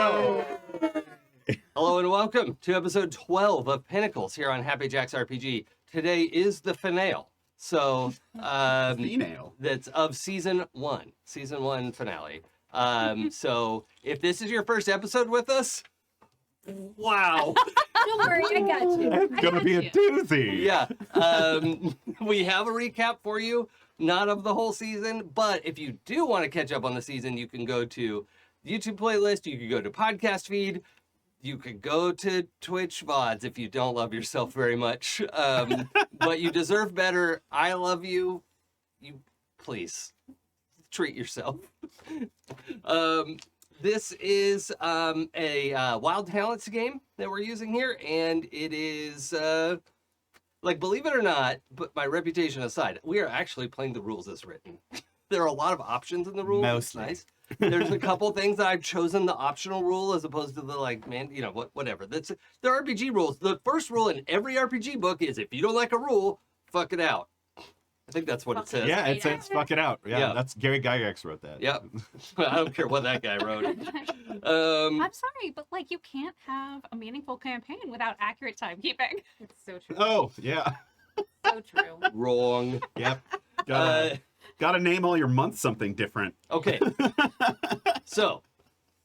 Hello and welcome to episode 12 of Pinnacles here on Happy Jacks RPG. Today is the finale. So, that's of season one finale. So if this is your first episode with us, wow. Don't worry, I got you. It's going to be a doozy. Yeah. We have a recap for you, not of the whole season, but if you do want to catch up on the season, you can go to YouTube playlist, you can go to podcast feed, you could go to Twitch VODs if you don't love yourself very much. But you deserve better. I love you. You please treat yourself. This is a Wild Talents game that we're using here, and it is believe it or not, but my reputation aside, we are actually playing the rules as written. There are a lot of options in the rules. Mostly. It's nice. There's a couple things that I've chosen the optional rule as opposed to the whatever. That's the RPG rules. The first rule in every RPG book is if you don't like a rule, fuck it out. I think that's what it says. Yeah, it says fuck it out. Yeah, Yeah. that's Gary Gygax wrote that. Yep. I don't care what that guy wrote. I'm sorry, but you can't have a meaningful campaign without accurate timekeeping. It's so true. Oh, yeah. So true. Wrong. Yep. Gotta name all your months something different. Okay. So,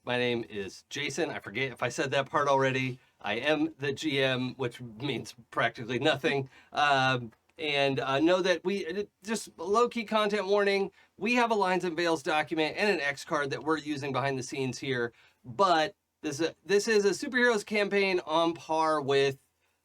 my name is Jason. I forget if I said that part already. I am the GM, which means practically nothing. And know that we, just low-key content warning, we have a Lines and Veils document and an X card that we're using behind the scenes here. But this is a superheroes campaign on par with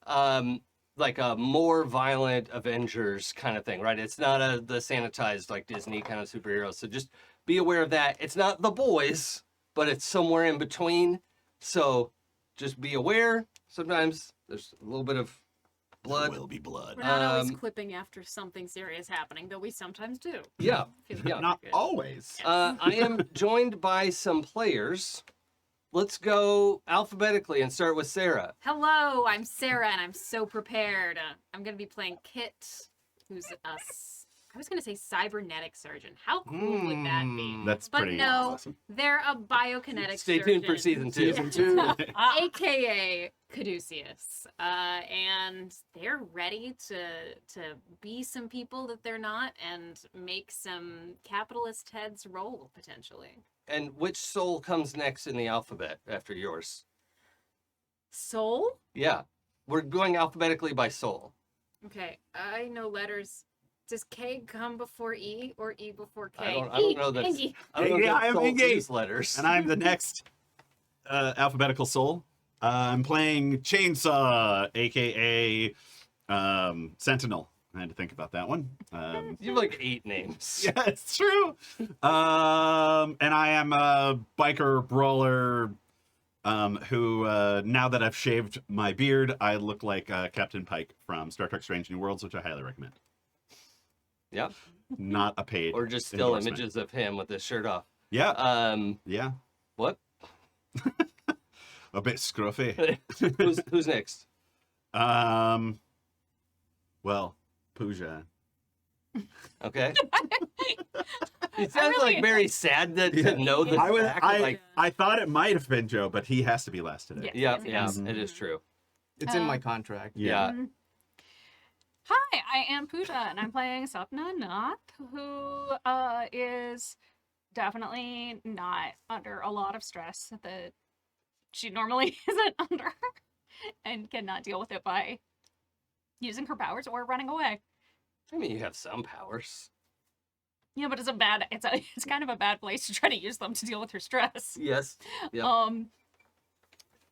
a more violent Avengers kind of thing, right? It's not the sanitized Disney kind of superheroes. So just be aware of that. It's not The Boys, but it's somewhere in between. So just be aware. Sometimes there's a little bit of blood. There will be blood. We're not always clipping after something serious happening, though we sometimes do. Yeah. Feels Yeah. Not good. always. I am joined by some players. Let's go alphabetically and start with Sarah. Hello, I'm Sarah, and I'm so prepared. I'm going to be playing Kit, who's I was going to say cybernetic surgeon. How cool would that be? That's But pretty no, awesome. they're a biokinetic Stay surgeon. tuned for season 2. Season 2. AKA Caduceus. And they're ready to be some people that they're not and make some capitalist heads roll, potentially. And which soul comes next in the alphabet after yours? Soul? Yeah. We're going alphabetically by soul. Okay, I know letters. Does K come before E or E before K? I don't know that. Ingy. I don't know Yeah, that I am souls engaged. use letters. And I'm the next alphabetical soul. I'm playing Chainsaw, a.k.a. Sentinel. I had to think about that one. You have 8 names. Yeah, it's true. And I am a biker brawler who, now that I've shaved my beard, I look like Captain Pike from Star Trek Strange New Worlds, which I highly recommend. Yeah. Not a paid Or just still endorsement. images of him with his shirt off. Yeah, yeah. What? A bit scruffy. Who's next? Well, Pooja. Okay. It sounds really- very sad to know this fact. I thought it might have been Joe, but he has to be last today. Yeah. Yeah, Yes. it is true. It's in my contract. Yeah. Hi, I am Pooja, and I'm playing Sapna Nath, who is definitely not under a lot of stress that she normally isn't under, and cannot deal with it by using her powers or running away. I mean, you have some powers. Yeah, but it's kind of a bad place to try to use them to deal with her stress. Yes. Yep.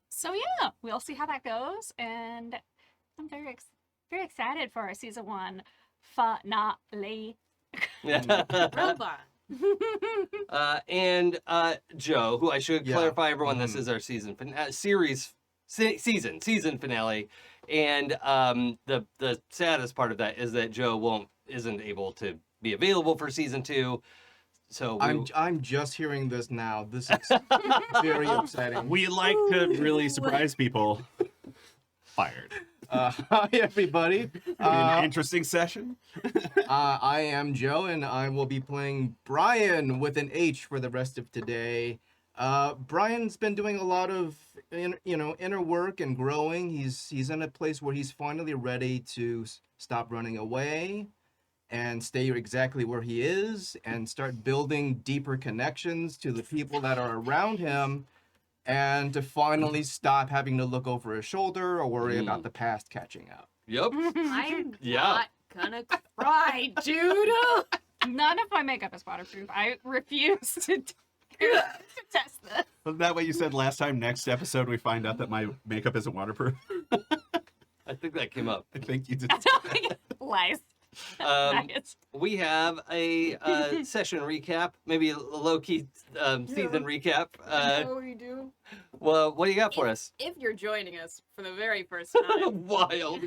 So yeah, we'll see how that goes, and I'm very excited for our season 1 finale. Robot. And Joe, who I should Yeah. clarify, everyone, this is our season finale, and the saddest part of that is that Joe isn't able to be available for season 2. So I'm just hearing this now. This is very upsetting. We like to really surprise people. Fired. Hi everybody. An interesting session. I am Joe, and I will be playing Brian with an H for the rest of today. Brian's been doing a lot of inner work and growing. He's in a place where he's finally ready to stop running away and stay exactly where he is and start building deeper connections to the people that are around him, and to finally stop having to look over his shoulder or worry about the past catching up. Yep. I'm Yeah. not gonna cry, dude. None of my makeup is waterproof. I refuse to test this. Wasn't that what you said last time? Next episode, we find out that my makeup isn't waterproof. I think that came up. I think you did. Lies. Nice. We have a session recap, maybe a low-key season recap. we do. Well, what do you got for us? If you're joining us for the very first time, Wild.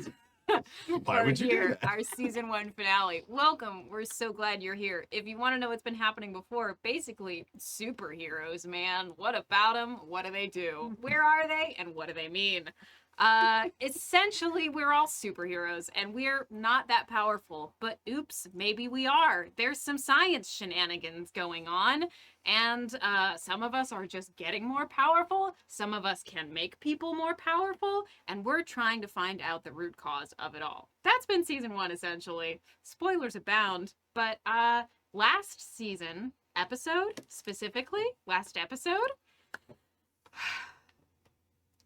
Why would you do here, that? our season 1 finale. Welcome. We're so glad you're here. If you want to know what's been happening before, basically superheroes, man. What about them? What do they do? Where are they? And what do they mean? Essentially, we're all superheroes, and we're not that powerful. But oops, maybe we are. There's some science shenanigans going on, and some of us are just getting more powerful. Some of us can make people more powerful, and we're trying to find out the root cause of it all. That's been season 1, essentially. Spoilers abound, but last season episode, specifically, last episode,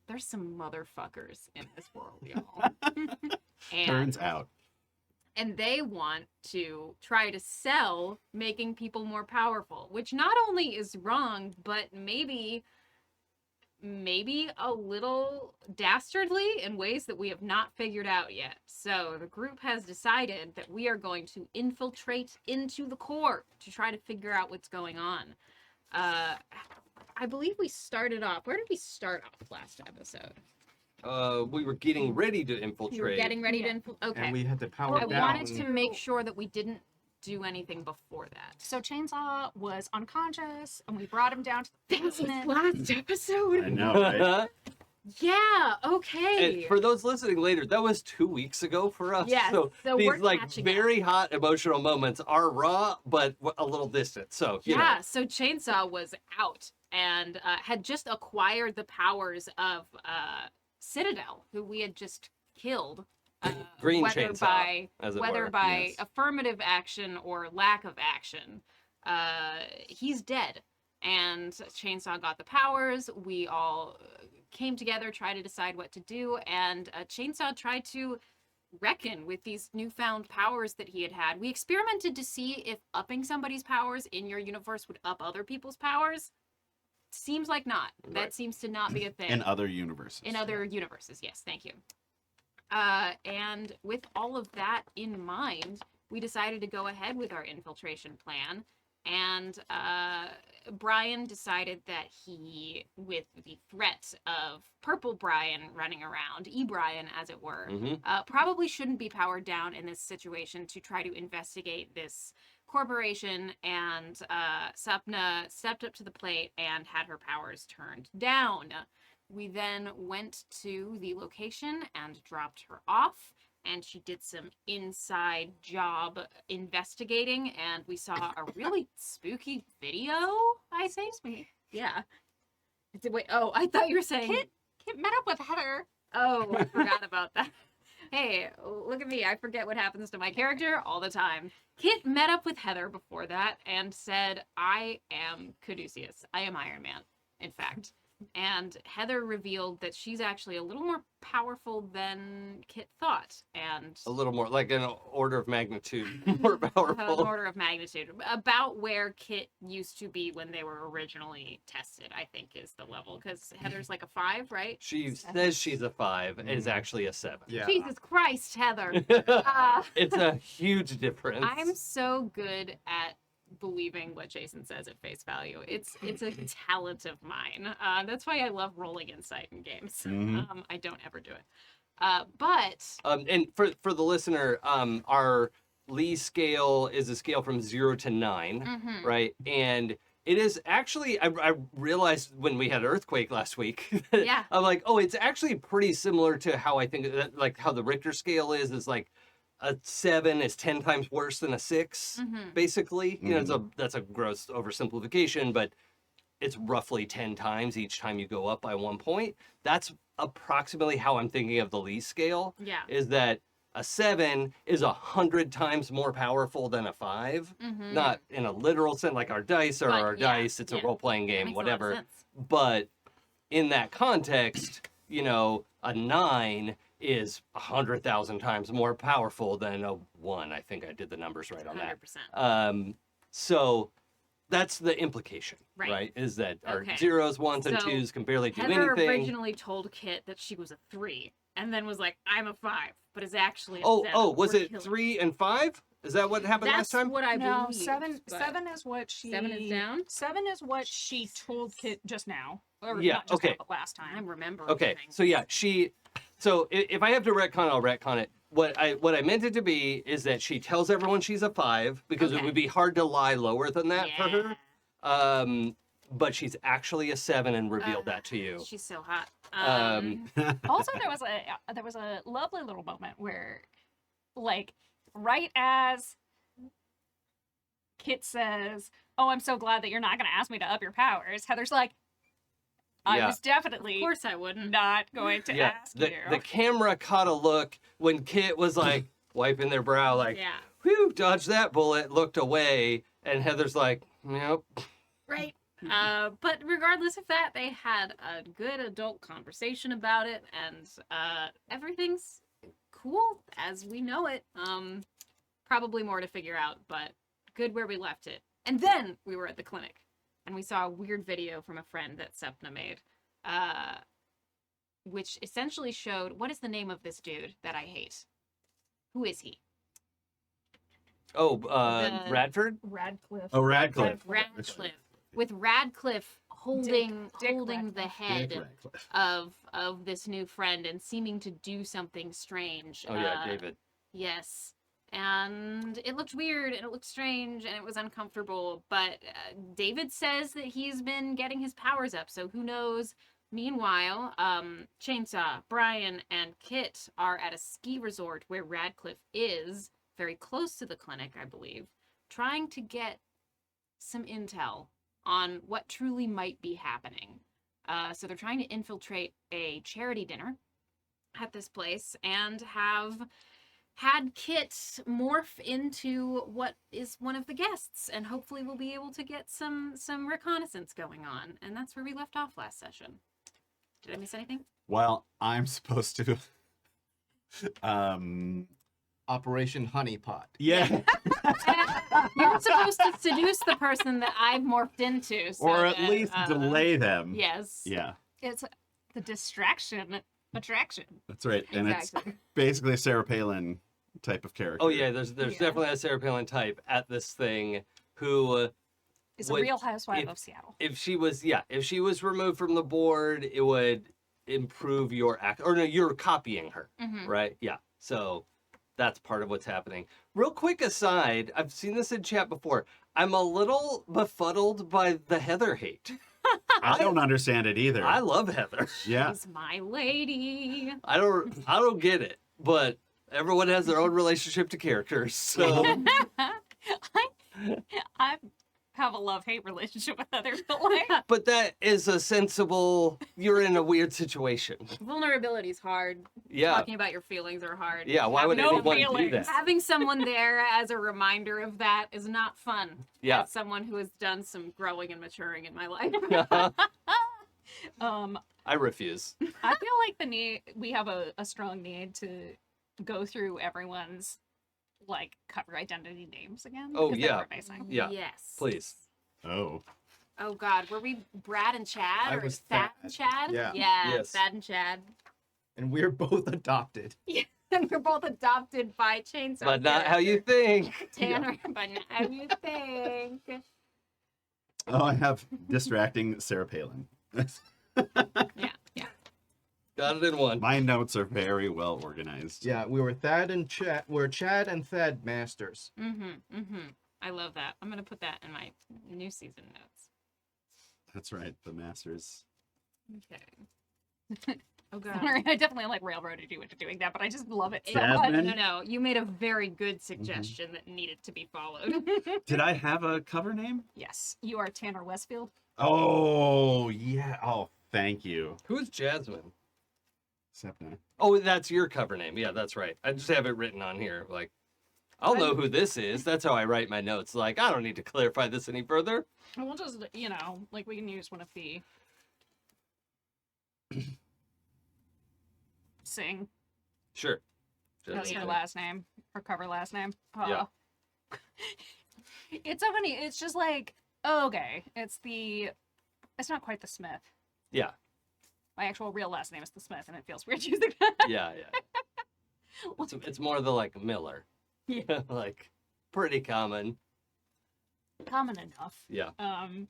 there's some motherfuckers in this world, y'all. Turns out. And they want to try to sell making people more powerful, which not only is wrong, but maybe a little dastardly in ways that we have not figured out yet. So the group has decided that we are going to infiltrate into the core to try to figure out what's going on. I believe we started off. Where did we start off last episode? We were getting ready to You were infiltrate. getting ready to Yeah. Okay. And we had to power I down. wanted to make sure that we didn't do anything before that. So Chainsaw was unconscious, and we brought him down to the basement. last episode. I know, right? Yeah, okay. And for those listening later, that was 2 weeks ago for us. Yes, so so these we're like catching very hot emotional moments are raw, but a little distant. So you yeah, know. so Chainsaw was out and had just acquired the powers of Citadel, who we had just killed. Green whether Chainsaw, by as it whether were. by yes. affirmative action or lack of action, he's dead. And Chainsaw got the powers. We all came together, tried to decide what to do, and Chainsaw tried to reckon with these newfound powers that he had had. We experimented to see if upping somebody's powers in your universe would up other people's powers. Seems like not. That Right. seems to not be a thing. In other universes. In other universes, yes, thank you. And with all of that in mind, we decided to go ahead with our infiltration plan. And Brian decided that he, with the threat of Purple Brian running around, E-Brian as it were, Mhm. probably shouldn't be powered down in this situation to try to investigate this corporation. And Sapna stepped up to the plate and had her powers turned down. We then went to the location and dropped her off, and she did some inside job investigating, and we saw a really spooky video, I think. Yeah. Wait, oh, I thought you were saying... Kit met up with Heather. Oh, I forgot about that. Hey, look at me. I forget what happens to my character all the time. Kit met up with Heather before that and said, I am Caduceus. I am Iron Man, in fact. And Heather revealed that she's actually a little more powerful than Kit thought. And A little more, like an order of magnitude more an powerful. order of magnitude. About where Kit used to be when they were originally tested, I think is the level. Because Heather's like a 5, right? She says she's a 5 and is actually a 7. Yeah. Jesus Christ, Heather. It's a huge difference. I'm so good at believing what Jason says at face value. It's a talent of mine. That's why I love rolling insight in games. Mhm. I don't ever do it. But And for the listener, our Lee scale is a scale from 0 to 9, mhm. right? And it is actually, I realized when we had Earthquake last week, that Yeah. I'm like, oh, it's actually pretty similar to how I think, like how the Richter scale is like a 7 is 10 times worse than a 6, Mhm. basically. You know, that's a gross oversimplification, but it's roughly 10 times each time you go up by 1 point. That's approximately how I'm thinking of the Lee scale. Yeah. Is that a 7 is 100 times more powerful than a 5. Mm-hmm. Not in a literal sense, like our dice are But, our yeah, dice. It's a yeah. role-playing That game, makes a lot of whatever. sense. But in that context, you know, a 9 is 100,000 times more powerful than a 1. I think I did the numbers right on that. 100%. So that's the implication, Right. right? Is that our Okay. 0s, 1s, and So, 2s can barely do Heather anything. originally told Kit that she was a 3, and then was like, "I'm a 5," but is actually a Oh, 7. was We're it killing- 3 and 5? Is that what happened That's last time? what I No, believe. seven. but- 7 is what she. 7 is down. 7 is what she told Kit just now. Or Yeah, not just okay. now, but last I time. remember. Okay, so yeah, so if I have to retcon, I'll retcon it. What I meant it to be is that she tells everyone she's a 5 because it Okay. would be hard to lie lower than that for her. But she's actually a 7 and revealed that to you. She's so hot. Also, there was a lovely little moment where, like, right as Kit says, "Oh, I'm so glad that you're not going to ask me to up your powers," Heather's like, "I Yeah. was of definitely course I wouldn't. not going to Yeah, ask the you." camera caught a look when Kit was like wiping their brow, like, Yeah. whew, dodged that bullet, looked away, and Heather's like, yep. Right. But regardless of that, they had a good adult conversation about it, and everything's cool as we know it. Probably more to figure out, but good where we left it. And then we were at the clinic, and we saw a weird video from a friend that Sepna made, which essentially showed what is the name of this dude that I hate? Who is he? Oh, The- Radford? Radcliffe. Oh, Radcliffe. Radcliffe. With Radcliffe holding Dick holding the Radcliffe. head Dick Radcliffe. of this new friend and seeming to do something strange. Oh, yeah, David. Yes. And it looked weird and it looked strange and it was uncomfortable. But David says that he's been getting his powers up, so who knows? Meanwhile, Chainsaw, Brian, and Kit are at a ski resort where Radcliffe is, very close to the clinic, I believe, trying to get some intel on what truly might be happening. So they're trying to infiltrate a charity dinner at this place and have had Kit morph into what is one of the guests, and hopefully we'll be able to get some reconnaissance going on. And that's where we left off last session. Did I miss anything? Well, I'm supposed to. Operation Honeypot. Yeah. You're supposed to seduce the person that I've morphed into, so Or at that, least delay them. Yes. Yeah, It's the distraction attraction. that's right. And Exactly. it's basically a Sarah Palin type of character. Oh, yeah, there's Yeah. definitely a Sarah Palin type at this thing who, It's a Would- real housewife if- of Seattle. if she was removed from the board, it would improve your act. Or no, you're copying her. Mhm. Right? Yeah. So that's part of what's happening. Real quick aside, I've seen this in chat before. I'm a little befuddled by the Heather hate. I don't understand it either. I love Heather. Yeah. She's my lady. I don't get it, but everyone has their own relationship to characters. So I have a love-hate relationship with others, but like, but that is a sensible, you're in a weird situation. Vulnerability is hard. Yeah. Talking about your feelings are hard. Yeah, why would No anyone do feelings. that? Having someone there as a reminder of that is not fun. Yeah. As someone who has done some growing and maturing in my life. I refuse. I feel like we have a strong need to go through everyone's like cover identity names again. Oh, because they yeah. were amazing. Yeah, Yes. please. Oh. Oh God, were we Brad and Chad I or was Thad Thad. and Chad? Yeah. Yeah. Yes. Thad and Chad. And we're both adopted. And we're both adopted by Chainsaw. But not how you characters. think. Tanner, but not how you think. Oh, I have distracting Sarah Palin. Yeah, yeah. Got it in one. My notes are very well organized. Yeah, we were Thad and Chad. We're Chad and Thad masters. Mm-hmm. Mm-hmm. I love that. I'm gonna put that in my new season notes. That's right. The Masters. Okay. Oh God. Sorry, I definitely like railroaded you into doing that, but I just love it so Jasmine? much. No, you made a very good suggestion that needed to be followed. Did I have a cover name? Yes, you are Tanner Westfield. Oh, yeah. Oh, thank you. Who's Jasmine? Sepna. Oh, that's your cover name. Yeah, that's right. I just have it written on here. Like, I'll know who this is. That's how I write my notes. Like, I don't need to clarify this any further. We'll just, like we can use one of the Sing. Sure. That's Just- her last name, her cover last name. Yeah. It's so funny. It's just like, oh, okay, it's not quite the Smith. Yeah, My actual real last name is the Smith, and it feels weird using that. yeah. It's more the like Miller. Yeah. Like, pretty common. Common enough. Yeah. Um,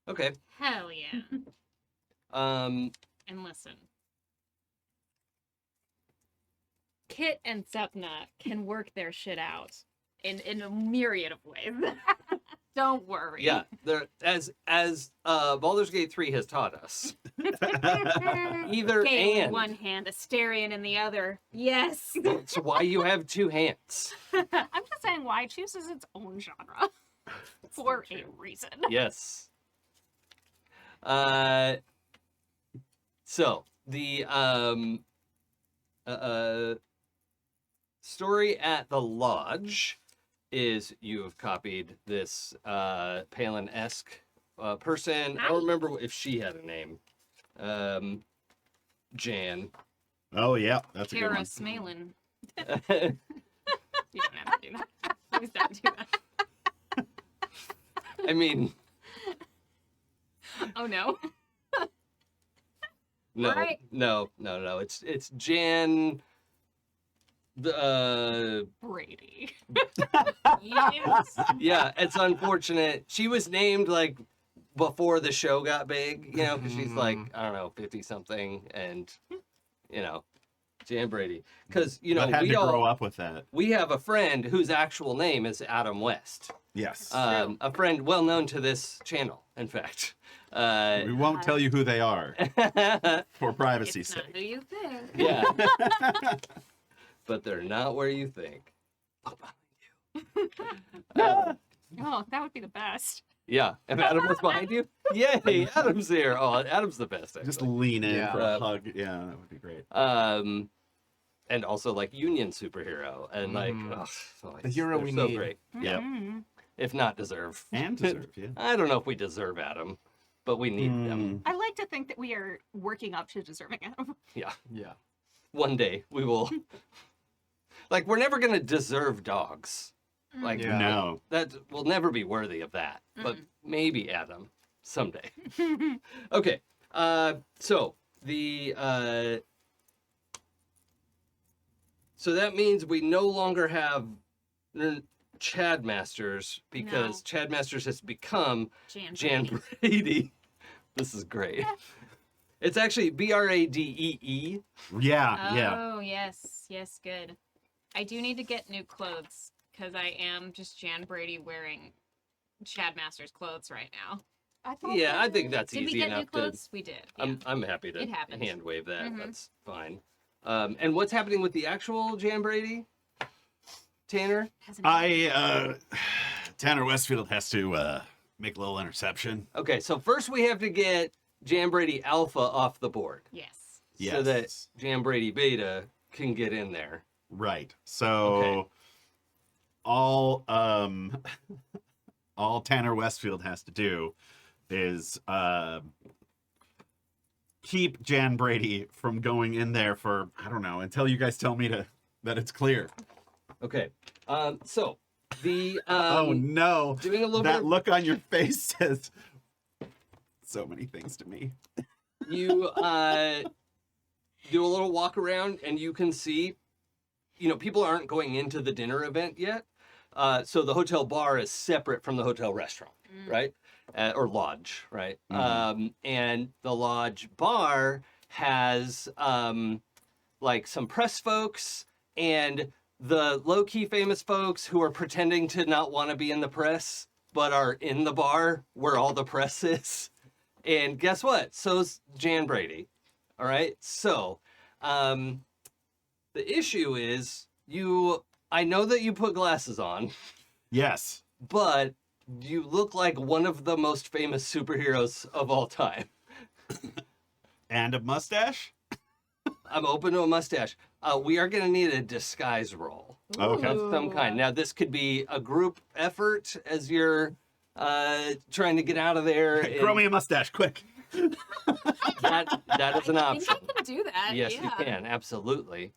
Okay. Hell yeah. Um, And listen. Kit and Sepna can work their shit out in a myriad of ways. Don't worry. yeah. There, as Baldur's Gate 3 has taught us, either Gale in and. one hand, Asterion in the other. Yes. That's why you have two hands. I'm just saying why it chooses its own genre for a reason. Yes. So the story at the lodge is you have copied this Palin-esque person. I don't remember if she had a name. Jan. Oh, yeah. That's a good Kara one. Smalin. You don't have to do that. Please don't do that. I mean, Oh no. no, Right. no. It's Jan. Brady. Yes. Yeah, it's unfortunate. She was named like before the show got big, you know, because she's like, I don't know, 50 something, and you know, Jan Brady. Because you know, But had we to grow all up with that. we have a friend whose actual name is Adam West. Yes. A friend well known to this channel, in fact. We won't tell you who they are for privacy's It's not sake. who you think. Yeah. But they're not where you think. Oh, that would be the best. Yeah. If Adam was behind you, yay, Adam's here. Oh, Adam's the best. Just Actually. lean in Yeah. for a hug. Yeah, that would be great. And also like Union superhero and like The hero they're we so need. great. Yeah. Mhm. If not deserve. And deserve, yeah. I don't know if we deserve Adam, but we need them. I like to think that we are working up to deserving it. Yeah. Yeah. One day we will. Like we're never gonna deserve dogs. Like Yeah. No. that will never be worthy of that. But maybe Adam someday. Okay. So the so that means we no longer have Chad Masters because No. Chad Masters has become Jan. Jan Brady. This is great. It's actually Bradee. Yeah, yeah. Oh yes, yes, good. I do need to get new clothes because I am just Jan Brady wearing Chad Masters clothes right now. Yeah, I think that's Did we easy get new enough to. clothes? We did. Yeah. I'm happy to It happens. hand wave that. Mhm. That's fine. And what's happening with the actual Jan Brady? Tanner? Hasn't Tanner Westfield has to make a little interception. Okay, so first we have to get Jan Brady Alpha off the board Yes. so that Yes. Jan Brady Beta can get in there. Right. So all all Tanner Westfield has to do is keep Jan Brady from going in there for, I don't know, until you guys tell me that it's clear. Okay, so the Oh no. doing a little That bit. look on your face says so many things to me. You do a little walk around and you can see, you know, people aren't going into the dinner event yet. So the hotel bar is separate from the hotel restaurant, right? Or lodge, right? And the lodge bar has like some press folks and the low-key famous folks who are pretending to not want to be in the press but are in the bar where all the press is. And guess what? So's Jan Brady. All right. So, the issue is I know that you put glasses on, Yes. but you look like one of the most famous superheroes of all time. And a mustache? I'm open to a mustache. We are going to need a disguise roll Okay. of some kind. Now, this could be a group effort as you're trying to get out of there. Grow me a mustache, quick. That is an I think option. I can do that. Yes, yeah. you can. Absolutely.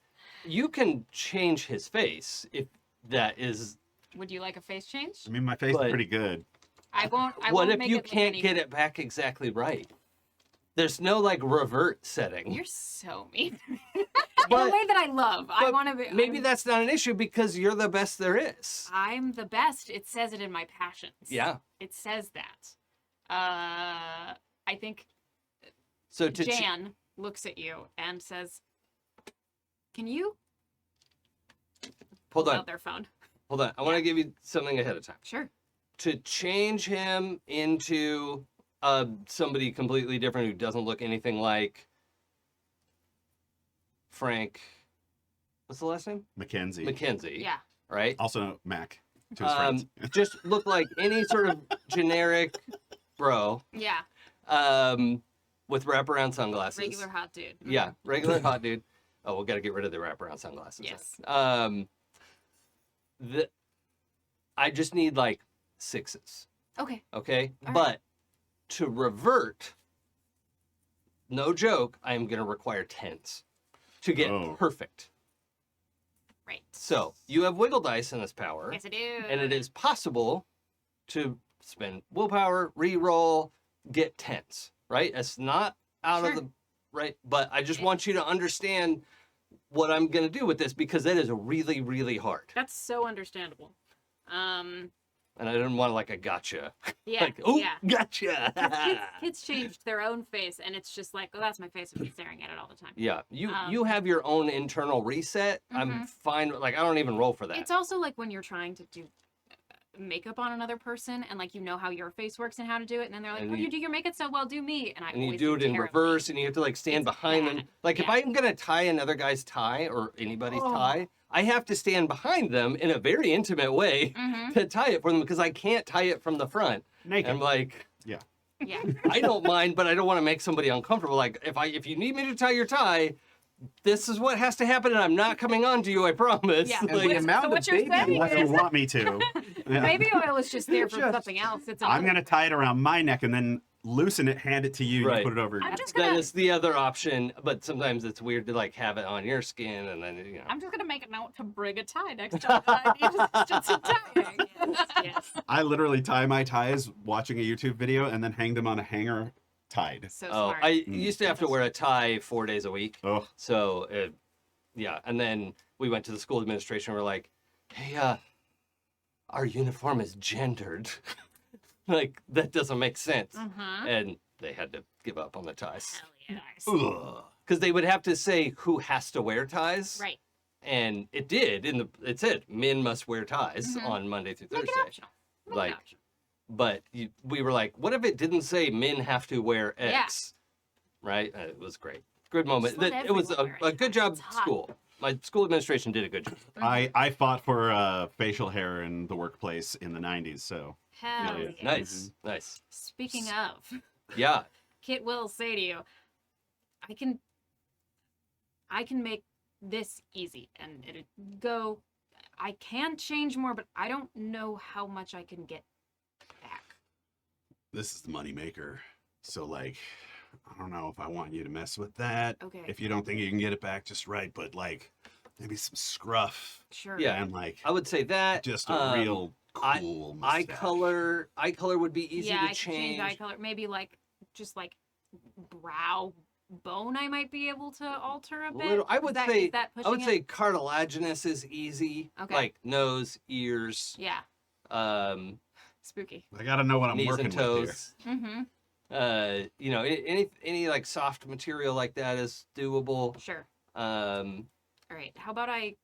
You can change his face if that is. Would you like a face change? I mean, my face But- is pretty good. I won't. I What won't if make you it look can't any get good. it back exactly right? There's no like revert setting. You're so mean. In But- a way that I love. I but want to be. Maybe that's not an issue because you're the best there is. I'm the best. It says it in my passions. Yeah. It says that. I think So to Jan looks at you and says, "Can you hold pull on, out their phone?" hold on. I want to give you something ahead of time. Sure. To change him into somebody completely different who doesn't look anything like Frank. What's the last name? Mackenzie. Mackenzie. Yeah. Right. Also Mac to his friends. Just look like any sort of generic bro Yeah. with wraparound sunglasses. Regular hot dude. Yeah, regular hot dude. Oh, we got to get rid of the wraparound sunglasses. Yes. I just need like 6s. Okay. Okay, All right. but to revert, no joke, I am going to require 10s to get Oh. perfect. Right. So you have wiggle dice in this power, Yes, I do. and it is possible to spend willpower, re-roll, get 10s. Right? It's not out Sure. of the right, but I just want you to understand what I'm going to do with this because that is really, really hard, That's so understandable. and I didn't want like a gotcha. Yeah. Like, oh, Yeah. gotcha. 'Cause kids changed their own face, and it's just like, oh, that's my face. I've been staring at it all the time. Yeah, you Um, you have your own internal reset. I'm Mhm. fine. Like I don't even roll for that. It's also like when you're trying to do makeup on another person, and like you know how your face works and how to do it, and then they're like, And "Oh, you- you do your makeup so well, do me." And I and you always do it in terribly. reverse, and you have to like stand It's behind them. bad. Like if Yeah. I'm gonna tie another guy's tie or anybody's Oh. tie, I have to stand behind them in a very intimate way Mhm. to tie it for them because I can't tie it from the front. Naked. I'm like, Yeah. I don't mind, but I don't want to make somebody uncomfortable. Like if you need me to tie your tie, this is what has to happen, and I'm not coming on to you. I promise. Yeah. And Like, the amount so of what you're baby saying Unless oil- you want me to. Yeah. Baby oil is just there for Just- something else. It's I'm going to tie it around my neck and then loosen it, hand it to you, Right. you put it over. I'm just that gonna. is the other option, but sometimes it's weird to like have it on your skin, and then you know. I'm just gonna make a note to bring a tie next time I need just some tying. yes. I literally tie my ties watching a YouTube video and then hang them on a hanger tied. So Oh, smart. I used to have to wear a tie 4 days a week. Oh, So, yeah. And then we went to the school administration. We're like, hey, our uniform is gendered. Like, that doesn't make sense. Mhm. And they had to give up on the ties. Hell yeah. ugh. Because they would have to say who has to wear ties. Right. And it did. It said men must wear ties Mhm. on Monday through Make it Thursday. optional. Make it Like, optional. But we were like, what if it didn't say men have to wear Yeah. X? Right? It was great. Good moment. Just let It was everyone a wear good it. job, It's hot. school. My school administration did a good job. I fought for facial hair in the workplace in the 90s, so Hell Yeah, yeah. Nice, nice. Speaking of, Yeah, Kit will say to you, I can make this easy and it'll go. I can change more, but I don't know how much I can get back. this is the moneymaker. So, like, I don't know if I want you to mess with that. Okay. If you don't think you can get it back just right, but, like, maybe some scruff Sure. Yeah. and, like, I would say that. just a real cool eye mustache. color would be easy yeah, to I could change eye change. color. Maybe like just like brow bone. I might be able to alter a bit. Little- I Is would that- say- is that I would pushing say it? cartilaginous is easy. Okay. Like nose, ears, Yeah, spooky. I gotta know what I'm knees working and with here. toes. Mm-hmm. You know, any like soft material like that is doable. Sure. Um, All right. How about I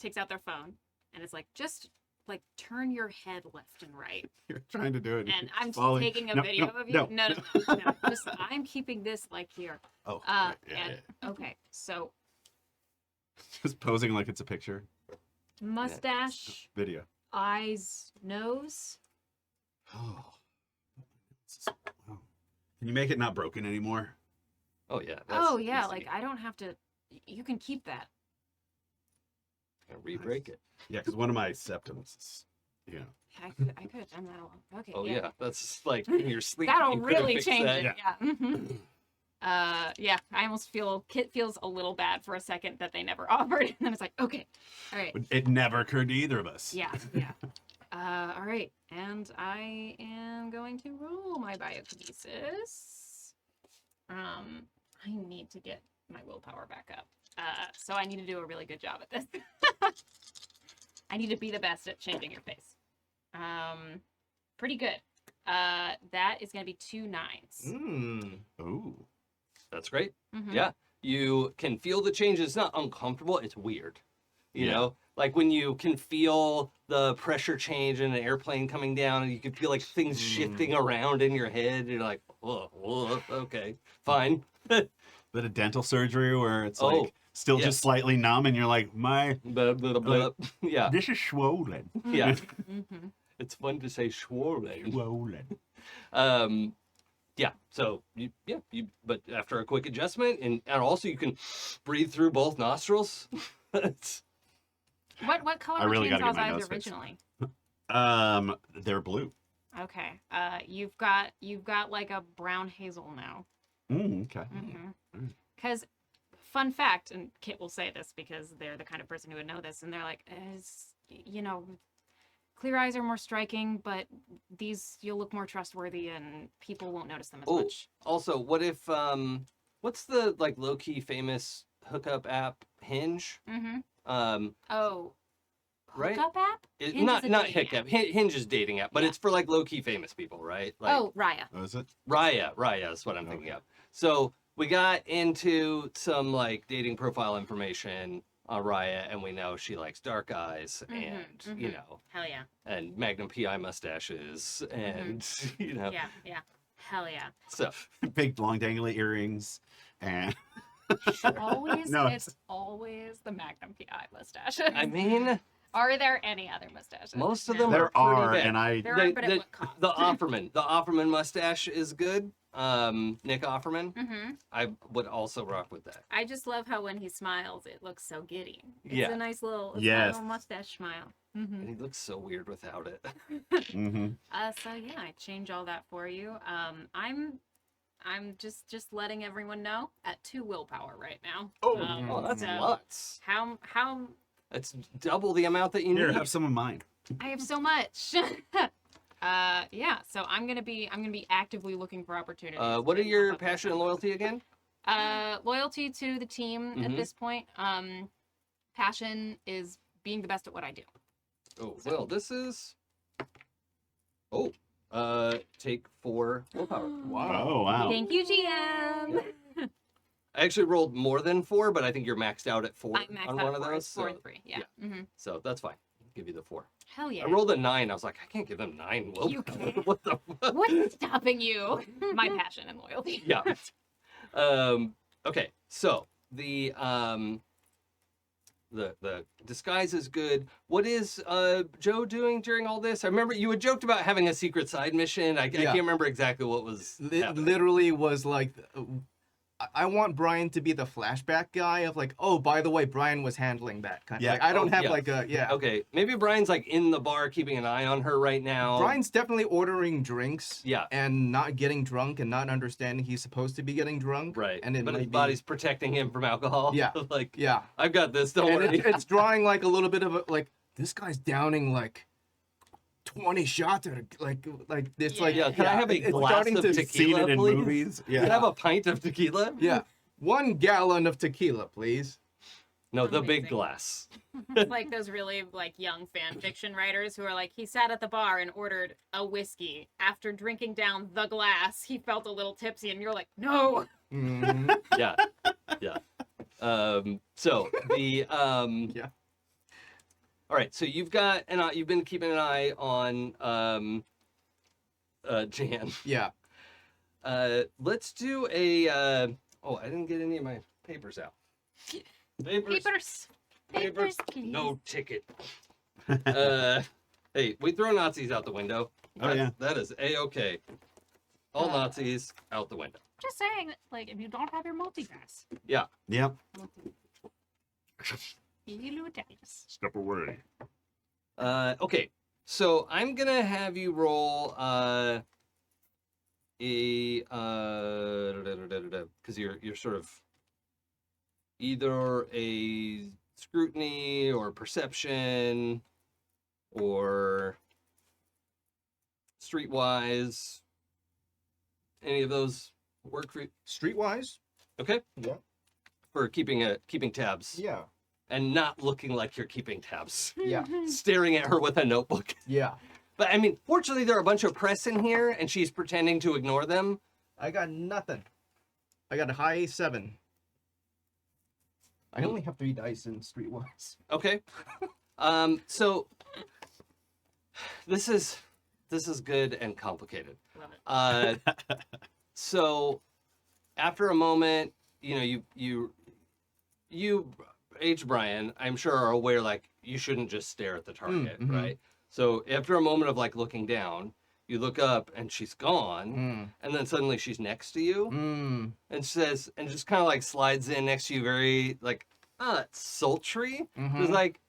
takes out their phone and it's like just like turn your head left and right. You're trying to do it. And I'm just falling. taking a No, video no, of you. no. No. Just I'm keeping this like here. Oh, Uh, right, yeah, and okay, so yeah. Just posing like it's a picture mustache video. eyes, nose. Oh. Wow. Can you make it not broken anymore? Oh yeah. Oh yeah, easy. like I don't have to. You can keep that. Re-break it. Yeah, because one of my septums is, you know. I could have done that alone. Okay. Oh yeah, that's like in your sleep. That'll you could've really fixed change that. it. Yeah. Yeah. I almost feel Kit feels a little bad for a second that they never offered, and then it's like, okay, all right. It never occurred to either of us. Yeah. All right, and I am going to roll my biokinesis. I need to get my willpower back up. So I need to do a really good job at this. I need to be the best at changing your face. Pretty good. That is going to be 2 9s. Oh. That's great. Mhm. Yeah, you can feel the change. It's not uncomfortable. It's weird. You Yeah. know, like when you can feel the pressure change in an airplane coming down, and you can feel like things shifting around in your head. You're like, oh, okay, fine. That a dental surgery where it's Oh, like still yeah. just slightly numb and you're like, Blah, blah, blah, blah. Yeah, this is swollen. yeah. Mhm. It's fun to say swollen. Swollen. Yeah. So but after a quick adjustment, and also you can breathe through both nostrils. It's- What color I were really gotta get Chainsaw's my eyes nose fixed. originally? They're blue. Okay. You've got like a brown hazel now. Okay. Mm-hmm. Because, fun fact, and Kit will say this because they're the kind of person who would know this, and they're like, clear eyes are more striking, but these you'll look more trustworthy, and people won't notice them as Oh. much. Also, what if what's the like low key famous hookup app Hinge? Mm-hmm. Right? Hookup app? It, Hinge not is a not dating Hiccup. Hinge is dating app, but Yeah. it's for like low key famous people, right? Like, Oh, Raya. Oh, is it? Raya is what I'm thinking of. So we got into some like dating profile information on Raya, and we know she likes dark eyes and you know, Hell yeah. and Magnum PI mustaches, and you know, Yeah. Hell yeah. so Big long dangly earrings and Always, No. it's always the Magnum PI mustache. I mean, Are there any other mustaches? most of No. them there are pretty are, bad. and I There are, but at what cost? The Offerman mustache is good. Nick Offerman. Mm-hmm. I would also rock with that. I just love how when he smiles, it looks so giddy. It's Yeah. a nice little, Yes. mustache smile. Mm-hmm. And he looks so weird without it. hmm So yeah, I change all that for you. I'm just letting everyone know at 2 willpower right now. Oh, Oh, that's so lots. how That's double the amount that you Here, need. have some of mine. I have so much. Yeah. So I'm gonna be actively looking for opportunities. What are to your help us passion out. and loyalty again? Loyalty to the team at Mhm. this point. Passion is being the best at what I do. Oh, well, this is. Oh, take 4 willpower. Wow. Oh, wow. Thank you, GM. I actually rolled more than 4, but I think you're maxed out at 4 I maxed on out one at of 4, those. it's 4 So, and 3. Yeah. Mm-hmm. so that's fine. I'll give you the 4. Hell yeah. I rolled a 9. I was like, I can't give them 9 willpower. You can't. What the fuck? What's stopping you? My passion and loyalty. Yeah. Okay. So the disguise is good. What is Joe doing during all this? I remember you had joked about having a secret side mission. I Yeah. can't remember exactly what was happening. Literally was like, I want Brian to be the flashback guy of like, oh, by the way, Brian was handling that kind of. Yeah. Like, I don't Oh, have yeah. like a Okay, maybe Brian's like in the bar keeping an eye on her right now. Brian's definitely ordering drinks. Yeah. And not getting drunk and not understanding he's supposed to be getting drunk. Right. And it but his might be- body's protecting him from alcohol. Yeah. Like, Yeah. I've got this. Don't And worry. it's drawing like a little bit of a like this guy's downing like 20 shots at like this like Yeah, can I have a it's glass starting of to tequila? Seen it in please? movies. Can I have a pint of tequila? Yeah. 1 gallon of tequila, please. No, the big Amazing. glass. It's like those really like young fan fiction writers who are like, he sat at the bar and ordered a whiskey. After drinking down the glass, he felt a little tipsy, and you're like, no. Mhm. Yeah. Yeah. So the Yeah. All right. So you've got you've been keeping an eye on Jan. Yeah. Let's do a oh, I didn't get any of my papers out. Papers. Papers. Papers, please. No ticket. Uh Hey, we throw Nazis out the window. Oh, yeah. That is A-okay. All Nazis out the window. Just saying, like, if you don't have your multipass, Yep. Step away. Okay, so I'm gonna have you roll because you're sort of either a scrutiny or perception or streetwise. Any of those work for you? Streetwise? Okay, Yeah. for keeping tabs Yeah. and not looking like you're keeping tabs, Yeah. staring at her with a notebook. Yeah. But I mean, fortunately, there are a bunch of press in here, and she's pretending to ignore them. I got nothing. I got a high 7. I only have 3 dice in Streetwise. Okay. So this is good and complicated. Love it. So after a moment, you H. Brian, I'm sure are aware like you shouldn't just stare at the target, mhm. right? So after a moment of like looking down, you look up and she's gone, and then suddenly she's next to you. And says, and just kind of like slides in next to you, very like, it's sultry. It's like,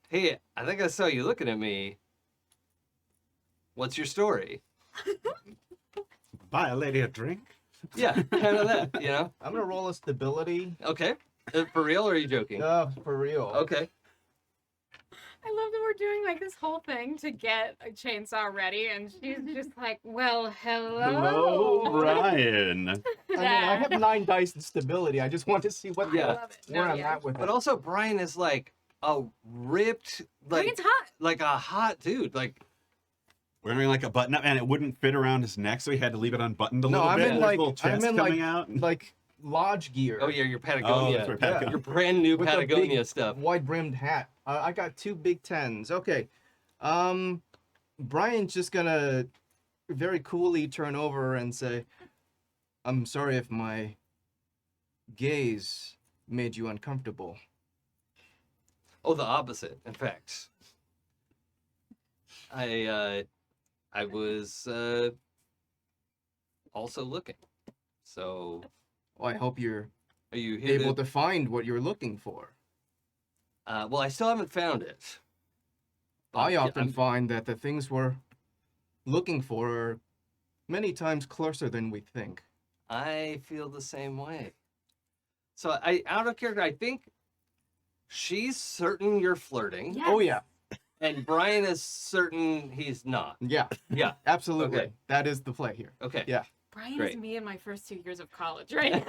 hey, I think I saw you looking at me. What's your story? Buy a lady a drink. Yeah, kind of that, you know? I'm gonna roll a stability. Okay. For real, or are you joking? For real. Okay. I love that we're doing like this whole thing to get a chainsaw ready, and she's just like, "Well, hello." Hello, Brian. I mean, I have 9 dice in stability. I just want to see what Yeah. I love it. where No, I'm yeah. at with But it. also, Brian is like a ripped, like, Brian's hot. like a hot dude. Like, Wearing like a button up, and it wouldn't fit around his neck, so he had to leave it unbuttoned a No, little I'm bit. in with like little chest coming out. like lodge gear. oh yeah, your Oh, Patagonia, that's right, Yeah. Patagonia. your brand new With a Patagonia big stuff. wide-brimmed hat. I got 2 big 10s. Okay. Brian's just gonna very coolly turn over and say, "I'm sorry if my gaze made you uncomfortable." Oh, the opposite. In fact, I was also looking. So, Well, I hope you're are you here able to find what you're looking for. well, I still haven't found it. But I yeah, often find that the things we're looking for are many times closer than we think. I feel the same way. So out of character, I think she's certain you're flirting, Yes. Oh yeah, and Brian is certain he's not. yeah, Yeah. absolutely. Okay. That is the play here. Okay. Yeah. Brian Great. is me in my first 2 years of college, right?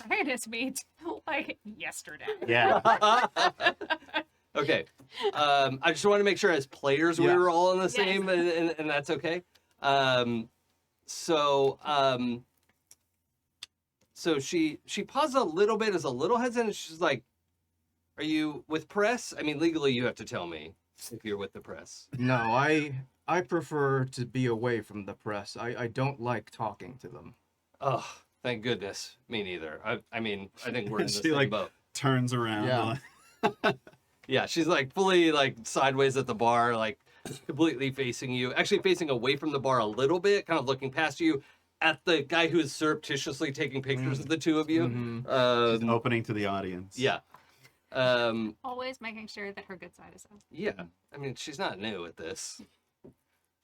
Right, it's me till, like yesterday. Yeah. Okay. I just want to make sure as players we Yeah. were all in the Yes. same, and that's okay. So she paused a little bit, is a little hesitant. She's like, "Are you with press? I mean, legally, you have to tell me if you're with the press." No, I prefer to be away from the press. I don't like talking to them. Oh, thank goodness. Me neither. I mean, I think we're in the She, same like, boat. Turns around. Yeah. Yeah, she's like fully like sideways at the bar, like completely facing you. Actually facing away from the bar a little bit, kind of looking past you at the guy who is surreptitiously taking pictures of the two of you. Mhm. She's opening to the audience. Yeah. Always making sure that her good side is up. Yeah. I mean, she's not new at this.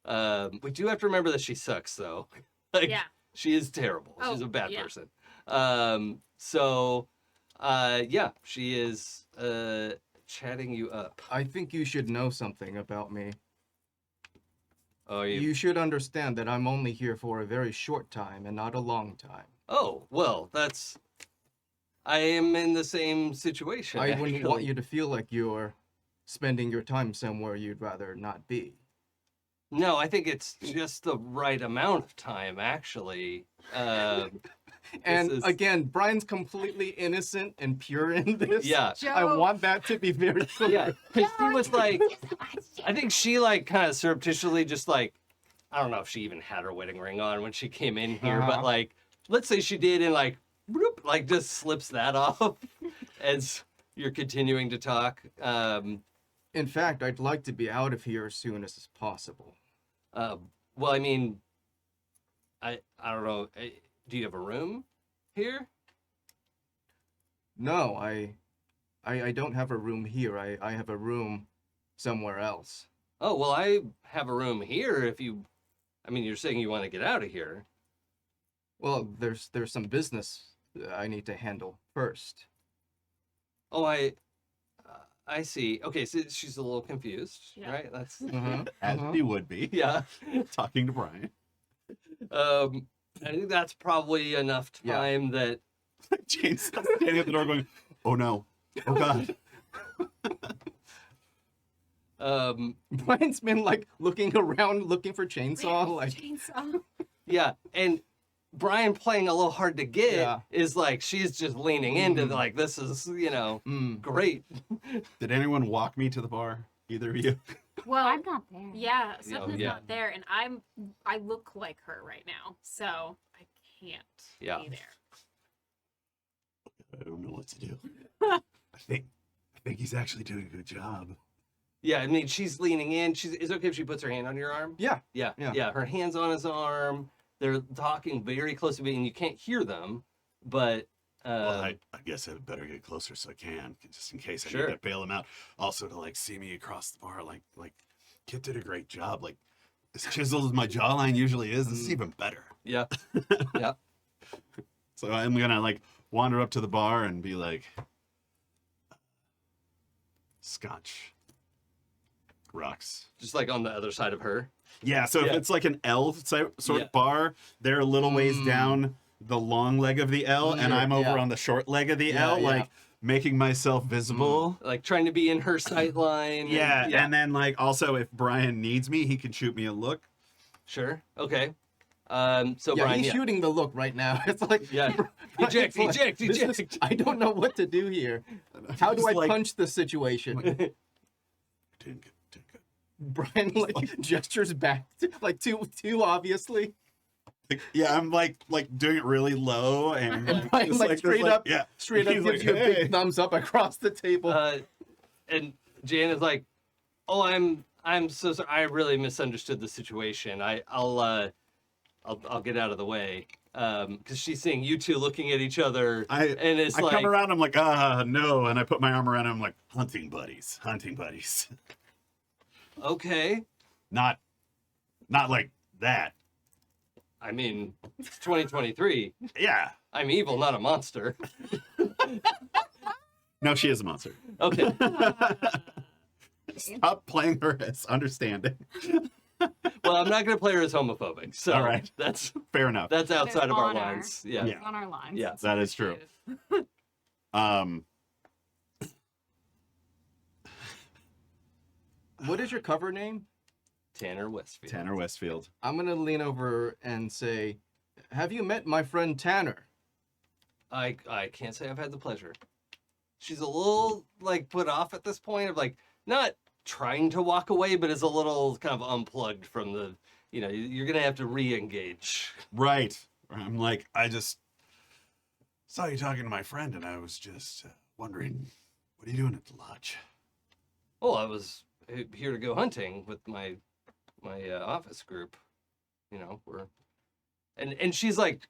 We do have to remember that she sucks, though. Like, Yeah. she is terrible. She's Oh, a bad yeah. person. Yeah, she is chatting you up. I think you should know something about me. Oh, You should understand that I'm only here for a very short time and not a long time. Oh, well, that's. I am in the same situation. I wouldn't want actually. you to feel like you're spending your time somewhere you'd rather not be. No, I think it's just the right amount of time, actually. And is- again, Brian's completely innocent and pure in this. Yeah. I want that to be very clear. Yeah, because she was like, I think she like kind of surreptitiously just like, I don't know if she even had her wedding ring on when she came in here, but Uh-huh. like, let's say she did, and like, bloop, like just slips that off as you're continuing to talk. In In fact, I'd like to be out of here as soon as possible. Well, I mean, I don't know. Do you have a room here? No, I don't have a room here. I have a room somewhere else. Oh, well, I have a room here if you, I mean, you're saying you want to get out of here. Well, there's some business I need to handle first. Oh, I see. Okay, so she's a little confused, Yeah. right? That's, As he would be. yeah. Talking to Brian. I think that's probably enough Yeah. time that, Jane's standing at the door going, "Oh no. Oh God." Brian's been like looking around, looking for chainsaw. Like, Chainsaw. yeah. And Brian playing a little hard to get Yeah. is like, she's just leaning into Mm. like, this is, mm, great. Did anyone walk me to the bar? Either of you? Well, I'm not there. yeah, Yeah, Sepna's yeah. not there, and I look like her right now, so I can't Yeah. be there. I don't know what to do. I think he's actually doing a good job. Yeah, I mean, she's leaning in. Is it okay if she puts her hand on your arm? yeah. Yeah, Yeah. yeah. Her hand's on his arm. They're talking very close to me, and you can't hear them. But Well, I guess I better get closer so I can, just in case I Sure. need to bail him out. Also, to like see me across the bar, like Kit did a great job. Like as chiseled as my jawline usually is, this is even better. yeah, yeah. So I'm gonna like wander up to the bar and be like, "Scotch, rocks." Just like on the other side of her. Yeah. So if Yeah. it's like an L sort Yeah. of bar, they're a little ways Mm. down the long leg of the L, and Sure, I'm over yeah. on the short leg of the Yeah, L, yeah. like making myself visible. Like trying to be in her sight line. Yeah, and, and then like also if Brian needs me, he can shoot me a look. sure. Okay. So Yeah, Brian, he's yeah. shooting the look right now. It's like, Yeah. Brian's Eject, like, eject, "This is- eject." I don't know what to do here. How do Just I like, punch the situation? Didn't get. Brian like gestures back, like too obviously. Yeah, I'm like doing it really low and And Brian just like this, straight up, yeah. straight up He's gives like, you a "Hey." big thumbs up across the table. And Jan is like, "Oh, I'm so sorry. I really misunderstood the situation. I'll get out of the way." Because she's seeing you two looking at each other, and it's I like, come around, I'm like, no, and I put my arm around him, I'm like, hunting buddies. okay. Not like that. I mean, it's 2023. Yeah. I'm evil, not a monster. No, she is a monster. Okay. Stop playing her as understanding. Well, I'm not gonna play her as homophobic. So All right. that's Fair enough. outside of our honor. lines. Yeah. Yeah. On our lines. Yeah. That is true. What is your cover name? Tanner Westfield. Tanner Westfield. I'm gonna lean over and say, "Have you met my friend Tanner?" I can't say I've had the pleasure. She's a little like put off at this point of like not trying to walk away, but is a little kind of unplugged from the. You're gonna have to re-engage. Right. I'm like, I just saw you talking to my friend, and I was just wondering, what are you doing at the lodge? Oh, I was here to go hunting with my office group. And she's like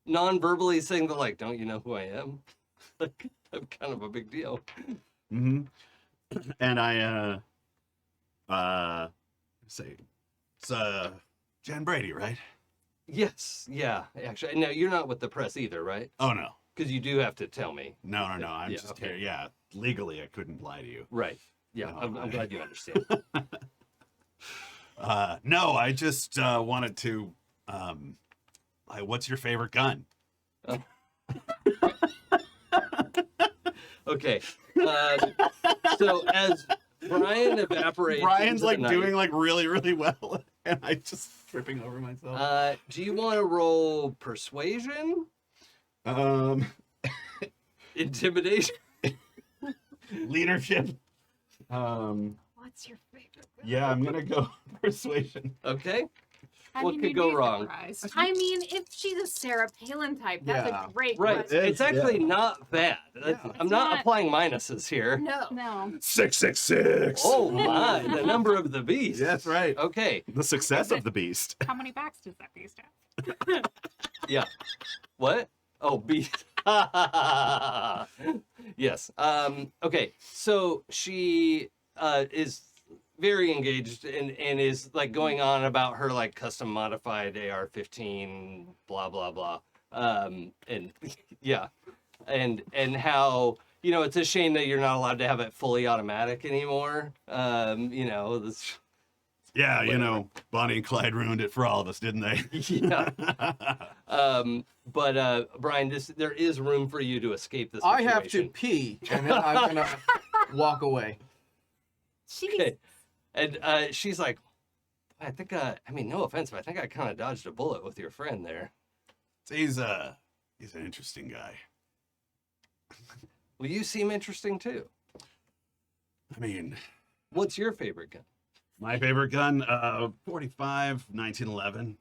non-verbally saying that like, don't you know who I am? Like I'm kind of a big deal. Mm-hmm. And I say, it's Jen Brady, right? Yes, yeah. Actually, no, you're not with the press either, right? Oh no. Because you do have to tell me. No. I'm Yeah, just okay. here. Yeah. Legally I couldn't lie to you. Right. Yeah, No, I'm I- glad you understand. No, I just wanted to what's your favorite gun? Okay. So as Brian evaporates, Brian's into the like night, doing like really, really well, and I just tripping over myself. do you want to roll persuasion, intimidation? Leadership. What's your favorite? Yeah, I'm gonna go persuasion. Okay. Have What you could been go wrong? vaporized? I mean, if she's a Sarah Palin type, that's Yeah. a great Right. question. It is, It's actually not bad. Yeah. I'm not applying minuses here. No. No. 666. Oh my, the number of the beast. That's right. Okay. The success of the beast. How many backs does that beast have? Yeah. What? Oh, beast. Yes. Okay. So she is very engaged and is like going on about her like custom modified AR-15, blah blah blah. And yeah, and how it's a shame that you're not allowed to have it fully automatic anymore. This, Yeah, Whatever. Bonnie and Clyde ruined it for all of us, didn't they? yeah. But Brian, there is room for you to escape this I situation. have to pee, and then I'm gonna walk away. She's Okay. And she's like, I think, no offense, but I think I kind of dodged a bullet with your friend there. He's an interesting guy. Well, you seem interesting too. I mean, What's your favorite gun? my favorite gun, 45, 1911.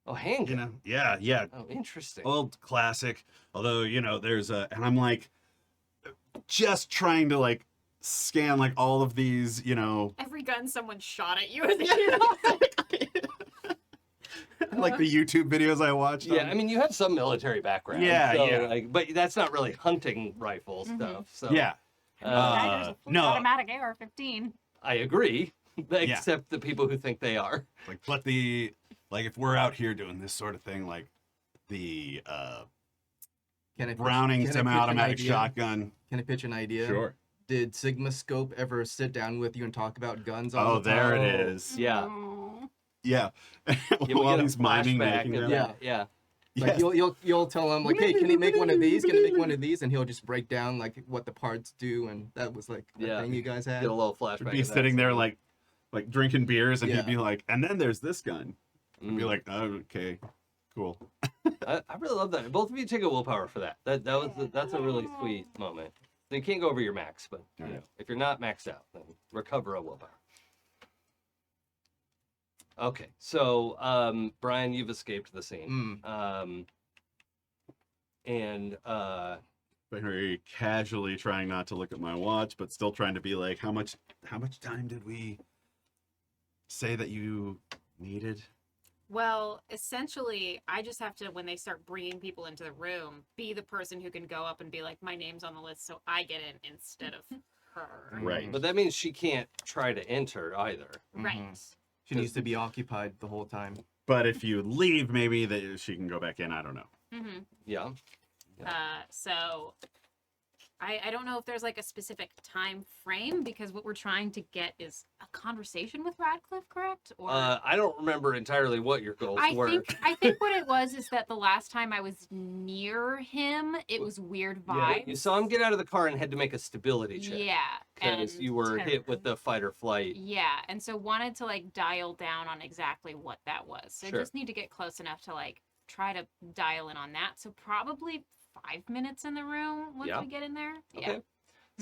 Oh, handgun. Yeah. Oh, interesting. Old classic. Although, there's and I'm like, just trying to like scan like all of these, every gun someone shot at you as a kid. like the YouTube videos I watched. Yeah, I mean, you have some military background. Yeah, so, yeah. like, but that's not really hunting rifle stuff. So yeah. Daggers, a fully no. automatic AR-15. I agree, except the people who think they are. Like, but if we're out here doing this sort of thing, like the Can I pitch- Browning can I pitch an semi-automatic idea? shotgun. Can I pitch an idea? Sure. Did Sigma Scope ever sit down with you and talk about guns? Oh, all the there time? it is. Yeah. Oh. Yeah. Yeah, we While get a he's miming flashback making of them. that. Yeah. Like Yes. you'll tell him like, hey, can you make one of these? Can you make one of these? And he'll just break down like what the parts do, and that was like the Yeah. thing you guys had. Get a little flashback. Be of that. sitting there like drinking beers, and Yeah. he'd be like, and then there's this gun. I'd be Mm. like, oh, okay, cool. I really love that. Both of you take a willpower for that. That's a really sweet moment. So you can't go over your max, but Alright. if you're not maxed out, then recover a willpower. Okay, so Brian, you've escaped the scene, and Very casually trying not to look at my watch, but still trying to be like, how much time did we say that you needed? Well, essentially, I just have to, when they start bringing people into the room, be the person who can go up and be like, my name's on the list, so I get in instead of her. Right. but that means she can't try to enter either. Right. She needs to be occupied the whole time. But if you leave, maybe that she can go back in. I don't know. Mm-hmm. Yeah. So I don't know if there's like a specific time frame, because what we're trying to get is a conversation with Radcliffe, correct? Or I don't remember entirely what your goals were. I think what it was is that the last time I was near him, it was weird Yeah, vibes. you saw him get out of the car and had to make a stability check. Yeah, Because and you were hit with the fight or flight. yeah, and so wanted to like dial down on exactly what that was. So Sure. just need to get close enough to like try to dial in on that. So probably 5 minutes in the room once Yeah. we get in there. Okay. Yeah.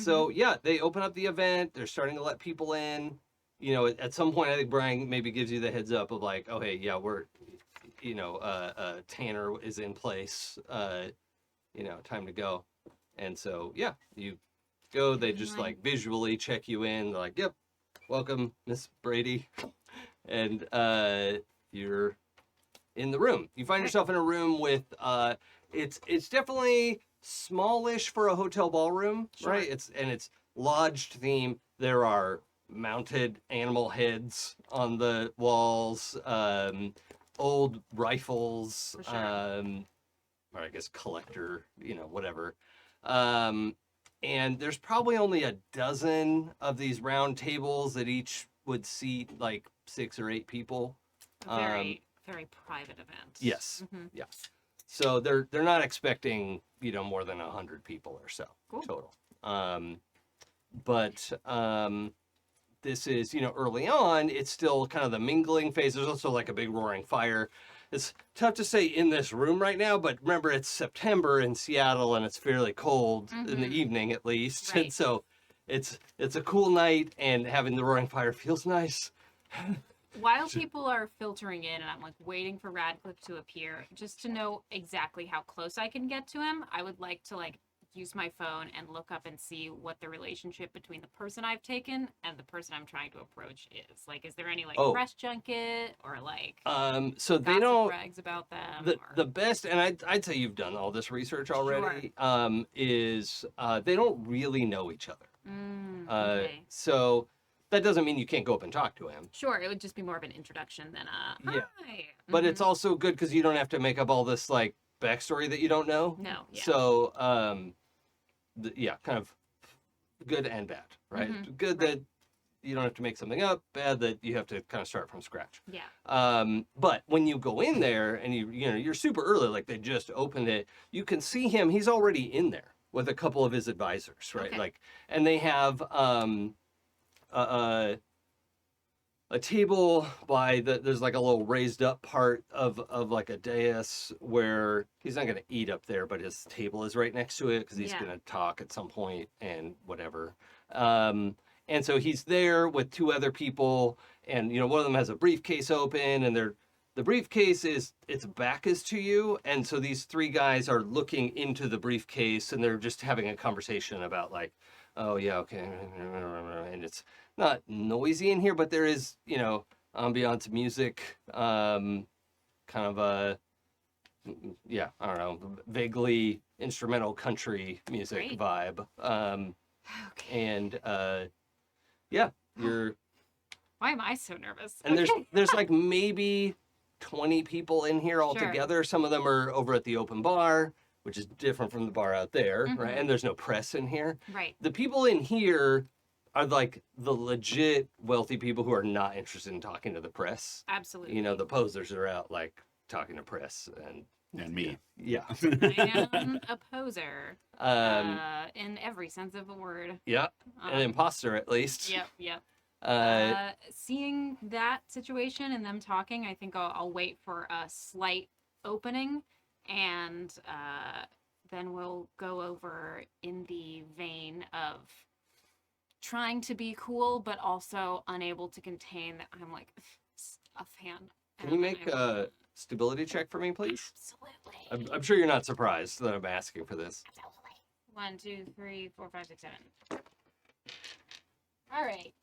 So yeah, they open up the event. They're starting to let people in. At some point, I think Brian maybe gives you the heads up of like, oh hey, yeah, we're, Tanner is in place. Time to go. And so yeah, you go. They just like visually check you in. They're like, yep, welcome, Miss Brady, and you're in the room. You find yourself in a room with it's definitely smallish for a hotel ballroom, Sure. right? It's lodged theme. There are mounted animal heads on the walls, old rifles, For sure. or I guess collector, whatever. And there's probably only a dozen of these round tables that each would seat like 6 or 8 people. A very, very private event. Yes. Mhm. Yeah. So they're not expecting, more than 100 people or so Cool. total. But this is, early on, it's still kind of the mingling phase. There's also like a big roaring fire. It's tough to say in this room right now, but remember it's September in Seattle and it's fairly cold in the Mhm. evening at least. Right. And so it's a cool night and having the roaring fire feels nice. While people are filtering in and I'm like waiting for Radcliffe to appear, just to know exactly how close I can get to him, I would like to like use my phone and look up and see what the relationship between the person I've taken and the person I'm trying to approach is. Like, is there any like Oh. press junket or like So they gossip don't. rags about them? The, or... the best, and I'd say you've done all this research already, is they don't really know each other. Okay. So that doesn't mean you can't go up and talk to him. Sure, it would just be more of an introduction than a Yeah. hi. But it's Mhm. also good because you don't have to make up all this like backstory that you don't know. No, yeah. So yeah, kind of good and bad, right? Good right. that you don't have to make something up. Bad that you have to kind of start from scratch. Yeah. But when you go in there and you're super early, like they just opened it, you can see him. He's already in there with a couple of his advisors, right? Okay. Like, and they have a table by there's like a little raised up part of like a dais where he's not going to eat up there, but his table is right next to it because he's Yeah. going to talk at some point and whatever. And so he's there with two other people, and one of them has a briefcase open, and the briefcase is its back is to you, and so these three guys are looking into the briefcase, and they're just having a conversation about like, oh yeah, okay, and it's not noisy in here, but there is, ambiance music, kind of a, yeah, I don't know, vaguely instrumental country music Great. vibe. Okay. And yeah, you're, Why am I so nervous? and Okay. there's like maybe 20 people in here altogether. Some of them are over at the open bar, which is different from the bar out there, right? Mhm. And there's no press in here. Right. The people in here are like the legit wealthy people who are not interested in talking to the press. Absolutely. The posers are out like talking to press And me. yeah. I am a poser um, in every sense of the word. yeah, an imposter at least. Yep. Uh, Seeing that situation and them talking, I think I'll wait for a slight opening, and then we'll go over in the vein of trying to be cool, but also unable to contain that I'm like a fan. can you make a stability check for me, please? Absolutely. I'm sure you're not surprised that I'm asking for this. Absolutely. 1, 2, 3, 4, 5, 6, 7. All right.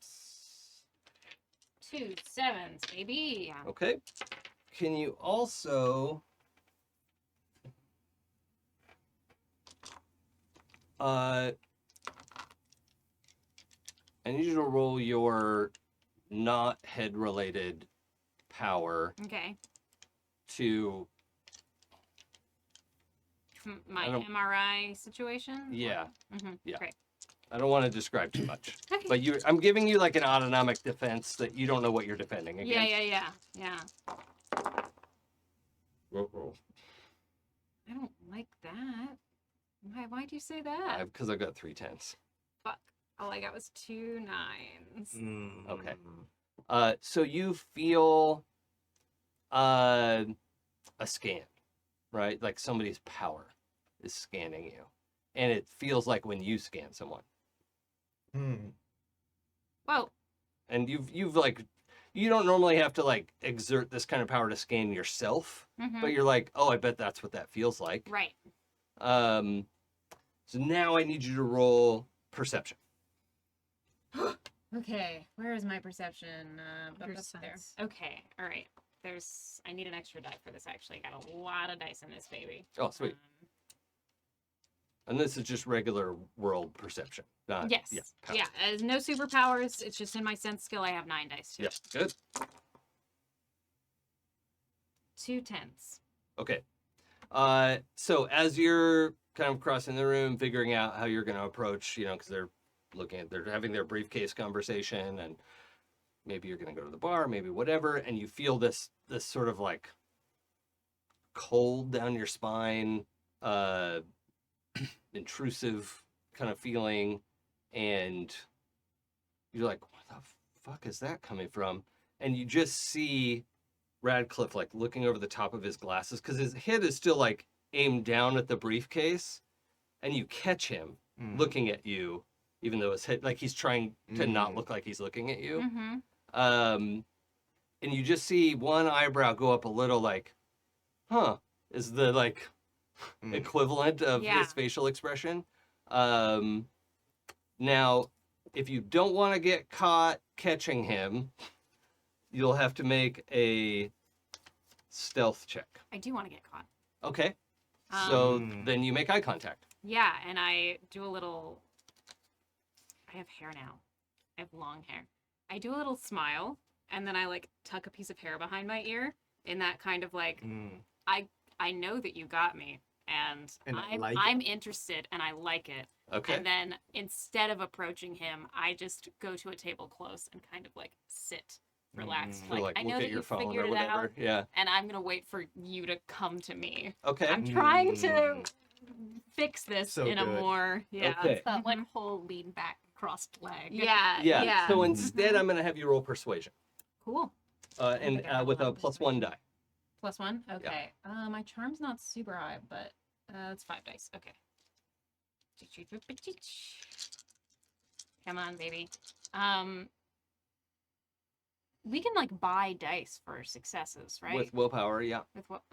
2 7s, baby. Okay. Can you also I need you to roll your not head related power Okay. to My I don't- MRI situation. yeah. Mm-hmm. Yeah. Great. I don't want to describe too much. Okay. But I'm giving you like an autonomic defense that you don't know what you're defending against. Yeah. Roll. I don't like that. Why do you say that? Because I've got 3 10s. Fuck. All I got was 2 9s. Okay. So you feel a scan, right? Like somebody's power is scanning you. And it feels like when you scan someone. Whoa. And you've like, you don't normally have to like exert this kind of power to scan yourself, Mm-hmm. but you're like, oh, I bet that's what that feels like. Right. So now I need you to roll perception. Okay. Where is my perception? Under There. sense. Okay. All right. I need an extra die for this. Actually, I got a lot of dice in this baby. Oh, sweet. And this is just regular world perception. Yes. Yeah. Yeah. No superpowers. It's just in my sense skill. I have 9 dice too. Yeah. Good. 2 10s. Okay. So as you're kind of crossing the room, figuring out how you're going to approach, because they're having their briefcase conversation, and maybe you're going to go to the bar, maybe whatever, and you feel this sort of like cold down your spine, intrusive kind of feeling, and you're like, what the fuck is that coming from? And you just see Radcliffe like looking over the top of his glasses because his head is still like aimed down at the briefcase, and you catch him looking at you, even though his head, like he's trying to not look like he's looking at you. Mm-hmm. and you just see one eyebrow go up a little, like, huh, is the like Mm. equivalent of Yeah. his facial expression. Now, if you don't want to get caught catching him, you'll have to make a stealth check. I do want to get caught. Okay. So Um, then you make eye contact. Yeah, and I do a little. I have hair now. I have long hair. I do a little smile, and then I like tuck a piece of hair behind my ear in that kind of like, Mm. I know that you got me, and I like it. I'm interested, and I like it. Okay. And then instead of approaching him, I just go to a table close and kind of like sit, relax. Mm. So, like, I look know at that your you phone figured or it whatever. out, Yeah. and I'm gonna wait for you to come to me. Okay. I'm trying to Mm. fix this So in a good. more Okay. It's that like Mhm. whole lean back crossed leg. Yeah, Yeah. yeah. So instead, I'm gonna have you roll persuasion, Cool. and think I have with a a lot of +1 die. +1? Okay. My charm's not super high, but it's 5 dice. Okay. Come on, baby. We can like buy dice for successes, right? With willpower, yeah. With what?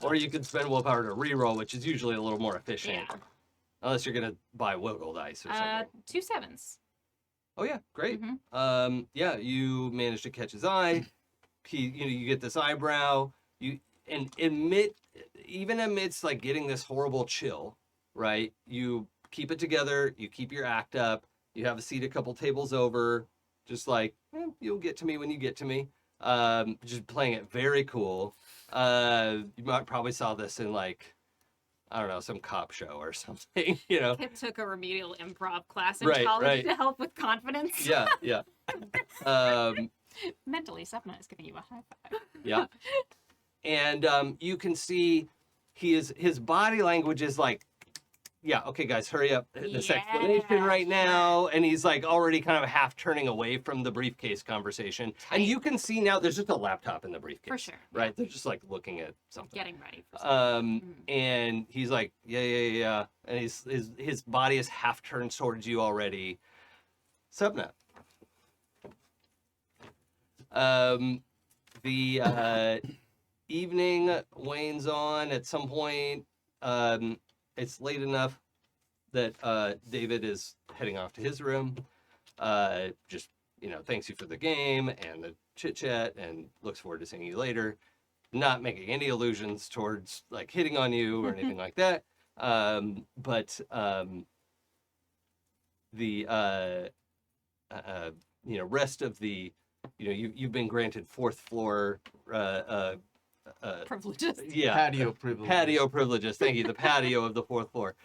Or you can spend willpower to reroll, which is usually a little more efficient. Yeah. Unless you're gonna buy Wiggle dice or something. 2 7s. Oh yeah, great. Mhm. Yeah, you manage to catch his eye. You get this eyebrow. And even amidst like getting this horrible chill, right? You keep it together. You keep your act up. You have a seat a couple tables over. Just like you'll get to me when you get to me. Just playing it very cool. You might probably saw this in like, I don't know, some cop show or something. Kip took a remedial improv class in Right, college right. to help with confidence. Yeah, yeah. Mentally, Sepna is giving you a high five. Yeah. And you can see his body language is like, yeah, okay, guys, hurry up. This Yeah, explanation right sure. now. And he's like already kind of half turning away from the briefcase conversation. And Tight. you can see now there's just a laptop in the briefcase. For sure. Right? They're just like looking at something. Getting ready for something. And he's like, yeah. And his body is half turned towards you already. Subnet. The evening wanes on at some point. It's late enough that David is heading off to his room. Just, thanks you for the game and the chit chat and looks forward to seeing you later. Not making any allusions towards like hitting on you or anything like that. But the rest of the, you've been granted 4th floor Privileges. yeah Patio privilege. patio privileges. Thank you. The patio of the 4th floor,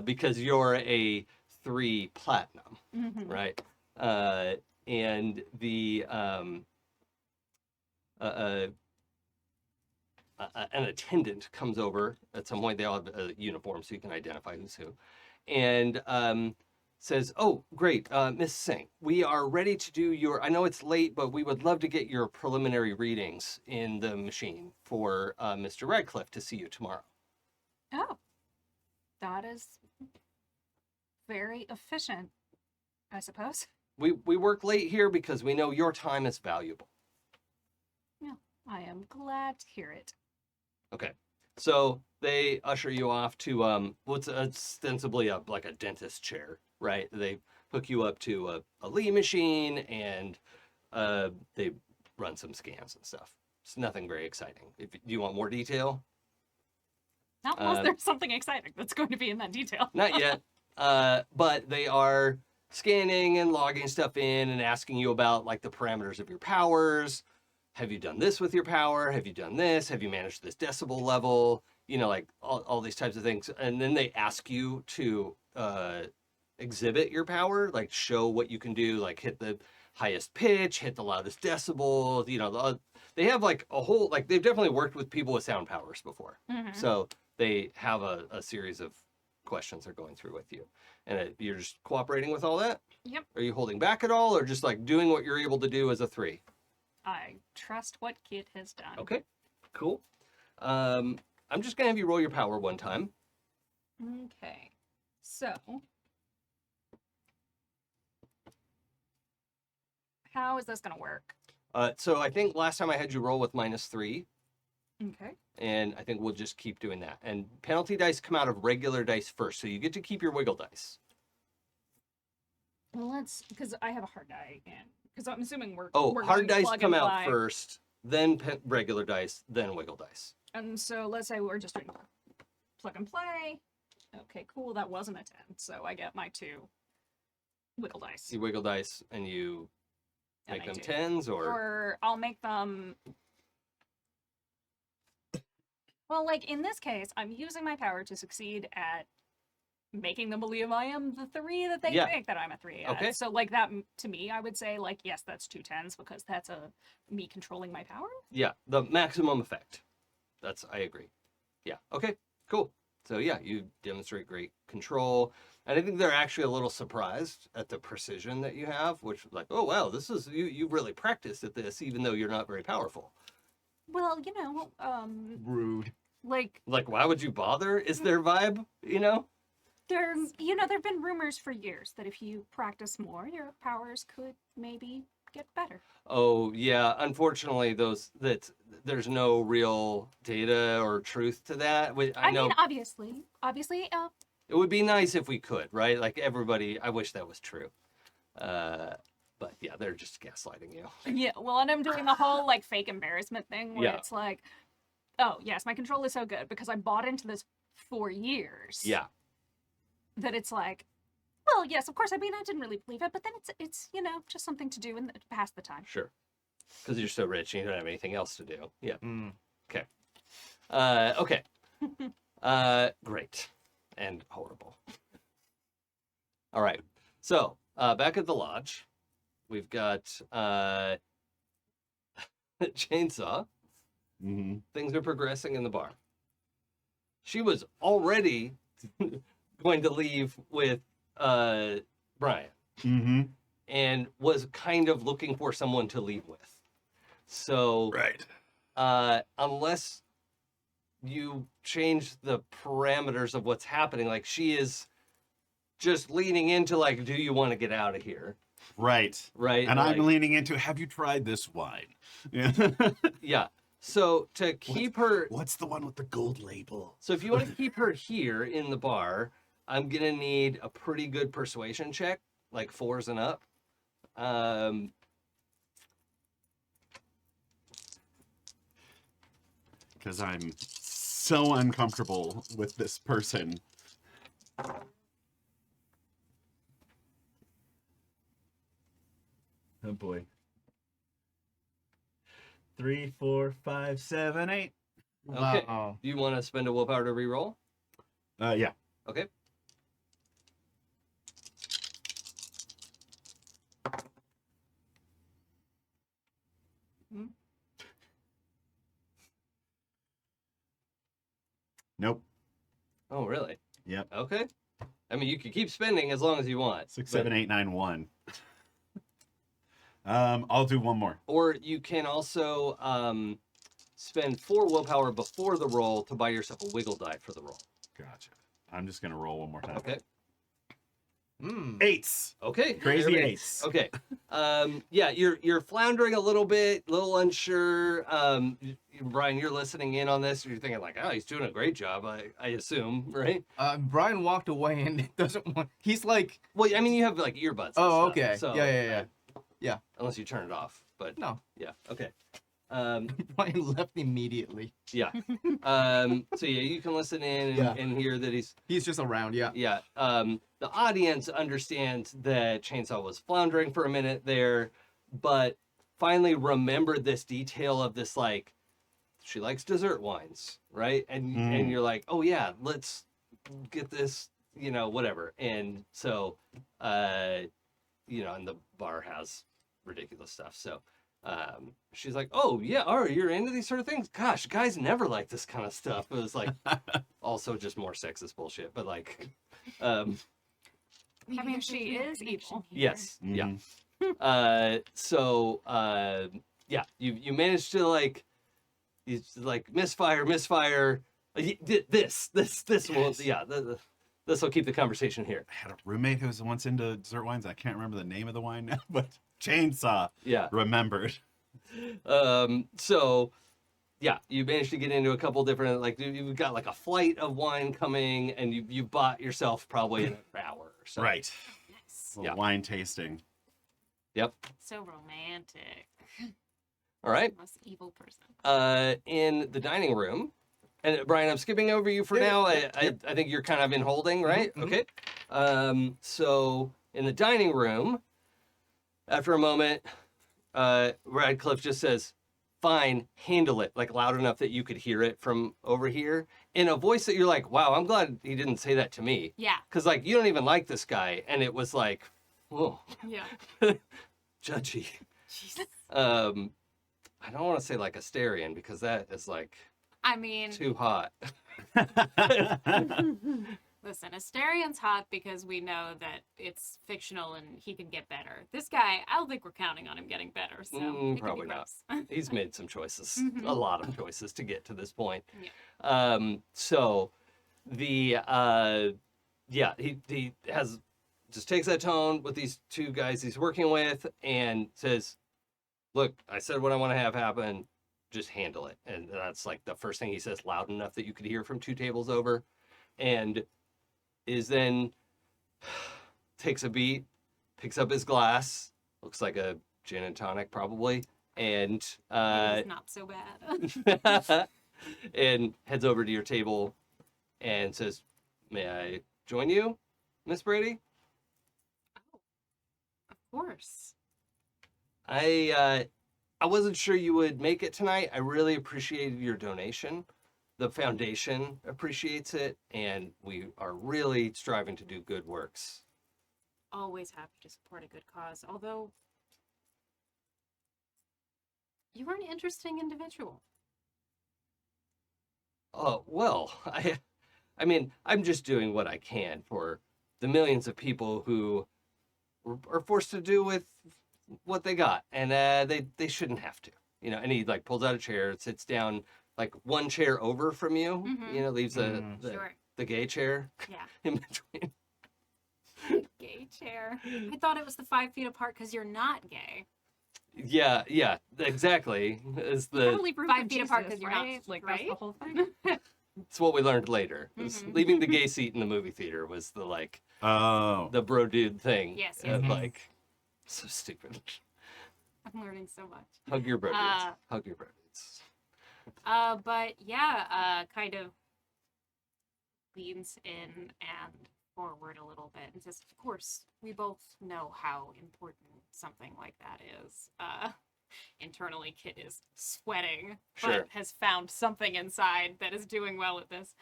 because you're a 3 platinum, Mm-hmm. right? And the an attendant comes over at some point. They all have a uniform, so you can identify who's who, and says, "Oh, great, Miss Singh. We are ready to do your. I know it's late, but we would love to get your preliminary readings in the machine for Mr. Radcliffe to see you tomorrow." Oh, that is very efficient, I suppose. We work late here because we know your time is valuable. I am glad to hear it. Okay. So they usher you off to what's ostensibly like a dentist chair, right? They hook you up to a Lee machine and they run some scans and stuff. It's nothing very exciting. Do you want more detail? Not unless there's something exciting that's going to be in that detail. Not yet. But they are scanning and logging stuff in and asking you about like the parameters of your powers. Have you done this with your power? Have you done this? Have you managed this decibel level? Like all these types of things. And then they ask you to exhibit your power, like show what you can do, like hit the highest pitch, hit the loudest decibel. They have like a whole, like they've definitely worked with people with sound powers before. Mhm. So they have a series of questions they're going through with you. And you're just cooperating with all that? Yep. Are you holding back at all or just like doing what you're able to do as a 3? I trust what Kit has done. Okay, cool. I'm just gonna have you roll your power one time. Okay. So how is this gonna work? So I think last time I had you roll with -3, Okay. and I think we'll just keep doing that. And penalty dice come out of regular dice first, so you get to keep your wiggle dice. Well, let's because I have a hard die, and because I'm assuming we're Oh, we're hard going dice plug come and out play. first, then regular dice, then wiggle dice. And so let's say we're just doing plug and play. Okay, cool. That wasn't a 10, so I get my 2 wiggle dice. You wiggle dice and you And make I them do. 10s, Or I'll make them. Well, like in this case, I'm using my power to succeed at making them believe I am the 3 that they Yeah. think that I'm a 3 at. Okay. So like that to me, I would say like yes, that's 2 10s because that's me controlling my power. yeah, the maximum effect. I agree. Yeah. Okay. Cool. So yeah, you demonstrate great control, and I think they're actually a little surprised at the precision that you have, which like, oh wow, this is you really practiced at this, even though you're not very powerful. Well, Rude. like Like, why would you bother? Is their vibe, you know? there've been rumors for years that if you practice more, your powers could maybe get better. Oh yeah, unfortunately, there's no real data or truth to that. I know mean, obviously, it would be nice if we could, right? Like everybody, I wish that was true. But yeah, they're just gaslighting you. yeah. Well, and I'm doing the whole like fake embarrassment thing where Yeah. it's like, oh yes, my control is so good because I bought into this for years. Yeah, That it's like, well, yes, of course. I mean, I didn't really believe it, but then it's just something to do and to pass the time. sure. Because you're so rich and you don't have anything else to do. Yeah. Mm. Okay. Great. And horrible. All right. So, back at the lodge, we've got Chainsaw. Mm-hmm. Things are progressing in the bar. She was already going to leave with Brian Mm-hmm. and was kind of looking for someone to leave with. So, Right. unless you change the parameters of what's happening, like she is just leaning into like, do you want to get out of here? Right. Right. And like, I'm leaning into, have you tried this wine? Yeah. yeah. So to keep her, What's the one with the gold label? so if you want to keep her here in the bar, I'm gonna need a pretty good persuasion check, like 4s and up. Because I'm so uncomfortable with this person. Oh boy. 3, 4, 5, 7, 8. Okay. Wow. Do you want to spend a willpower to re-roll? Yeah. Okay. Nope. Oh, really? Yep. Okay. I mean, you could keep spending as long as you want. 6, but- 7, 8, 9, 1. I'll do one more. Or you can also spend 4 willpower before the roll to buy yourself a wiggle die for the roll. Gotcha. I'm just gonna roll one more time. Okay. Mm. 8s. Okay. Crazy there we- 8s. Okay. Yeah, you're floundering a little bit, a little unsure. Brian, you're listening in on this. You're thinking like, oh, he's doing a great job. I assume, right? Brian walked away and doesn't want. He's like, Well, I mean, you have like earbuds. and oh, stuff, okay. So, Yeah. Unless you turn it off, but No, yeah. Okay. Brian left immediately. Yeah. So yeah, you can listen in and, Yeah. and hear that He's just around. Yeah. yeah. The audience understands that Chainsaw was floundering for a minute there, but finally remembered this detail of this, like, she likes dessert wines, right? And you're like, oh yeah, let's get this, whatever. And so, and the bar has ridiculous stuff. So she's like, oh yeah, you're into these sort of things? Gosh, guys never like this kind of stuff. It was like also just more sexist bullshit, but like I mean, she is evil. yes, Mhm. yeah. Yeah, you managed to like misfire. This will, yeah, this will keep the conversation here. I had a roommate who was once into dessert wines. I can't remember the name of the wine now, but chainsaw Yeah. remembered. So yeah, you managed to get into a couple different, like you've got like a flight of wine coming, and you bought yourself probably an hour or so. Right. Nice. Little Yeah. wine tasting. Yep. So romantic. All right. Most evil person. In the dining room, and Brian, I'm skipping over you for Yeah, now. yeah, I think you're kind of in holding, right? mhm. Okay. So in the dining room, after a moment, Radcliffe just says, "Fine, handle it," like loud enough that you could hear it from over here, in a voice that you're like, "Wow, I'm glad he didn't say that to me," Yeah. because like you don't even like this guy, and it was like, whoa, Yeah. judgy. Jesus. I don't want to say like Asterion because that is like I mean, too hot. listen, Astarion's hot because we know that it's fictional and he can get better. This guy, I don't think we're counting on him getting better. So it could be Probably not. worse. He's made some choices, Mhm. a lot of choices to get to this point. Yeah. So the yeah, he has just takes that tone with these two guys he's working with and says, "Look, I said what I want to have happen. Just handle it." And that's like the first thing he says, loud enough that you could hear from two tables over, and is then takes a beat, picks up his glass, looks like a gin and tonic probably, and It's not so bad. and heads over to your table and says, "May I join you, Miss Brady?" Of course. I wasn't sure you would make it tonight. I really appreciated your donation. The foundation appreciates it, and we are really striving to do good works. Always happy to support a good cause. Although, you are an interesting individual. Oh, well, I mean, I'm just doing what I can for the millions of people who are forced to do with what they got, and they shouldn't have to, you know. And he like pulls out a chair, sits down like one chair over from you, Mhm. you know, leaves Mm. Sure. the gay chair Yeah. in between. Gay chair. I thought it was the 5 feet apart because you're not gay. Yeah, exactly. Is the Probably proof 5 of feet apart Jesus, 'cause you're not right? Like that's the right? whole thing. it's what we learned later. Is Mhm. leaving the gay seat in the movie theater was the like Oh. the bro dude thing. Yes, of, yes. like so stupid. I'm learning so much. Hug your bro dudes. Uh, Hug your bro dudes. But yeah, kind of leans in and forward a little bit and says, "Of course, we both know how important something like that is." Internally, Kit is sweating, Sure. but has found something inside that is doing well at this.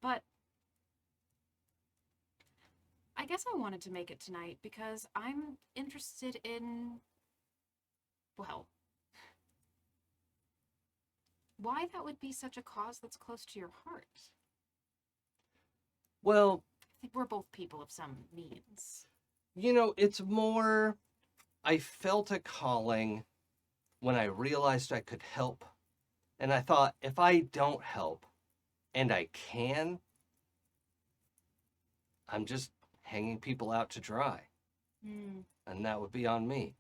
But I guess I wanted to make it tonight because I'm interested in, well, why that would be such a cause that's close to your heart. Well, I think we're both people of some means. you know, it's more I felt a calling when I realized I could help. And I thought, if I don't help and I can, I'm just hanging people out to dry. And that would be on me.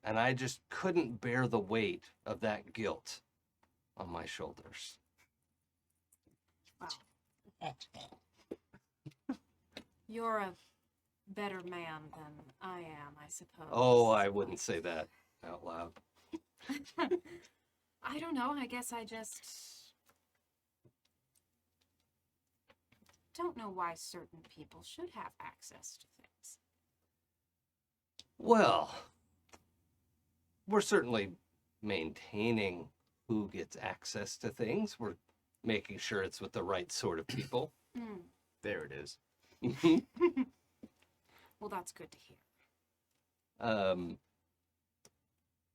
And I just couldn't bear the weight of that guilt on my shoulders. Wow. You're a better man than I am, I suppose. Oh, I wouldn't say that out loud. I don't know. I guess I just don't know why certain people should have access to things. Well, we're certainly maintaining who gets access to things. We're making sure it's with the right sort of people. There it is. Well, that's good to hear.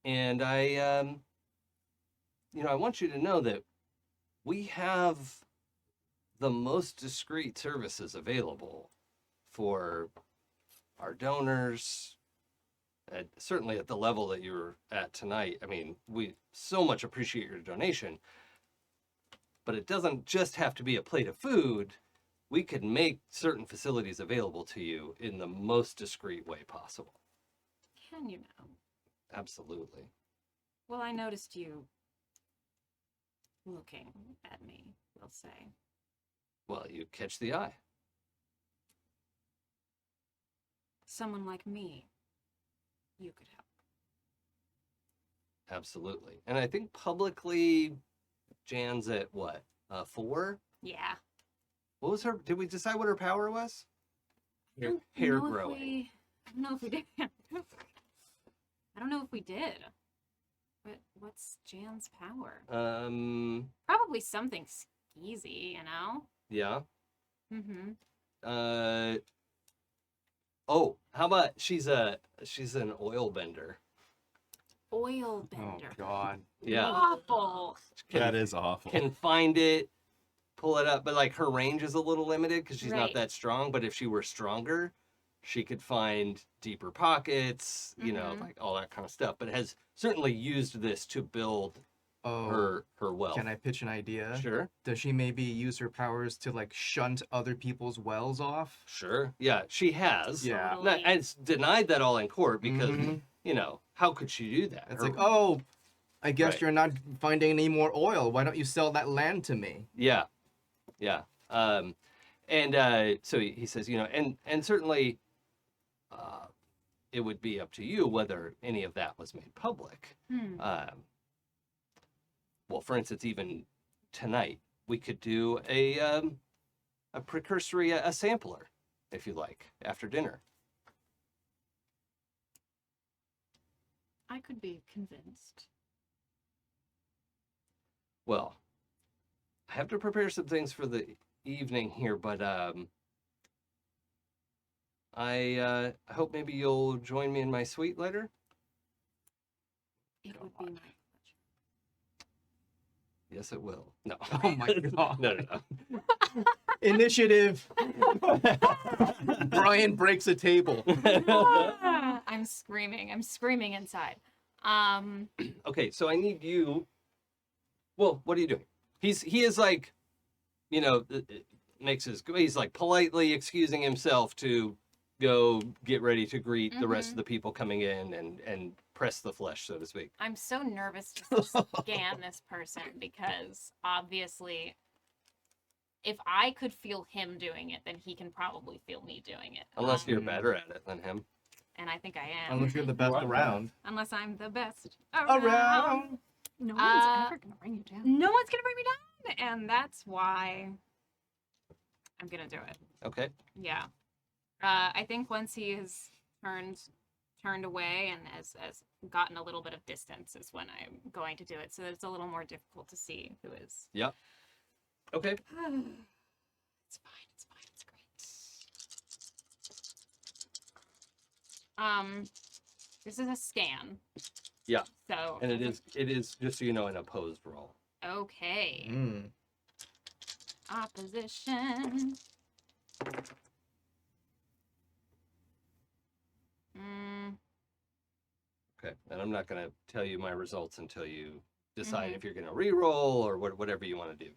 And I, you know, I want you to know that we have the most discreet services available for our donors. Certainly at the level that you're at tonight. I mean, we so much appreciate your donation, but it doesn't just have to be a plate of food. we could make certain facilities available to you in the most discreet way possible. Can you now? Absolutely. Well, I noticed you looking at me, we'll say. Well, you catch the eye. Someone like me, you could help. Absolutely. And I think publicly, Jan's at what? 4? Yeah. What was her? Did we decide what her power was? I don't Hair know if growing. I don't know if we did. I don't know if we did. What's Jan's power? Probably something skeezy, you know? Yeah. Mm-hmm. Oh, how about she's an oil bender. Oil Oh bender. God. Yeah. Awful. That is awful. Can find it, pull it up, but like her range is a little limited because she's not Right. that strong. But if she were stronger, she could find deeper pockets, you know, Mhm. like all that kind of stuff. But has certainly used this to build Oh. her wealth. Can I pitch an idea? Sure, Does she maybe use her powers to like shunt other people's wells off? sure. Yeah, she has. Yeah. Not, and it's denied that all in court because, Mhm. you know, how could she do that? It's Her- like, oh, I guess Right. you're not finding any more oil. Why don't you sell that land to me? Yeah, yeah. So he says, you know, and certainly, it would be up to you whether any of that was made public. Hmm. Well, for instance, even tonight we could do a precursory, a sampler, if you like, after dinner. I could be convinced. Well, I have to prepare some things for the evening here, but I hope maybe you'll join me in my suite later. It would be my pleasure. Yes, it will. No. Oh my God. No. Initiative. Brian breaks a table. Ah, I'm screaming. I'm screaming inside. Okay, so I need you. Well, what are you doing? He is like, you know, he's like politely excusing himself to go get ready to greet the rest of the people coming in and press the flesh, so to speak. I'm so nervous to scan this person because obviously, if I could feel him doing it, then he can probably feel me doing it. Unless you're better at it than him. And I think I am. Unless you're the best around. Unless I'm the best Around. No one's Uh, ever gonna bring you down. No one's gonna bring me down, and that's why I'm gonna do it. Okay. Yeah. I think once he has turned away and has gotten a little bit of distance is when I'm going to do it. So it's a little more difficult to see who is. Yep. Okay. It's fine. It's fine. It's great. This is a scan. Yeah. So. And it is just so you know an opposed roll. Okay. Mm. Opposition. Okay. And I'm not gonna tell you my results until you decide if you're gonna re-roll or whatever you want to do.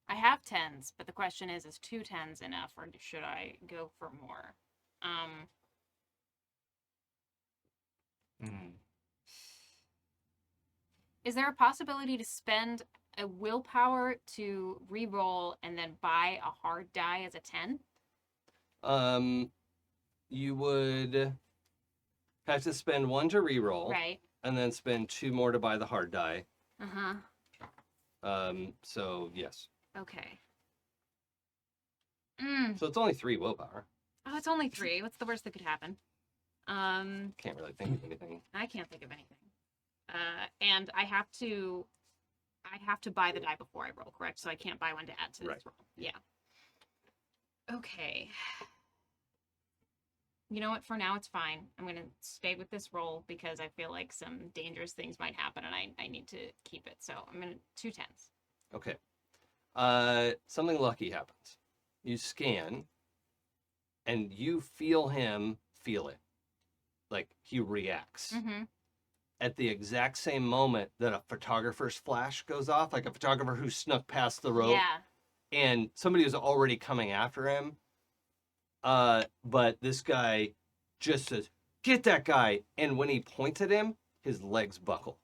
I have 10s, but the question is 2 10s enough, or should I go for more? Mm. Is there a possibility to spend a willpower to re-roll and then buy a hard die as a 10? You would have to spend 1 to re-roll, Right. and then spend 2 more to buy the hard die. Uh-huh. So yes. Okay. So it's only 3 willpower. Oh, it's only 3. What's the worst that could happen? Can't really think of anything. I can't think of anything. And I have to buy the die before I roll, correct? So I can't buy one to add to this Right. roll. Yeah. Okay. You know what? For now, it's fine. I'm going to stay with this roll because I feel like some dangerous things might happen and I need to keep it. So I'm going to 2 10s. Okay. Something lucky happens. You scan, and you feel him feel it. Like he reacts. Mm-hmm. At the exact same moment that a photographer's flash goes off, like a photographer who snuck past the rope, Yeah. and somebody was already coming after him. But this guy just says, "Get that guy!" And when he points at him, his legs buckle,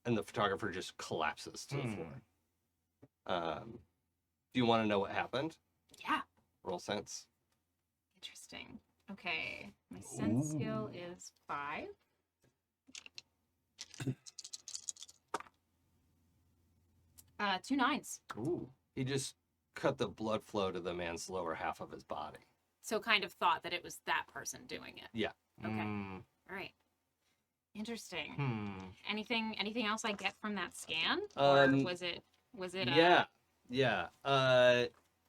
and the photographer just collapses to the floor. Do you want to know what happened? Yeah. Roll sense. Interesting. Okay. My sense skill is 5. Two 9s. Ooh. He just cut the blood flow to the man's lower half of his body. So kind of thought that it was that person doing it. Yeah. Okay. Mm, All right. Interesting. hmm. Anything else I get from that scan? Or was it Yeah.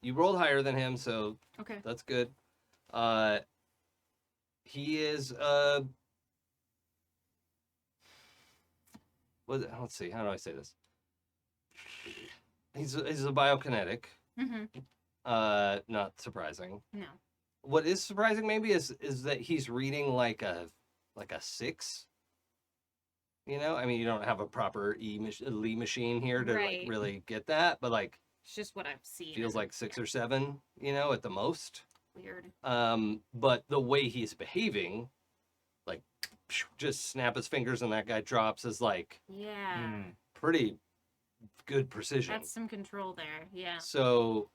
You rolled higher than him, so Okay. that's good. He is let's see, how do I say this? He's a biokinetic. Mhm. Not surprising. No. What is surprising maybe is that he's reading like a 6. You know, I mean, you don't have a proper Lee machine here to Right. like really get that, but like It's just what I've seen. feels and like 6 or 7, you know, at the most. weird. But the way he's behaving, like just snap his fingers and that guy drops, is like Yeah. Mm. pretty good precision. That's some control there. Yeah. So,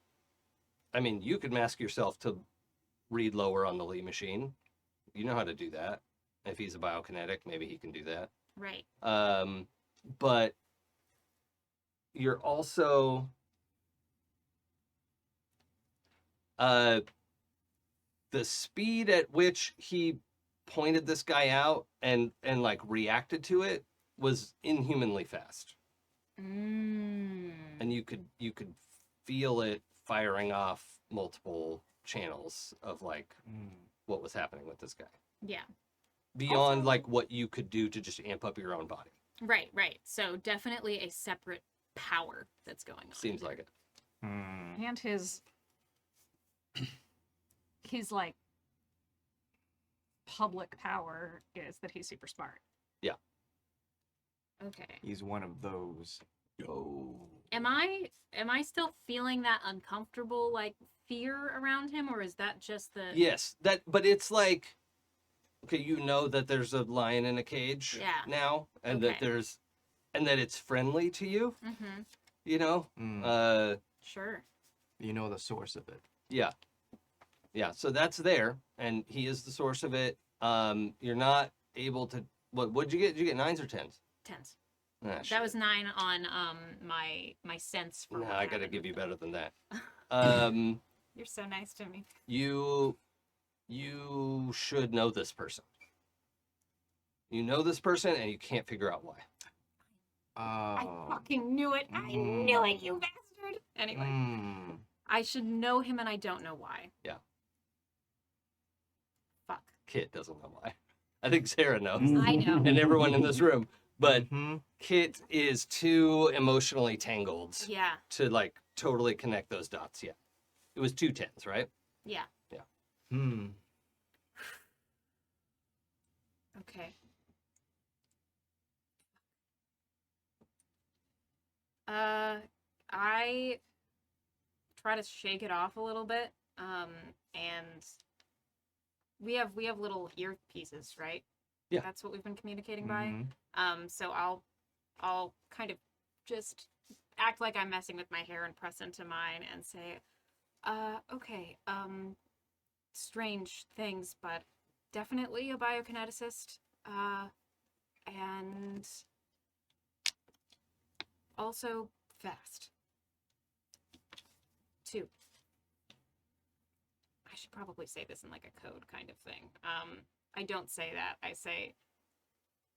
I mean, you could mask yourself to read lower on the Lee machine. You know how to do that. If he's a biokinetic, maybe he can do that. Right. But you're also the speed at which he pointed this guy out and like reacted to it was inhumanly fast. And you could feel it firing off multiple channels of like Mm. what was happening with this guy Yeah. beyond Also- like what you could do to just amp up your own body. Right. Right. So definitely a separate power that's going on. Seems like it. Mm. And his like public power is that he's super smart. Okay. He's one of those. Am I still feeling that uncomfortable like fear around him, or is that just the Yes, but it's like, okay, you know that there's a lion in a cage Yeah. now, and Okay. that it's friendly to you, Mm-hmm. you know. Mm. Sure. You know the source of it. Yeah. So that's there, and he is the source of it. You're not able to. What'd you get? Did you get 9s or 10s? 10s. Ah, That shit. was 9 on my sense for No, what I gotta happened give you with better than that. Um, You're so nice to me. you should know this person. You know this person, and you can't figure out why. I Oh. fucking knew it. I knew it, you bastard. Anyway, Mm. I should know him and I don't know why. Yeah. Fuck. Kit doesn't know why. I think Sarah knows, I know. and everyone in this room. But Mhm. Kit is too emotionally tangled Yeah. to like totally connect those dots yet. It was 2 10s, right? Yeah. Hmm. Okay. I try to shake it off a little bit. And we have little earpieces, right? Yeah. That's what we've been communicating by. Mhm. So I'll kind of just act like I'm messing with my hair and press into mine and say, okay, strange things, but definitely a biokineticist. And also fast. 2. I should probably say this in like a code kind of thing. I don't say that. I say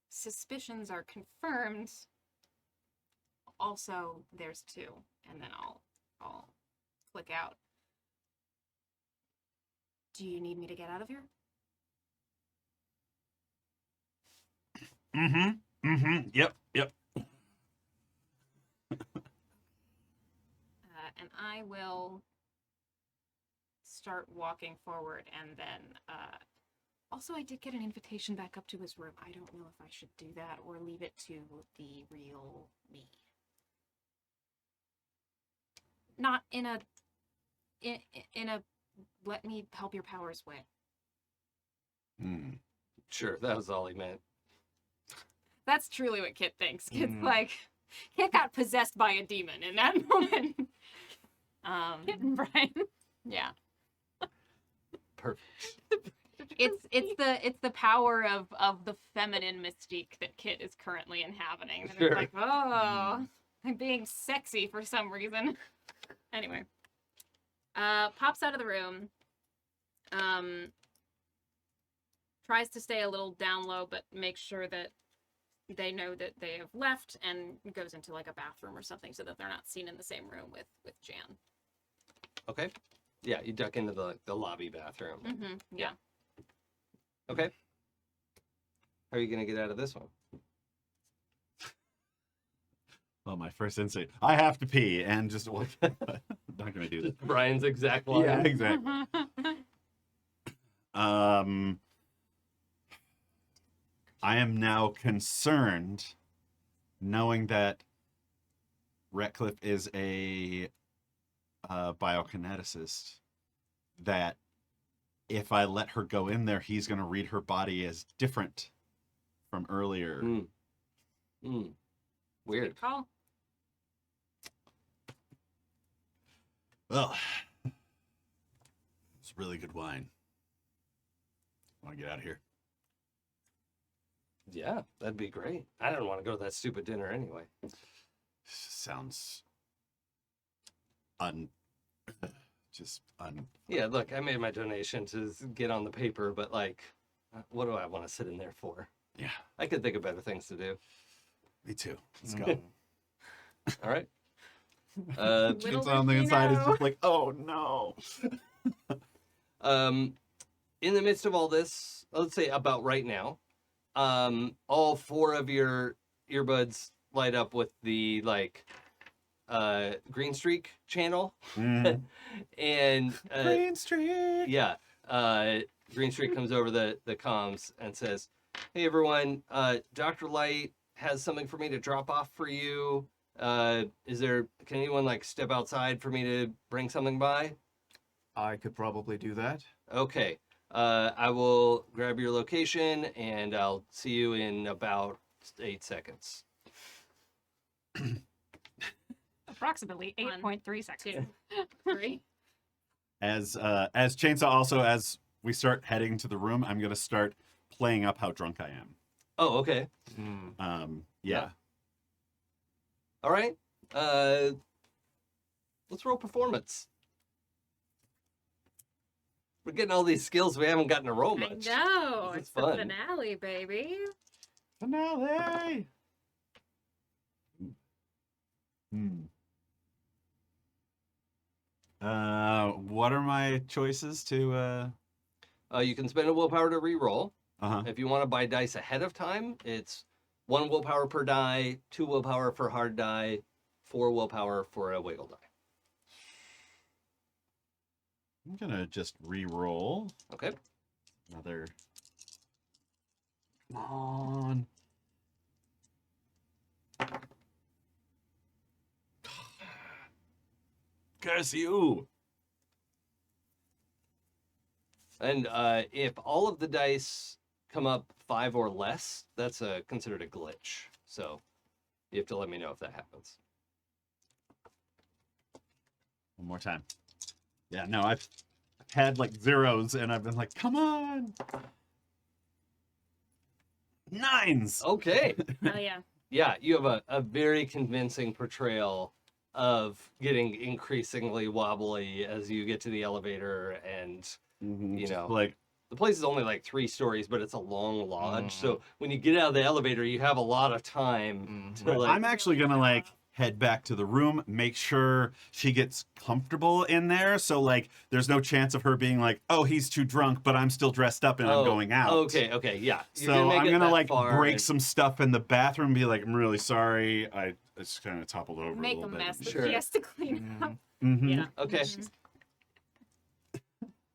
suspicions are confirmed. Also, there's 2, and then I'll click out. Do you need me to get out of here? Yep. And I will start walking forward, and then also I did get an invitation back up to his room. I don't know if I should do that or leave it to the real me. not in a let me help your powers way. Hmm. Sure, that was all he meant. That's truly what Kit thinks. Kit's Mm. like, Kit got possessed by a demon in that moment. Kit and Brian. Yeah. Perfect. It's the power of the feminine mystique that Kit is currently inhabiting. And Sure. It's like, oh, I'm being sexy for some reason. Anyway, pops out of the room. Tries to stay a little down low, but makes sure that they know that they have left, and goes into like a bathroom or something so that they're not seen in the same room with Jan. Okay. Yeah, you duck into the lobby bathroom. Mm-hmm. Yeah. Okay. How are you gonna get out of this one? Well, my first instinct, I have to pee, and just I'm not gonna do that. Brian's exact line. Yeah, exactly. I am now concerned, knowing that Ratcliffe is a biokineticist, that if I let her go in there, he's going to read her body as different from earlier. Mm. Mm. Weird. Good call. Well, it's really good wine. Want to get out of here? Yeah, that'd be great. I don't want to go to that stupid dinner anyway. Sounds Yeah, look, I made my donation to get on the paper, but like, what do I want to sit in there for? Yeah, I could think of better things to do. me too. Let's Mm. go. All right. Little It's on the did you inside. It's know. just like, oh no. In the midst of all this, let's say about right now, all four of your earbuds light up with the like Green Streak channel, Mm. and Green Street. yeah, Green Streak comes over the comms and says, "Hey everyone, Dr. Light has something for me to drop off for you. Can anyone like step outside for me to bring something by?" I could probably do that. Okay. I will grab your location and I'll see you in about 8 seconds. Approximately 8.3 seconds. 2, 3. As Chainsaw also, as we start heading to the room, I'm gonna start playing up how drunk I am. Oh, okay. Yeah. All right. Let's roll performance. We're getting all these skills we haven't gotten to roll I much. know. This It's is the fun. finale, baby. Finale. What are my choices to You can spend a willpower to re-roll. uh-huh. If you want to buy dice ahead of time, it's 1 willpower per die, 2 willpower for hard die, 4 willpower for a wiggle die. I'm gonna just re-roll Okay. another. Come on. Curse you. And if all of the dice come up 5 or less, that's considered a glitch. So you have to let me know if that happens. One more time. Yeah, no, I've had like zeros and I've been like, come on. 9s. Okay. Oh yeah. Yeah, you have a very convincing portrayal of getting increasingly wobbly as you get to the elevator, and you Just know, like the place is only like 3 stories, but it's a long lodge. So when you get out of the elevator, you have a lot of time to like. I'm actually gonna like head back to the room, make sure she gets comfortable in there, so like there's no chance of her being like, oh, he's too drunk, but I'm still dressed up and I'm going out. Okay, yeah. You're So make I'm it gonna that like far break and- some stuff in the bathroom and be like, I'm really sorry. I just kind of toppled over Make a a little mess that bit. Sure. she has to clean up. Mhm. Yeah. Okay. Mhm.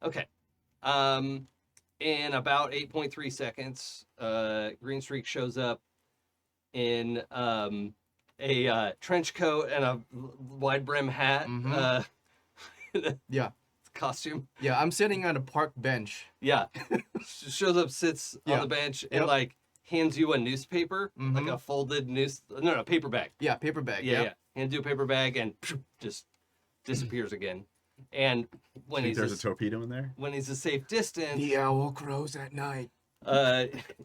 Okay. In about 8.3 seconds, Green Streak shows up in a trench coat and a wide brim hat. Mhm. Yeah. Costume. Yeah, I'm sitting on a park bench. Yeah. Shows up, sits on Yeah. the bench, and Yep. like hands you a newspaper, like Mhm. a folded no, paper bag. Yeah, paper bag. Yeah, Yeah. yeah. Hands you a paper bag and just disappears again. And when Think he's there's a torpedo in there? when he's a safe distance, The owl crows at night.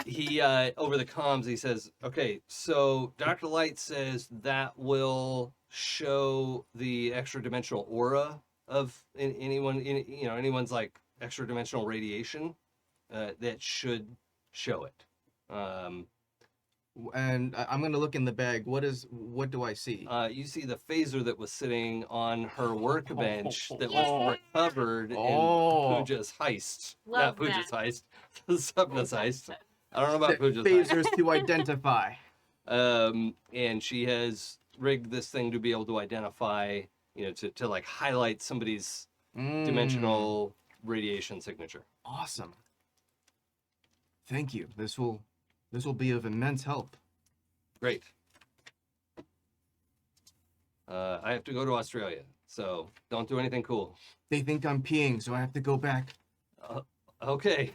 he over the comms he says, "Okay, so Dr. Light says that will show the extra dimensional aura of anyone's like extra dimensional radiation. That should show it. And I'm gonna look in the bag. What do I see? You see the phaser that was sitting on her workbench that Yeah. was recovered Oh. in Pooja's heist. Love Not Pooja's that. heist, Subna's heist. I don't know about Set Pooja's heist. phasers to identify. And she has rigged this thing to be able to identify, to like highlight somebody's dimensional radiation signature. Awesome. Thank you. This will be of immense help. Great. I have to go to Australia, so don't do anything cool. They think I'm peeing, so I have to go back. Okay.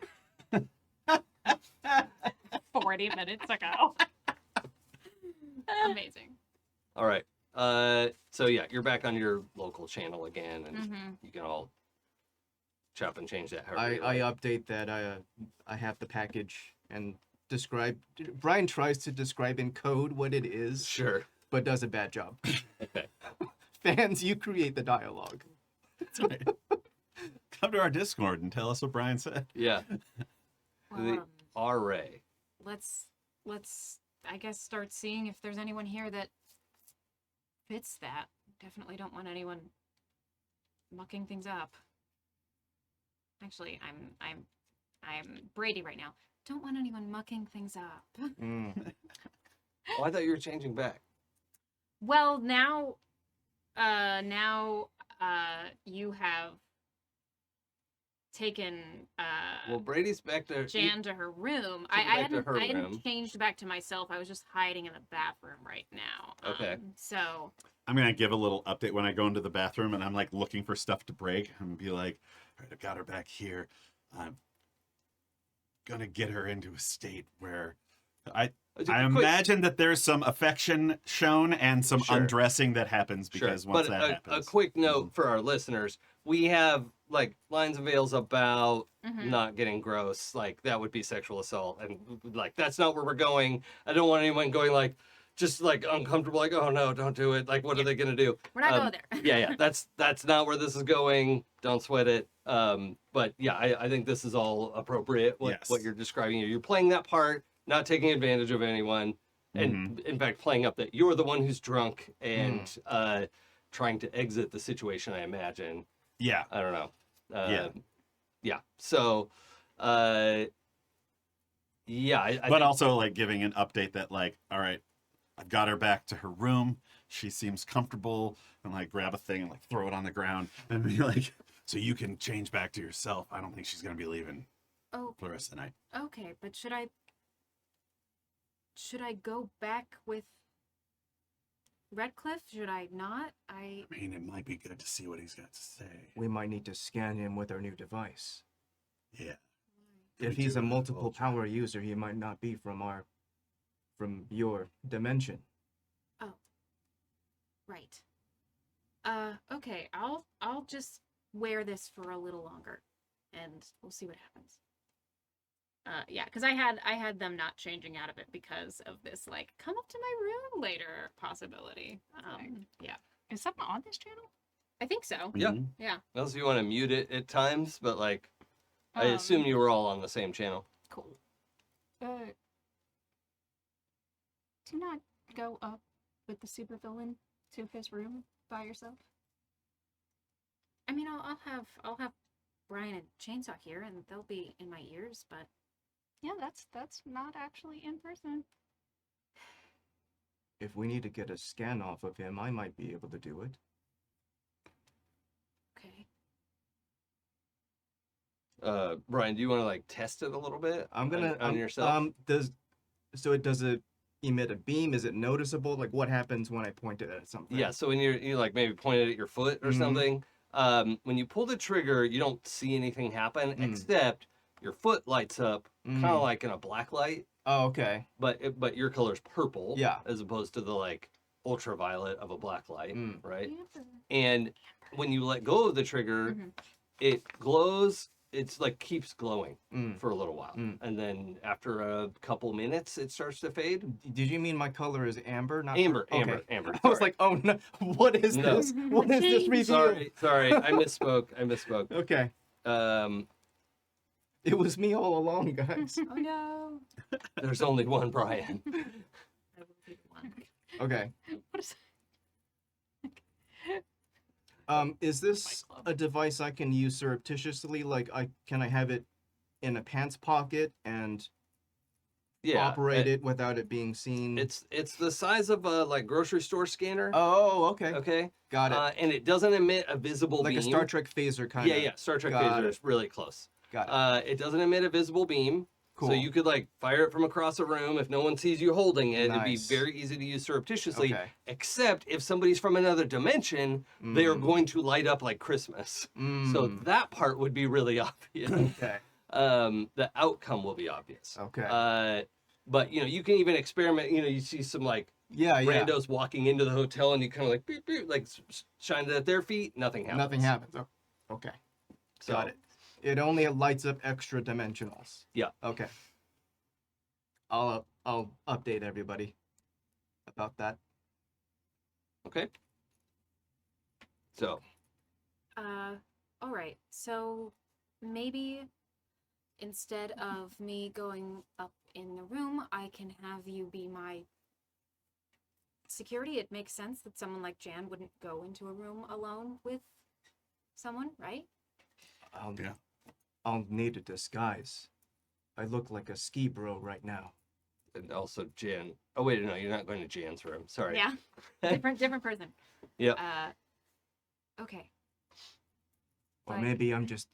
40 minutes ago. Amazing. All right. So yeah, you're back on your local channel again, and Mm-hmm. you can all chop and change that. however I you like. update that I have the package and describe. Brian tries to describe in code what it is, Sure. but does a bad job. Okay. Fans, you create the dialogue. That's right. Come to our Discord and tell us what Brian said. Yeah. The Well, RA. let's I guess start seeing if there's anyone here that fits that. Definitely don't want anyone mucking things up. Actually, I'm Brady right now. Don't want anyone mucking things up. Mm. Oh, I thought you were changing back. Well, now you have taken Well, Brady's back there. Jan to her room. Took her back to her I hadn't room. changed back to myself. I was just hiding in the bathroom right now. Okay. So I'm gonna give a little update when I go into the bathroom and I'm like looking for stuff to break. I'm gonna be like, all right, I got her back here. I'm gonna get her into a state where I Quick- imagine that there's some affection shown and some Sure. undressing that happens Sure. because once But that a happens. quick note for our listeners: we have like lines and veils about mhm. not getting gross. Like that would be sexual assault, and like that's not where we're going. I don't want anyone going like just like uncomfortable, like oh no, don't do it. Like what are they gonna do? We're not Um, going there. Yeah, that's not where this is going. Don't sweat it. But yeah, I think this is all appropriate. What Yes. you're describing here, you're playing that part, not taking advantage of anyone, and in fact playing up that you're the one who's drunk and trying to exit the situation. I imagine. Yeah. I don't know. Yeah. Yeah. So, yeah. I But think, also like giving an update that like, all right, I've got her back to her room. She seems comfortable, and like grab a thing and like throw it on the ground and be like, so you can change back to yourself. I don't think she's gonna be leaving Oh, for the rest of the night. okay. But should I go back with Redcliffe? Should I not? I mean, it might be good to see what he's got to say. We might need to scan him with our new device. Yeah. If he's a multiple power user, he might not be from your dimension. Right. Okay. I'll just wear this for a little longer, and we'll see what happens. Yeah, because I had them not changing out of it because of this like come up to my room later possibility. Yeah, Is something on this channel? I think so. Yeah. Mhm. Yeah. unless you want to mute it at times, but like, I Um, assume you were all on the same channel. Cool. Do not go up with the supervillain to his room by yourself. I mean, I'll have Brian and Chainsaw here, and they'll be in my ears, but Yeah, that's not actually in person. If we need to get a scan off of him, I might be able to do it. okay. Brian, do you want to like test it a little bit? I'm gonna on yourself. so it does a emit a beam? Is it noticeable? Like what happens when I point it at something? Yeah, so when you like maybe pointed at your foot or Mhm. something, when you pull the trigger, you don't see anything happen except your foot lights up, kind of like in a black light, Oh, okay. but your color's purple, Yeah. as opposed to the like ultraviolet of a black light, Mm. right? And when you let go of the trigger, it glows. It's like keeps glowing Mm. for a little while, Mm. and then after a couple minutes, it starts to fade. Did you mean my color is amber? Not Amber, okay. amber. I was sorry. like, oh no, what is No. this? What is this reveal? Sorry, I misspoke. Okay, Um, it was me all along, guys. Oh no. there's only one Brian. I will be the one. Okay. What is Is this Fight Club. a device I can use surreptitiously? Like, can I have it in a pants pocket and Yeah, operate it without it being seen? It's the size of a like grocery store scanner. Oh, okay. Okay, Got it. and it doesn't emit a visible Like beam. a Star Trek phaser kind of. Yeah, Star Trek Got phaser it. is really close. Got it. It doesn't emit a visible beam. Cool. So you could like fire it from across a room if no one sees you holding it. It'd be Nice. very easy to use surreptitiously. Okay. Except if somebody's from another dimension, they are Mm. going to light up like Christmas. So Mm. that part would be really obvious. Okay. The outcome will be obvious. Okay. But you know, you can even experiment. You know, you see some like Yeah. randos walking into the hotel, and you kind of like beep, beep, like shine it at their feet. Nothing happens. Nothing happens. Oh, okay. So, Got it. It only lights up extra dimensionals. Yeah. Okay. I'll update everybody about that. Okay. So All right. So maybe instead of me going up in the room, I can have you be my security. It makes sense that someone like Jan wouldn't go into a room alone with someone, right? Yeah. I'll need a disguise. I look like a ski bro right now. and also Jan. Oh wait, no, you're not going to Jan's room. Sorry. Yeah. different person. Yep. Okay. Or Like- maybe I'm just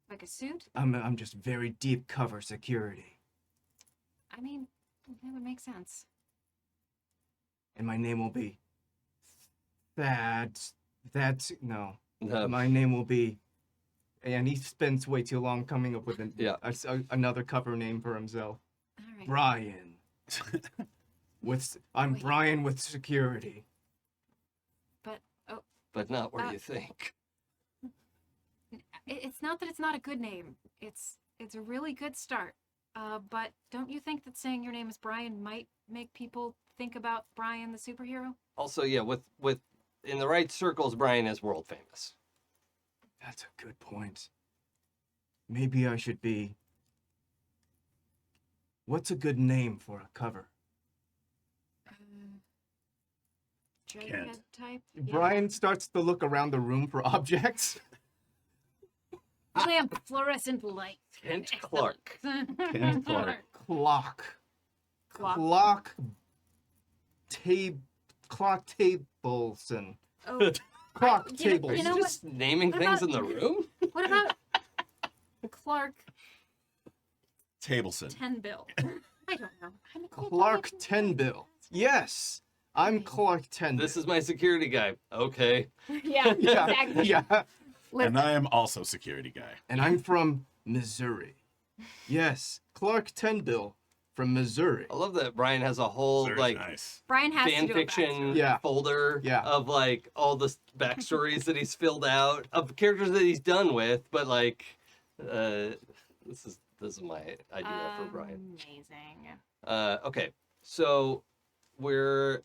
Like a suit? I'm just very deep cover security. I mean, that would make sense. And my name will be That's no. No. My name will be and he spends way too long coming up with Yeah. another cover name for himself. All right. Brian. I'm Wait. Brian with security. But not where Uh, you think. It's not that it's not a good name. It's a really good start. But don't you think that saying your name is Brian might make people think about Brian the superhero? Also, yeah, with in the right circles, Brian is world famous. That's a good point. Maybe I should be. What's a good name for a cover? Jughead type? Brian starts to look around the room for objects. Lamp fluorescent light. Kent Clark. Kent Clark. Clock. Clock. Clock Tableson. Oh, Clock you know- table. Are you You know just naming what things about- in the room? what about Clark Tableson. Tenbill? I don't know. I'm a Clark Tenbill. Yes, I'm Clark Tenbill. This is my security guy. Okay. Yeah, yeah, exactly. yeah. And I am also security guy. And I'm from Missouri. Yes, Clark Tenbill from Missouri. I love that Brian has a whole Very like nice. Brian has fan to do fiction Yeah. folder Yeah. of like all the backstories that he's filled out of characters that he's done with, but like this is my idea for Brian. Amazing. Okay, so we're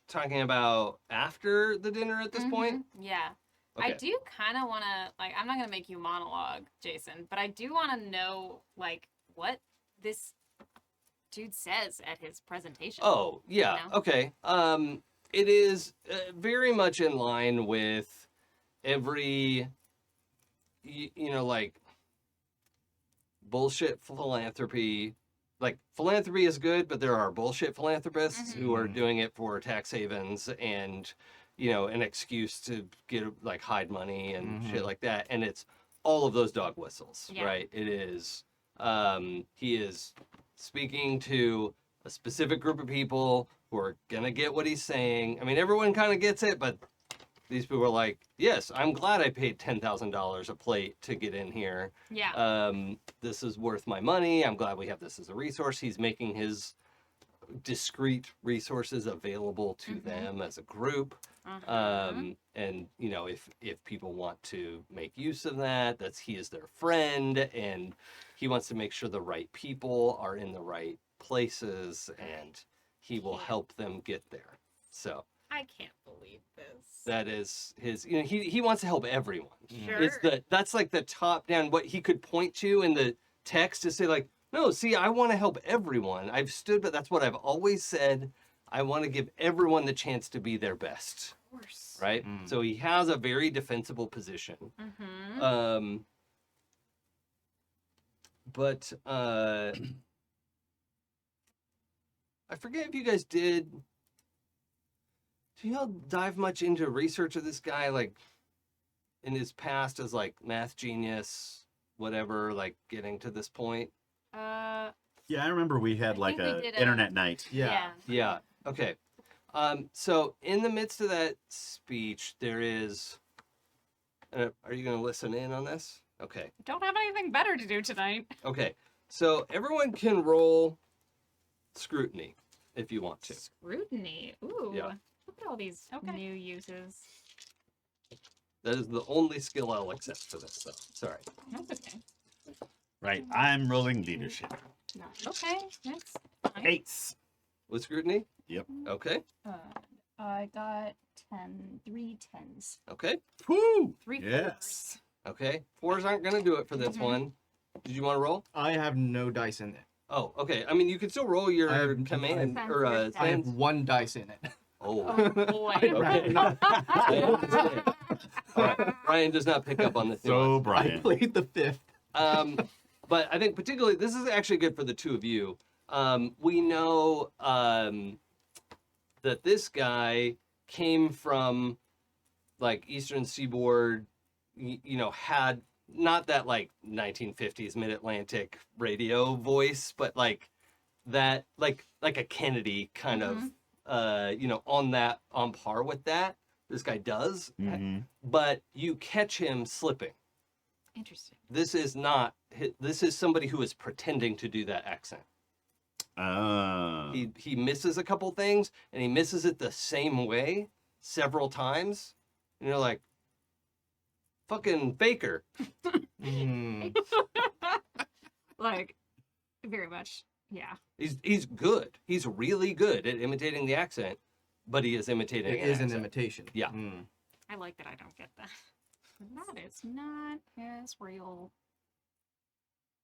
talking about after the dinner at this point. Yeah. Okay. I do kind of want to, like, I'm not going to make you monologue, Jason, but I do want to know, like, what this dude says at his presentation. Oh, yeah. You know? Okay. It is very much in line with every, you know, like bullshit philanthropy. Like philanthropy is good, but there are bullshit philanthropists who are Mhm. doing it for tax havens and, you know, an excuse to get like hide money and shit Mhm. like that. And it's all of those dog whistles, Yeah. right? It is. He is speaking to a specific group of people who are gonna get what he's saying. I mean, everyone kind of gets it, but these people are like, yes, I'm glad I paid $10,000 a plate to get in here. Yeah. This is worth my money. I'm glad we have this as a resource. He's making his discrete resources available to them as a group. And you know, if people want to make use of that, he is their friend, and he wants to make sure the right people are in the right places, and he will help them get there. So I can't believe this. that is his, you know, he wants to help everyone. Sure. That's like the top down, what he could point to in the text to say like, no, see, I want to help everyone. I've stood, but that's what I've always said. I want to give everyone the chance to be their best. Of course. Right? So he has a very defensible position. But I forget if you guys did y'all dive much into research of this guy, like in his past as like math genius, whatever, like getting to this point? Yeah, I remember we had like think we a did a- internet night. Yeah. Yeah. Okay. So in the midst of that speech, there is. Are you going to listen in on this? Okay. Don't have anything better to do tonight. Okay. So everyone can roll scrutiny if you want to. Scrutiny. Ooh. Yeah. Look at all these new uses. That is the only skill I'll accept for this, though. Sorry. That's okay. Right. I'm rolling leadership. No. Okay. That's fine. 8. With scrutiny? Yep. Okay. I got 3 10s. Okay. Woo! 3 Yes. Okay. 4s aren't going to do it for this one. Did you want to roll? I have no dice in it. Oh, okay. I mean, you can still roll your I have- command I- or I have sense. 1 dice in it. Oh. Oh boy. Okay. I understand. All right. Brian does not pick up on the So, nuance. I Brian. played the 5th. But I think particularly this is actually good for the two of you. We know that this guy came from like Eastern Seaboard, you know, had not that like 1950s mid-Atlantic radio voice, but like that, like a Kennedy kind of, you know, on par with that. This guy does, Mhm. but you catch him slipping. Interesting. This is not. This is somebody who is pretending to do that accent. He misses a couple things, and he misses it the same way several times. And you're like, fucking faker. Hmm. Like, very much. Yeah. He's good. He's really good at imitating the accent, but he is imitating. It is an accent. imitation. Yeah. Hmm. I like that I don't get that. That is not his real.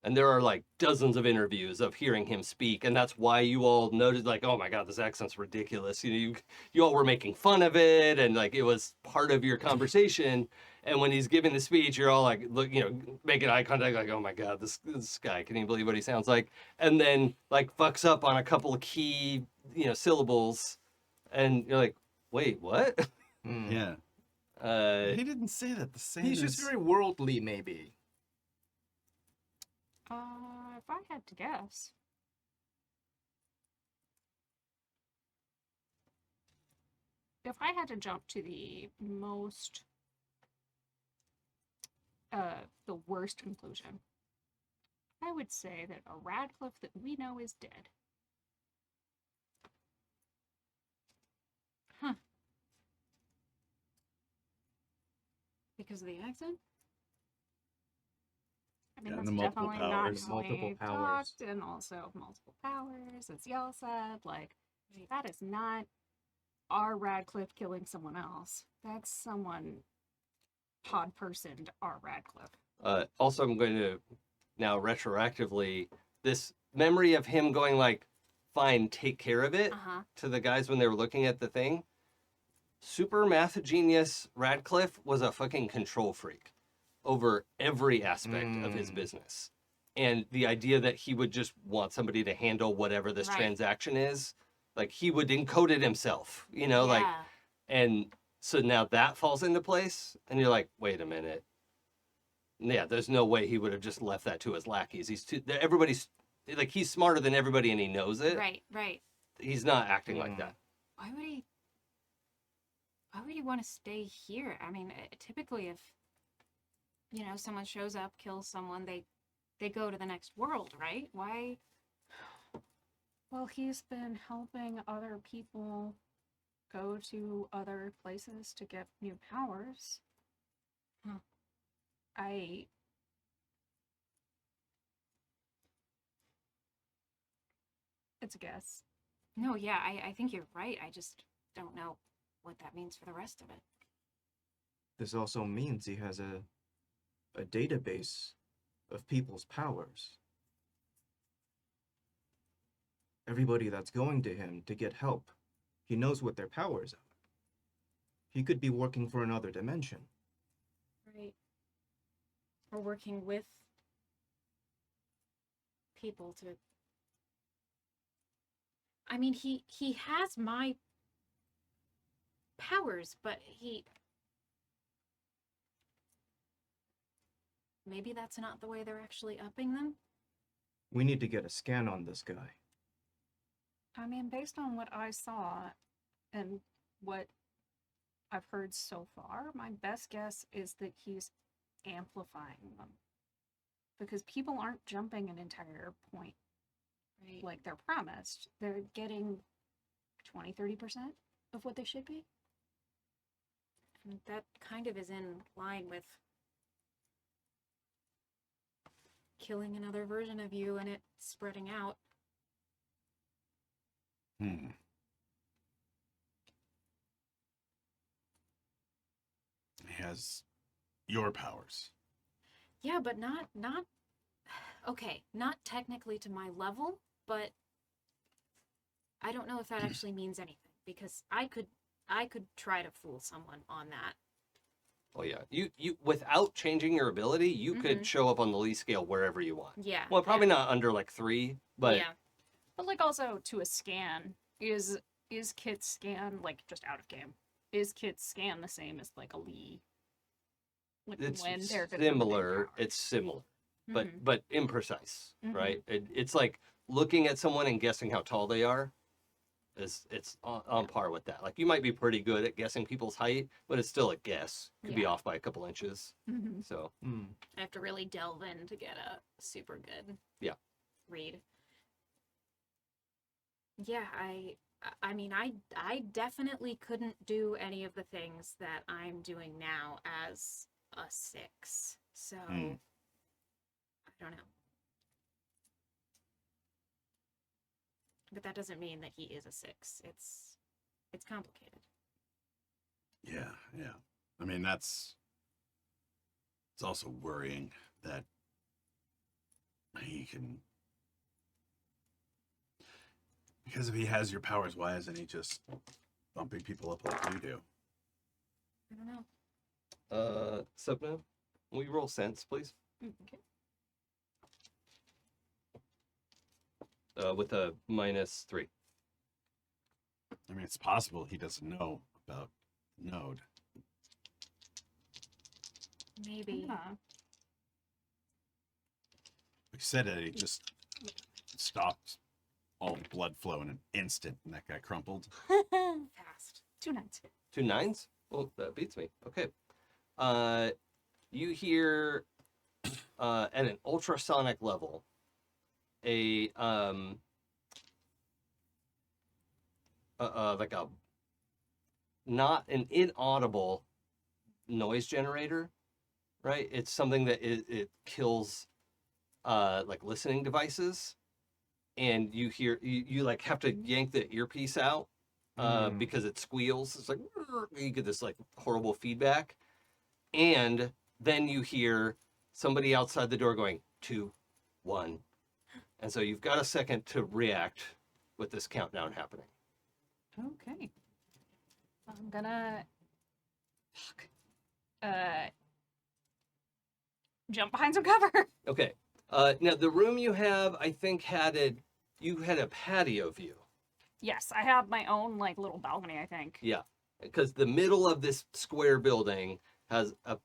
And there are like dozens of interviews of hearing him speak, and that's why you all noted like, oh my god, this accent's ridiculous. You know, you all were making fun of it, and like it was part of your conversation. And when he's giving the speech, you're all like, look, you know, making eye contact, like, oh my god, this guy, can you believe what he sounds like? And then like fucks up on a couple of key, you know, syllables, and you're like, wait, what? Hmm. Yeah. He didn't say that the same. He's just as- very worldly, maybe. If I had to guess. If I had to jump to the most, the worst conclusion, I would say that a Radcliffe that we know is dead. Huh. Because of the accent? I mean, Yeah, and that's the multiple definitely powers. not how Multiple he powers. talked, and also multiple powers, as Yell said. Like, that is not our Radcliffe killing someone else. That's someone pod-personed our Radcliffe. Also, I'm going to now retroactively this memory of him going like, "Fine, take care of it," to the guys when they were looking at the thing. Super math genius Radcliffe was a fucking control freak over every aspect of his business, and the idea that he would just want somebody to handle whatever this Right. transaction is, like he would encode it himself, you know, like. Yeah. And so now that falls into place, and you're like, wait a minute. Yeah, there's no way he would have just left that to his lackeys. Everybody's like he's smarter than everybody and he knows it. Right, right. He's not acting like that. Why would he want to stay here? I mean, typically if someone shows up, kills someone, they go to the next world, right? Why? Well, he's been helping other people go to other places to get new powers. Huh. It's a guess. No, yeah, I think you're right. I just don't know what that means for the rest of it. This also means he has a database of people's powers. Everybody that's going to him to get help, he knows what their powers are. He could be working for another dimension. Right. Or working with people to. I mean, he has my powers, but maybe that's not the way they're actually upping them. We need to get a scan on this guy. I mean, based on what I saw and what I've heard so far, my best guess is that he's amplifying them. Because people aren't jumping an entire point Right. like they're promised. They're getting 20-30% of what they should be. And that kind of is in line with killing another version of you and it spreading out. Hmm. He has your powers. Yeah, but not okay, not technically to my level, but I don't know if that actually means anything because I could try to fool someone on that. Oh yeah, you without changing your ability, you could show up on the Lee scale wherever you want. Yeah. Well, probably not under like 3, but yeah. But like also to a scan, is Kit's scan like just out of game? Is Kit's scan the same as like a Lee? Like it's when they're gonna come with their similar. powers? It's similar, Mhm. but imprecise, Mhm. right? It's like looking at someone and guessing how tall they are. It's on par with that. Like you might be pretty good at guessing people's height, but it's still a guess. Could be Yeah. off by a couple inches. Mhm. So I have to really delve in to get a super good read. Yeah, I mean I definitely couldn't do any of the things that I'm doing now as a 6. So Mm. I don't know. But that doesn't mean that he is a 6. It's complicated. Yeah, yeah. I mean, it's also worrying that he can. Because if he has your powers, why isn't he just bumping people up like you do? I don't know. Subna, will you roll sense, please? Okay. With a -3. I mean, it's possible he doesn't know about Node. Maybe. Yeah. He said that he just stopped all the blood flow in an instant, and that guy crumpled. Fast. 2 nights. 2 9s? Well, that beats me. Okay. You hear at an ultrasonic level a like a not an inaudible noise generator, right? It's something that it kills like listening devices, and you hear you like have to yank the earpiece out because it squeals. It's like you get this like horrible feedback, and then you hear somebody outside the door going 2, 1, and so you've got a second to react with this countdown happening. Okay. I'm gonna jump behind some cover. Okay. Now the room you have, I think, had a patio view. Yes, I have my own like little balcony, I think. Yeah, because the middle of this square building has a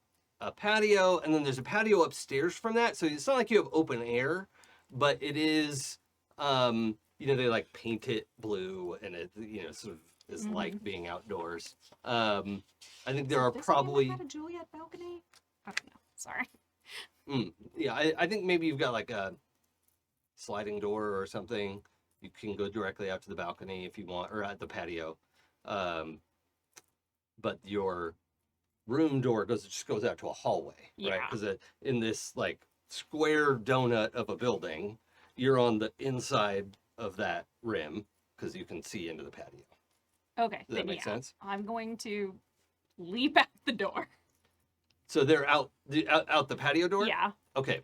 patio, and then there's a patio upstairs from that. So it's not like you have open air, but it is, they like paint it blue, and it, sort of is like being outdoors. I think there are Does probably, anyone have a Juliet balcony? I don't know. Sorry. yeah, I think maybe you've got like a sliding door or something. You can go directly out to the balcony if you want, or at the patio. But your room door just goes out to a hallway, right? Yeah. Because in this like square donut of a building, you're on the inside of that rim because you can see into the patio. Okay. Does that then make yeah, sense? I'm going to leap out the door. So they're out the patio door? Yeah. Okay.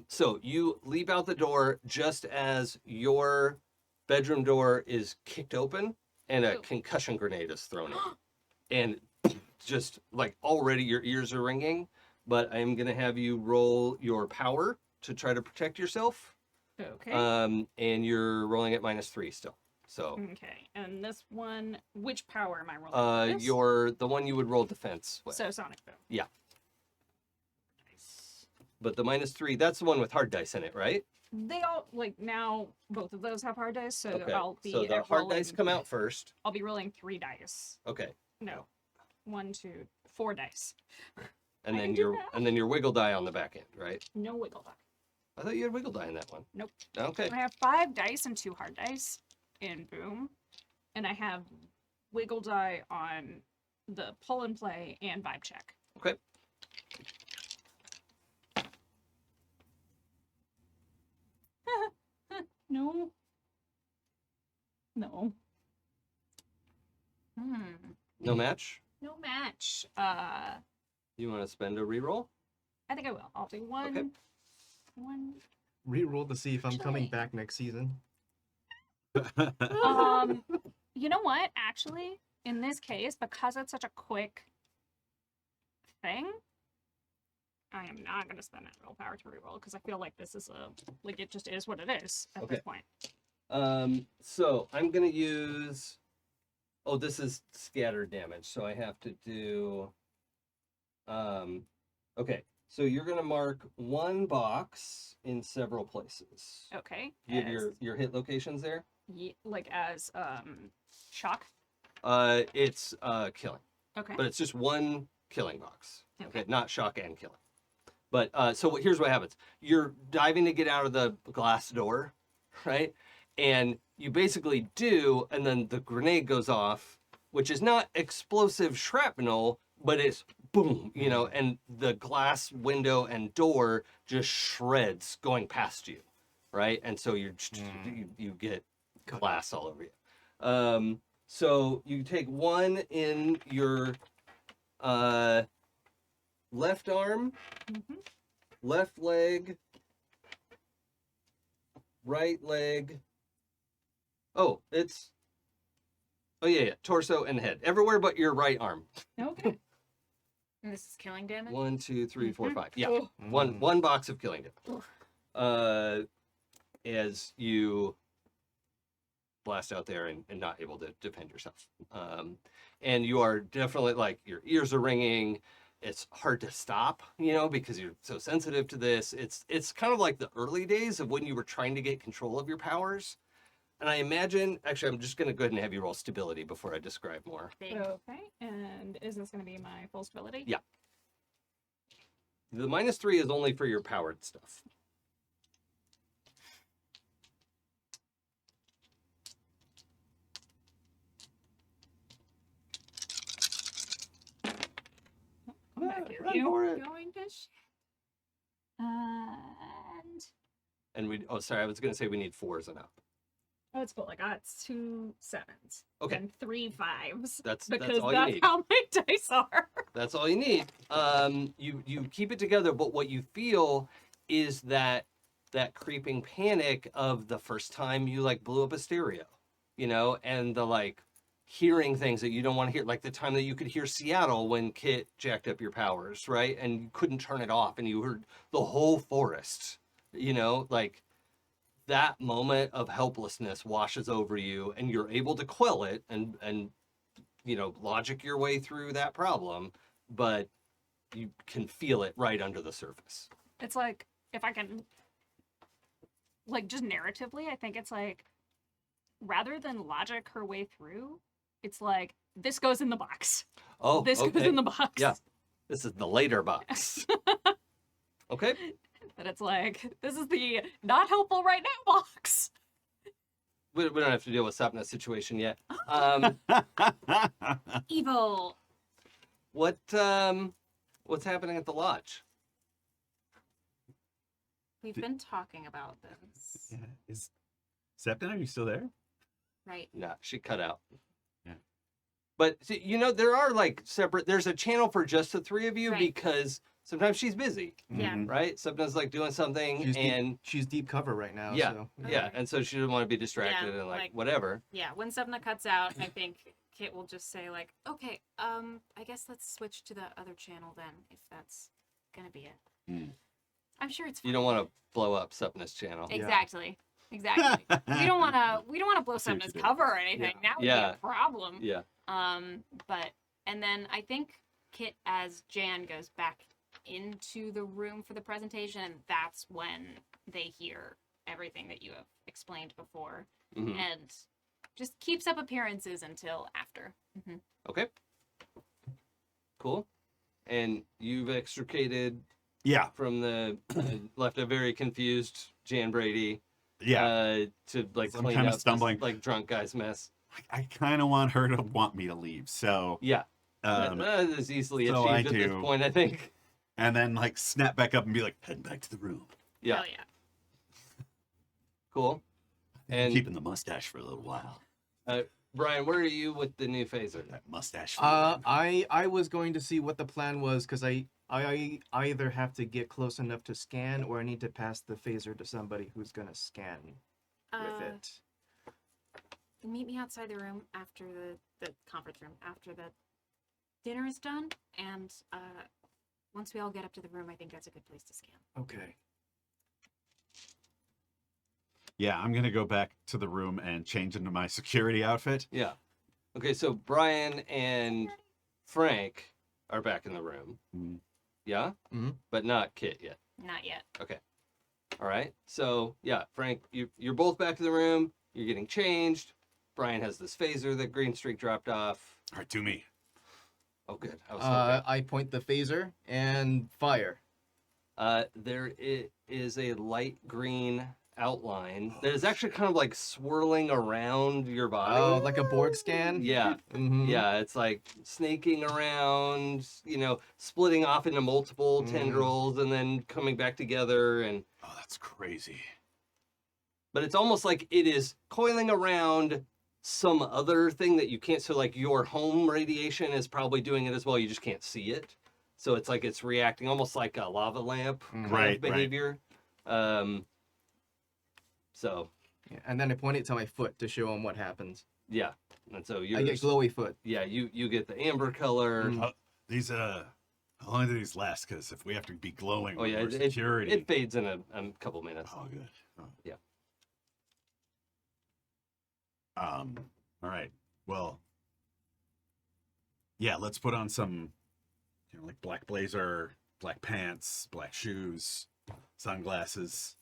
So you leap out the door just as your bedroom door is kicked open and a Ooh. concussion grenade is thrown in. And just like already your ears are ringing, but I'm going to have you roll your power to try to protect yourself. Okay. And you're rolling at -3 still. So Okay. And this one, which power am I rolling? This? you're the one you would roll defense with. So Sonic Boom. Yeah. Nice. But the -3, that's the one with hard dice in it, right? They all like now. Both of those have hard dice, so Okay. I'll be So the hard dice rolling- come out first. I'll be rolling 3 dice. Okay. No, 1, 2, 4 dice. And I then can do your that. and then your wiggle die on the back end, right? No wiggle die. I thought you had wiggle die in that one. Nope. Okay. I have 5 dice and 2 hard dice in Boom, and I have wiggle die on the pull and play and vibe check. Okay. No. No. No match? No match. You want to spend a reroll? I think I will. I'll do one. Okay. One. Reroll to see if I'm coming Actually- back next season. You know what? Actually, in this case, because it's such a quick thing, I am not going to spend that willpower to reroll because I feel like this is it just is what it is at Okay. this point. So I'm gonna use. Oh, this is scattered damage, so I have to do. Okay, so you're gonna mark one box in several places. Okay. You have as- your hit locations there. like as shock. It's killing, Okay. but it's just one killing box. Okay. Okay, not shock and killing. But so here's what happens: you're diving to get out of the glass door, right? And you basically do, and then the grenade goes off, which is not explosive shrapnel, but it's boom, and the glass window and door just shreds going past you, right? And so you get glass all over you. So you take one in your left arm, Mhm. left leg, right leg. Oh, yeah, torso and head. Everywhere but your right arm. Okay. And this is killing damage? 1, 2, 3, 4, 5. Yeah. Oh, One box of killing damage. As you blast out there and not able to defend yourself. And you are definitely like your ears are ringing. It's hard to stop, because you're so sensitive to this. It's kind of like the early days of when you were trying to get control of your powers. And I imagine, actually, I'm just going to go ahead and have you roll stability before I describe more. Big. Okay. And is this going to be my full stability? Yeah. The -3 is only for your powered stuff. Come back here, Run you. for it. Going to sh- And And sorry, I was going to say we need 4s and up. oh, it's cool. I got 2 7s. Okay. And 3 5s. That's Because all you that's need. how my dice are. That's all you need. You keep it together, but what you feel is that creeping panic of the first time you like blew up a stereo, and the like hearing things that you don't want to hear, like the time that you could hear Seattle when Kit jacked up your powers, right? And you couldn't turn it off and you heard the whole forest, like that moment of helplessness washes over you and you're able to quell it and logic your way through that problem, but you can feel it right under the surface. It's like if I can like just narratively, I think it's like rather than logic her way through, it's like this goes in the box. Oh, This goes okay. in the box. Yeah. This is the later box. Okay. That it's like this is the not helpful right now box. We don't have to deal with Sapna's situation yet. Evil. What's happening at the lodge? We've been talking about this, Yeah. Is Septon, are you still there? right? Nah, she cut out. Yeah. But see, there are like separate. There's a channel for just the three of you Right. because sometimes she's busy, Yeah. Mhm. right? Sometimes like doing something, She's and deep, she's deep cover right now. Yeah. So. yeah, and so she didn't want to be distracted and like whatever. Yeah, when Sevna cuts out, I think Kit will just say like, "Okay, I guess let's switch to the other channel then, if that's gonna be it." Hmm. I'm sure it's fine. You don't want to blow up Sapna's channel. Exactly. Exactly. we don't want to blow See what Sevna's you did. cover or anything. That would be Yeah. a problem. Yeah. But and then I think Kit as Jan goes back into the room for the presentation, and that's when they hear everything that you have explained before, Mhm. and just keeps up appearances until after. Mhm. Okay. Cool. And you've extricated Yeah. from the left a very confused Jan Brady. Yeah. To like So I'm clean kinda up this, stumbling. like drunk guy's mess. I kind of want her to want me to leave. So, Yeah. That is easily so I achieved at this do. point, I think. and then like snap back up and be like, heading back to the room. Yeah. Hell yeah. Cool. And Keeping the mustache for a little while. Brian, where are you with the new phaser? That mustache. For a little I was going to see what the plan was because I either have to get close enough to scan or I need to pass the phaser to somebody who's gonna scan with it. Meet me outside the room after the conference room after the dinner is done, and once we all get up to the room, I think that's a good place to scan. Okay. Yeah, I'm gonna go back to the room and change into my security outfit. Yeah. Okay, so Brian and Frank are back in the room. Mhm. Yeah? Mhm. But not Kit yet. Not yet. All right. So, yeah, Frank, you're both back in the room. You're getting changed. Brian has this phaser that Green Streak dropped off. All right, do me. Oh, good. I was hoping. I point the phaser and fire. There is a light green outline that is actually kind of like swirling around your body. Oh, like a Borg scan. Yeah. Mm-hmm. Yeah, it's like snaking around, splitting off into multiple Mm. tendrils and then coming back together Oh, that's crazy. but it's almost like it is coiling around some other thing that you can't, so like your home radiation is probably doing it as well, you just can't see it. So it's like it's reacting almost like a lava lamp kind Right, of behavior. So Yeah, and then I point it to my foot to show him what happens. yeah. And so I you're get glowy foot. yeah, you get the amber color. Mm. These how long do these last? Because if we have to be glowing, Oh yeah, for security. it fades in a couple minutes. Oh, good. Oh. Yeah. All right. Well. Yeah, let's put on some, like black blazer, black pants, black shoes, sunglasses.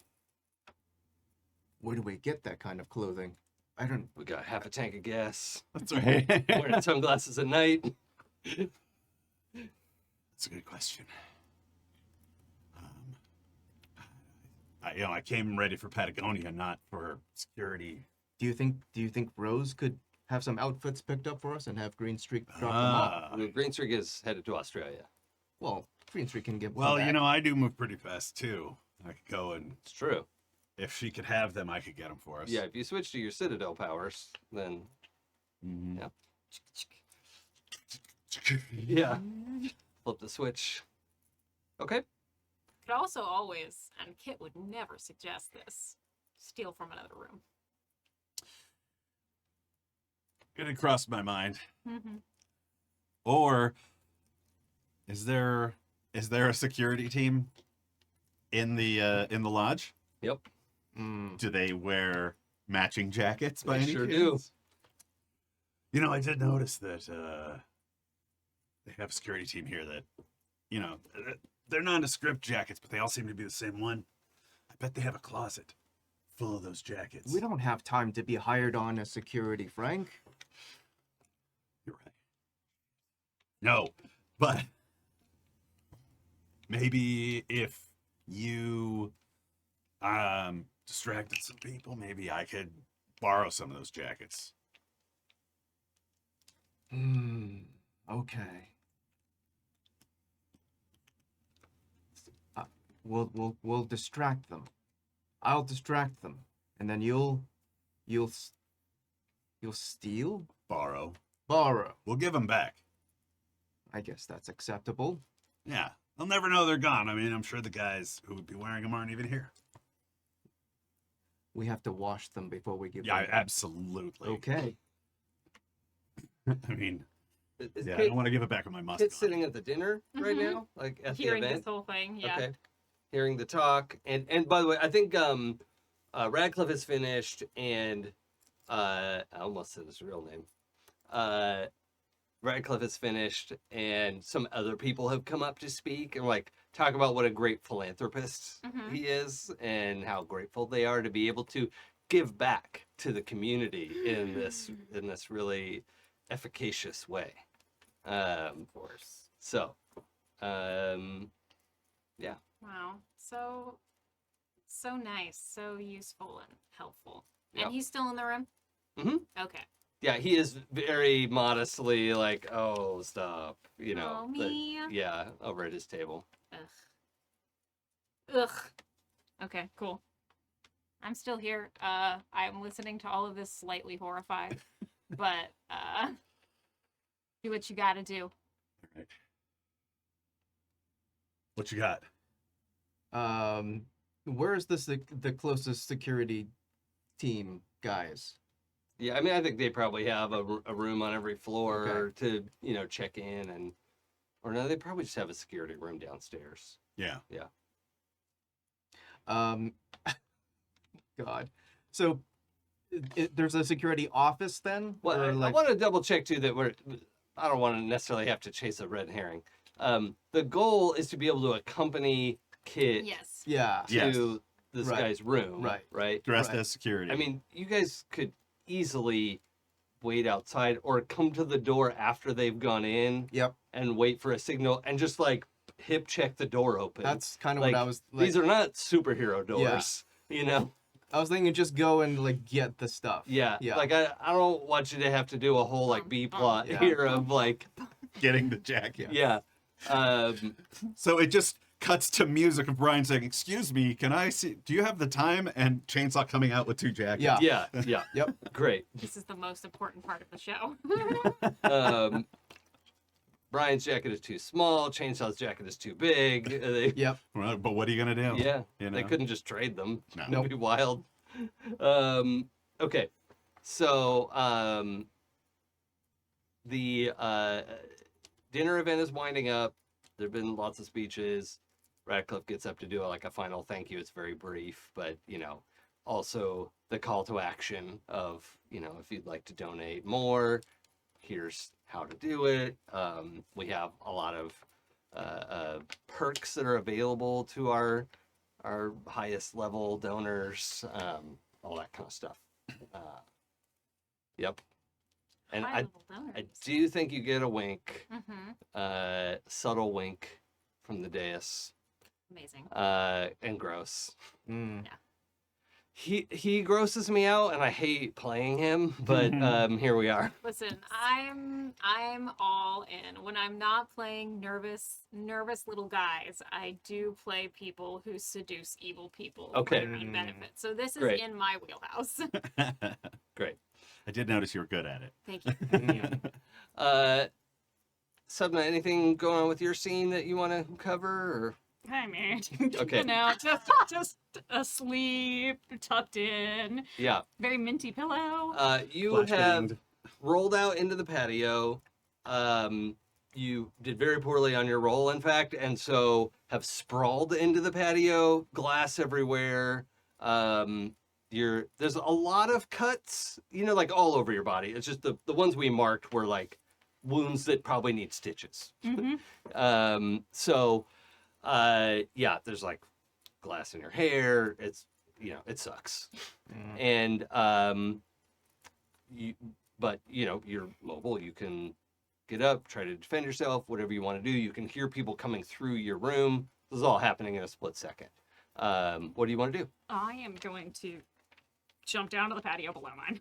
Where do we get that kind of clothing? I don't. We got half a tank of gas. That's right. Wearing sunglasses at night. That's a good question. I came ready for Patagonia, not for security. Do you think Rose could have some outfits picked up for us and have Green Streak drop them off? Ah. Green Streak is headed to Australia. Well, Green Streak can give. Well, I do move pretty fast too. I could go and It's true. if she could have them, I could get them for us. Yeah, if you switch to your Citadel powers, then Mhm. yeah, flip the switch. Okay. Could also always, and Kit would never suggest this, steal from another room. It had crossed my mind. Mm-hmm. Or is there a security team in the lodge? Yep. Mm. Do they wear matching jackets by They any sure chance? I did notice that they have a security team here that, they're nondescript jackets, but they all seem to be the same one. I bet they have a closet full of those jackets. We don't have time to be hired on as security, Frank. You're right. No, but maybe if you distracted some people, maybe I could borrow some of those jackets. Okay. We'll distract them. I'll distract them, and then you'll steal, Borrow. borrow. We'll give them back. I guess that's acceptable. Yeah, they'll never know they're gone. I mean, I'm sure the guys who would be wearing them aren't even here. We have to wash them before we give Yeah, them. absolutely. Okay. I mean, Is yeah, I Kit, don't want to give it back with my musk. Kit on. sitting at the dinner right Mhm. now, like at Hearing the this event? whole thing, yeah. Okay. Hearing the talk, and by the way, I think Radcliffe is finished, and I almost said his real name. Radcliffe is finished, and some other people have come up to speak and like talk about what a great philanthropist Mhm. he is, and how grateful they are to be able to give back to the community in this really efficacious way. Of course. So, Wow. So nice, so useful and helpful. Yep. And he's still in the room? Mhm. Okay. yeah, he is very modestly like, "Oh, stop," Oh, but- me. yeah, over at his table. Ugh. Okay, cool. I'm still here. I'm listening to all of this slightly horrified. But do what you gotta do. Right. What you got? Where is the closest security team, guys? Yeah, I mean, I think they probably have a room on every floor to check in, or no, they probably just have a security room downstairs. Yeah. God. So there's a security office then? Well, Or, I want to double check too that I don't want to necessarily have to chase a red herring. The goal is to be able to accompany Kit Yes. yeah. to Yes. this Right. guy's room. Right. Right. Dressed Right. as security. I mean, you guys could easily wait outside or come to the door after they've gone in Yep. and wait for a signal and just like hip check the door open. That's kind of Like, what I was like. These are not superhero doors, I was thinking just go and like get the stuff. Yeah. Yeah. Like I don't want you to have to do a whole like B plot Yeah. here of like getting the jacket. yeah. So it just cuts to music of Brian saying, "Excuse me, can I see? Do you have the time?" And Chainsaw coming out with 2 jackets. Yeah. Yeah. Yep. Great. This is the most important part of the show. Brian's jacket is too small. Chainsaw's jacket is too big. Yep. Well, but what are you gonna do? Yeah. You know? They couldn't just trade them. No. That'd be wild. Okay. So the dinner event is winding up. There have been lots of speeches. Radcliffe gets up to do like a final thank you. It's very brief, but also the call to action of if you'd like to donate more, here's how to do it. We have a lot of perks that are available to our highest level donors, all that kind of stuff. Yep. And High level donors. I do think you get a wink, Mm-hmm. subtle wink from the dais, Amazing. and gross. Mm. He grosses me out, and I hate playing him, but here we are. Listen, I'm all in. When I'm not playing nervous little guys, I do play people who seduce evil people Okay. for their own benefit. So this is Great. in my wheelhouse. Great. I did notice you were good at it. Thank you. Mm. Subna, anything going on with your scene that you want to cover? Or I mean, Okay. just asleep, tucked in, yeah, very minty pillow. you Flash have banged. rolled out into the patio. You did very poorly on your roll, in fact, and so have sprawled into the patio, glass everywhere. There's a lot of cuts, like all over your body. It's just the ones we marked were like wounds that probably need stitches. Mm-hmm. Yeah, there's like glass in your hair. It's it sucks. Mm. And but you're mobile. You can get up, try to defend yourself, whatever you want to do. You can hear people coming through your room. This is all happening in a split second. What do you want to do? I am going to jump down to the patio below mine.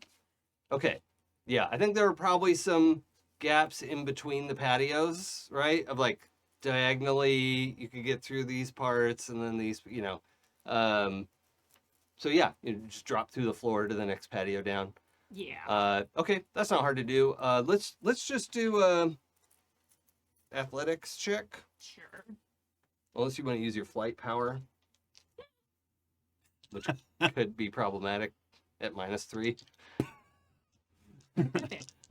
Okay. Yeah, I think there are probably some gaps in between the patios, right? Of like diagonally, you could get through these parts and then these, So yeah, you just drop through the floor to the next patio down. Yeah. Okay, that's not hard to do. Let's just do athletics check. Sure. Unless you want to use your flight power, which could be problematic at -3.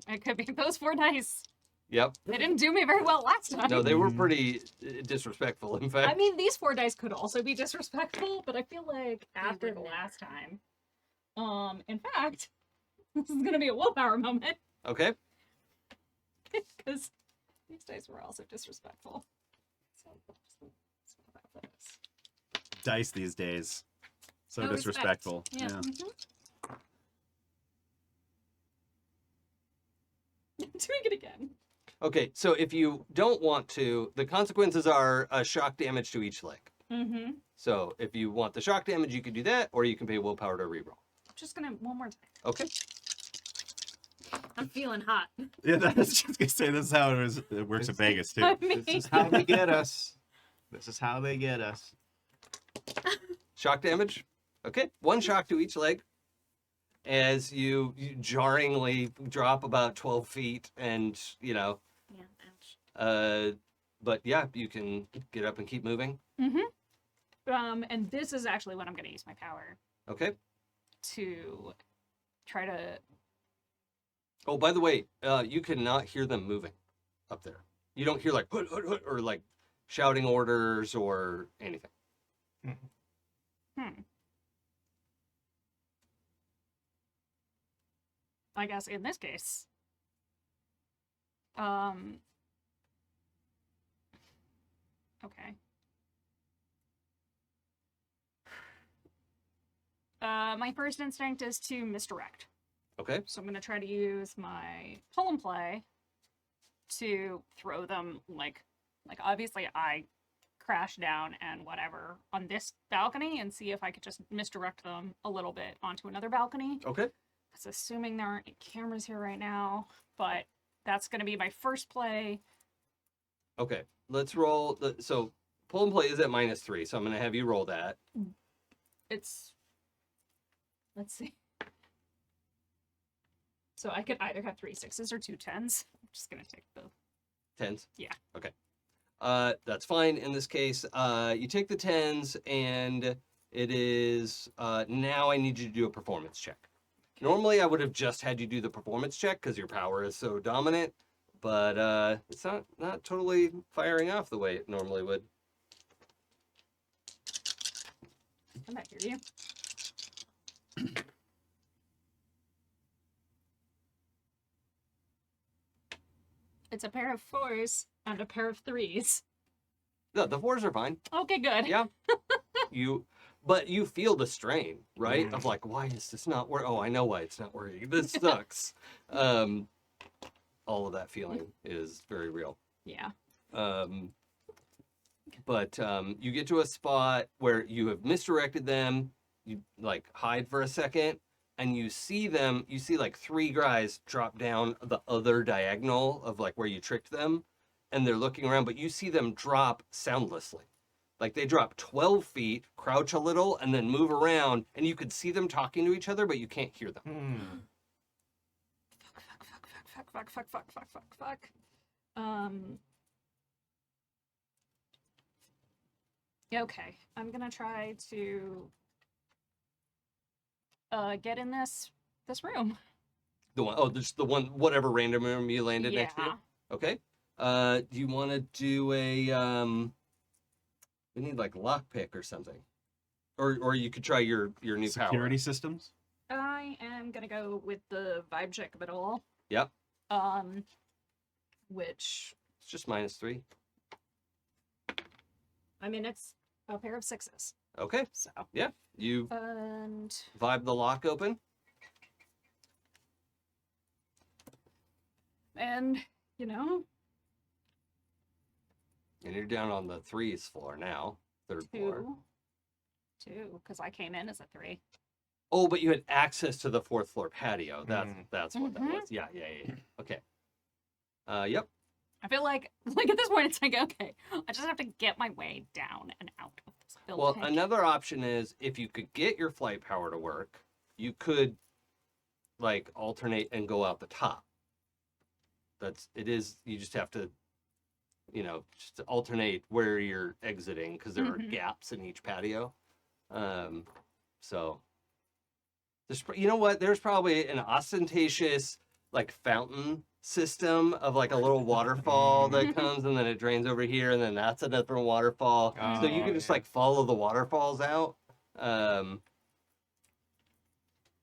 It could be those 4 dice. Yep. They didn't do me very well last time. No, they were pretty disrespectful. In fact. I mean, these 4 dice could also be disrespectful, but I feel like after the wouldn't last time, in fact, this is gonna be a willpower moment Okay. because these dice were also disrespectful. So, Dice these days. So No respect. disrespectful. Yeah. Yeah. Doing it again. Okay. So if you don't want to, the consequences are shock damage to each leg. Mm-hmm. So if you want the shock damage, you can do that, or you can pay willpower to reroll. I'm just gonna one more time. Okay. I'm feeling hot. Yeah, I was just gonna say this is how it works in Vegas too. I mean, This is how they get us. This is how they get us. Shock damage. Okay. 1 shock to each leg. As you jarringly drop about 12 feet, and Yeah, ouch. but yeah, you can get up and keep moving. and this is actually when I'm gonna use my power Okay. to try to. Oh, by the way, you cannot hear them moving up there. You don't hear like "Hut, hut, hut," or like shouting orders or anything. I guess in this case, okay. My first instinct is to misdirect. Okay. So I'm going to try to use my pull and play to throw them like obviously I crash down and whatever on this balcony and see if I could just misdirect them a little bit onto another balcony. Okay. That's assuming there aren't any cameras here right now, but that's going to be my first play. Okay. Let's roll. So pull and play is at -3, so I'm going to have you roll that. It's, let's see. So I could either have 3 6s or 2 10s. I'm just going to take the 10s. Yeah. Okay. That's fine in this case. You take the 10s, and it is now I need you to do a performance check. Normally, I would have just had you do the performance check because your power is so dominant, but it's not totally firing off the way it normally would. I'm not hear you. It's a pair of 4s and a pair of 3s. No, the 4s are fine. Okay, good. Yeah. But you feel the strain, right? Of like, why is this not working? Oh, I know why it's not working. This sucks. All of that feeling is very real. Yeah. But you get to a spot where you have misdirected them. You like hide for a second, and you see like 3 guys drop down the other diagonal of like where you tricked them, and they're looking around, but you see them drop soundlessly. Like they drop 12 feet, crouch a little, and then move around, and you could see them talking to each other, but you can't hear them. Fuck. Okay, I'm gonna try to get in this room. The one, just the one, whatever random room you landed next to. Yeah. Okay. Do you want to do a we need like lockpick or something, or you could try your new Security power. systems. I am gonna go with the vibe check of it all. Yep. Which It's just -3. I mean it's a pair of 6s. Okay. So, You and vibe the lock open. you know, And you're down on the 3's floor now. 3rd floor. two, because I came in as a 3. Oh, but you had access to the 4th floor patio. That's what that Mhm. was. Yeah. Okay. Yep. I feel like at this point, it's like, okay, I just have to get my way down and out of this building. Well, another option is if you could get your flight power to work, you could like alternate and go out the top. You just have to, just alternate where you're exiting because there are gaps in each patio. So you know what? There's probably an ostentatious like fountain system of like a little waterfall that comes and then it drains over here and then that's another waterfall. So you can just like follow the waterfalls out.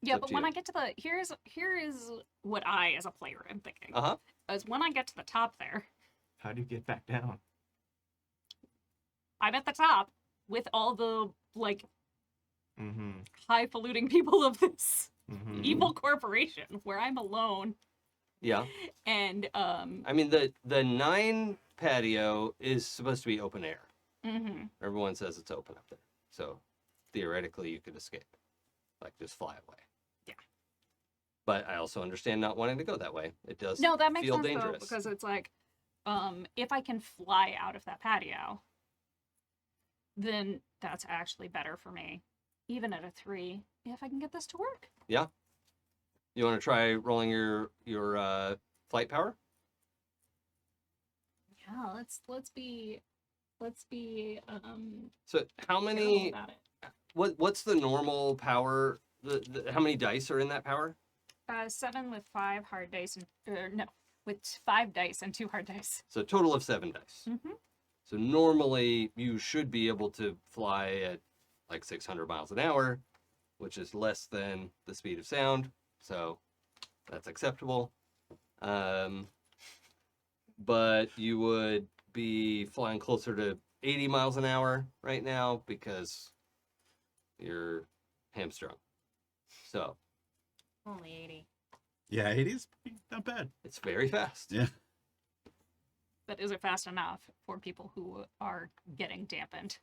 Yeah, up but to when you. I get to the here is what I as a player am thinking. Uh-huh. Is when I get to the top there, How do you get back down? I'm at the top with all the like Mm-hmm. highfalutin people of this Mm-hmm. evil corporation where I'm alone Yeah. and I mean the 9 patio is supposed to be open air. mhm. Everyone says it's open up there. So theoretically you could escape. Like just fly away. Yeah. But I also understand not wanting to go that way. It does No, that makes feel sense though, dangerous. because it's like if I can fly out of that patio, then that's actually better for me. Even at a 3, if I can get this to work. You want to try rolling your flight power? Yeah, let's be So how careful many about it. what's the normal power? How many dice are in that power? 7 with 5 hard dice and no, with 5 dice and 2 hard dice. So a total of 7 dice. Mm-hmm. So normally you should be able to fly at like 600 miles an hour, which is less than the speed of sound. So that's acceptable. But you would be flying closer to 80 miles an hour right now because you're hamstrung. So Only 80. Yeah, 80's not bad. it's very fast. Yeah. But is it fast enough for people who are getting dampened?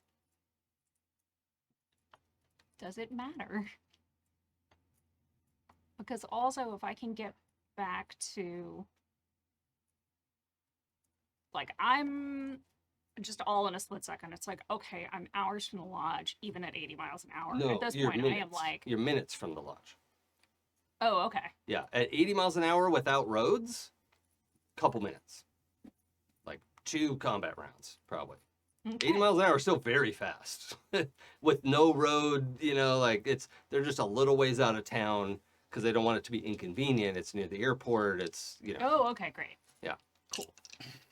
Does it matter? Because also, if I can get back to. Like, I'm just all in a split second. It's like, okay, I'm hours from the lodge, even at 80 miles an hour. No, At this you're point, minutes. I am like, You're minutes from the lodge. oh, okay. Yeah, at 80 miles an hour without roads, couple minutes. Like 2 combat rounds, probably. Okay. 80 miles an hour is still very fast. With no road, they're just a little ways out of town because they don't want it to be inconvenient. It's near the airport. It's, Oh, okay, great. Yeah. Cool.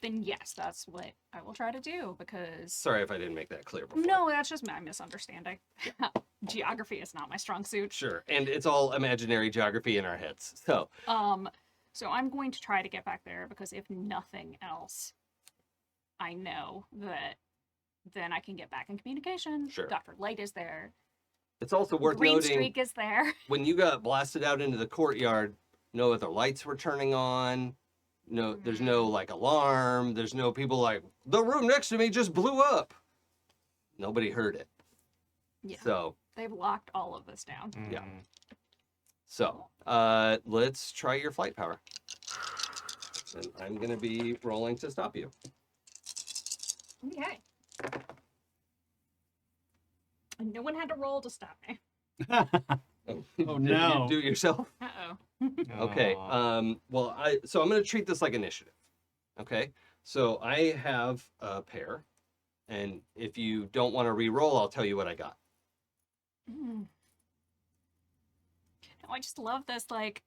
Then yes, that's what I will try to do because Sorry if I didn't make that clear before. no, that's just my misunderstanding. Geography is not my strong suit. Sure. And it's all imaginary geography in our heads. So, So I'm going to try to get back there because if nothing else, I know that then I can get back in communication. Sure. Dr. Light is there. it's also worth Green noting Streak is there. when you got blasted out into the courtyard, no other lights were turning on. No, there's no like alarm. There's no people like the room next to me just blew up. Nobody heard it. Yeah. So, They've locked all of this down. Yeah. Let's try your flight power. And I'm gonna be rolling to stop you. Okay. And no one had to roll to stop me. Oh, Oh, did no. you do it yourself? Uh-oh. Okay. Aw. I'm gonna treat this like initiative. Okay. So I have a pair, and if you don't want to re-roll, I'll tell you what I got. Mm. No, I just love this, like,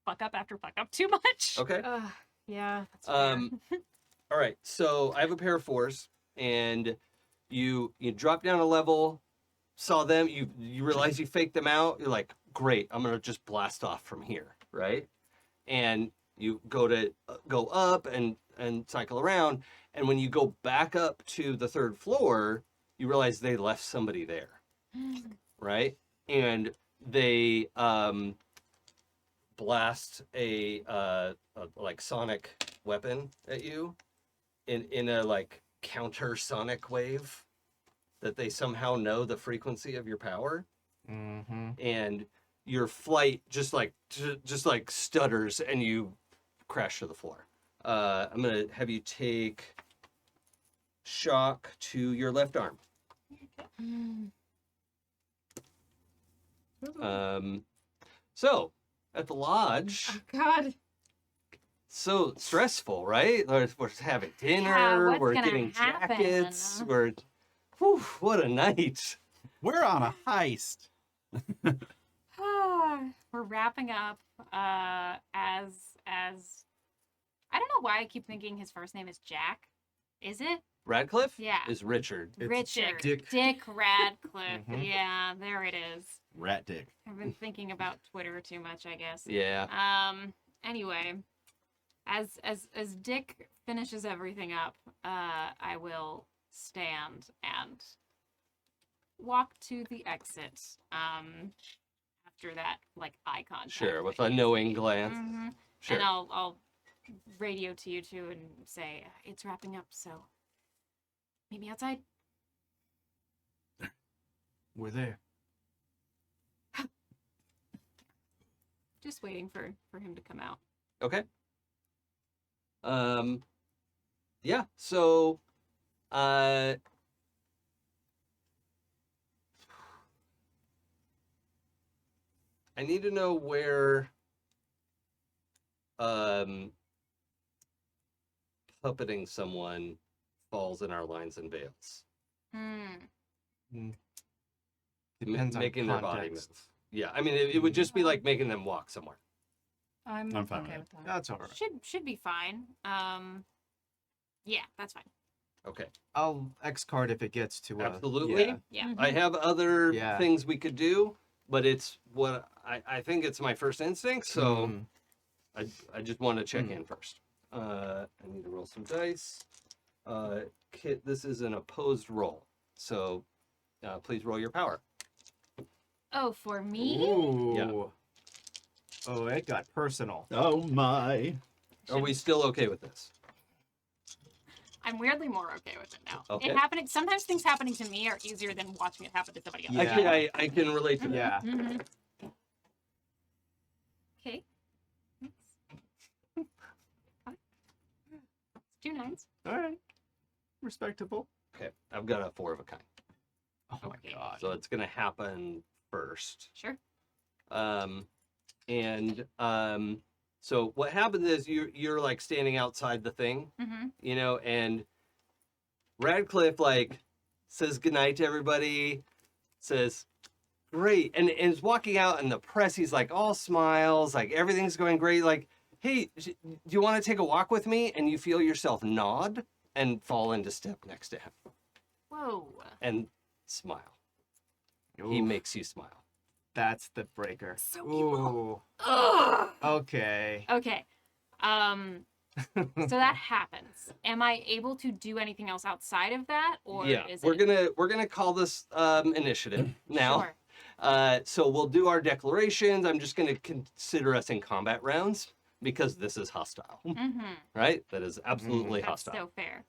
fuck up after fuck up too much. Okay. Yeah, that's fair. All right. So I have a pair of 4s, and you drop down a level, saw them, you realize you faked them out. You're like, great, I'm gonna just blast off from here, right? And you go up and cycle around, and when you go back up to the 3rd floor, you realize they left somebody there. right? And they blast a like sonic weapon at you in a like counter sonic wave that they somehow know the frequency of your power, Mm-hmm. and your flight just like stutters and you crash to the floor. I'm gonna have you take shock to your left arm. So at the lodge, Oh God. so stressful, right? We're having dinner, Yeah, what's we're gonna getting happen? jackets, whew, what a night. We're on a heist. We're wrapping up. As I don't know why I keep thinking his first name is Jack. Is it? Radcliffe Yeah. is Richard. It's Richard. Dick. Radcliffe. Mhm. Yeah, there it is. Rat dick. I've been thinking about Twitter too much, I guess. Yeah. Anyway, as Dick finishes everything up, I will stand and walk to the exit. After that, like, eye contact. Sure, with that a you knowing see. glance. Mhm. Sure. And I'll radio to you two and say it's wrapping up, so meet me outside. We're there. Just waiting for him to come out. Okay. Yeah, so I need to know where puppeting someone falls in our lines and veils. Depends on Making their body move. context. Yeah, I mean it would just be like making them walk somewhere. I'm fine okay with with that. That's all right. Should be fine. Yeah, that's fine. Okay. I'll X card if it gets to Absolutely. Yeah. Yeah. I have other Yeah. things we could do, but it's what I think it's my first instinct, so Mm. I just want to check Hmm. in first. I need to roll some dice. Kit, this is an opposed roll, so please roll your power. Oh, for me? Ooh. Yeah. Oh, it got personal. Oh my. Are we still okay with this? I'm weirdly more okay with it now. Okay. It happening. Sometimes things happening to me are easier than watching it happen to somebody else. Yeah. Actually, I can relate to that. Yeah. Mhm. Okay. It's 2 9s. All right. Respectable. Okay, I've got a 4 of a kind, Oh my Okay. god. so it's gonna happen first. Sure. So what happens is you're like standing outside the thing, Mm-hmm. you know, and Radcliffe like says goodnight to everybody, says great, and is walking out, and the press, he's like all smiles, like everything's going great, like, hey, do you want to take a walk with me? And you feel yourself nod and fall into step next to him Whoa. and smile. He Oof, makes you smile. that's the breaker. So evil. Ooh. Ugh. Okay. Okay. So that happens. Am I able to do anything else outside of that, or Yeah, is we're it? gonna call this initiative now. Sure. So we'll do our declarations. I'm just gonna consider us in combat rounds because this is hostile, Mm-hmm. right? That is absolutely That's hostile. so fair.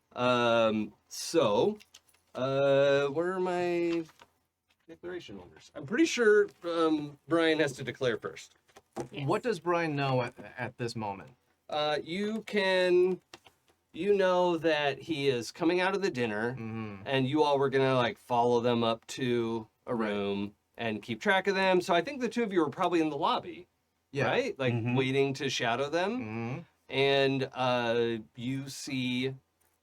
Where are my declaration orders? I'm pretty sure Brian has to declare first. Yes. What does Brian know at this moment? You know that he is coming out of the dinner, Mm-hmm. and you all were gonna like follow them up to a Right. room and keep track of them. So I think the two of you were probably in the lobby, Yeah. right? Like Mhm. waiting to shadow them. Mm-hmm. And you see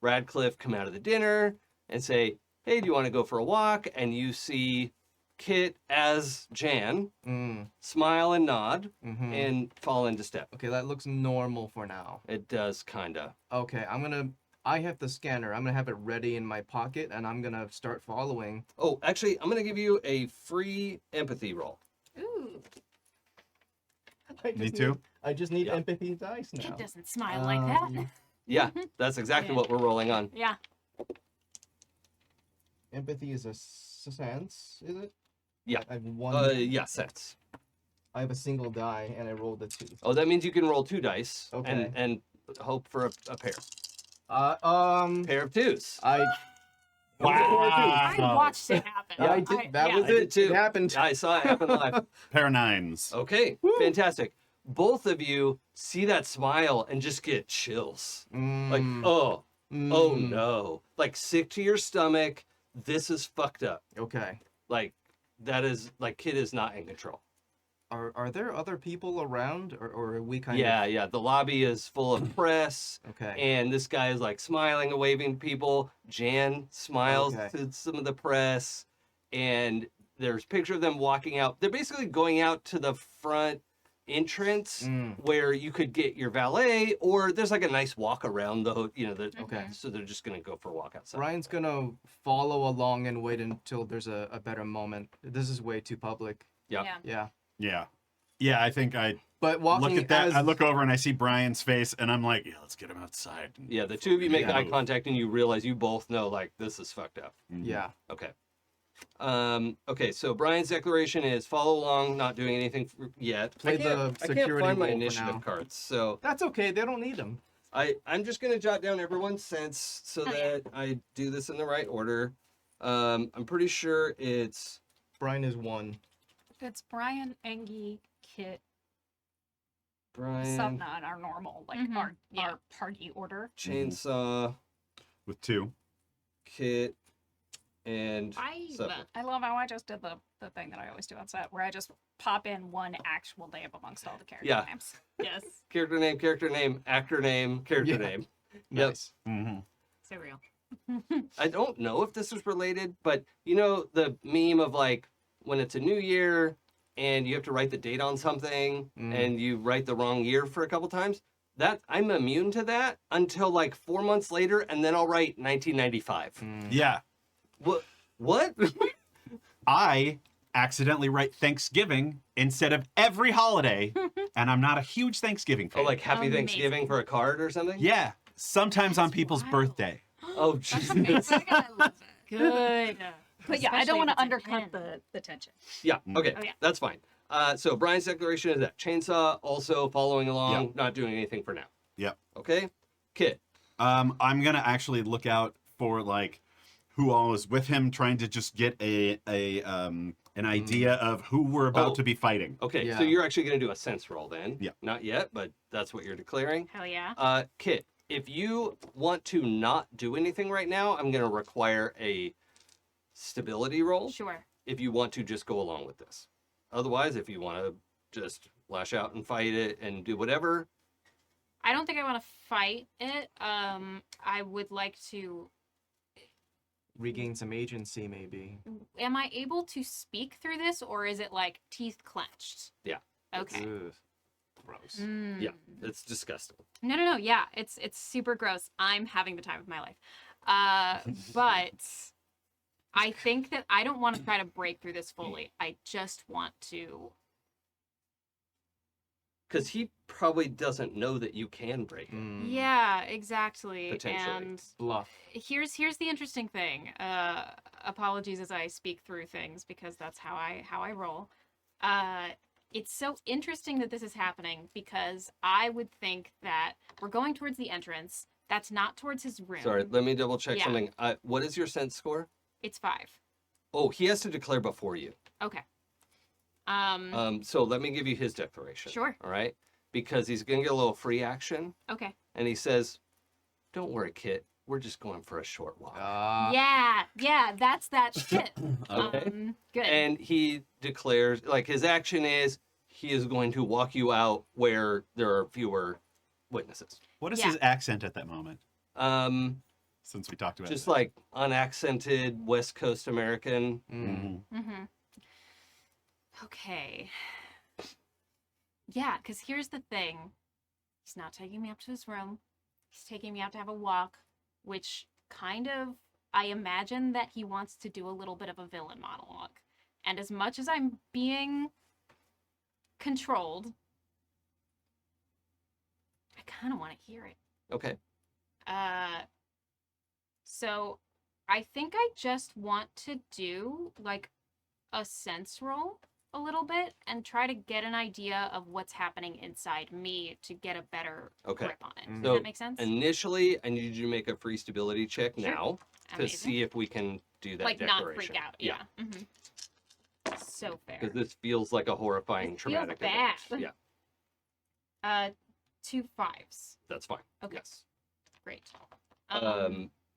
Radcliffe come out of the dinner and say, hey, do you want to go for a walk? And you see Kit as Jan smile and nod Mm-hmm. and fall into step. Okay, that looks normal for now. It does kinda. Okay, I have the scanner. I'm gonna have it ready in my pocket, and I'm gonna start following. Oh, actually, I'm gonna give you a free empathy roll. Ooh, Me too. I just need Yeah. empathy dice now. Kid doesn't smile like that. Yeah, that's exactly Yeah. what we're rolling on. Yeah. Empathy is a sense, is it? Yeah. I have one. Yeah, sense. I have a single die, and I rolled a 2. Oh, that means you can roll 2 dice Okay. and hope for a pair. Pair of 2s. I. I Wow. watched it happen. Yeah, I did. That was I did it. too. It happened. I saw it happen live. Pair of 9s. Okay, fantastic. Both of you see that smile and just get chills. Like, oh Mm. no. Like, sick to your stomach. This is fucked up. Okay. Like, that is, like, kid is not in control. Are there other people around, or are we kind Yeah, of? yeah. The lobby is full of press. Okay. And this guy is like smiling and waving to people. Jan smiles Okay. to some of the press. And there's a picture of them walking out. They're basically going out to the front entrance where you could get your valet, or there's like a nice walk around the, Okay. so they're just going to go for a walk outside. Brian's gonna follow along and wait until there's a better moment. This is way too public. Yeah. Yeah. Yeah. Yeah, I think I But walking look at that. as I look over and I see Brian's face, and I'm like, yeah, let's get him outside. Yeah, the two of you make Yeah. eye contact and you realize you both know, like, this is fucked up. Yeah. Okay. Okay, so Brian's declaration is follow along, not doing anything yet. Play I can't, the I can't security find my role for initiative now. cards, so That's okay. They don't need them. I'm just gonna jot down everyone's sense so Oh, yeah. that I do this in the right order. I'm pretty sure it's Brian is 1. It's Brian, Engie, Kit, Brian, Supna, and our normal, like Mhm. our party order. Chainsaw, With 2. Kit, and Five. Supper. I love how I just did the thing that I always do on set, where I just pop in one actual name amongst all the character Yeah. names. Yes. Character name, actor name, character Yeah. name. Nice. Mm-hmm. So real. I don't know if this is related, but you know the meme of like when it's a new year and you have to write the date on something and you write the wrong year for a couple times. That I'm immune to that until like 4 months later, and then I'll write 1995. Yeah. What? What? I accidentally write Thanksgiving instead of every holiday, and I'm not a huge Thanksgiving fan. Oh, like Happy Amazing. Thanksgiving for a card or something? Yeah, sometimes on That's people's wild. birthday. Oh, That's jeez. amazing. I love it. Good. But yeah, I Especially don't want if to it's a undercut pen. the tension. Yeah. Okay. Oh, yeah. That's fine. So Brian's declaration is that Chainsaw also following along, Yep. not doing anything for now. Yep. Okay. Kit. I'm gonna actually look out for like who all is with him, trying to just get an idea of who we're about Oh. to be fighting. Okay. Yeah. So you're actually going to do a sense roll then. Yeah. Not yet, but that's what you're declaring. Hell yeah. Kit, if you want to not do anything right now, I'm going to require a stability roll. Sure. If you want to just go along with this. Otherwise, if you want to just lash out and fight it and do whatever, I don't think I want to fight it. I would like to. Regain some agency, maybe. Am I able to speak through this, or is it like teeth clenched? Yeah. Okay. Ugh. Gross. Mm. yeah, it's disgusting. No. Yeah, it's super gross. I'm having the time of my life. But I think that I don't want to try to break through this fully. I just want to. Because he probably doesn't know that you can break it. Yeah, exactly. Potentially. And Bluff. here's the interesting thing. Apologies as I speak through things because that's how I roll. It's so interesting that this is happening because I would think that we're going towards the entrance. That's not towards his room. Sorry, let me double check Yeah. something. What is your sense score? It's 5. Oh, he has to declare before you. Okay. So let me give you his declaration. Sure. All right? Because he's going to get a little free action. Okay. And he says, don't worry, Kit. We're just going for a short walk. Yeah, that's that shit. Okay. Good. And he declares, like, his action is he is going to walk you out where there are fewer witnesses. What is Yeah. his accent at that moment? Since we talked about Just it. like unaccented West Coast American. Mm-hmm. Okay. Yeah, because here's the thing. He's not taking me up to his room. He's taking me out to have a walk, which kind of, I imagine that he wants to do a little bit of a villain monologue. And as much as I'm being controlled, I kind of want to hear it. Okay. So I think I just want to do like a sense roll a little bit and try to get an idea of what's happening inside me to get a better Okay. grip on it. Does So that make sense? initially, I need you to make a free stability check Sure. now to Amazing. see if we can do that Like declaration. not freak out. Yeah. So fair. Because this feels like a horrifying, It feels traumatic event. bad. Yeah, 2 5s. that's fine. Okay. Yes. Great.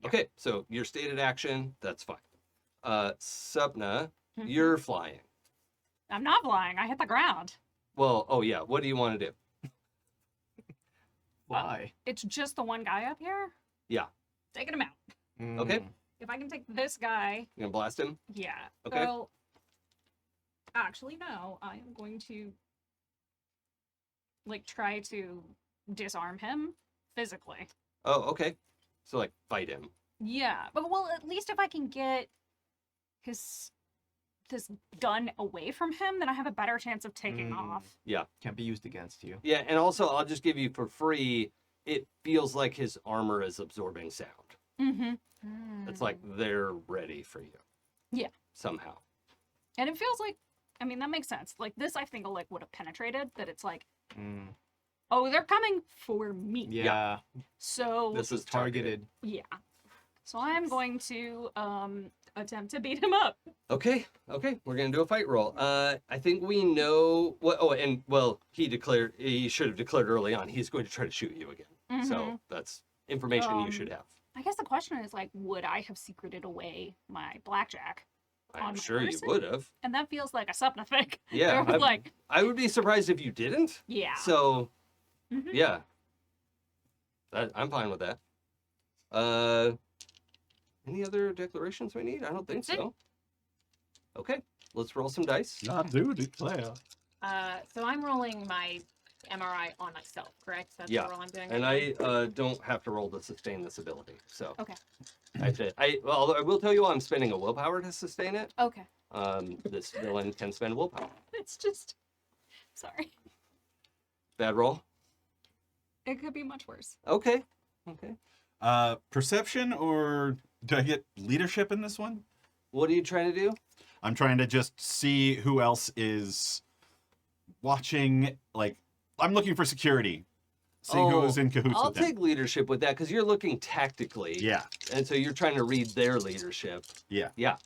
Okay, so your stated action, that's fine. Supna, Mhm. you're flying. I'm not flying. I hit the ground. Well, oh yeah, what do you want to do? Why? It's just the one guy up here. Yeah. Taking him out. Okay. Mm. If I can take this guy, You gonna blast him? yeah. Okay. So, actually, no. I am going to like try to disarm him physically. Oh, okay. So like fight him. Yeah, but well, at least if I can get this gun away from him, then I have a better chance of taking Mm. off. Can't be used against you. Yeah, and also I'll just give you for free. It feels like his armor is absorbing sound. Mm-hmm. It's like they're ready for you. Yeah. Somehow. And it feels like, I mean, that makes sense. Like this, I think, like would have penetrated. That it's like, Mm. oh, they're coming for me. Yeah. So This is targeted. Targeted. yeah. So I'm going to attempt to beat him up. Okay, we're gonna do a fight roll. I think we know what. Oh, and well, he should have declared early on. He's going to try to shoot you again. So Mhm. that's information you Um, should have. I guess the question is like, would I have secreted away my blackjack? I'm on my sure you person? would have. And that feels like a Supna thing. Yeah, They're like, I would be surprised if you didn't. yeah. So Mhm. yeah, I'm fine with that. Any other declarations we need? I don't think That's it. so. Okay, let's roll some dice. I do declare. So I'm rolling my MRI on myself, correct? That's Yeah, the roll I'm doing. And right I don't have to roll to sustain this ability. So Okay. Although I will tell you, I'm spending a willpower to sustain it. now? Okay. This villain can spend willpower. It's just, sorry. Bad roll. It could be much worse. Okay. Perception, or do I get leadership in this one? What are you trying to do? I'm trying to just see who else is watching. Like, I'm looking for security. See who's in cahoots I'll with them. take leadership with that because you're looking tactically. Yeah, And so you're trying to read their leadership. yeah. Yeah.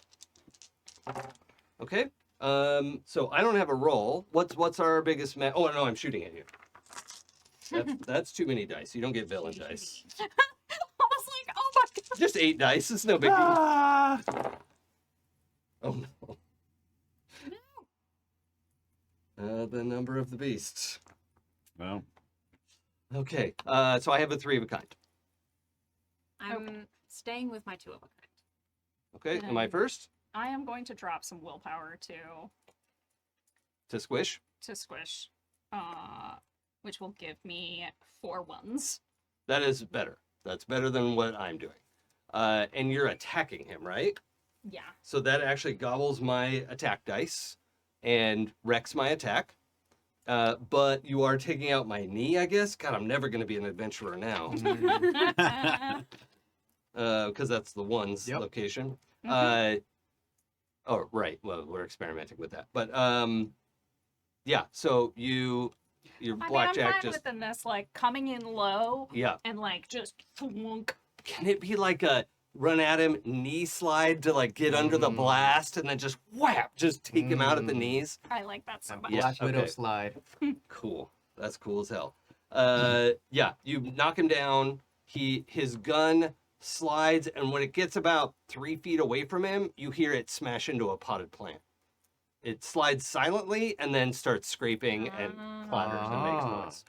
Okay. So I don't have a roll. What's our biggest Oh no, I'm shooting at you. That's too many dice. You don't get villain dice. I was like, oh my god. Just 8 dice. It's no big deal. Ah! Oh no. The number of the beast. Well, Okay. So I have a 3 of a kind. I'm staying with my 2 of a kind. Okay. Am I first? I am going to drop some willpower To squish. to squish, which will give me 4 ones. That is better. That's better than what I'm doing. And you're attacking him, right? Yeah. So that actually gobbles my attack dice and wrecks my attack. But you are taking out my knee, I guess. God, I'm never going to be an adventurer now. Because that's the one's Yep. location. Mhm. Oh, right. Well, we're experimenting with that. But yeah, so your I mean, I'm blackjack fine just... within this, like, coming in low Yeah. and, like, just thwunk. Can it be like a run at him, knee slide to like get under the blast and then just whap, just take him out at the Mm. knees? I like that so A much. Yeah. Black Widow okay. slide. Cool. That's cool as hell. Yeah, you knock him down. His gun slides, and when it gets about 3 feet away from him, you hear it smash into a potted plant. It slides silently and then starts scraping and clatters and makes Ah. noise.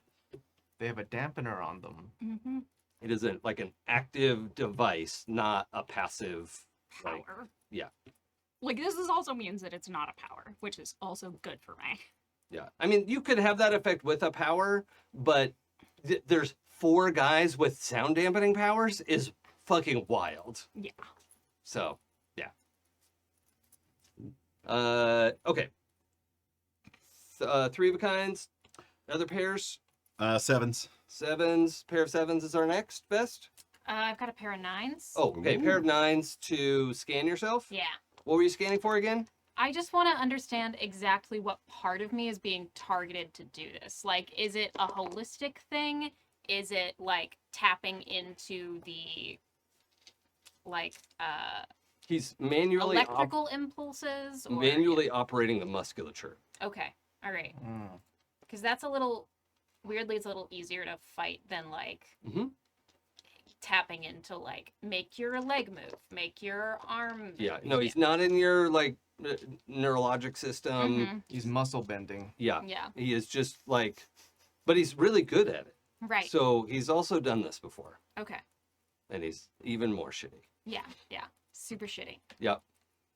They have a dampener on them. Mm-hmm. It is like an active device, not a passive. Like, Power. yeah. Like, this also means that it's not a power, which is also good for me. yeah. I mean, you could have that effect with a power, but there's 4 guys with sound dampening powers is fucking wild. Yeah. So, yeah. Okay. 3 of a kinds. Other pairs. 7s. 7s. Pair of 7s is our next best. I've got a pair of 9s. Oh, okay. Ooh. Pair of 9s to scan yourself. Yeah. What were you scanning for again? I just want to understand exactly what part of me is being targeted to do this. Like, is it a holistic thing? Is it like tapping into the like He's manually electrical impulses? Or... manually operating the musculature. Okay. All right. Mm. Because that's a little weirdly, it's a little easier to fight than like Mhm. tapping into like make your leg move, make your arm move. Yeah. No, he's not in your like neurologic system. Mhm. He's muscle bending. Yeah. Yeah. He is just like, but he's really good at it. Right. So he's also done this before, Okay. and he's even more shitty. Yeah. Yeah. Super shitty. Yep.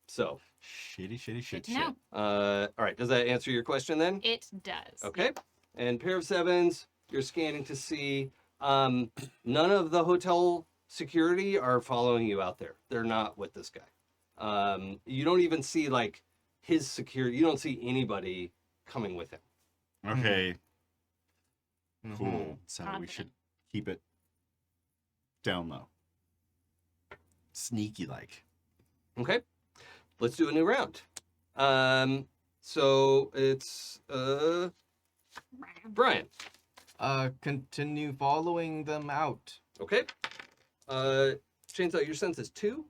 So, Shitty, shitty, Good shit, to shit. know. all right. Does that answer your question then? It does. Okay. And pair of sevens, you're scanning to see none of the hotel security are following you out there. They're not with this guy. You don't even see like his security. You don't see anybody coming with him. Okay, Mhm. cool. So we Confident. should keep it down low. Sneaky like. Okay. Let's do a new round. So it's Brian. Continue following them out. Okay. Chainsaw, your sense is 2?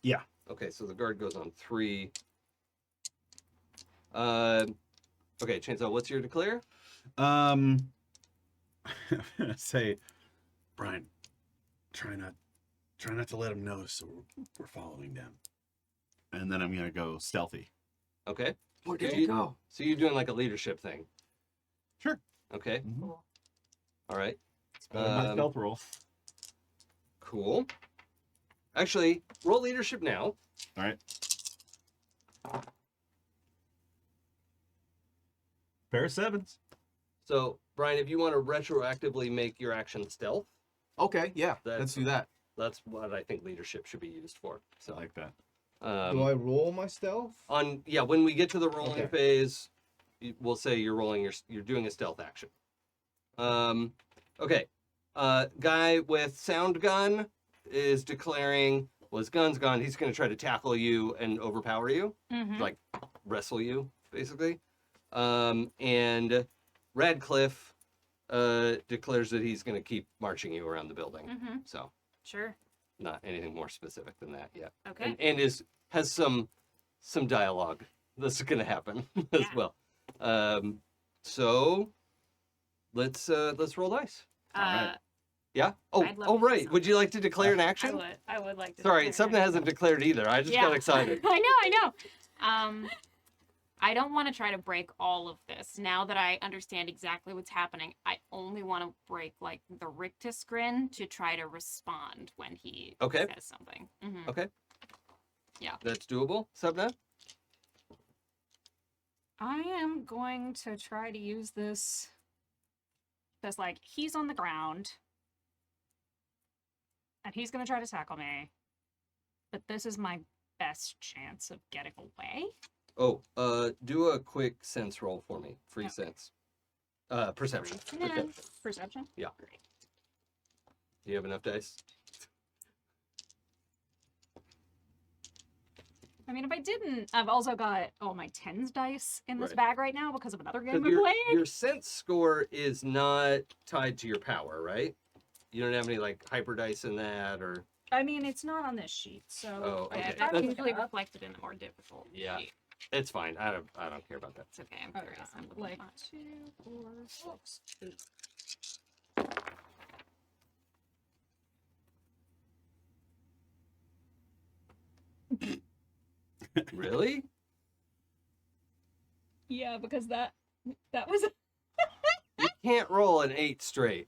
Yeah. Okay, so the guard goes on 3. Okay, Chainsaw, what's your declare? I'm gonna say, Brian, try not to let him know, so we're following them. And then I'm gonna go stealthy. Okay. Where did did you you go? So you're doing like a leadership thing. Sure. Okay. Cool. All right. It's better than my Um, stealth roll. Cool. Actually, roll leadership now. All right. Pair of sevens. So, Brian, if you want to retroactively make your action stealth, Okay, yeah, That's- let's do that. that's what I think leadership should be used for. I So, like that. Do I roll my stealth? when we get to the rolling Okay. phase, we'll say you're doing a stealth action. Okay. Guy with sound gun is declaring, well, his gun's gone. He's going to try to tackle you and overpower you, Mm-hmm. like wrestle you, basically. And Radcliffe declares that he's going to keep marching you around the building. Mm-hmm. So, Sure. not anything more specific than that yet. Okay. And has some dialogue that's going to happen as Yeah. well. So let's roll dice. Alright. Yeah. Oh, I'd love oh, to do right. Would you like to declare an I action? would. I would like to. Sorry, declare Subna an hasn't declared either. I just Yeah. got excited. I know. I don't want to try to break all of this. Now that I understand exactly what's happening, I only want to break like the rictus grin to try to respond when he Okay. says something. Mhm. Okay. Yeah. That's doable. Subna. I am going to try to use this because, like, he's on the ground and he's going to try to tackle me, but this is my best chance of getting away. Oh, do a quick sense roll for me. Free Okay. sense. Perception. Perception. Perception? Yeah. Do you have enough dice? I mean, if I didn't, I've also got all my tens dice in this Right. bag right now because of another game 'Cause we're playing. your sense score is not tied to your power, right? You don't have any like hyper dice in that, or I mean, it's not on this sheet, so Oh, Yeah, okay. that's That's- usually reflected in the more difficult. Yeah. sheet. it's fine. I don't care about that. It's okay. I'm Okay, curious. I'm looking like fine. 2, 4, 6, 8. Really? Yeah, because that was You can't roll an 8 straight.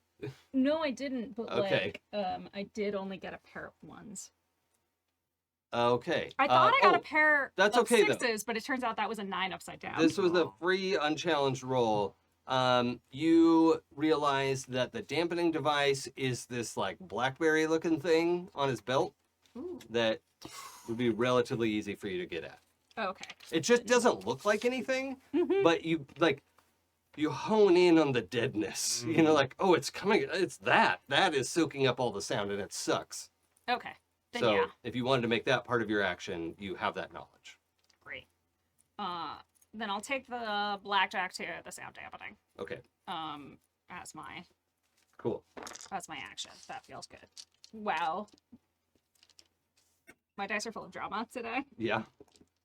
no, I didn't. But Okay. I did only get a pair of ones. Okay. I thought I got a oh, pair that's of okay, though. sixes, but it turns out that was a 9 upside down. This was a free, unchallenged roll. You realize that the dampening device is this like BlackBerry-looking thing on his belt Ooh. that would be relatively easy for you to get at. Okay. It just doesn't look like anything, Mhm. but you hone in on the deadness. You know, like, oh, it's coming. It's that. That is soaking up all the sound, and it sucks. Okay. Then So yeah, if you wanted to make that part of your action, you have that knowledge. great. Then I'll take the blackjack to the sound dampening. Okay, As my cool. action. That feels good. Wow. My dice are full of drama today. Yeah,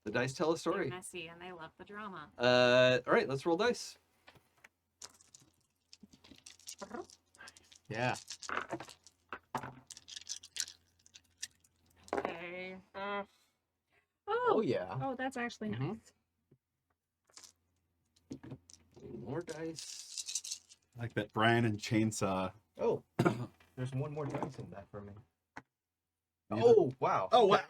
the dice tell a They're story. messy and they love the drama. All right, let's roll dice. Yeah. Okay. Oh yeah. Oh, that's actually nice. Mhm. More dice. I like that Brian and Chainsaw. Oh, there's one more dice in that for me. Neither- Oh wow. Oh wow.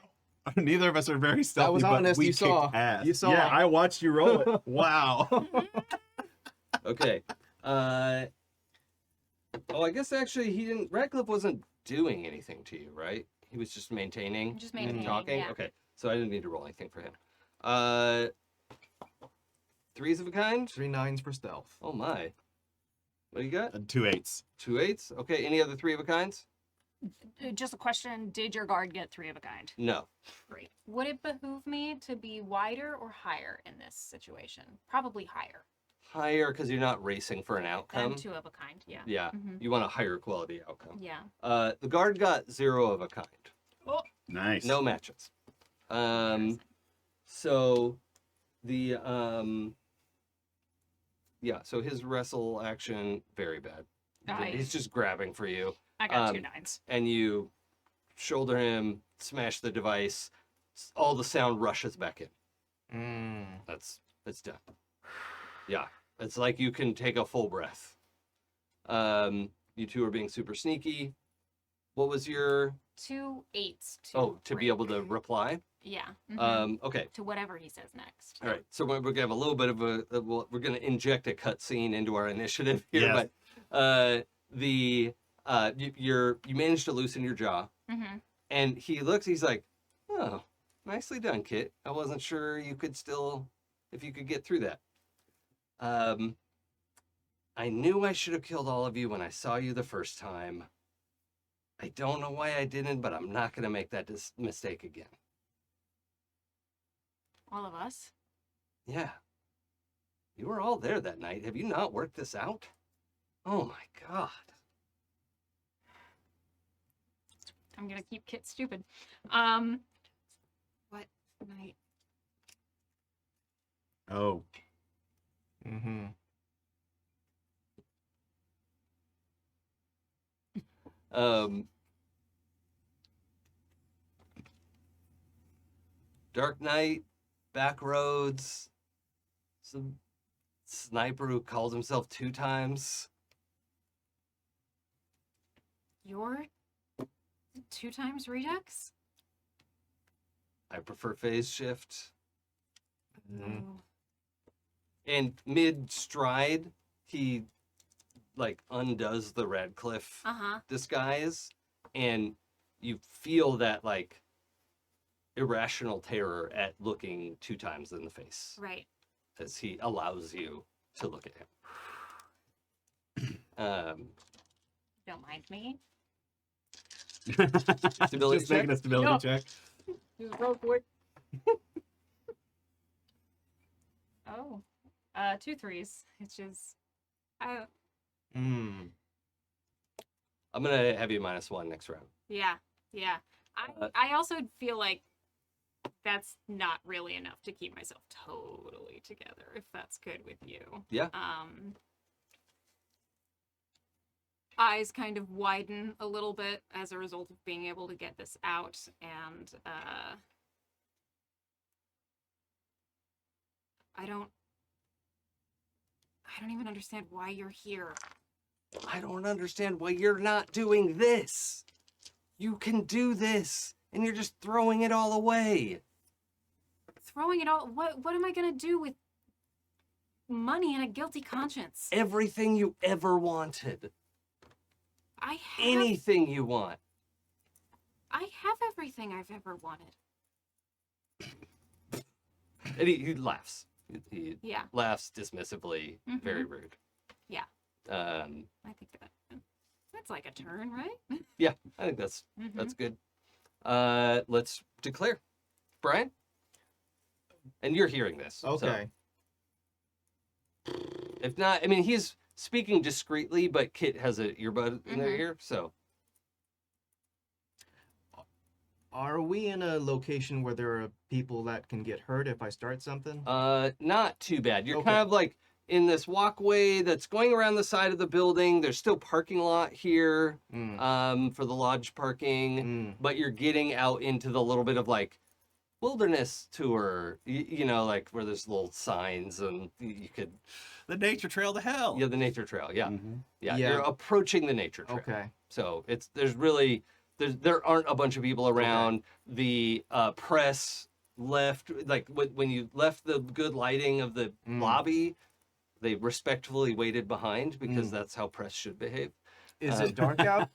Neither of us are very stealthy, was but honest, we you kicked saw. ass. You saw. Yeah, I watched you roll it. Wow. Okay. Oh, I guess actually he didn't. Radcliffe wasn't doing anything to you, right? He was just maintaining. Just and maintaining, talking. yeah. Okay, so I didn't need to roll anything for him. Threes of a kind. 3 9s for stealth. Oh my. What do you got? And 2 8s. 2 8s. Okay. Any other three of a kinds? Just a question: did your guard get 3 of a kind? No. Great. Would it behoove me to be wider or higher in this situation? Probably higher Higher because you're not racing for an outcome. than 2 of a kind. Yeah. Yeah. Mhm. You want a higher quality outcome. Yeah. The guard got 0 of a kind. Nice. No matches. So the yeah, so his wrestle action very bad. He's just grabbing for you, I got Um, 2 9s. and you shoulder him, smash the device. All the sound rushes back in. It's done. Yeah, it's like you can take a full breath. You two are being super sneaky. What was your 2 8s. to be able to reply? Yeah. Mhm. Okay. To whatever he says next. All right, so we're gonna have a little bit of we're gonna inject a cutscene into our initiative here, Yes. but you managed to loosen your jaw, Mm-hmm. and he's like, oh, nicely done, Kit. I wasn't sure if you could get through that. I knew I should have killed all of you when I saw you the first time. I don't know why I didn't, but I'm not gonna make that mistake again. All of us. Yeah. You were all there that night. Have you not worked this out? Oh my god. I'm gonna keep Kit stupid. What night? Oh. Mm-hmm. Dark night, back roads, some sniper who calls himself 2 times. You're 2 times Redux? I prefer phase shift. Mm-hmm. Oh. And mid stride, he like undoes the Radcliffe Uh-huh. disguise, and you feel that like irrational terror at looking 2 times in the face Right. as he allows you to look at him. Don't mind me. Stability Just making check? a stability No. check. Roll quick. Oh. 2 3s, which is Mm. I'm gonna have you -1 next round. Yeah. Yeah. I also feel like that's not really enough to keep myself totally together, if that's good with you. Yeah. Eyes kind of widen a little bit as a result of being able to get this out, and I don't even understand why you're here. I don't understand why you're not doing this. You can do this, and you're just throwing it all away. Throwing it all, what am I gonna do with money and a guilty conscience? Everything you ever wanted. I have Anything you want. everything I've ever wanted. And he laughs. He Yeah, laughs dismissively, very rude. Yeah. I I think that's like a turn, right? think that's Mhm. good. Let's declare. Brian? and you're hearing this. so Okay. if not, I mean, he's speaking discreetly, but Kit has an earbud in their Mhm. ear, so Are we in a location where there are people that can get hurt if I start something? not too bad. You're Okay. kind of like in this walkway that's going around the side of the building. There's still parking lot here, Mm. for the lodge parking, Mm. but you're getting out into the little bit of like wilderness tour, you know, like where there's little signs and you could, The nature trail to hell. yeah, the nature trail. Yeah. Mhm. Yeah. Yeah. You're approaching the nature trail. Okay. So there aren't a bunch of people around. The press left, like when you left the good lighting of the Mm. lobby, they respectfully waited behind because Mm. that's how press should behave. Is Um, it dark out?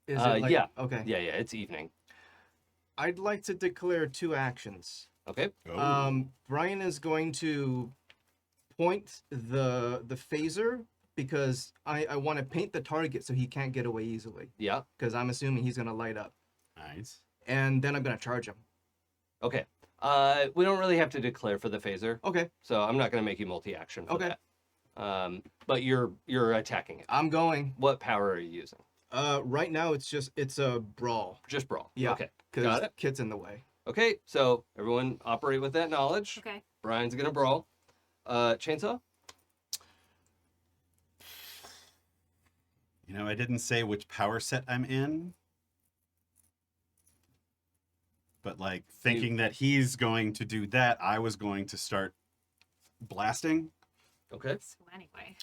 Is it like, yeah. Okay. Yeah, it's evening. I'd like to declare 2 actions. Okay. Oh. Brian is going to point the phaser because I want to paint the target so he can't get away easily Yeah. because I'm assuming he's gonna light up, Nice. and then I'm gonna charge him. Okay. We don't really have to declare for the phaser, Okay. so I'm not going to make you multi-action for Okay. that. But you're attacking it. I'm going. What power are you using? Right now it's a brawl Just brawl. Yeah. Okay. because Got it. Kit's in the way. Okay. So everyone operate with that knowledge. Okay. Brian's gonna brawl. Chainsaw. You know, I didn't say which power set I'm in. But like thinking that he's going to do that, I was going to start blasting. Okay. So anyway,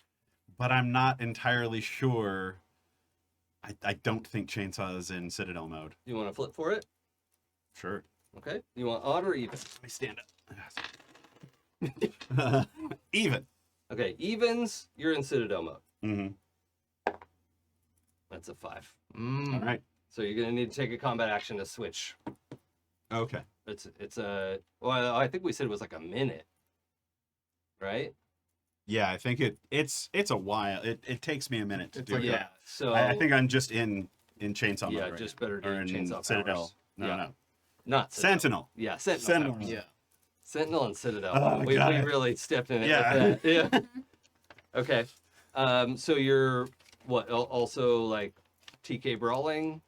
But I'm not entirely sure. I don't think Chainsaw is in Citadel mode. You want to flip for it? Sure. Okay. You want odd or even? Let me stand up. Even. Okay. Evens. You're in Citadel mode. Mm-hmm. That's a 5. All right. So you're gonna need to take a combat action to switch. Okay. It's a well. I think we said it was like a minute. Right. Yeah, I think it's a while. It takes me a minute to It's do like it. Yeah. So I think I'm just in Chainsaw yeah, mode right just now. better Or do in chainsaw Citadel. powers. No, Yeah. no. Not Citadel. Sentinel. Yeah, Sentinel. Sentinel. powers. Yeah. Sentinel and Citadel. Oh, we got it. really stepped in it Yeah. with that. Yeah. Okay. So you're what? Also like TK brawling?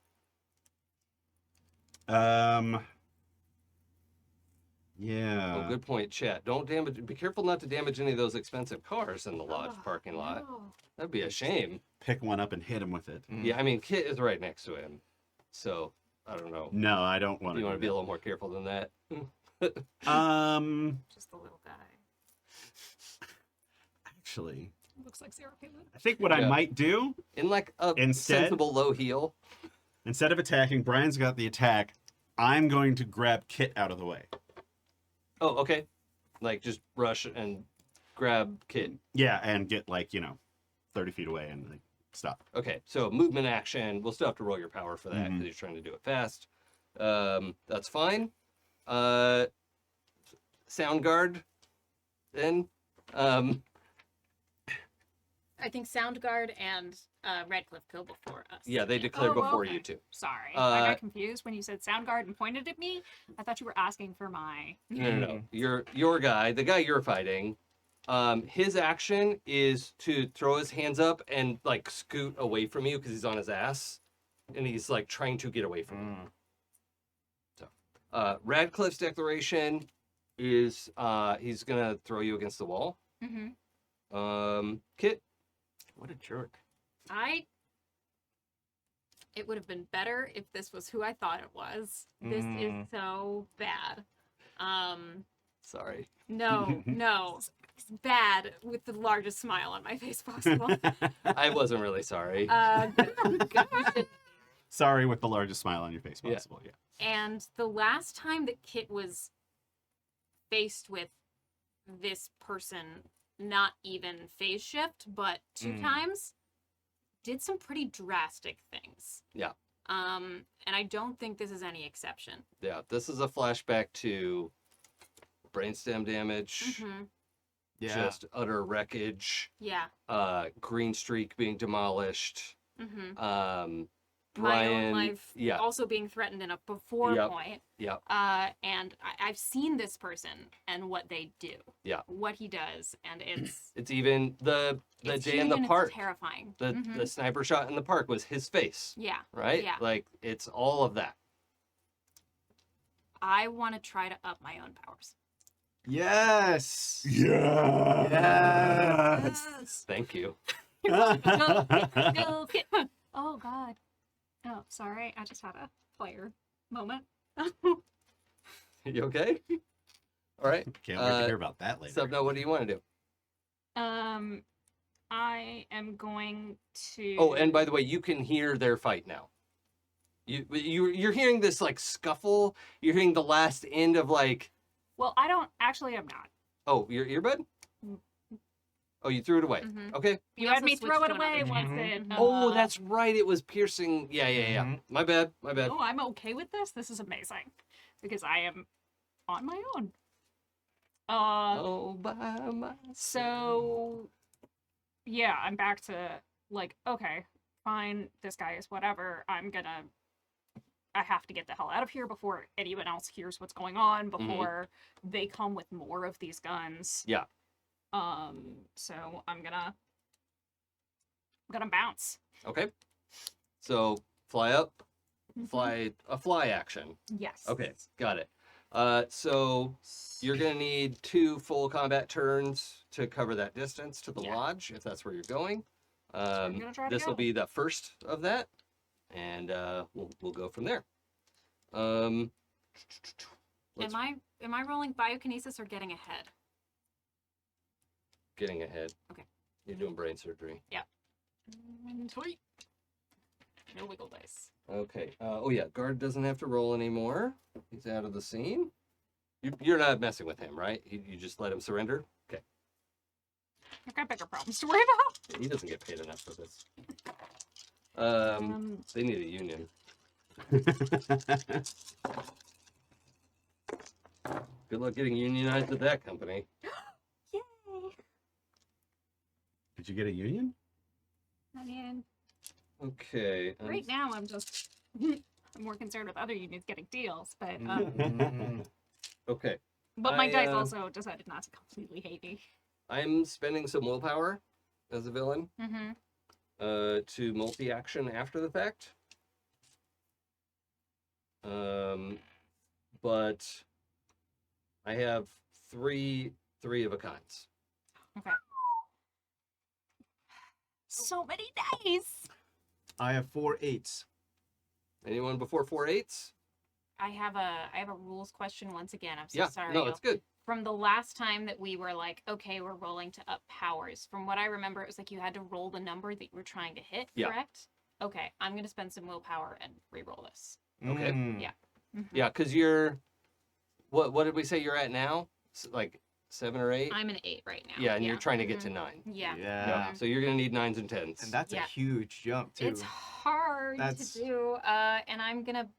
Yeah. Oh, good point, chat. Don't damage. Be careful not to damage any of those expensive cars in the lodge Oh, parking lot. no. That'd be a shame. Pick one up and hit him with it. Mm. Yeah, I mean, Kit is right next to him, so I don't know. No, I don't want You want to. to be a little more careful than that. Just the little guy. Actually, Looks like Sarah Palin. I think what I Yeah. might do In like a Instead- sensible low heel. instead of attacking, Brian's got the attack. I'm going to grab Kit out of the way. Oh, okay. Like just rush and grab Kit. Yeah, and get 30 feet away and stop. Okay, so movement action. We'll still have to roll your power for that because Mhm. you're trying to do it fast. That's fine. Sound guard. Then. I think Soundguard and Redcliffe go before us. Yeah, they declared Oh, before okay. you two. Sorry, Uh, I got confused when you said Soundguard and pointed at me. I thought you were asking for my. No. Your guy, the guy you're fighting, his action is to throw his hands up and like scoot away from you because he's on his ass, and he's like trying to get away from you. So, Radcliffe's declaration is he's gonna throw you against the wall. Mm-hmm. Kit. What a jerk. It would have been better if this was who I thought it was. This is so bad. Sorry. No, it's bad with the largest smile on my face possible. I wasn't really sorry. Gosh. Sorry with the largest smile on your face Yeah. possible. Yeah. And the last time that Kit was faced with this person, not even phase shift, but 2 times, did some pretty drastic things. Yeah. And I don't think this is any exception. Yeah, this is a flashback to brainstem damage, Mm-hmm. Yeah. just utter wreckage, Yeah. Green Streak being demolished. Mm-hmm. my Brian, own life yeah. also being threatened in a before Yep. point. Yep. And I've seen this person and what they do. Yeah. What he does, and it's It's even the it's day huge in the and park. It's terrifying. The Mhm. the sniper shot in the park was his face, Yeah. right? Yeah. Like it's all of that. I want to try to up my own powers. Yes. Yes. Thank you. Go, get. Oh God. Oh, sorry. I just had a player moment. You okay? All right. Can't wait to hear about that later. So now, what do you want to do? I am going to. Oh, and by the way, you can hear their fight now. You're hearing this like scuffle. You're hearing the last end of like, Well, I don't actually. I'm not. oh, your earbud. Oh, you threw it away. Mhm. Okay. We You had also me switched throw it to another away once channel. it. Mhm. Oh, that's right. It was piercing. Yeah. Mhm. My bad. My bad. Oh, I'm okay with this. This is amazing because I am on my own. Oh, by myself. So yeah, I'm back to like, okay, fine, this guy is whatever. I have to get the hell out of here before anyone else hears what's going on, before they come with more of these guns. Yeah. So I'm gonna bounce. Okay. So fly up, fly action. Yes. Okay, got it. So you're gonna need 2 full combat turns to cover that distance to the Yeah. lodge, if that's where you're going. I'm gonna try to This will go. be the first of that, and we'll go from there. Let's Am I rolling biokinesis or getting ahead? getting ahead. Okay. You're doing brain surgery. Sweet. No wiggle dice. Okay. Oh yeah, guard doesn't have to roll anymore. He's out of the scene. You're not messing with him, right? You just let him surrender. Okay. I've got bigger problems to worry about. He doesn't get paid enough for this. Um, They need a union. Good luck getting unionized at that company. Yay. Did you get a union? I mean, Okay. right now I'm just I'm more concerned with other unions getting deals, but Mhm. Okay. my I, dice also decided not to completely hate me. I'm spending some willpower as a villain Mm-hmm. to multi-action after the fact. But I have three of a kinds. So many dice. I have 4 8s. Anyone before 4 8s? I have a rules question once again. I'm so Yeah. sorry. No, it's good. From the last time that we were like, okay, we're rolling to up powers. From what I remember, it was like you had to roll the number that you were trying to hit. Yeah. Correct. Okay, I'm gonna spend some willpower and re-roll this. Okay. Mm. Yeah. Mhm. Yeah, because you're. What did we say you're at now? Like 7 or 8? I'm an 8 right now. Yeah, and you're trying to get Mhm. to 9. Yeah. Yeah. So you're gonna need 9s and 10s. And that's Yeah. a huge jump too. It's hard That's- to do. And I'm gonna.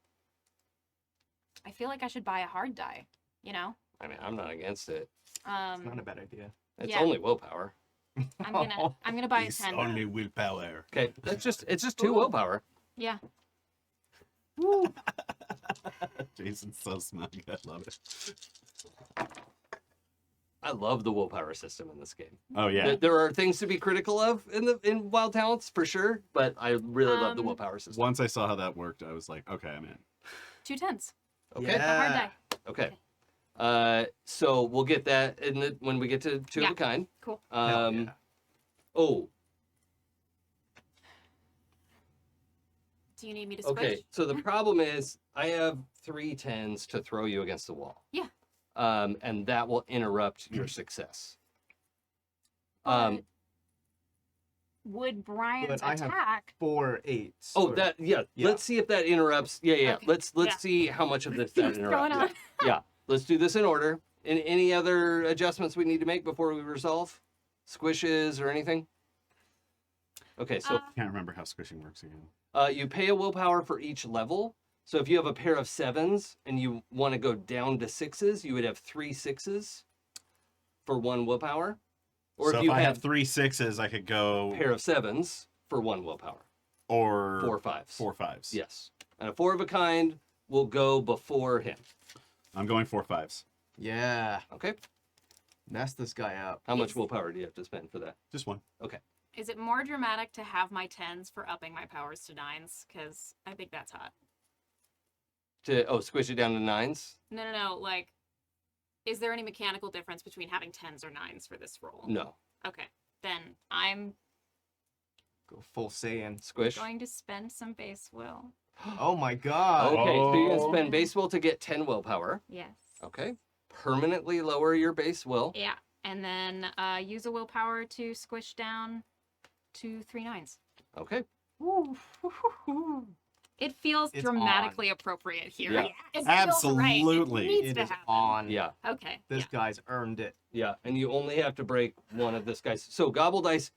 I feel like I should buy a hard die. You know. I mean, I'm not against it. It's not a bad idea. It's Yeah. only willpower. I'm gonna buy a It's 10. only willpower. Okay, it's just 2 willpower. Yeah. Jason's so smug. I love it. I love the willpower system in this game. Oh yeah. There are things to be critical of in Wild Talents for sure, but I really love the Um, willpower system. Once I saw how that worked, I was like, okay, I'm in. 2 10s. Okay. A hard Yeah. die. Okay. So we'll get that when we get to 2 of a kind. Cool. Hell yeah. Oh, Do you need me to switch? okay. So the problem is I have 3 10s to throw you against the wall. Yeah. And that will interrupt your success. But Would Brian's But I have- attack? 4 8s. Oh, that yeah. Yeah. Let's see if that interrupts. Yeah. Okay. Let's Yeah. see how much of this that What's interrupts. going on? Yeah. Let's do this in order. Any other adjustments we need to make before we resolve? Squishes or anything? Okay, so Can't remember how squishing works again. you pay a willpower for each level. So if you have a pair of 7s and you want to go down to 6s, you would have 3 6s for 1 willpower. Or So if you I have have 3 6s, I could a go. pair of 7s for 1 willpower. or 4 5s. 4 5s? Yes. And a 4 of a kind will go before him. I'm going 4 5s. Yeah. Okay. Mess this guy up. How much willpower do you have to spend for that? Just one. Is it more dramatic to have my 10s for upping my powers to 9s? Because I think that's hot. Squish it down to 9s? No. Like, is there any mechanical difference between having 10s or 9s for this roll? No. Okay. Then I'm Go full Saiyan. Squish. going to spend some base will. Oh my god. Okay, so you're Oh. gonna spend base will to get 10 willpower. Yes. Okay. Permanently lower your base will. Yeah. And then use a willpower to squish down to 3 9s. Okay. It feels It's dramatically appropriate here. Yeah. It feels Absolutely. Right. It needs It to is happen. on. Yeah. Okay. This guy's earned it. Yeah. And you only have to break one of this guy's. So gobble dice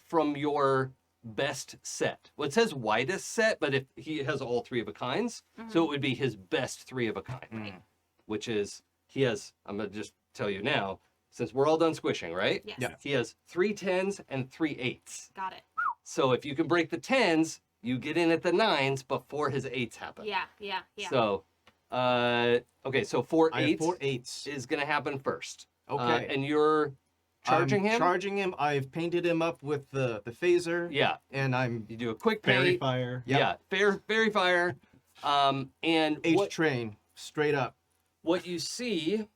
from your best set. Well, it says widest set, but if he has all 3 of a kinds, so it would be his best 3 of a kind, Mm. which is he has. I'm gonna just tell you now, since we're all done squishing, right? Yes. Yeah. He has 3 10s and 3 8s. Got it. So if you can break the 10s, you get in at the 9s before his 8s happen. Yeah. So, okay, so 4 I have 8s 4 8s. is gonna happen first. Okay. And you're charging I'm him. Charging him. I've painted him up with the phaser. Yeah. And I'm You do a quick Fairy paint. fire. Yeah. Fairy fire. And H what train straight up. you see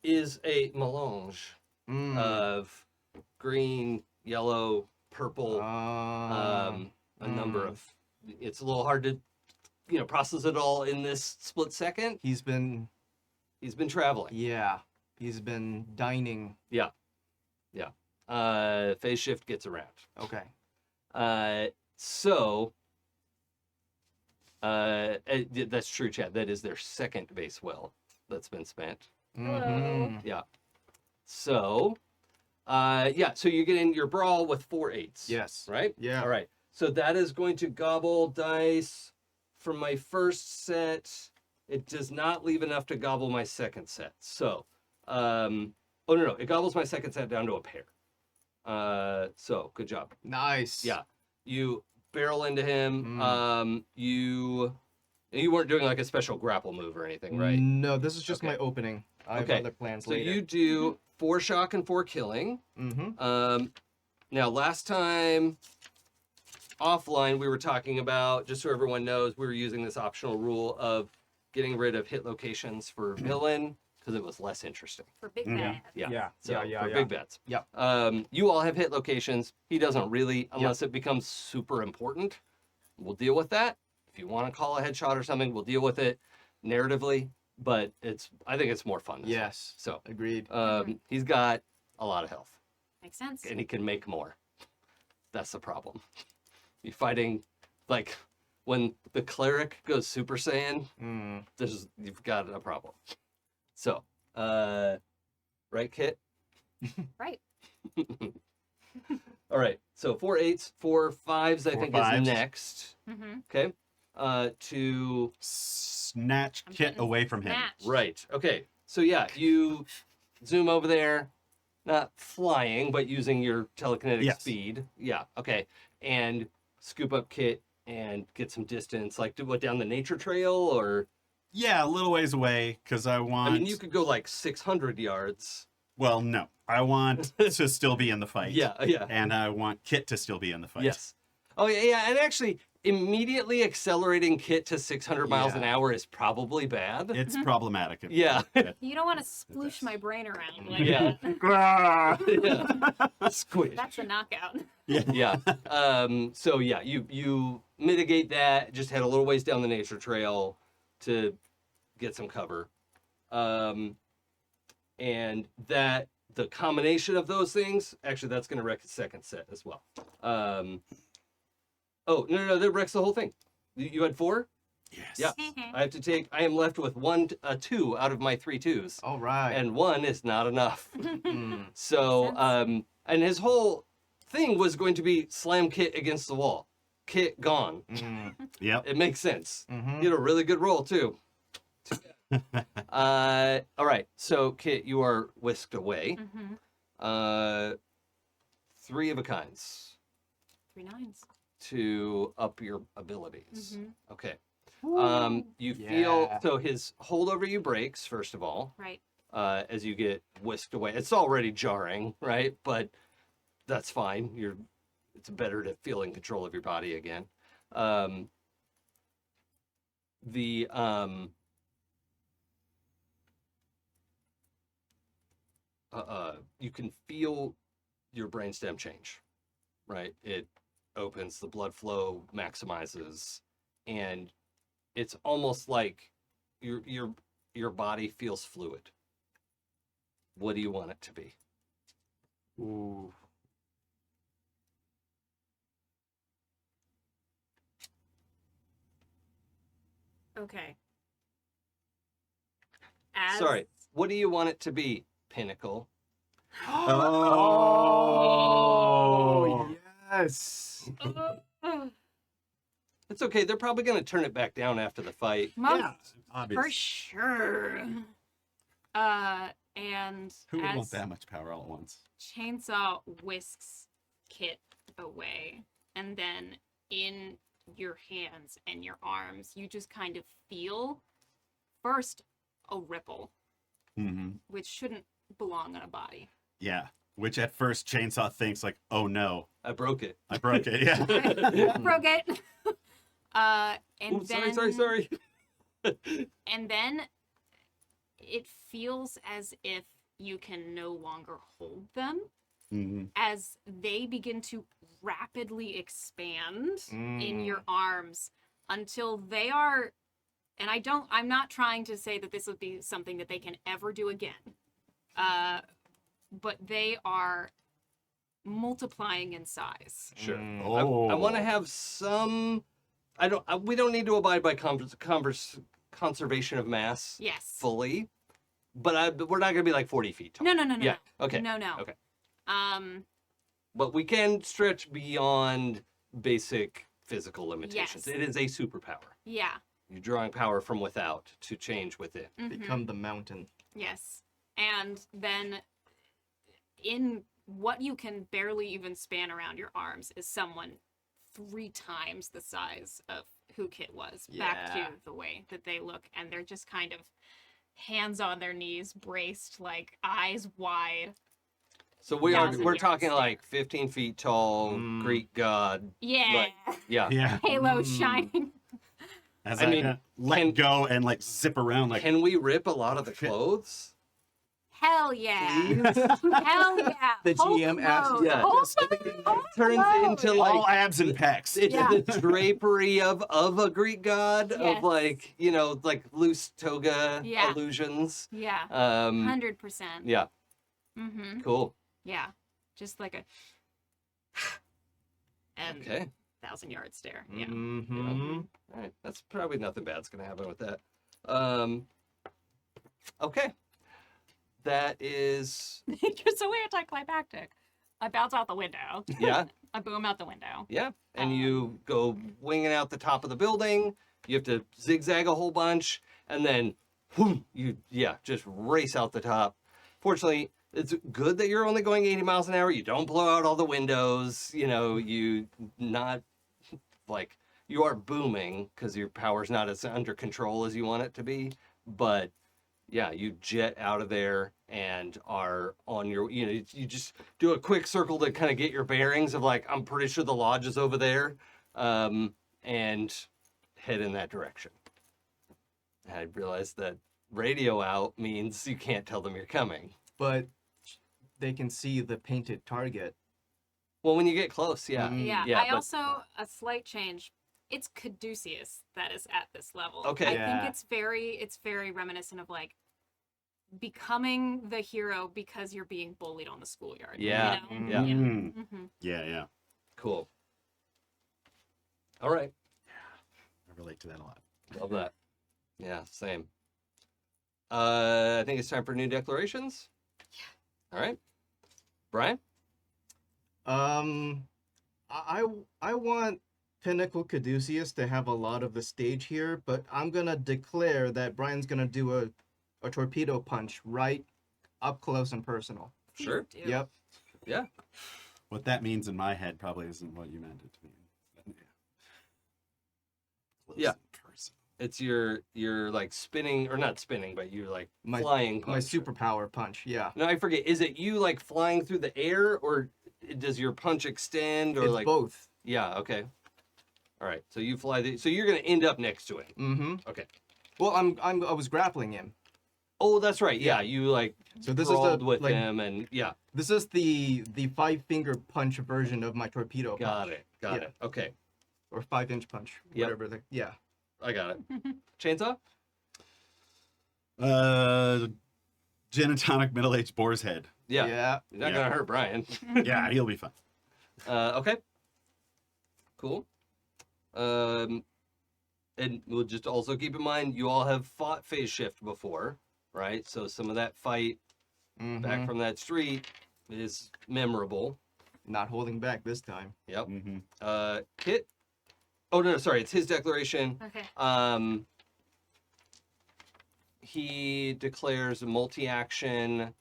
is a melange Mm. of green, yellow, purple. Ah. A number of. It's a little hard to, process it all in this split second. He's been He's been traveling. he's been dining. Phase shift gets around. Okay. That's true, Chad. That is their second base will that's been spent. Mhm. Yeah. So, so you get in your brawl with 4 8s. Yes. Right? Yeah. All right. So that is going to gobble dice from my first set. It does not leave enough to gobble my second set. So, no. It gobbles my second set down to a pair. So good job. Nice. Yeah. You barrel into him. Mm. You weren't doing like a special grapple move or anything, right? No, this is just Okay. my opening. I have Okay. other plans So later. you do 4 shock and 4 killing. Mm-hmm. Now, last time offline, we were talking about, just so everyone knows, we were using this optional rule of getting rid of hit locations for villain because it was less interesting. For big Yeah. bad. Yeah. Yeah. So, yeah. for big bets. Yep. You all have hit locations. He doesn't really, unless it becomes super important. We'll deal with that. If you want to call a headshot or something, we'll deal with it narratively. But I think it's more fun. this way. Yes. So Agreed. he's got a lot of health. Makes sense. And he can make more. That's the problem. You're fighting, like, when the cleric goes Super Saiyan, Mm. you've got a problem. So, right, Kit? Right. All right. So 4 8s, 4 5s, I 4 think 5s. is next. Mm-hmm. Okay. To Snatch I'm Kit getting away from him. Snatched. right. Okay. So yeah, you zoom over there, not flying, but using your telekinetic Yes. speed. Yeah. Okay. And scoop up Kit and get some distance, like down the nature trail, or Yeah, a little ways away because I want. I mean, you could go like 600 yards. Well, no, I want to still be in the fight. Yeah. Yeah. and I want Kit to still be in the fight. Yes. Oh yeah, yeah, and actually, immediately accelerating Kit to 600 miles an Yeah. hour is probably bad. It's problematic. Yeah. You don't want to sploosh my brain around. Like Yeah. that. Yeah. Squish. That's a knockout. Yeah. So yeah, you mitigate that. Just head a little ways down the nature trail to get some cover, and that the combination of those things actually that's going to wreck the second set as well. Oh no, that wrecks the whole thing. You had 4. Yes. Yeah. I am left with 2 out of my 3 2s, All right. and 1 is not enough. Mm. So, Makes sense. and his whole thing was going to be slam Kit against the wall. Kit gone. Mm. Yep. It makes sense. Mhm. You had a really good roll too. All right. So, Kit, you are whisked away. Mm-hmm. 3 of a kinds. 3 9s. to up your abilities. Mhm. Okay. You feel Yeah. so his hold over you breaks first of all. Right. As you get whisked away. It's already jarring, right? But that's fine. It's better to feel in control of your body again. The you can feel your brainstem change, right? It opens, the blood flow maximizes, and it's almost like your body feels fluid. What do you want it to be? Ooh. Okay. As Sorry, what do you want it to be, Pinnacle? Oh, yes. It's okay. They're probably going to turn it back down after the fight. Most Yeah, for obviously. sure. And Who would as want that much power all at once? Chainsaw whisks Kit away, and then in your hands and your arms, you just kind of feel first a ripple, Mm-hmm. which shouldn't belong on a body. Yeah. Which at first Chainsaw thinks like, oh no, I broke it. I broke it. Yeah. Broke it. And Oops, then sorry. and then it feels as if you can no longer hold them Mm-hmm. as they begin to rapidly expand in your Mm. arms until they are, and I'm not trying to say that this would be something that they can ever do again, but they are multiplying in size. Sure. Mm. Oh. I want to have some. We don't need to abide by conservation of mass Yes. fully, but we're not going to be like 40 feet tall. No. Yeah. Okay. No. Okay. Um, But we can stretch beyond basic physical limitations. Yes. It is a superpower. yeah. You're drawing power from without to change within. Mhm. Become the mountain. Yes. And then in what you can barely even span around your arms is someone 3 times the size of who Kit was, back Yeah. to the way that they look. And they're just kind of hands on their knees, braced, like eyes wide. So we're Thousand talking yards. like 15 feet tall, Mm. Greek god. Yeah. Yeah. Yeah. Halo Mm. shining. As I I mean, let can- go and like zip around like Can we rip a lot of the Shit. clothes? Hell yeah. Please? Hell yeah. The Hulk GM asks- mode. Yeah. Hulk It mode. turns into all like abs and pecs. it's Yeah. the drapery of a Greek god Yes. of like, like loose toga Yeah. illusions. Yeah. 100%. Yeah, Mm-hmm. cool. Yeah. Just like a and Okay. 1,000-yard stare. Yeah. Mm-hmm. All right. That's probably nothing bad's gonna happen with that. Okay. That is You're so anticlimactic. I bounce out the window. yeah. I boom out the window. Yeah, and you go winging out the top of the building. You have to zigzag a whole bunch, and then whoom, you just race out the top. Fortunately, it's good that you're only going 80 miles an hour. You don't blow out all the windows. You not like you are booming because your power's not as under control as you want it to be. But yeah, you jet out of there and are on your, you just do a quick circle to kind of get your bearings of like, I'm pretty sure the lodge is over there, and head in that direction. I realized that radio out means you can't tell them you're coming. But they can see the painted target. Well, when you get close, yeah. Mm. Yeah. Yeah, I but- also a slight change. It's Caduceus that is at this level. Okay. I Yeah. think it's very reminiscent of like becoming the hero because you're being bullied on the schoolyard. Yeah. You know? Yeah. Mm. Mm-hmm. Yeah. Cool. All right. I relate to that a lot. Love that. Yeah, same. I think it's time for new declarations. Yeah. All right. Brian? I want Pinnacle Caduceus to have a lot of the stage here, but I'm gonna declare that Brian's gonna do a torpedo punch right up close and personal. Sure. Do. Yep. What that means in my head probably isn't what you meant it to mean. Yeah. It's your like spinning, or not spinning, but you're like flying punch. My superpower punch. Yeah. No, I forget. Is it you like flying through the air, or does your punch extend, or It's like both. Yeah, okay. All right. So you fly so you're going to end up next to him. Mm-hmm. Okay. Well, I was grappling him. Oh, that's right. Yeah, you like So this is brawled the with like him, and yeah, this is the 5-finger punch version of my torpedo got punch. it. Got Yeah. it. Okay. Or 5-inch punch. Yep. Whatever. Yeah. I got it. Chainsaw? Gin and tonic middle-aged boar's head. Yeah. Yeah. You're not Yeah. going to hurt Brian. Yeah, he'll be fine. Okay. Cool. And we'll just also keep in mind, you all have fought phase shift before, right? So some of that fight Mhm. back from that street is memorable. Not holding back this time. Yep. Mm-hmm. Kit? Oh, no, sorry. It's his declaration. Okay. He declares a multi-action.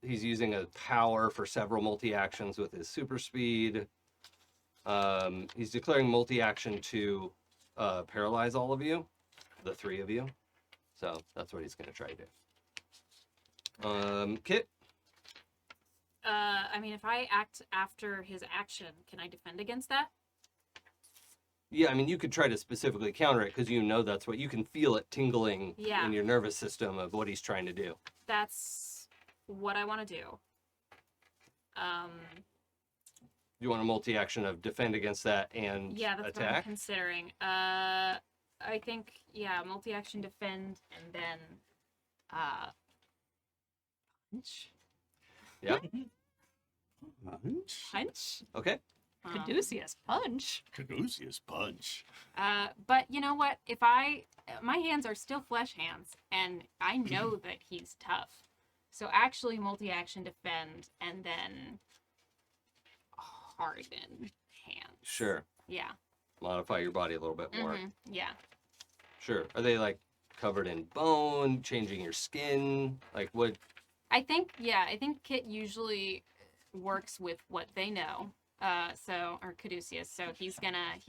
He's using a power for several multi-actions with his super speed. He's declaring multi-action to paralyze all of you, the 3 of you. So that's what he's going to try to do. Kit? I mean, if I act after his action, can I defend against that? Yeah, I mean, you could try to specifically counter it because you know that's what you can feel it tingling Yeah. in your nervous system of what he's trying to do. That's what I want to do. You want a multi-action of defend against that and Yeah, that's what I'm attack? considering. I think, yeah, multi-action defend and then punch. Yeah. Punch? Okay. Caduceus punch. Caduceus punch. But you know what? My hands are still flesh hands, and I know that he's tough. So actually, multi-action defend and then harden hands. Sure. Yeah. Modify your body a little bit more. Yeah. Sure. Are they like covered in bone, changing your skin? Like what? I think Kit usually works with what they know. Or Caduceus. So he's gonna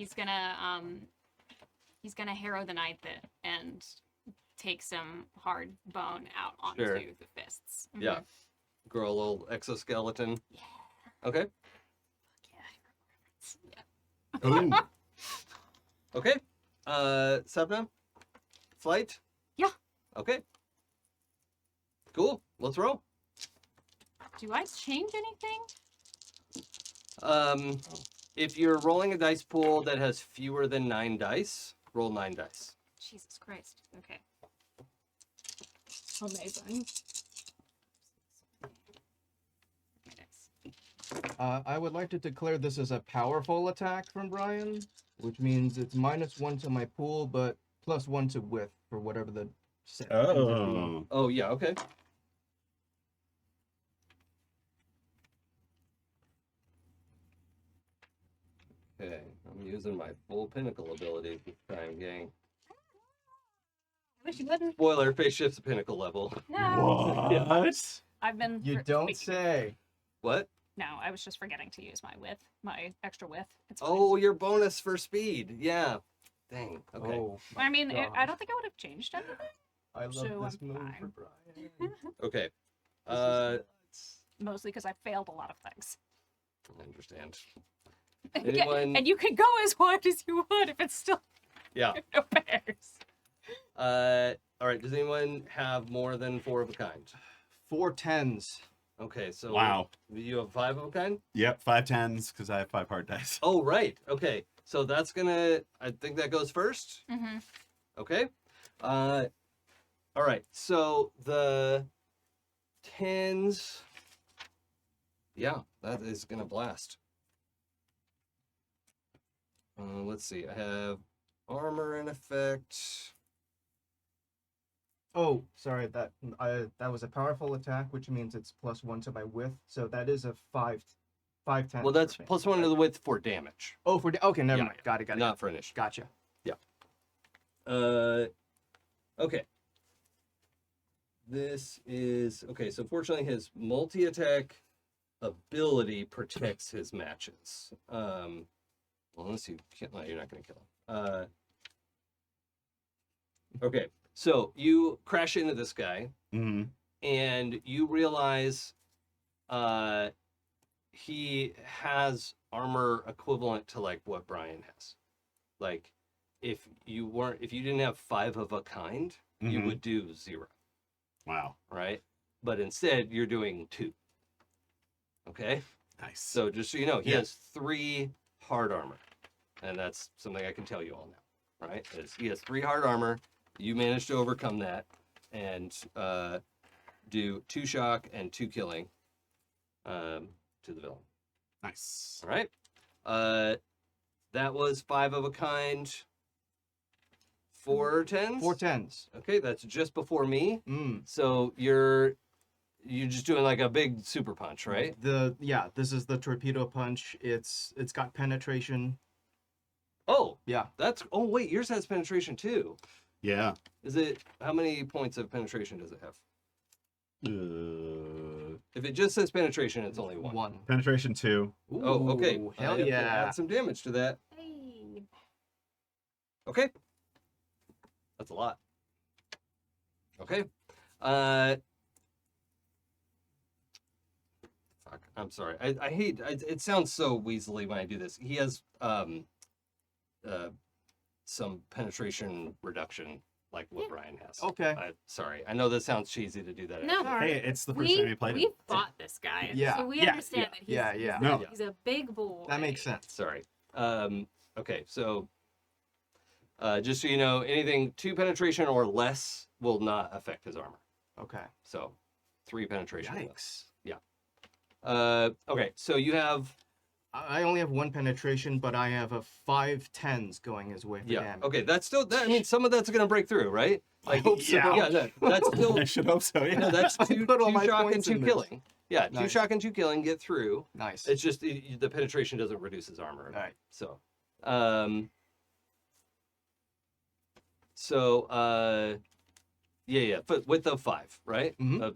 harrow the knight and take some hard bone out onto Sure. the fists. Yeah. Grow a little exoskeleton. Yeah. Okay. Yeah. Ooh. Okay. Sapna? Flight? Yeah. Okay. Cool. Let's roll. Do I change anything? If you're rolling a dice pool that has fewer than 9 dice, roll 9 dice. Jesus Christ. Okay. Amazing. I would like to declare this as a powerful attack from Brian, which means it's -1 to my pool, but +1 to width for whatever the set. Oh. Oh, yeah, okay. Okay, I'm using my full pinnacle ability this time, gang. I wish you wouldn't. Spoiler, face shift's a pinnacle level. No. What? I've been. You don't say. What? No, I was just forgetting to use my extra width. It's fine. Oh, your bonus for speed. Yeah. Dang. Okay. Oh, I mean, I gosh. don't think I would have changed anything. I love So this I'm move fine. for Brian. Okay. This is nuts. Mostly because I failed a lot of things. I understand. Yeah, Anyone? and you can go as wide as you would if it's still Yeah. no bears. All right. Does anyone have more than 4 of a kind? 4 10s. Okay. So Wow. you have 5 of a kind? Yep, 5 10s because I have 5 hard dice. Oh, right. Okay. So that's gonna. I think that goes first. Mm-hmm. Okay. All right. So the 10s. Yeah, that is gonna blast. Let's see. I have armor in effect. Oh, sorry. That was a powerful attack, which means it's +1 to my width. So that is a 5 10. Well, that's +1 to the width for damage, Oh, okay, never Yeah, mind. Got it. not for initiative. Gotcha. Okay. This is okay. So fortunately, his multi-attack ability protects his matches. Well, unless you can't, no, you're not going to kill him. Okay, so you crash into this guy, Mm-hmm. and you realize he has armor equivalent to like what Brian has. Like, if you didn't have 5 of a kind, you Mhm. would do 0, Wow. right? But instead, you're doing 2. Okay, Nice. so just so you know, he Yeah. has 3 hard armor, and that's something I can tell you all now, right? He has 3 hard armor. You managed to overcome that and do 2 shock and 2 killing to the villain. Nice. All right. That was 5 of a kind. 4 tens. 4 tens. Okay, that's just before me. Mm. So you're just doing like a big super punch, right? This is the torpedo punch. It's got penetration. Oh, Yeah. oh wait, yours has penetration too. Yeah. Is it, how many points of penetration does it have? If it just says penetration, it's only 1. 1. Penetration 2. Oh, okay. Ooh, I hell have to yeah. add some damage to that. Hey. Okay. That's a lot. Okay. Fuck. I'm sorry. I hate it sounds so weaselly when I do this. He has some penetration reduction like what Yeah. Brian has. Okay. Sorry. I know this sounds cheesy to do that. No. actually. Hey, it's the first time you played we it. fought this guy. Yeah. So we Yeah, understand that he's, yeah, he's yeah. a- No. he's a big boy. That makes sense. Sorry. Okay, so just so you know, anything 2 penetration or less will not affect his armor. Okay. So 3 penetration. or less. Yikes. Okay, so you have I only have 1 penetration, but I have a 5 tens going his way for damage. Okay, that's still that. I mean, some of that's gonna break through, right? I hope so. Yeah, that's still I should hope so. Yeah. no, that's I 2 put all my shock and points 2 in this. killing. Yeah, 2 Nice. shock and 2 killing get through. Nice. It's just the penetration doesn't reduce his armor. All right. So, yeah, but with the 5, right? Mhm.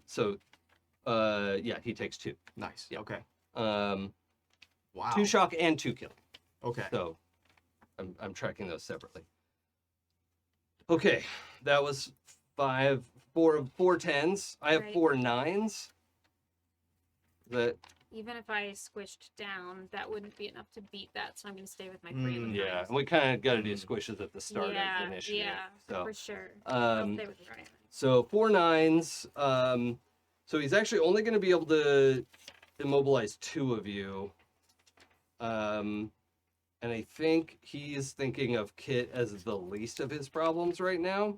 Yeah, he takes 2. Nice. Yeah. Okay. Wow. Wow. 2 shock and 2 killing. Okay. So, I'm tracking those separately. Okay, that was 4 tens. I have Right. 4 nines. That Even if I squished down, that wouldn't be enough to beat that. So I'm going to stay with my 3 of the yeah, nines. and we kind of got to do squishes at the start yeah, of the initiative. Yeah, So, for sure. I'll um, stay with Ryan. so 4 nines. So he's actually only going to be able to immobilize 2 of you. And I think he's thinking of Kit as the least of his problems right now.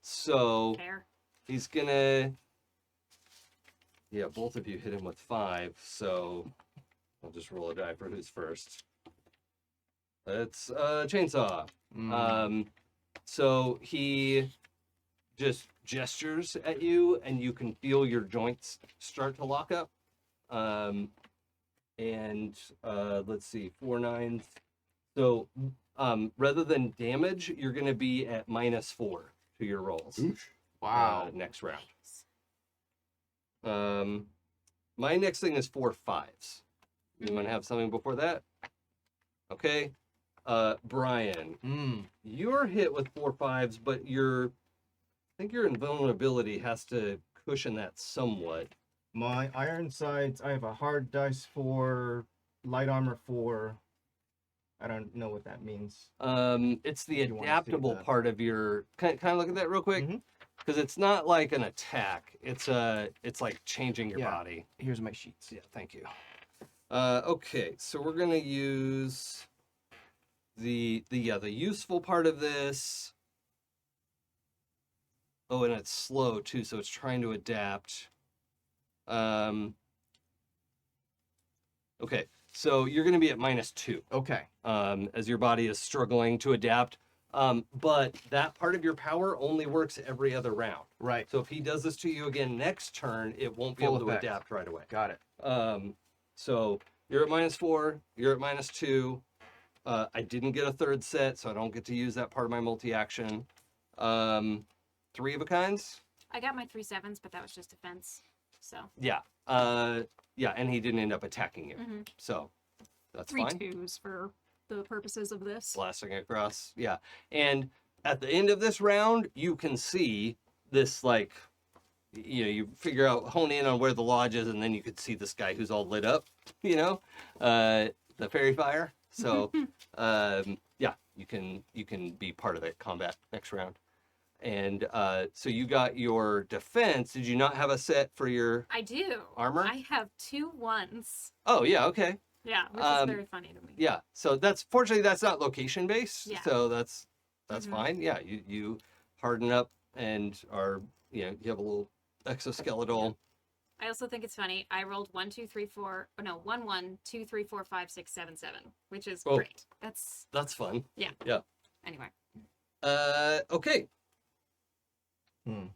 So Fair. he's gonna. Yeah, both of you hit him with 5, so I'll just roll a die for who's first. It's chainsaw. So he just gestures at you, and you can feel your joints start to lock up. Let's see, 4 nines. So rather than damage, you're going to be at -4 to your rolls. Wow. Next round. My next thing is 4 5s. You want to have something before that? Okay. Brian, you're hit with 4 5s, but I think your invulnerability has to cushion that somewhat. My iron sights, I have a hard dice 4, light armor 4. I don't know what that means. It's the You wanna see adaptable that. part of your. Can I look at that real quick? Mhm. Because it's not like an attack. It's like changing your Yeah. body. Here's my sheets. Yeah, thank you. Okay, so we're gonna use the useful part of this. Oh, and it's slow too, so it's trying to adapt. Okay, so you're gonna be at -2. Okay. As your body is struggling to adapt. But that part of your power only works every other round. Right. So if he does this to you again next turn, it won't be Full able to effect. adapt right away. Got it. So you're at -4, you're at -2. I didn't get a 3rd set, so I don't get to use that part of my multi-action. 3 of a kinds? I got my 3 sevens, but that was just defense. So Yeah. Yeah, and he didn't end up attacking you. Mhm. So that's 3 fine. 2s for the purposes of this. blasting across. Yeah. And at the end of this round, you can see this, like, you figure out, hone in on where the lodge is, and then you could see this guy who's all lit up, the fairy fire. So, yeah, you can be part of it combat next round. And so you got your defense. Did you not have a set for your I do. armor? I have 2 1s. Oh, yeah, okay. Yeah, which is very funny to me. Yeah. So fortunately that's not location based. Yeah. So that's Mhm. fine. Yeah, you harden up and are, you have a little exoskeletal. I also think it's funny. I rolled 1, 2, 3, 4. Oh no, 1, 1, 2, 3, 4, 5, 6, 7, 7, which is Oh. great. That's That's fun. anyway. Okay. Hmm.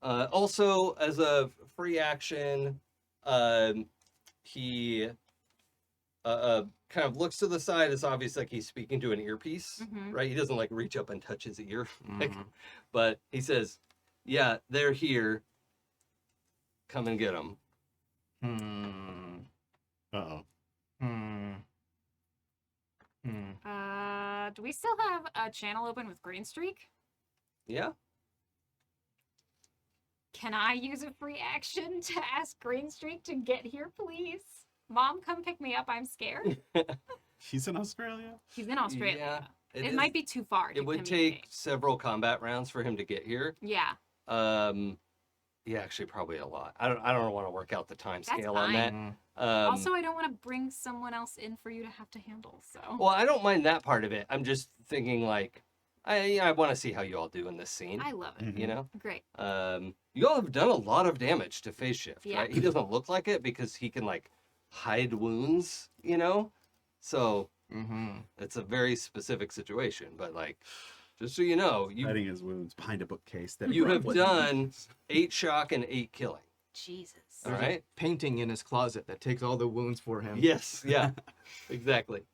Also, as a free action, he kind of looks to the side. It's obvious like he's speaking to an earpiece, Mhm. right? He doesn't like reach up and touch his ear, like, Mhm. but he says, "Yeah, they're here. Come and get them." Hmm. Uh-oh. Hmm. Hmm. Do we still have a channel open with Green Streak? Yeah. Can I use a free action to ask Green Streak to get here, please? Mom, come pick me up. I'm scared. He's in Australia? He's in Australia. Yeah, It is- might be too far. It to would take communicate. several combat rounds for him to get here. Yeah. Yeah, actually, probably a lot. I don't want to work out the time That's scale on that. Mhm. Also, I don't want to bring someone else in for you to have to handle. So. Well, I don't mind that part of it. I'm just thinking like, I want to see how you all do in this scene. I love it. Mhm. You know, Great. you all have done a lot of damage to Phase Shift, Yeah. right? He doesn't look like it because he can like hide wounds, So Mhm. it's a very specific situation. But like, just so you know, Hiding his wounds behind a bookcase. That you Rob have wouldn't done use. 8 shock and 8 killing. Jesus. All There's right. a painting in his closet that takes all the wounds for him. Yes, yeah, exactly.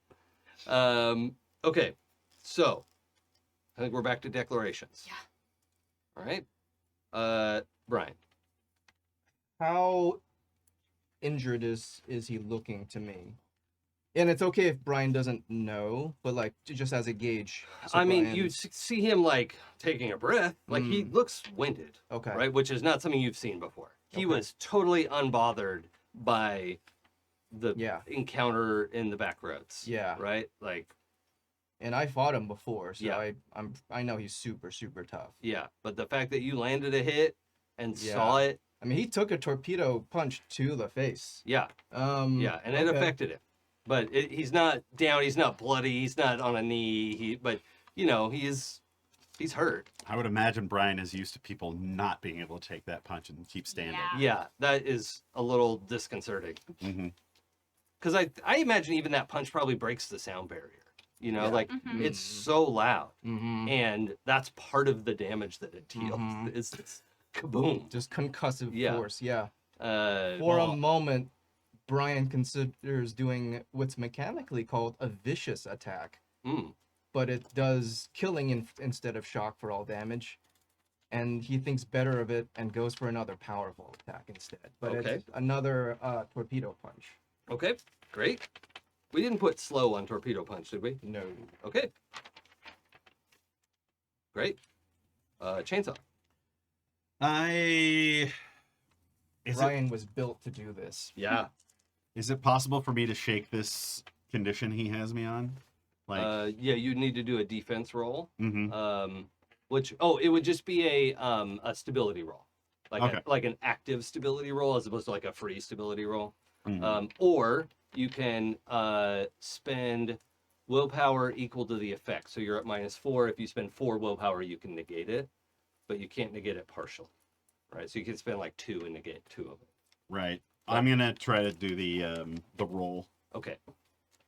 Okay, so I think we're back to declarations. Yeah. All right. Brian. How injured is he looking to me? And it's okay if Brian doesn't know, but like just as a gauge. so I mean, Brian- you see him like taking a breath, like he looks winded, Okay. right? Which is not something you've seen before. He Okay. was totally unbothered by the Yeah. encounter in the back roads. Yeah. Right? Like, And I fought him before, so Yeah. I know he's super, super tough. yeah. But the fact that you landed a hit and Yeah. saw it, I mean, he took a torpedo punch to the face. yeah. Yeah, and it okay. affected him. But he's not down. He's not bloody. He's not on a knee. But he's hurt. I would imagine Brian is used to people not being able to take that punch and keep standing. Yeah. Yeah, that is a little disconcerting. Mm-hmm. Because I imagine even that punch probably breaks the sound barrier. Yeah. Like Mhm. it's so loud, Mm-hmm. and that's part of the damage that it deals. Mhm. It's kaboom. Just concussive Yeah. force, yeah. For Well, a moment, Brian considers doing what's mechanically called a vicious attack, mm, but it does killing instead of shock for all damage. And he thinks better of it and goes for another powerful attack instead. But Okay. it's another torpedo punch. okay, great. We didn't put slow on torpedo punch, did we? No. Okay. Great. Chainsaw. Is Brian was built to do this. Yeah. it possible for me to shake this condition he has me on? Like, Yeah, you need to do a defense roll. mhm. It would just be a stability roll, like Okay. like an active stability roll as opposed to like a free stability roll. Mhm. Or you can spend willpower equal to the effect. So you're at -4. If you spend 4 willpower, you can negate it, but you can't negate it partially, right? So you can spend like 2 and negate 2 of it. Right. I'm gonna try to do the roll. Okay.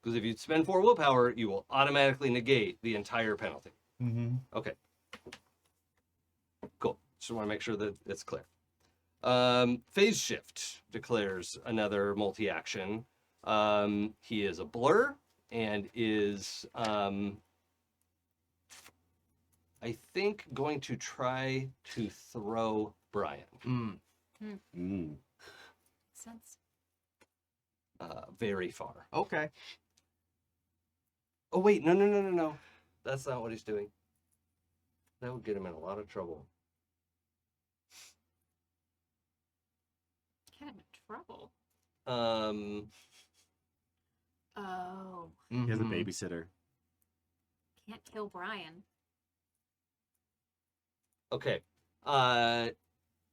Because if you spend 4 willpower, you will automatically negate the entire penalty. Mm-hmm. Okay. Cool. Just want to make sure that it's clear. Phase Shift declares another multi-action. He is a blur and is, I think, going to try to throw Brian Mm. Sense. very far. Okay. Oh wait, no. That's not what he's doing. That would get him in a lot of trouble. Get him in trouble. Um, Oh, He has a Mhm. babysitter. can't kill Brian. okay.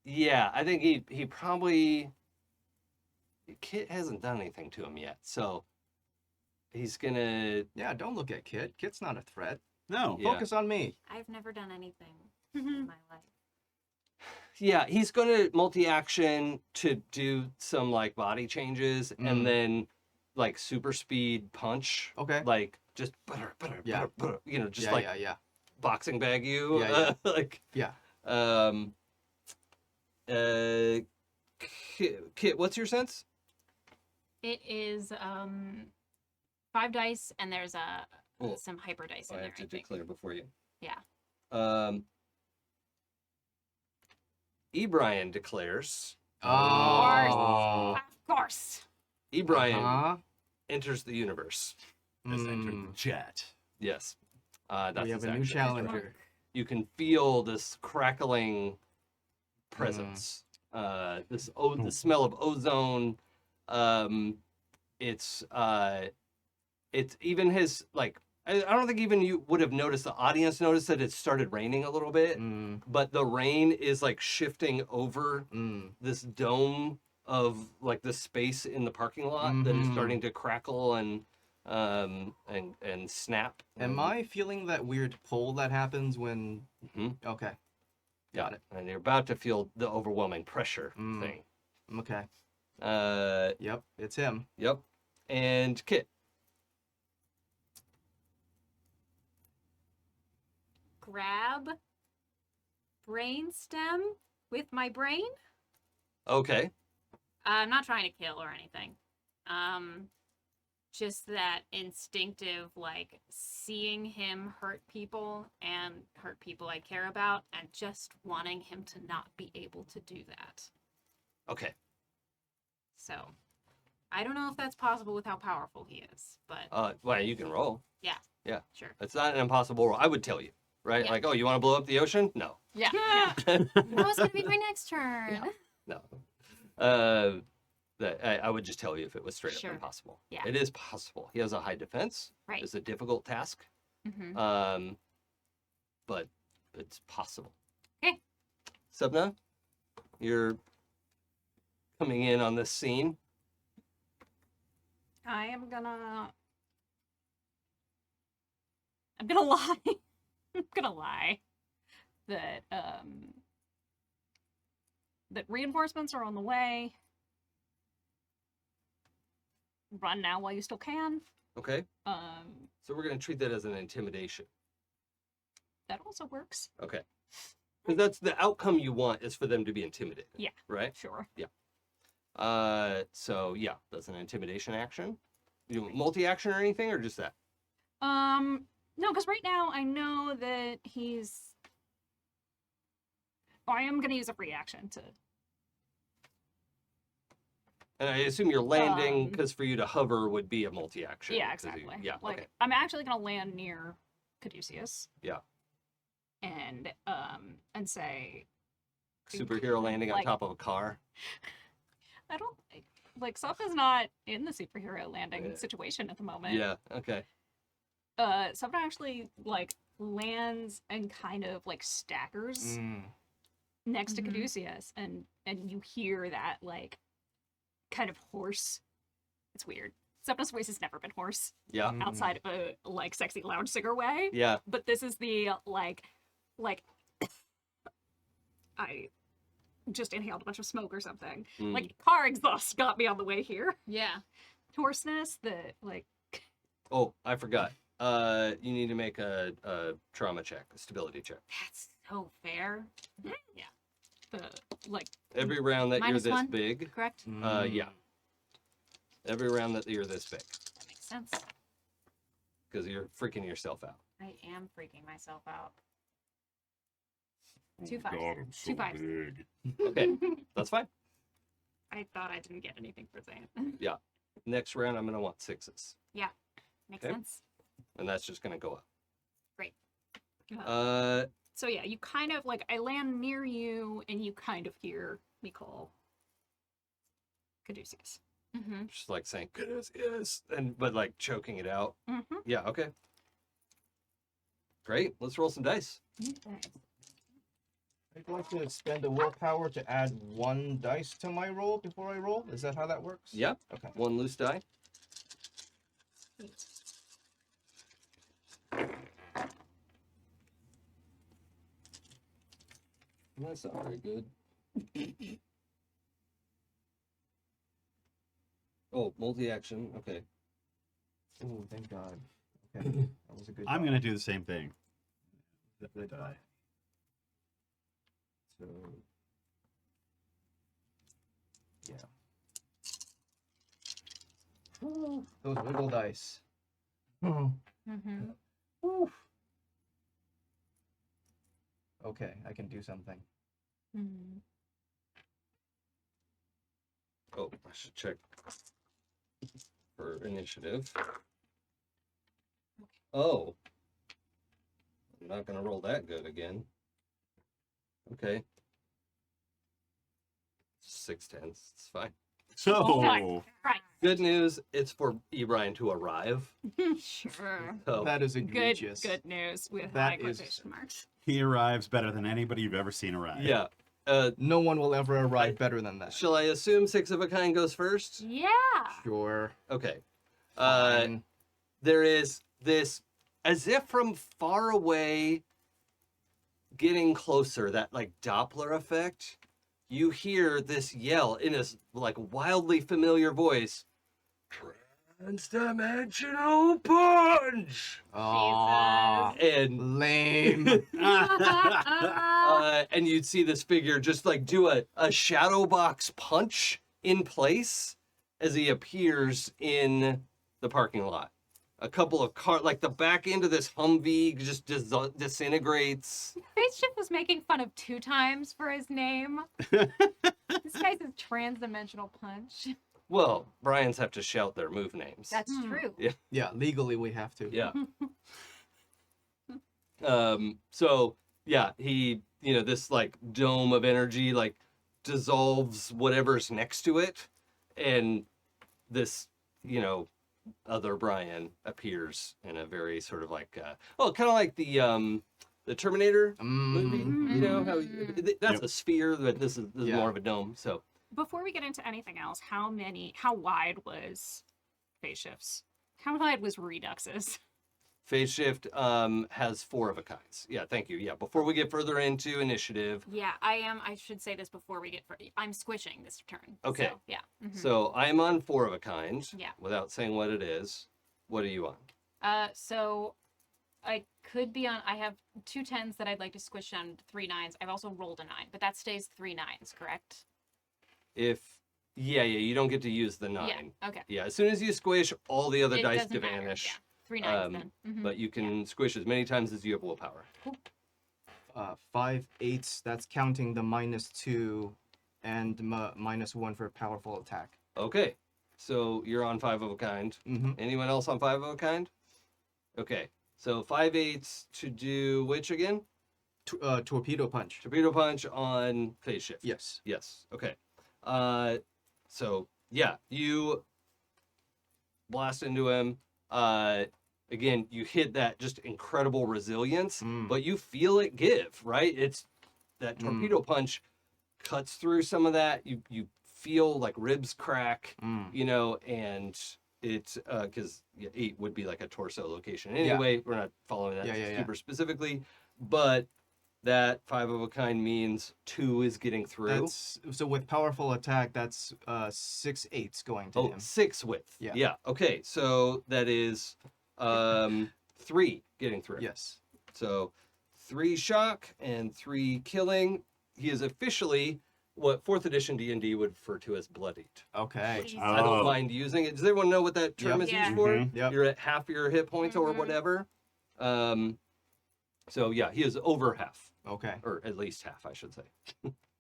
Yeah, I think he probably Kit hasn't done anything to him yet, so he's gonna. Yeah, don't look at Kit. Kit's not a threat. No. Yeah. Focus on me. I've never done anything in my life. Yeah, he's gonna multi-action to do some like body changes Mm. and then like super speed punch, Okay. like just Yeah. you know, just yeah, like yeah, yeah. boxing bag you, Yeah, like Yeah. um, uh, Kit, what's your sense? It is 5 dice, and there's Oh. some hyper dice in I there. have to I think. declare before you. Yeah. Ebrian declares. Oh. Of course. Ebrian Uh-huh. enters the universe. Has entered the Mm. chat. Yes. That's We have his a new action. challenger. You can feel this crackling presence. The smell of ozone. It's even his like. I don't think even you would have noticed. The audience noticed that it started raining a little bit, Mm. but the rain is like shifting over Mm. this dome of like the space in the parking lot that is Mhm. starting to crackle and snap. Am I feeling that weird pull that happens when? Mhm. Okay. Yeah, Got it. and you're about to feel the overwhelming pressure Mm. thing. Okay. Uh, Yep. It's him. yep. And Kit. Grab brainstem with my brain. Okay. I'm not trying to kill or anything. Just that instinctive, like seeing him hurt people and hurt people I care about, and just wanting him to not be able to do that. Okay. So, I don't know if that's possible with how powerful he is, but Well, you can roll. sure. It's not an impossible roll. I would tell you, right? Yeah. Like, oh, you want to blow up the ocean? No. Yeah. That was gonna be my next turn. No. I would just tell you if it was straight Sure. up impossible. Yeah. It is possible. He has a high defense. Right. It's a difficult task. Mm-hmm. But it's possible. Okay. Subna, you're coming in on this scene. I'm gonna lie. I'm gonna lie that that reinforcements are on the way. Run now while you still can. Okay. Um, So we're going to treat that as an intimidation. that also works. Okay. Because that's the outcome you want is for them to be intimidated. Yeah. Right? Sure. So yeah, that's an intimidation action. You want multi-action or anything, or just that? No, because right now I know that he's. I am gonna use a free action to. And I assume you're landing Um, because for you to hover would be a multi-action. Yeah, 'cause you- exactly. yeah. Like Okay. I'm actually gonna land near Caduceus. Yeah. And say Superhero landing on like- top of a car. I don't like Soph is not in the superhero landing Yeah. situation at the moment. Yeah. Okay. Soph actually like lands and kind of like staggers Mm. next to Mhm. Caduceus, and you hear that like kind of hoarse. It's weird. Sepna's voice has never been hoarse Yeah. Mm. outside of a like sexy lounge singer way, Yeah. but this is the like I just inhaled a bunch of smoke or something. Mm. Like car exhaust got me on the way here. Yeah. Hoarseness, the like Oh, I forgot. You need to make a trauma check, a stability check. That's so fair. Yeah. the like Every round that Minus you're this one. big, Correct? yeah. Every round that you're this big, That makes sense. because you're freaking yourself out. I am freaking myself out. Oh 2 my fives. God, I'm so 2 fives. big. Okay, that's fine. I thought I didn't get anything for saying. Next round, I'm gonna want sixes. Makes Okay. sense. and that's just gonna go up. Uh, Uh, so yeah, you kind of like I land near you, and you kind of hear me call Caduceus. Mm-hmm. just like saying yes, and but like choking it out. Mm-hmm. Yeah. Okay. Great. Let's roll some dice. I'd like to spend the willpower to add 1 dice to my roll before I roll. Is that how that works? Yeah. Okay. 1 loose die. That's not very good. Oh, multi-action. Okay. Oh, thank God. Okay, that was a good. I'm job. gonna do the same thing. Good die. So. Yeah. Those wiggle dice. Mm-hmm. Okay, I can do something. Mm-hmm. Oh, I should check for initiative. Oh. I'm not gonna roll that good again. Okay. 6 tens. It's fine. So, Oh, right. Good news, it's for Ebryan to arrive. Sure. So That is Good, egregious. good news with That high is- quotation marks. he arrives better than anybody you've ever seen arrive. yeah. No one will ever arrive better than that. Shall I assume 6 of a kind goes first? Yeah. Sure. Okay. Fine. There is this, as if from far away, getting closer, that like Doppler effect. You hear this yell in this like wildly familiar voice. Transdimensional punch! Aw, And lame. and you'd see this figure just like do a shadow box punch in place as he appears in the parking lot. A couple of like the back end of this Humvee just disintegrates. Spaceship was making fun of 2 times for his name. This guy's a trans-dimensional punch. Well, Bryans have to shout their move names. That's Hmm. true. Yeah, legally we have to. Yeah. So yeah, he, this like dome of energy like dissolves whatever's next to it, and this, other Brian appears in a very sort of like kind of like the Terminator movie. Mm. You know how that's Yep. a sphere, but this is Yeah. more of a dome. So Before we get into anything else, how wide was Phase Shifts? How wide was Redux's? Phase Shift has 4 of a kinds. Yeah, thank you. Yeah, before we get further into initiative, Yeah, I should say this before we get. I'm squishing this turn. Okay. So, yeah. Mhm. so I'm on 4 of a kind. Yeah. Without saying what it is. What are you on? So I could be on. I have 2 10s that I'd like to squish down to 3 9s. I've also rolled a 9, but that stays 3 9s, correct? Yeah, you don't get to use the 9. Yeah. Okay. Yeah, as soon as you squish, all the other It dice doesn't matter, vanish. Yeah. 3 9s Um, then. Mhm. But you can squish as many times as you have willpower. 5 8s. That's counting the -2 and -1 for powerful attack. Okay, so you're on 5 of a kind. Mm-hmm. Anyone else on 5 of a kind? Okay, so 5 8s to do which again? Torpedo punch. Torpedo punch on phase shift. Yes. Yes. Okay. So yeah, you blast into him. Again, you hit that just incredible resilience, Mm. but you feel it give, right? It's that torpedo punch cuts through some of that. You feel like ribs crack, Mm. and it's because 8 would be like a torso location anyway. We're not following that Yeah. super specifically, but that 5 of a kind means 2 is getting through. That's so with powerful attack. That's 6 8s going to him. 6 width. Yeah. Yeah. Okay. So that is 3 getting through. Yes. So 3 shock and 3 killing. He is officially what 4th edition D&D would refer to as bloodied. Okay. Jesus. I don't Oh. mind using it. Does everyone know what that term Yep. is Yeah. used for? Mhm. Yep. You're at half your hit points or Mhm. whatever. So yeah, he is over half, Okay. or at least half, I should say.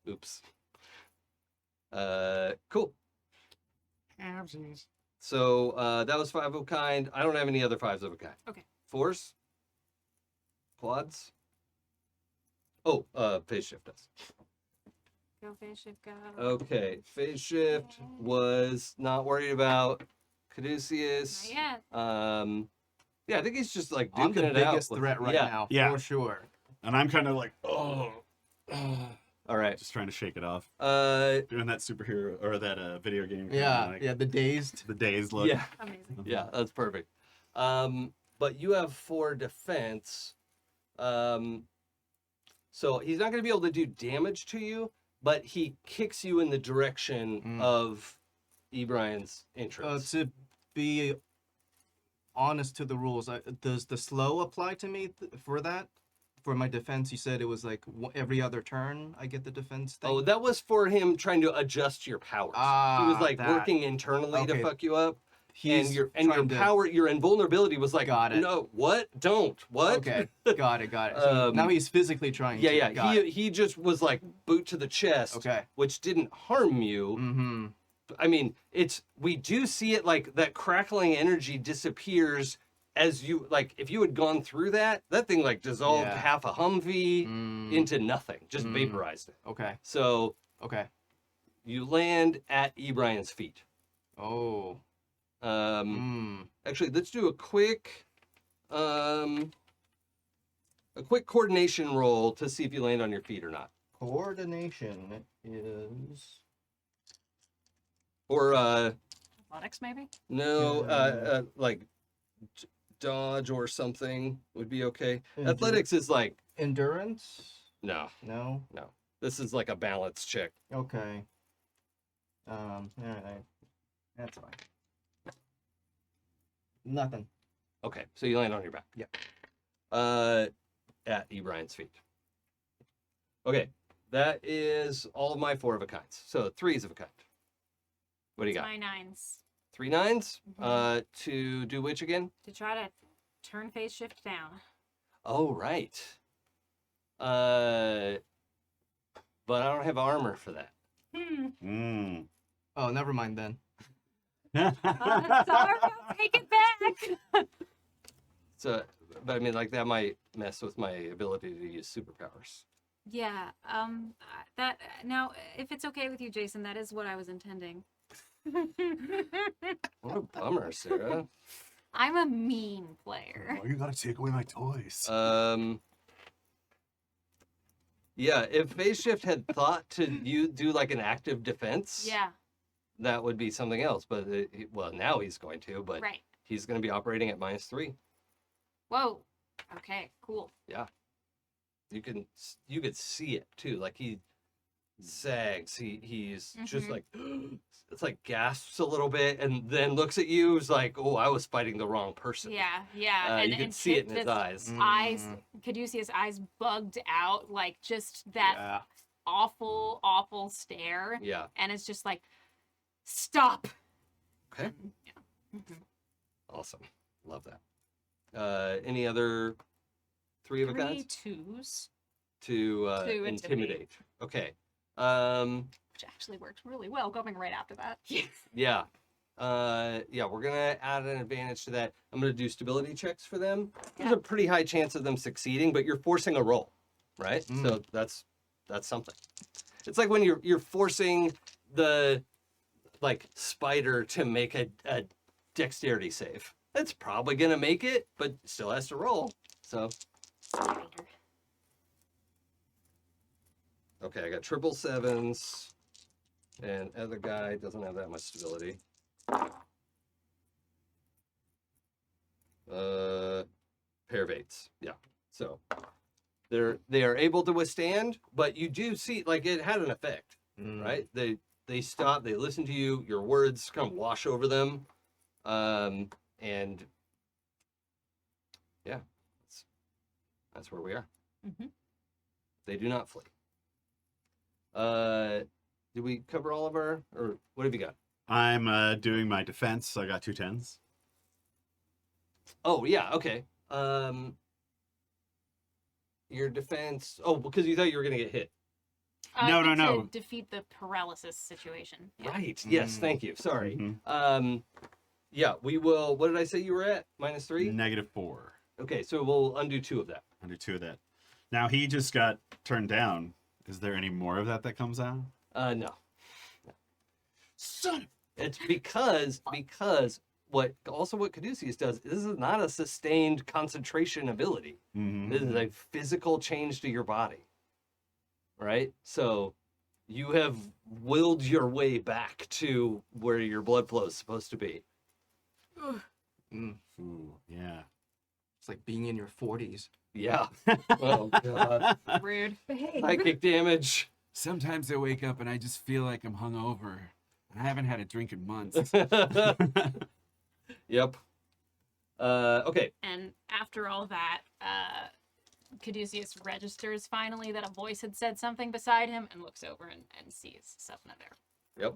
Oops. Cool. So that was 5 of a kind. I don't have any other 5s of a kind. Okay. fours? Quads? Oh, phase shift does. Go phase shift, go. Okay, phase shift was not worried about Caduceus. Not yet. Yeah, I think he's just like I'm duking the it out. biggest with- threat right yeah. now, Yeah. for sure. And I'm kind of like, All right. just trying to shake it off. Uh, Doing that superhero or that video game. kinda Yeah, like yeah, the dazed. The dazed look. yeah, Amazing. yeah, that's perfect. But you have 4 defense. So he's not going to be able to do damage to you, but he kicks you in the direction of Ebrian's entrance. To be honest to the rules, does the slow apply to me for that? For my defense, you said it was like every other turn I get the defense thing. Oh, that was for him trying to adjust your powers. He was like that. working internally to Okay. fuck you up. He's and your trying to- power, your invulnerability was like, Got it. no, what? Don't. What? Okay, got it. So now he's physically trying to. Yeah. Got it. He just was like boot to the chest, Okay. which didn't harm you. Mm-hmm. I mean, we do see it like that crackling energy disappears as you like. If you had gone through that thing like dissolved Yeah. half a Humvee into nothing, just vaporized it. Okay. So Okay. you land at Ebrian's feet. Oh. Actually, let's do a quick coordination roll to see if you land on your feet or not. Coordination is. Or Athletics, maybe? no, like dodge or something would be okay. Endur- Athletics is like endurance. no. No. This is like a balance check. Okay. All right. That's fine. Nothing. Okay, so you land on your back. Yep. At Ebrian's feet. Okay, that is all of my 4 of a kinds. So 3s of a kind. What do you It's got? my 9s. 3 9s? Mhm. To do which again? To try to turn phase shift down. Oh, right. But I don't have armor for that. Mm. Oh, never mind then. Sorry, I'll take it back. So, but I mean, like that might mess with my ability to use superpowers. Yeah. That now, if it's okay with you, Jason, that is what I was intending. What a bummer, Sarah. I'm a mean player. you gotta take away my toys? Yeah, if Phase Shift had thought to do like an active defense, Yeah. that would be something else. But well, now he's going to, but Right. he's going to be operating at -3. Whoa. Okay. Cool. You could see it too. Like he sags. He's just Mhm. like it's like gasps a little bit and then looks at you. Is like, oh, I was fighting the wrong person. Yeah. Yeah. You can see it in his his eyes. eyes. Caduceus' eyes bugged out, like just that Yeah. awful, awful stare, Yeah. and it's just like, stop. Okay. Yeah. Mhm. Awesome. Love that. Any other 3 of a 3 kinds 2s, to To intimidate? intimidate. Okay. which actually worked really well going right after that. Yeah. We're gonna add an advantage to that. I'm gonna do stability checks for them. There's a pretty high chance of them succeeding, but you're forcing a roll, right? So that's something. It's like when you're forcing the like spider to make a dexterity save. It's probably gonna make it, but still has to roll. So okay, I got triple 7s, and other guy doesn't have that much stability. Pair of 8s, yeah. So they are able to withstand, but you do see like it had an effect, right? They stop, they listen to you, your words kind of wash over them, and yeah, that's where we are. Mhm. They do not flee. Did we cover all of our, or what have you got? I'm doing my defense. So I got 2 10s. Oh yeah, okay. Your defense. Oh, because you thought you were gonna get hit. No, I think no. To defeat the paralysis situation. Yeah. Right. Yes. Thank you. Sorry. Mhm. Yeah, we will. What did I say you were at? -3. -4. Okay, so we'll undo 2 of that. Under 2 of that. Now he just got turned down. Is there any more of that comes out? No. Son. It's because what Caduceus does, this is not a sustained concentration ability. Mm-hmm. This is a physical change to your body. Right? So you have willed your way back to where your blood flow is supposed to be. Mm. Ooh, yeah. It's like being in your 40s. Yeah. Oh god. Rude. Psychic damage. Sometimes I wake up and I just feel like I'm hungover. I haven't had a drink in months. Yep. Okay. And after all that, Caduceus registers finally that a voice had said something beside him and looks over and sees Sapna there. Yep.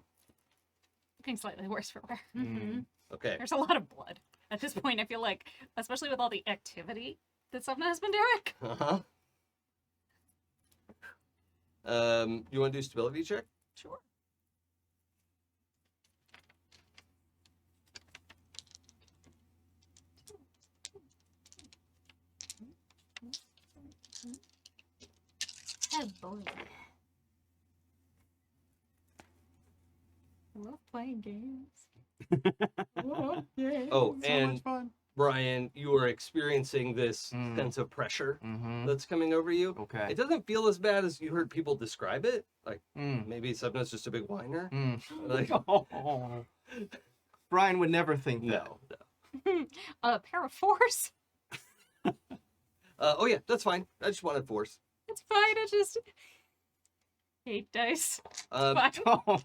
Looking slightly worse for wear. Mm-hmm. Okay. There's a lot of blood. At this point, I feel like, especially with all the activity that Sapna has been doing. Uh-huh. You want to do stability check? Sure. Oh boy. I love playing games. Oh, So and much fun. Brian, you are experiencing this Mm. sense of pressure Mm-hmm. that's coming over you. Okay. It doesn't feel as bad as you heard people describe it. Like Mm. maybe Subna's just a big whiner. Mm. Like Brian would never think that. no. A pair of 4s. Oh yeah, that's fine. I just wanted force. It's fine. I just hate dice. Um, Fine. Oh,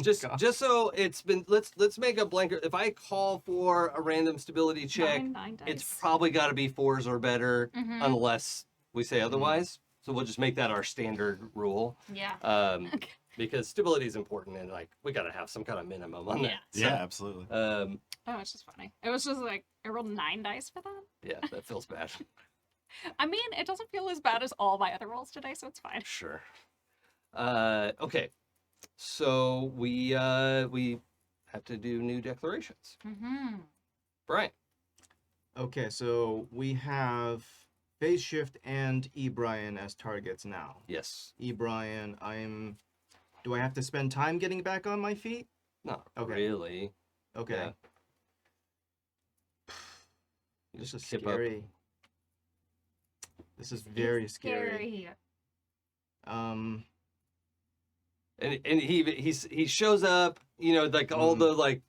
just so it's been. Let's make a blanket. If I call for a random stability check, Nine dice. it's probably got to be 4s or better, Mm-hmm. unless we say otherwise. So we'll just make that our standard rule. Yeah. Okay. Because stability is important, and like we got to have some kind of minimum on that. Yeah. Yeah, absolutely. So, Oh, it's just funny. It was just like, I rolled 9 dice for that. yeah, that feels bad. I mean, it doesn't feel as bad as all my other rolls today, so it's fine. Sure. Okay. So we have to do new declarations. Mm-hmm. Brian. Okay, so we have Phase Shift and E. Brian as targets now. Yes. E. Brian, do I have to spend time getting back on my feet? Not Okay. really. Okay. Yeah. You This just is skip up. scary. This is very scary. And he shows up, you know, like all the like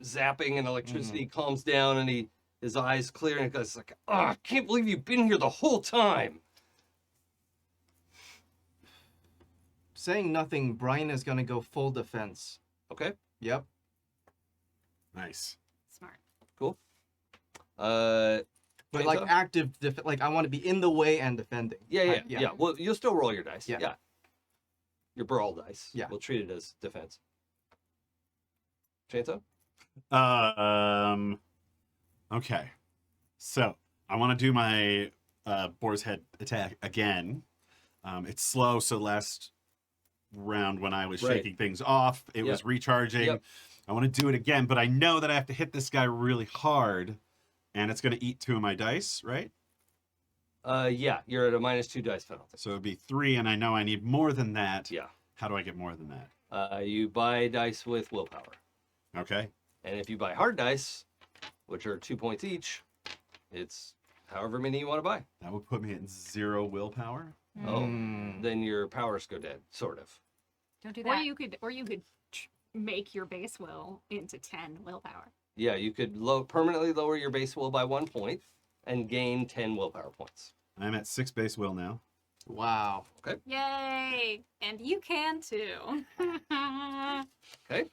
zapping and electricity calms down, and his eyes clear, and he goes like, "Oh, I can't believe you've been here the whole time." Saying nothing, Brian is gonna go full defense. Okay. Yep. Nice. Smart. But like Chainsaw? active, like I want to be in the way and defending. Yeah. Yeah. Well, you'll still roll your dice. Yeah. Your brawl dice. Yeah. We'll treat it as defense. Chainsaw. Okay. So I want to do my boar's head attack again. It's slow, so last round when I was Right. shaking things off, it was recharging. Yep. I want to do it again, but I know that I have to hit this guy really hard, and it's going to eat 2 of my dice, right? Yeah, you're at a -2 dice penalty. So it'd be 3, and I know I need more than that. Yeah. How do I get more than that? You buy dice with willpower. Okay. And if you buy hard dice, which are 2 points each, it's however many you want to buy. That would put me at 0 willpower. Oh, Mm. then your powers go dead, sort of. Don't do Or that. you could make your base will into 10 willpower. Yeah, you could permanently lower your base will by 1 point and gain 10 willpower points. I'm at 6 base will now. Wow. Yay! And you can too. Okay,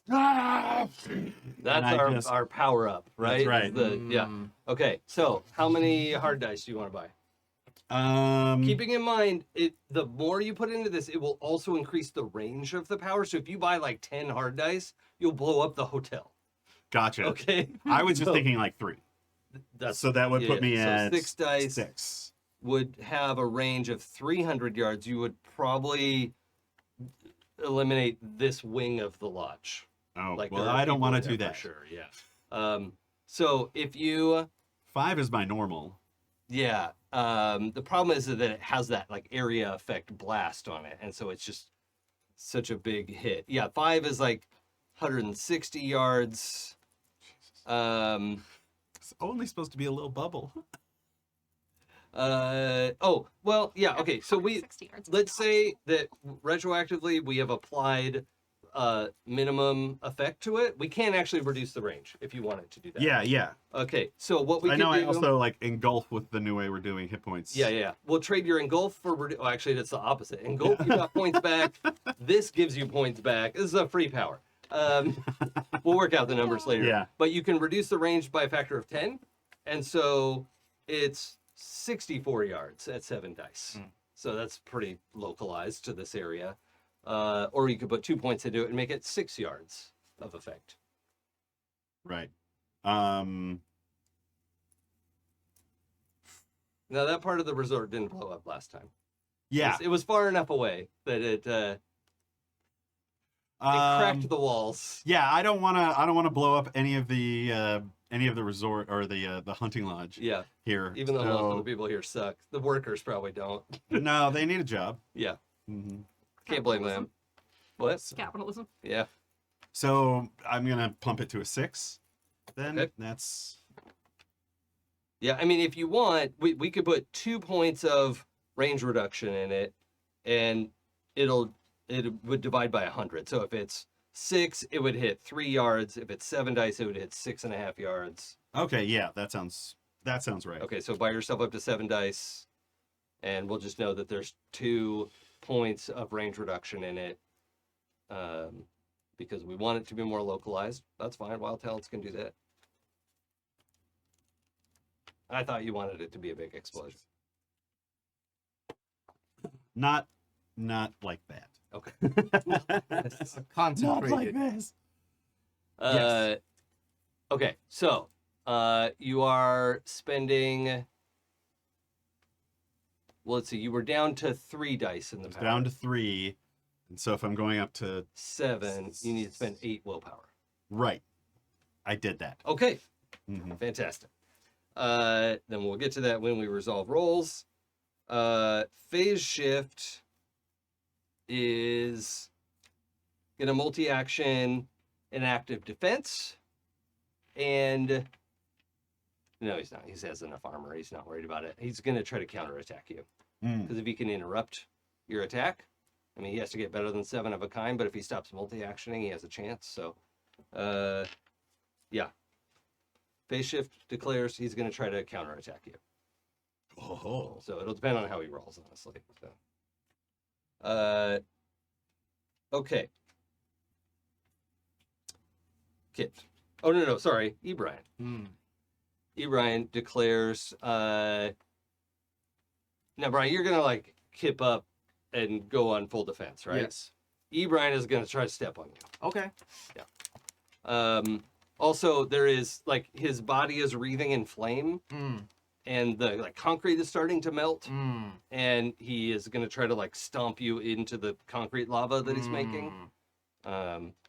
And that's I just- our power up, right? right. It's yeah. Mm. Okay, so how many hard dice do you want to buy? Keeping in mind, the more you put into this, it will also increase the range of the power. So if you buy like 10 hard dice, you'll blow up the hotel. Gotcha. Okay, I was just So- thinking like 3. that's So that would put me so at 6 dice 6. would have a range of 300 yards. You would probably eliminate this wing of the lodge. Oh, Like well, there are I don't people want to there do for that. Sure, yeah. So if you 5 is my normal. Yeah. The problem is that it has that like area effect blast on it, and so it's just such a big hit. Yeah, 5 is like 160 yards. It's only supposed to be a little bubble. Oh, well, yeah, okay. So 160 yards. let's say that retroactively we have applied minimum effect to it. We can actually reduce the range if you wanted to do that. Yeah. Okay. So what we I can know. do I also like engulf with the new way we're doing hit points. Yeah. We'll trade your engulf for oh, actually that's the opposite. Engulf, you got points back. This gives you points back. This is a free power. We'll work out the numbers later. Yeah. But you can reduce the range by a factor of 10, and so it's 64 yards at 7 dice. So that's pretty localized to this area. Or you could put 2 points into it and make it 6 yards of effect. Right. Now that part of the resort didn't blow up last time. Yeah. It was far enough away that it cracked the walls. Yeah, I don't want to blow up any of the resort or the hunting lodge Yeah, here. even though most of the So- people here suck. The workers probably don't. no, they need a job. Yeah, hmm can't blame them. What? Capitalism. Yeah. So I'm gonna pump it to a 6. Then Okay. that's Yeah, I mean, if you want, we could put 2 points of range reduction in it, and it would divide by 100. So if it's 6, it would hit 3 yards. If it's 7 dice, it would hit 6.5 yards. okay. Yeah, that sounds right. Okay, so buy yourself up to 7 dice, and we'll just know that there's 2 points of range reduction in it, because we want it to be more localized. That's fine. Wild Talents can do that. I thought you wanted it to be a big explosion. Not like that. Okay. Concentrated. this. Yes. Okay, so you are spending. Well, let's see. You were down to 3 dice in the It's power. down to 3, and so if I'm going up to 7. You need to spend 8 willpower. right, I did that. Okay, hmm fantastic. Then we'll get to that when we resolve rolls. Phase shift is gonna multi-action an active defense, and no, he's not. He has enough armor. He's not worried about it. He's gonna try to counterattack you Mm. because if he can interrupt your attack, I mean, he has to get better than 7 of a kind. But if he stops multi-actioning, he has a chance. So, yeah. Phase shift declares he's going to try to counterattack you. Oh. So it'll depend on how he rolls, honestly. So, okay. Kit. Oh, no, sorry. Ebrian. Ebrian declares, now, Brian, you're going to, like, kip up and go on full defense, right? Yes. Ebrian is going to try to step on you. Okay. Also, there is like his body is wreathing in flame, Mm. and the like concrete is starting to melt, Mm. and he is going to try to like stomp you into the concrete lava that he's making.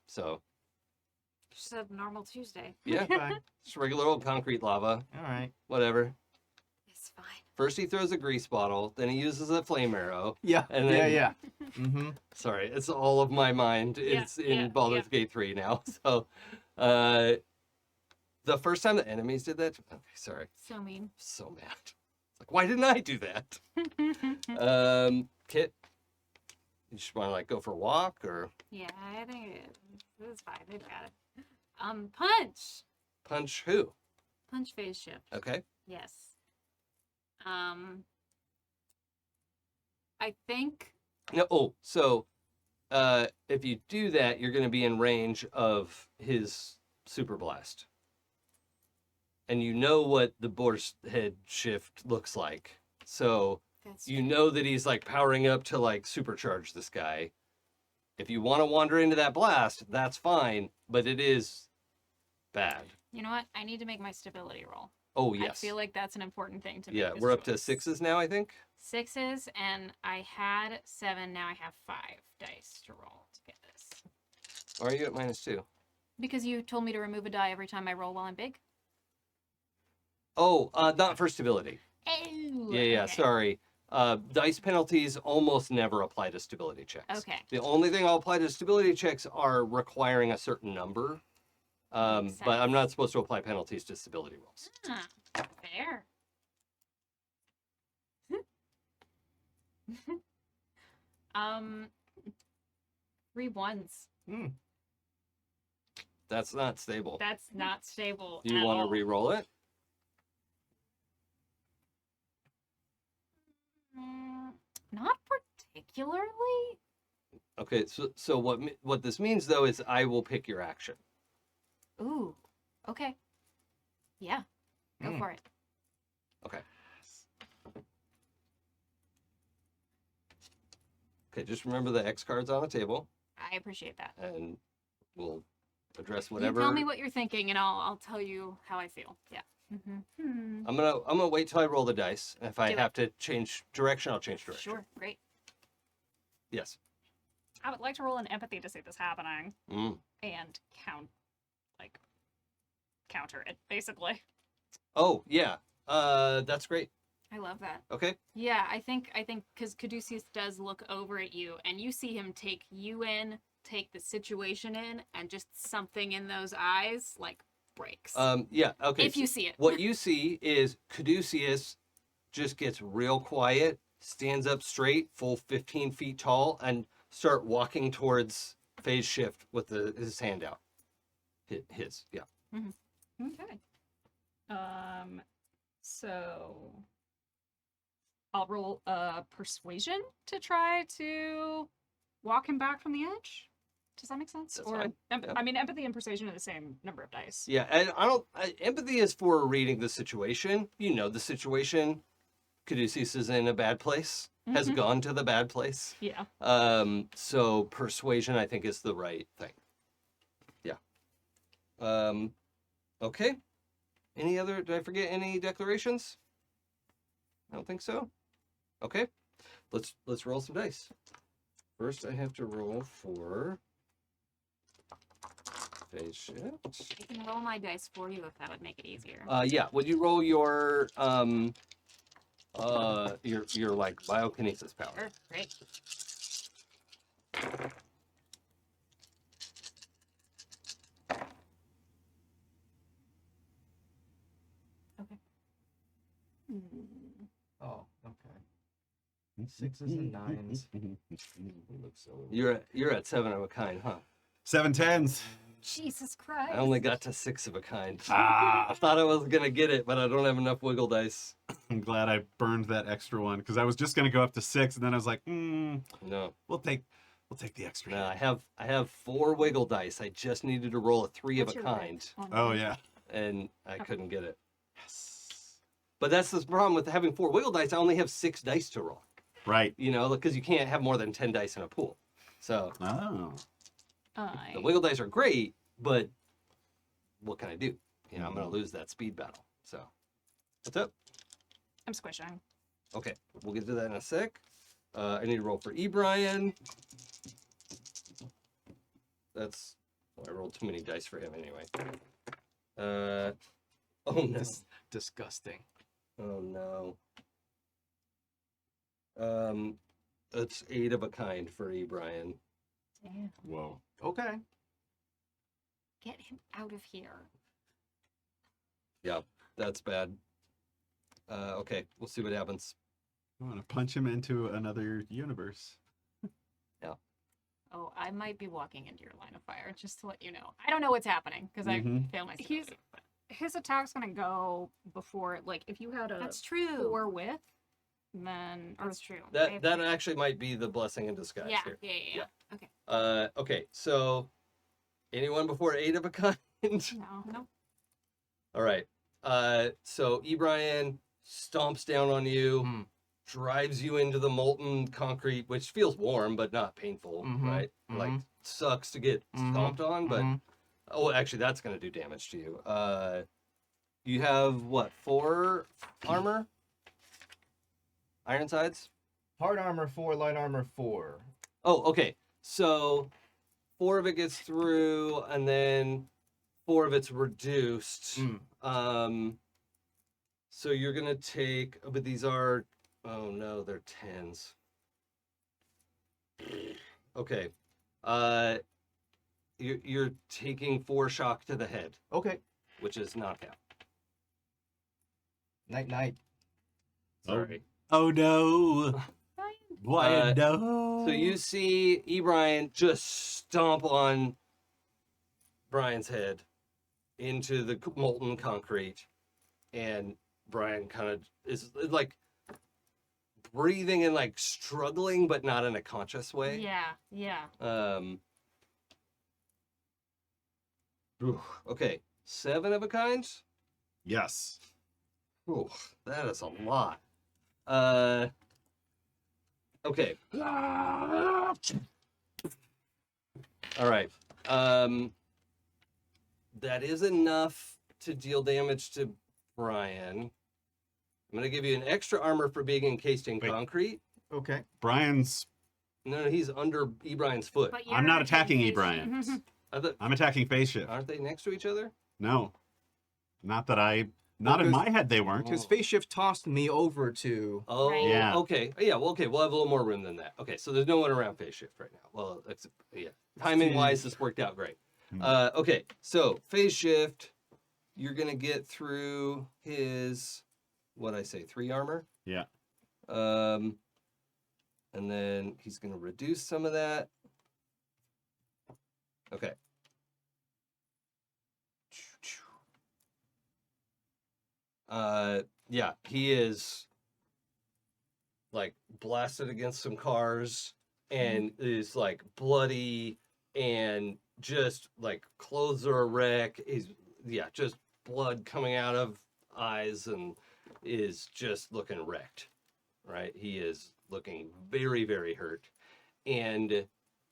So Just a normal Tuesday. yeah, Okay. just regular old concrete lava, All right. whatever. It's fine. First he throws a grease bottle, then he uses a flame arrow. Yeah. And then- yeah. Mm-hmm. Sorry, it's all of my mind. Yeah, It's in yeah, Baldur's Gate 3 now. So, the first time the enemies did that, okay, sorry. So mean. So mad. It's like, why didn't I do that? Kit, you just want to like go for a walk or Yeah, I think it's fine. They've got it. Punch. punch who? Punch phase shift. Okay. Yes. I think No. Oh, so if you do that, you're going to be in range of his super blast, and you know what the boar's head shift looks like. So that's you know that he's like powering up to like supercharge this guy. If you want to wander into that blast, that's fine, but it is bad. You know what? I need to make my stability roll. Oh I yes. feel like that's an important thing to make. Yeah, this we're up to choice. 6s now, I think. 6s, and I had 7. Now I have 5 dice to roll to get this. Or are you at -2? Because you told me to remove a die every time I roll while I'm big. Oh, not for stability. Oh, Yeah, okay. sorry. Dice penalties almost never apply to stability checks. Okay. The only thing I'll apply to stability checks are requiring a certain number. Makes But I'm sense. not supposed to apply penalties to stability rolls. Ah, fair. um, 3 1s. That's not stable. That's not stable. Do you at want to all. re-roll it? Not particularly. Okay, so what this means though is I will pick your action. Ooh. Okay. Yeah. Go for it. Okay. Okay, just remember the X cards on the table, I appreciate that. and we'll address whatever. You tell me what you're thinking, and I'll tell you how I feel. Yeah. Mm-hmm. I'm gonna wait till I roll the dice. And if I Do it. have to change direction, I'll change direction. Sure. Great. Yes. I would like to roll an empathy to see this happening Mm. and counter it, basically. Oh yeah. That's great. I love that. Okay. Yeah, I think because Caduceus does look over at you, and you see him take you in, take the situation in, and just something in those eyes like breaks. Yeah. Okay. if you see it. What you see is Caduceus just gets real quiet, stands up straight, full 15 feet tall, and start walking towards phase shift with his hand out. His, yeah. Okay. So I'll roll persuasion to try to walk him back from the edge. Does that make sense? That's fine. Yeah. I mean, empathy and persuasion are the same number of dice. Yeah, and empathy is for reading the situation. You know the situation. Caduceus is in a bad place, has Mhm. gone to the bad place. Yeah. So persuasion, I think, is the right thing. Yeah. Okay. Did I forget any declarations? I don't think so. Okay. Let's roll some dice. First, I have to roll for phase shift. I can roll my dice for you if that would make it easier. Yeah. Would you roll your like biokinesis power? Sure. Great. Oh, okay. Sixes and nines. You're at 7 of a kind, huh? 7 10s. Jesus Christ. I only got to 6 of a kind. Ah, I thought I was gonna get it, but I don't have enough wiggle dice. I'm glad I burned that extra one because I was just gonna go up to 6, and then I was like, No, we'll take the extra. no, I have 4 wiggle dice. I just needed to roll a 3 What's of a your kind, Oh yeah. and I couldn't get it. Yes. But that's the problem with having 4 wiggle dice. I only have 6 dice to roll. Right. You know, because you can't have more than 10 dice in a pool. So Oh. the wiggle dice are great, but what can I do? You know, I'm gonna lose that speed battle. So what's up? I'm squishing. Okay, we'll get to that in a sec. I need to roll for Brian. That's I rolled too many dice for him anyway. Oh no! Disgusting. Oh no! It's 8 of a kind for Brian. Damn. Whoa. Okay. Get him out of here. Yeah, that's bad. Okay, we'll see what happens. I want to punch him into another universe. Oh, I might be walking into your line of fire, just to let you know. I don't know what's happening because I failed my He's- stability, but His attack's gonna go before, like, if you had a that's true. 4 width, then or That's true. I have- That actually might be the blessing in disguise yeah, here. yeah. Okay. Okay, so anyone before 8 of a kind? no. All right. So Brian stomps down on you, Mm. drives you into the molten concrete, which feels warm but not painful, Mhm, right? Like sucks to get Mhm, stomped on, but Mhm. oh, actually, that's gonna do damage to you. You have what? 4 armor, Ironsides. Hard armor 4, light armor 4. Oh, okay. So 4 of it gets through, and then 4 of it's reduced. Mm. So you're gonna take, but these are, oh no, they're 10s. Okay. You're taking 4 shock to the head, Okay. which is knockout. Night night. Sorry. Oh no. Why Uh, no? So you see E. Brian just stomp on Brian's head into the molten concrete, and Brian kind of is like breathing and like struggling, but not in a conscious way. Yeah. Ooh, okay, 7 of a kind. Yes. Ooh, that is a lot. Okay. All right. That is enough to deal damage to Brian. I'm gonna give you an extra armor for being encased in Wait. concrete. Okay. Brian's. No, he's under E. Brian's foot. But I'm not you're attacking E. face- Brian. I'm attacking phase shift. Aren't they next to each other? No. Not that I. Not in Because- my head they weren't. Because Phase Shift tossed me over to. Oh, Right. Yeah. Okay. Yeah. Well, okay. We'll have a little more room than that. Okay. So there's no one around phase shift right now. Well, yeah. Timing wise, this worked out great. Hmm. Okay. So phase shift, you're gonna get through his, what'd I say, 3 armor. Yeah. And then he's gonna reduce some of that. Okay. Yeah, he is like blasted against some cars and is like bloody and just like clothes are a wreck. He's, yeah, just blood coming out of eyes and is just looking wrecked, right? He is looking very, very hurt. And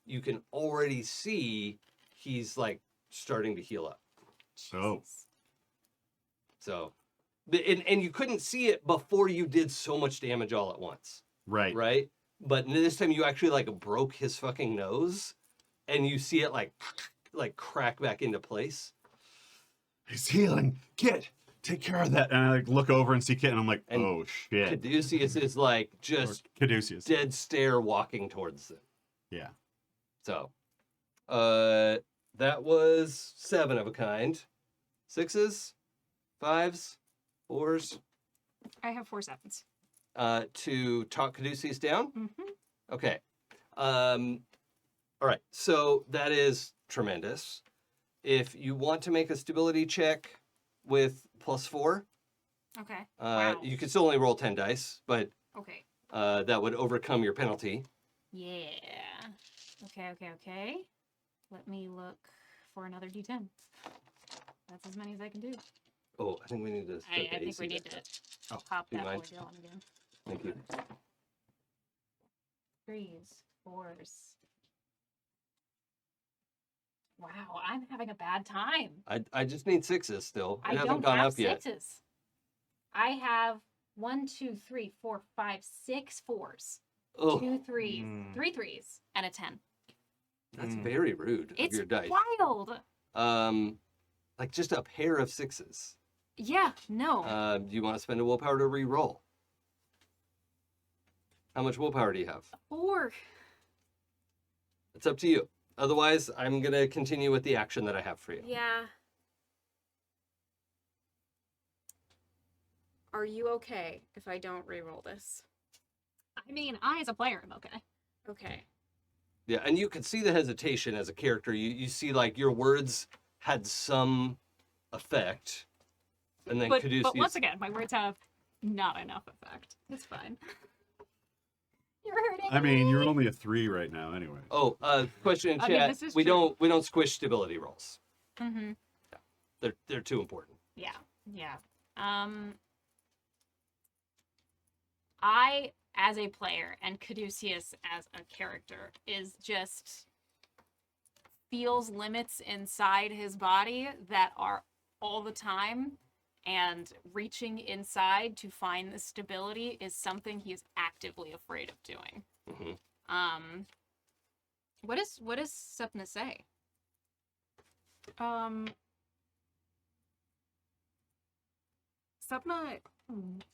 you can already see he's like starting to heal up. Oh. So, and you couldn't see it before you did so much damage all at once, Right. right? But this time you actually like broke his fucking nose, and you see it like crack back into place. He's healing. Kit, take care of that. And I like look over and see Kit, and I'm like, And oh shit. Caduceus is like Or just Caduceus. dead stare walking towards them. Yeah. So, that was 7 of a kind. 6s, 5s, 4s. I have 4 sevens. To talk Caduceus down. Mm-hmm. Okay. All right. So that is tremendous. If you want to make a stability check with +4, Okay. Wow. you could still only roll 10 dice, but Okay. that would overcome your penalty. Yeah. Okay. Let me look for another D10. That's as many as I can do. Oh, I think we need to. set I the think AC we need back to up. pop do you that mind? ordeal on again. Thank you. 3s, 4s. Wow, I'm having a bad time. I just need 6s still. It I hasn't don't gone have up yet. 6s. I have 1, 2, 3, 4, 5, 6 4s, Oh, 2 3s, Mm. 3 3s, and a 10. that's Mm. very rude of It's your dice. wild. Like just a pair of 6s. Yeah, no. Do you want to spend a willpower to re-roll? How much willpower do you have? 4. It's up to you. Otherwise, I'm gonna continue with the action that I have for you. Yeah. Are you okay if I don't re-roll this? I mean, I as a player am okay. Okay. Yeah, and you could see the hesitation as a character. You see like your words had some effect, and then But Caduceus. once again, my words have not enough effect. It's fine. You're hurting I mean, me. you're only a 3 right now, anyway. Oh, question in I mean, chat. this is we true. don't squish stability rolls. Mm-hmm. They're too important. Yeah. I, as a player, and Caduceus as a character, is just feels limits inside his body that are all the time, and reaching inside to find the stability is something he is actively afraid of doing. Hmm. What does Sepna say? Sepna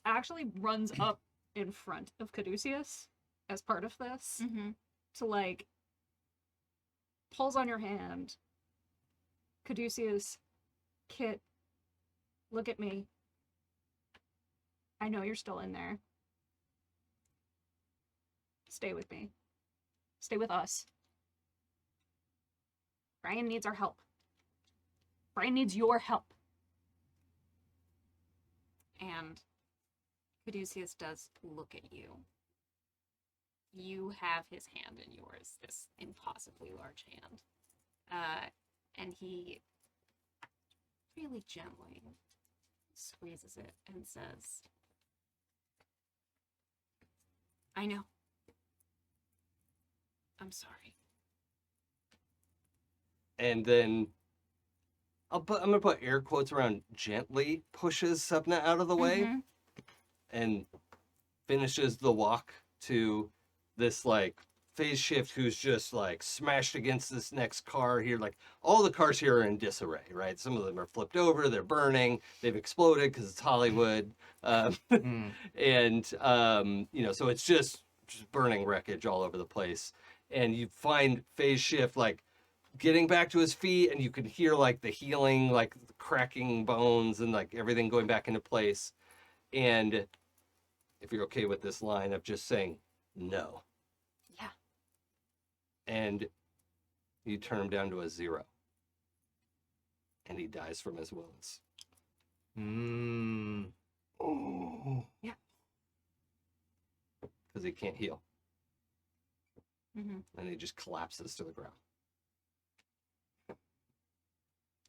actually runs up in front of Caduceus as part of this Mm-hmm. to like pulls on your hand. Caduceus, Kit, look at me. I know you're still in there. Stay with me. Stay with us. Brian needs our help. Brian needs your help. And Caduceus does look at you. You have his hand in yours, this impossibly large hand. And he really gently squeezes it and says, I know. I'm sorry. And then I'm gonna put air quotes around gently pushes Supna out of the way Mhm. and finishes the walk to this like phase shift who's just like smashed against this next car here. Like all the cars here are in disarray, right? Some of them are flipped over, they're burning, they've exploded because it's Hollywood. Mm. And so it's just burning wreckage all over the place. And you find phase shift like getting back to his feet, and you can hear like the healing, like the cracking bones and like everything going back into place. And if you're okay with this line of just saying no, Yeah. and you turn him down to a 0, and he dies from his wounds. Mm. Yeah. Because he can't heal, Mm-hmm. and he just collapses to the ground.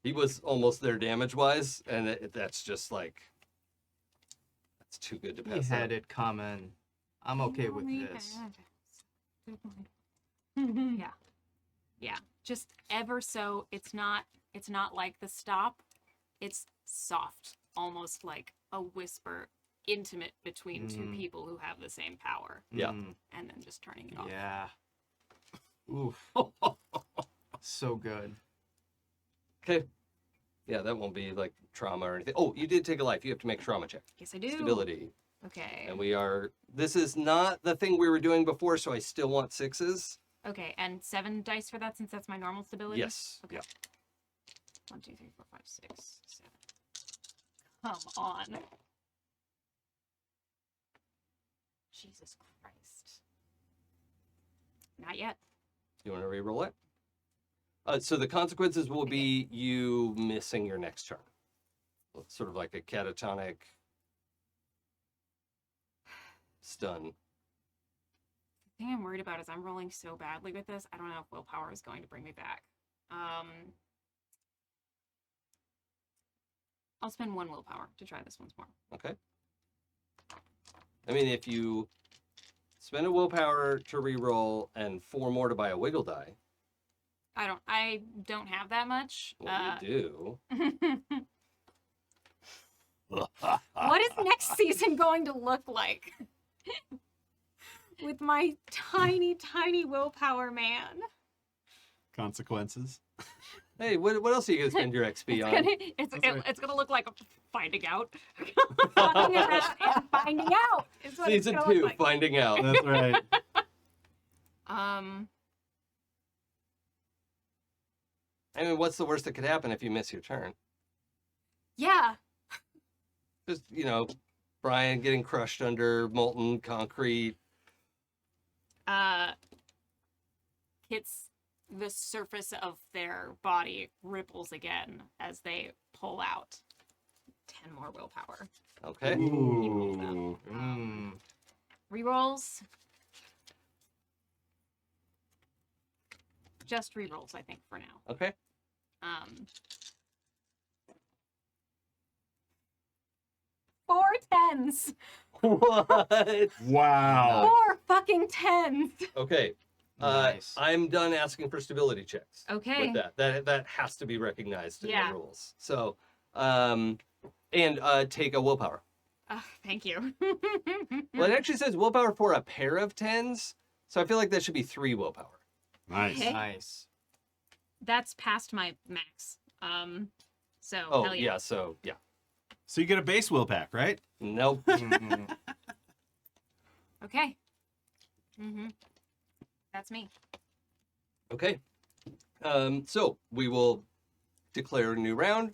He was almost there damage-wise, and that's just like, that's too good to He pass had up. it coming. I'm okay with this. Yeah. Just ever so, it's not like the stop. It's soft, almost like a whisper, intimate between two Mm. people who have the same power, Yeah. Mm. and then just turning it off. Yeah. Oof. So good. Okay. Yeah, that won't be like trauma or anything. Oh, you did take a life. You have to make a trauma check. Yes, I do. Stability. Okay. And this is not the thing we were doing before, so I still want 6s. Okay, and 7 dice for that since that's my normal stability? Yes. Okay. Yeah. 1, 2, 3, 4, 5, 6, 7. Come on. Jesus Christ. Not yet. You want to re-roll it? So the consequences will be you missing your next turn. It's sort of like a catatonic stun. The thing I'm worried about is I'm rolling so badly with this. I don't know if willpower is going to bring me back. I'll spend 1 willpower to try this once more. Okay. I mean, if you spend a willpower to re-roll and 4 more to buy a wiggle die, I don't have that much. well, you do. What is next season going to look like? With my tiny, tiny willpower, man. Consequences. Hey, what else are you going to spend your XP on? It's gonna look like finding out. Finding out and finding out is what Season it's gonna 2, look like. finding out. That's right. I mean, what's the worst that could happen if you miss your turn? Yeah. Just, Brian getting crushed under molten concrete. Hits the surface of their body ripples again as they pull out 10 more willpower. Okay. Ooh. Mm. Rerolls. Just rerolls, I think, for now. Okay. 4 10s. What? Wow. 4 fucking 10s. Okay. Nice. I'm done asking for stability checks. Okay. With that has to be recognized in Yeah. the rules. So, take a willpower. Thank you. Well, it actually says willpower for a pair of 10s, so I feel like that should be 3 willpower. Nice. Okay. Nice. That's past my max. So Oh, hell yeah. So, yeah. So you get a base will pack, right? Nope. Mm, Okay. Mm-hmm. That's me. Okay. So we will declare a new round.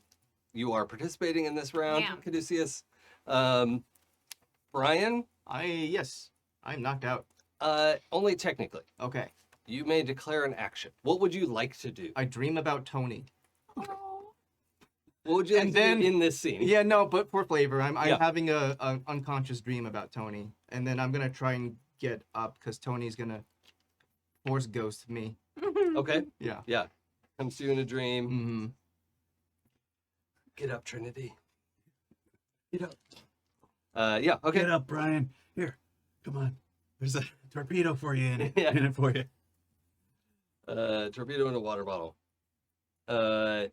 You are participating in this round, Yeah. Caduceus. Brian, yes, I'm knocked out. only technically. Okay. You may declare an action. What would you like to do? I dream about Tony. What would you like And to then- do in this scene? Yeah, no, but for flavor, I'm Yeah. having a unconscious dream about Tony, and then I'm gonna try and get up because Tony's gonna force ghost me. Okay. Yeah. Yeah. Comes to you in a dream. Mm-hmm. Get up, Trinity. Get up. Yeah. Okay. Get up, Brian. Here, come on. There's a torpedo for you in it. Yeah. In it for you. Torpedo in a water bottle. Okay.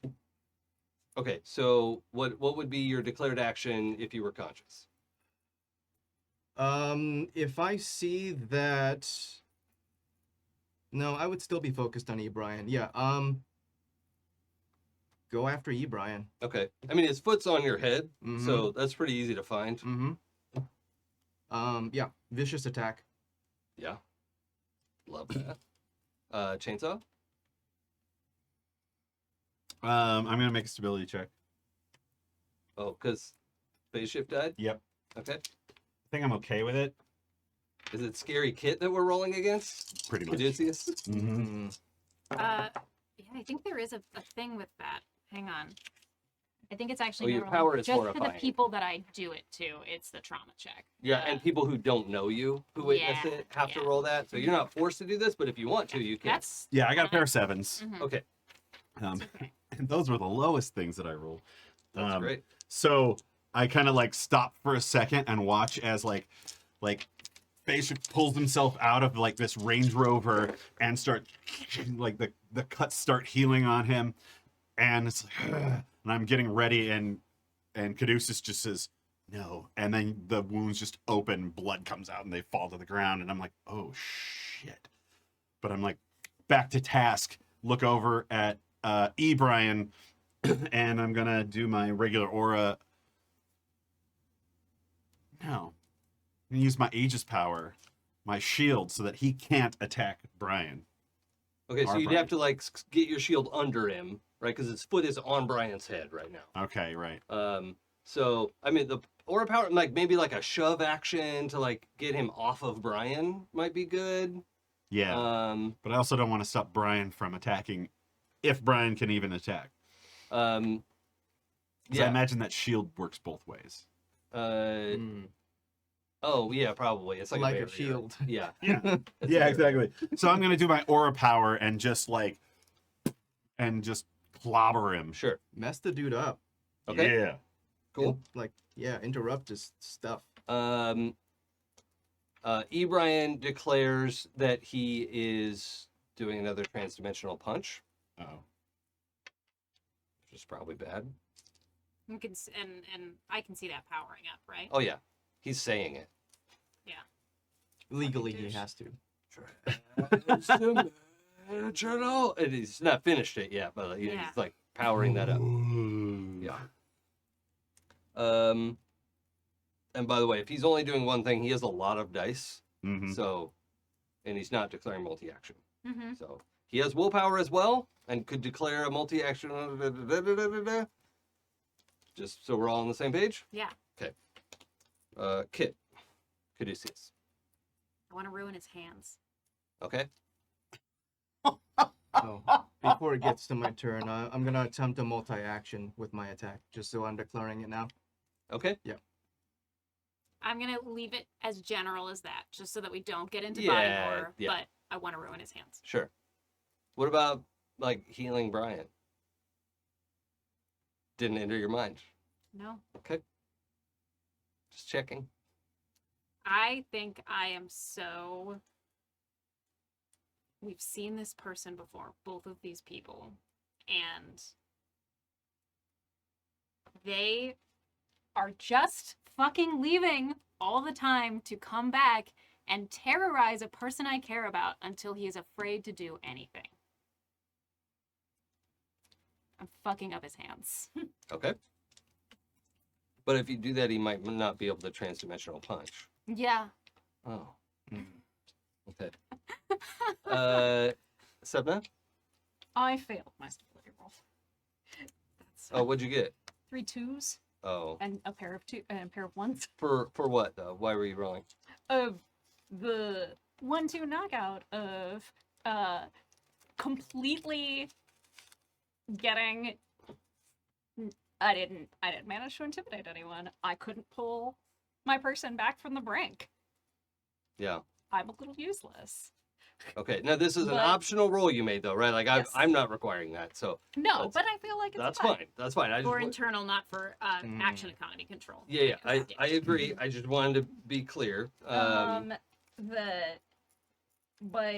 So what would be your declared action if you were conscious? If I see that, no, I would still be focused on E. Brian. Yeah. Go after E. Brian. Okay. I mean, his foot's on your head, Mhm. so that's pretty easy to find. Mm-hmm. Yeah. Vicious attack. Yeah. Love that. Chainsaw. I'm gonna make a stability check. Oh, because phase shift died. Yep. Okay. I think I'm okay with it. Is it Scary Kit that we're rolling against? Pretty much. Caduceus? Mm-hmm. Mm. Yeah, I think there is a thing with that. Hang on. I think it's Oh, actually your not power rolling. is just for the horrifying. people that I do it to. It's the trauma check. Yeah, and people who don't know you, who witness Yeah, it, have to yeah. roll that. So you're not forced to do this, but if you want to, you can. That's Yeah, I got a pair of sevens. mhm, Okay, Um, it's okay. and those were the lowest things that I rolled. that's great. So I kind of like stop for a second and watch as like Basic pulls himself out of like this Range Rover and start like the cuts start healing on him, and it's like, and I'm getting ready, and Caduceus just says no, and then the wounds just open, blood comes out, and they fall to the ground, and I'm like, oh shit, but I'm like back to task. Look over at E. Brian, and I'm gonna do my regular aura. No. I'm gonna use my Aegis power, my shield, so that he can't attack Brian. Okay, so Our you'd Brian. have to like get your shield under him, right? Because his foot is on Brian's head right now. Okay, right. So I mean, the aura power, like maybe like a shove action to like get him off of Brian might be good. Yeah. But I also don't want to stop Brian from attacking, if Brian can even attack. 'Cause I Yeah. imagine that shield works both ways. Mm. Oh yeah, probably. It's like, Like a a barrier. shield. Yeah. Yeah. It's Yeah, a barrier. exactly. So I'm gonna do my aura power and just clobber him. Sure. Mess the dude up. Okay. Yeah. Cool. Interrupt his stuff. E. Brian declares that he is doing another transdimensional punch, Oh. which is probably bad. You can and I can see that powering up, right? Oh yeah, he's saying it. Legally, he douche. has to. Transdimensional, and he's not finished it yet, but he's Yeah. like powering that up. Yeah. And by the way, if he's only doing one thing, he has a lot of dice. Mm-hmm. So, and he's not declaring multi-action. Mm-hmm. So he has willpower as well, and could declare a multi-action. Just so we're all on the same page. Yeah. Okay. Kit, Caduceus. I want to ruin his hands. Okay. So before it gets to my turn, I'm gonna attempt a multi-action with my attack, just so I'm declaring it now. Okay. I'm gonna leave it as general as that, just so that we don't get into body Yeah, horror. yeah. But I want to ruin his hands. Sure. What about like healing Brian? Didn't enter your mind. No, Okay. Just checking. I think I am so. We've seen this person before, both of these people, and they are just fucking leaving all the time to come back and terrorize a person I care about until he is afraid to do anything. I'm fucking up his hands. Okay. But if you do that, he might not be able to transdimensional punch. Yeah. Oh. Mm. Okay. Sebna? I failed my stability roll. That's Oh, what'd you get? 3 2s Oh. and a pair of 1s. For what though? Why were you rolling? Of the 1-2 knockout of completely getting. I didn't manage to intimidate anyone. I couldn't pull my person back from the brink. Yeah. I'm a little useless. Okay. Now this is an But- optional roll you made though, right? Like Yes. I'm not requiring that, so No, That's- but I feel like it's that's fine. fine. That's fine. I just for wa- internal, not for action economy control. yeah, I Yeah. agree. I just wanted to be clear. But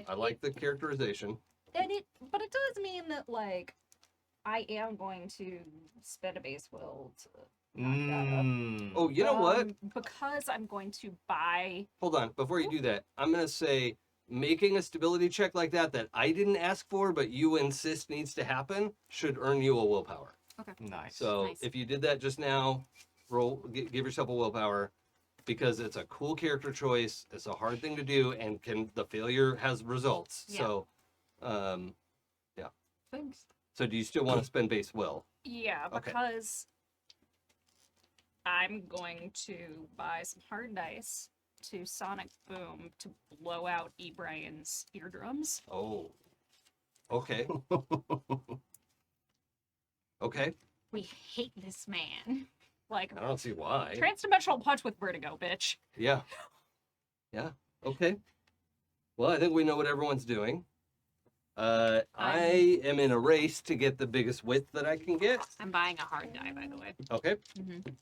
I like the characterization. but it does mean that like I am going to spend a base will to knock that up. Mm. Oh, you know what? Because I'm going to buy. Hold on. Before you do that, I'm gonna say making a stability check like that I didn't ask for, but you insist needs to happen, should earn you a willpower. Nice. So Nice. if you did that just now, give yourself a willpower, because it's a cool character choice. It's a hard thing to do, and the failure has results. Yeah. So, Thanks. so do you still want to spend base will? Yeah, Okay. because I'm going to buy some hard dice to Sonic Boom to blow out Ebrian's eardrums. Oh, okay, okay. We hate this man. Like I don't see why. transdimensional punch with vertigo, bitch. Yeah. Yeah. Okay. Well, I think we know what everyone's doing. I am in a race to get the biggest width that I can get. I'm buying a hard die, by the way. Okay. Mhm. Let's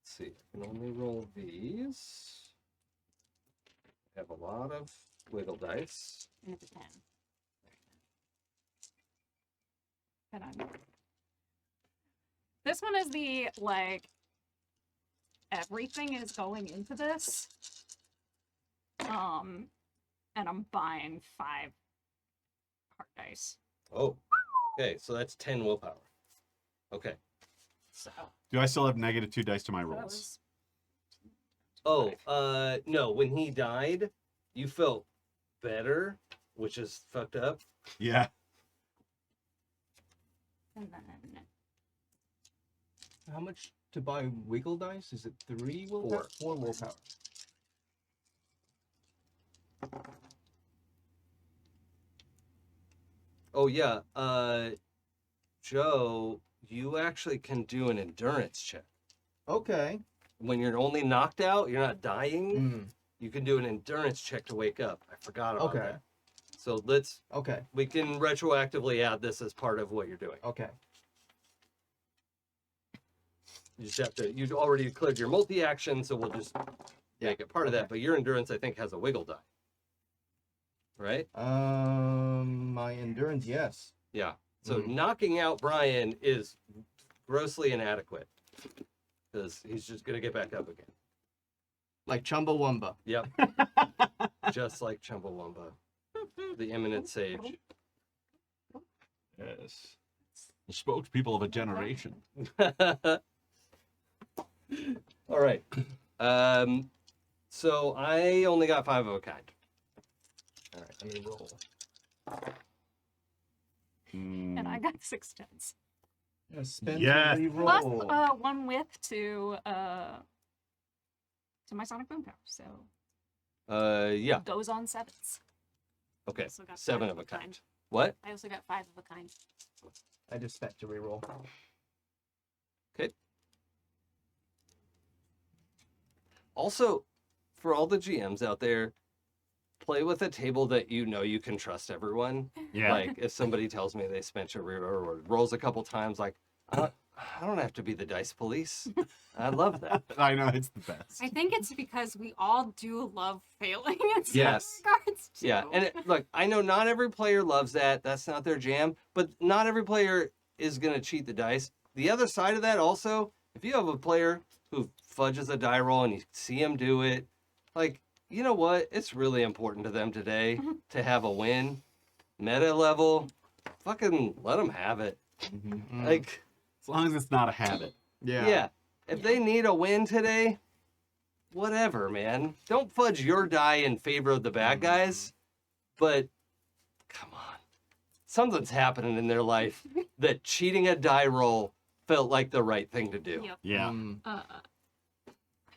see. I can only roll these. I have a lot of wiggle dice. And it's a 10. And I'm... This one is the like everything is going into this. And I'm buying 5 hard dice. Oh. Okay. So that's 10 willpower. Okay. So Do I still have -2 dice to my that rolls? was Oh. No. When he died, you felt better, which is fucked up. Yeah. and then How much to buy wiggle dice? Is it 3 willpower? 4 willpower. Oh yeah, Joe, you actually can do an endurance check. Okay. When you're only knocked out, you're not dying. Mm. You can do an endurance check to wake up. I forgot about Okay. that. So Okay. we can retroactively add this as part of what you're doing. Okay. You just have to. You've already cleared your multi-action, so we'll just make it part of that. okay. But your endurance, I think, has a wiggle die. Right? My endurance, yes. Yeah. So Mhm. knocking out Brian is grossly inadequate because he's just gonna get back up again. Like Chumbawamba. Yep. Just like Chumbawamba, the eminent sage. Yes. The spokespeople of a generation. All right. So I only got 5 of a kind. All right, let me roll. and I got 6 tens. Spend Yeah. to Plus reroll. 1 width to my Sonic Boom power. So Yeah. it goes on 7s. Okay. Also got 7 5 of a kind. What? I also got 5 of a kind. I just spent to reroll. Also, for all the GMs out there, play with a table that you know you can trust everyone. Yeah. Like if somebody tells me they spent a reroll or rolls a couple times, like I don't have to be the dice police. I love that. I know, it's the best. I think it's because we all do love failing in some Yes. regards. Too. Yeah, and look, I know not every player loves that. That's not their jam, but not every player is gonna cheat the dice. The other side of that also, if you have a player who fudges a die roll and you see him do it, like, you know what? It's really important to them today to have a win. Meta level, fucking let them have it. Mm. Like, As long as it's not a habit. Yeah. yeah. If they need a win today, whatever, man. Don't fudge your die in favor of the bad guys. But come on. Something's happening in their life that cheating a die roll felt like the right thing to do. Yep. Yeah.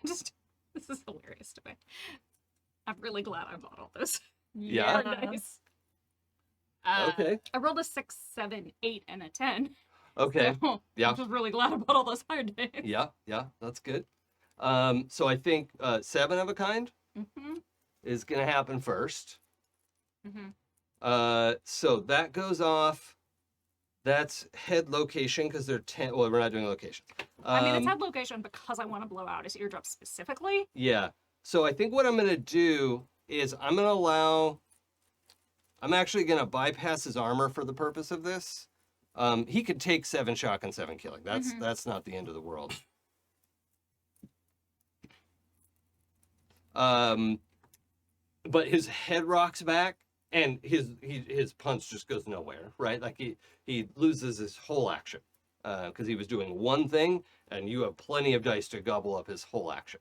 Just this is hilarious to me. I'm really glad I bought all those. Yeah? Nice. Okay. I rolled a 6, 7, 8, and a 10. Okay. So Yeah. I'm just really glad I bought all those higher dice. Yeah, that's good. So I think 7 of a kind Mm-hmm. is gonna happen first. Mm-hmm. So that goes off. That's head location because they're 10. Well, we're not doing location. I mean, it's head location because I want to blow out his eardrum specifically. Yeah. So I think what I'm gonna do is I'm actually gonna bypass his armor for the purpose of this. He could take 7 shock and 7 killing. That's not the end of the world. But his head rocks back, and his punch just goes nowhere, right? Like he loses his whole action because he was doing one thing, and you have plenty of dice to gobble up his whole action.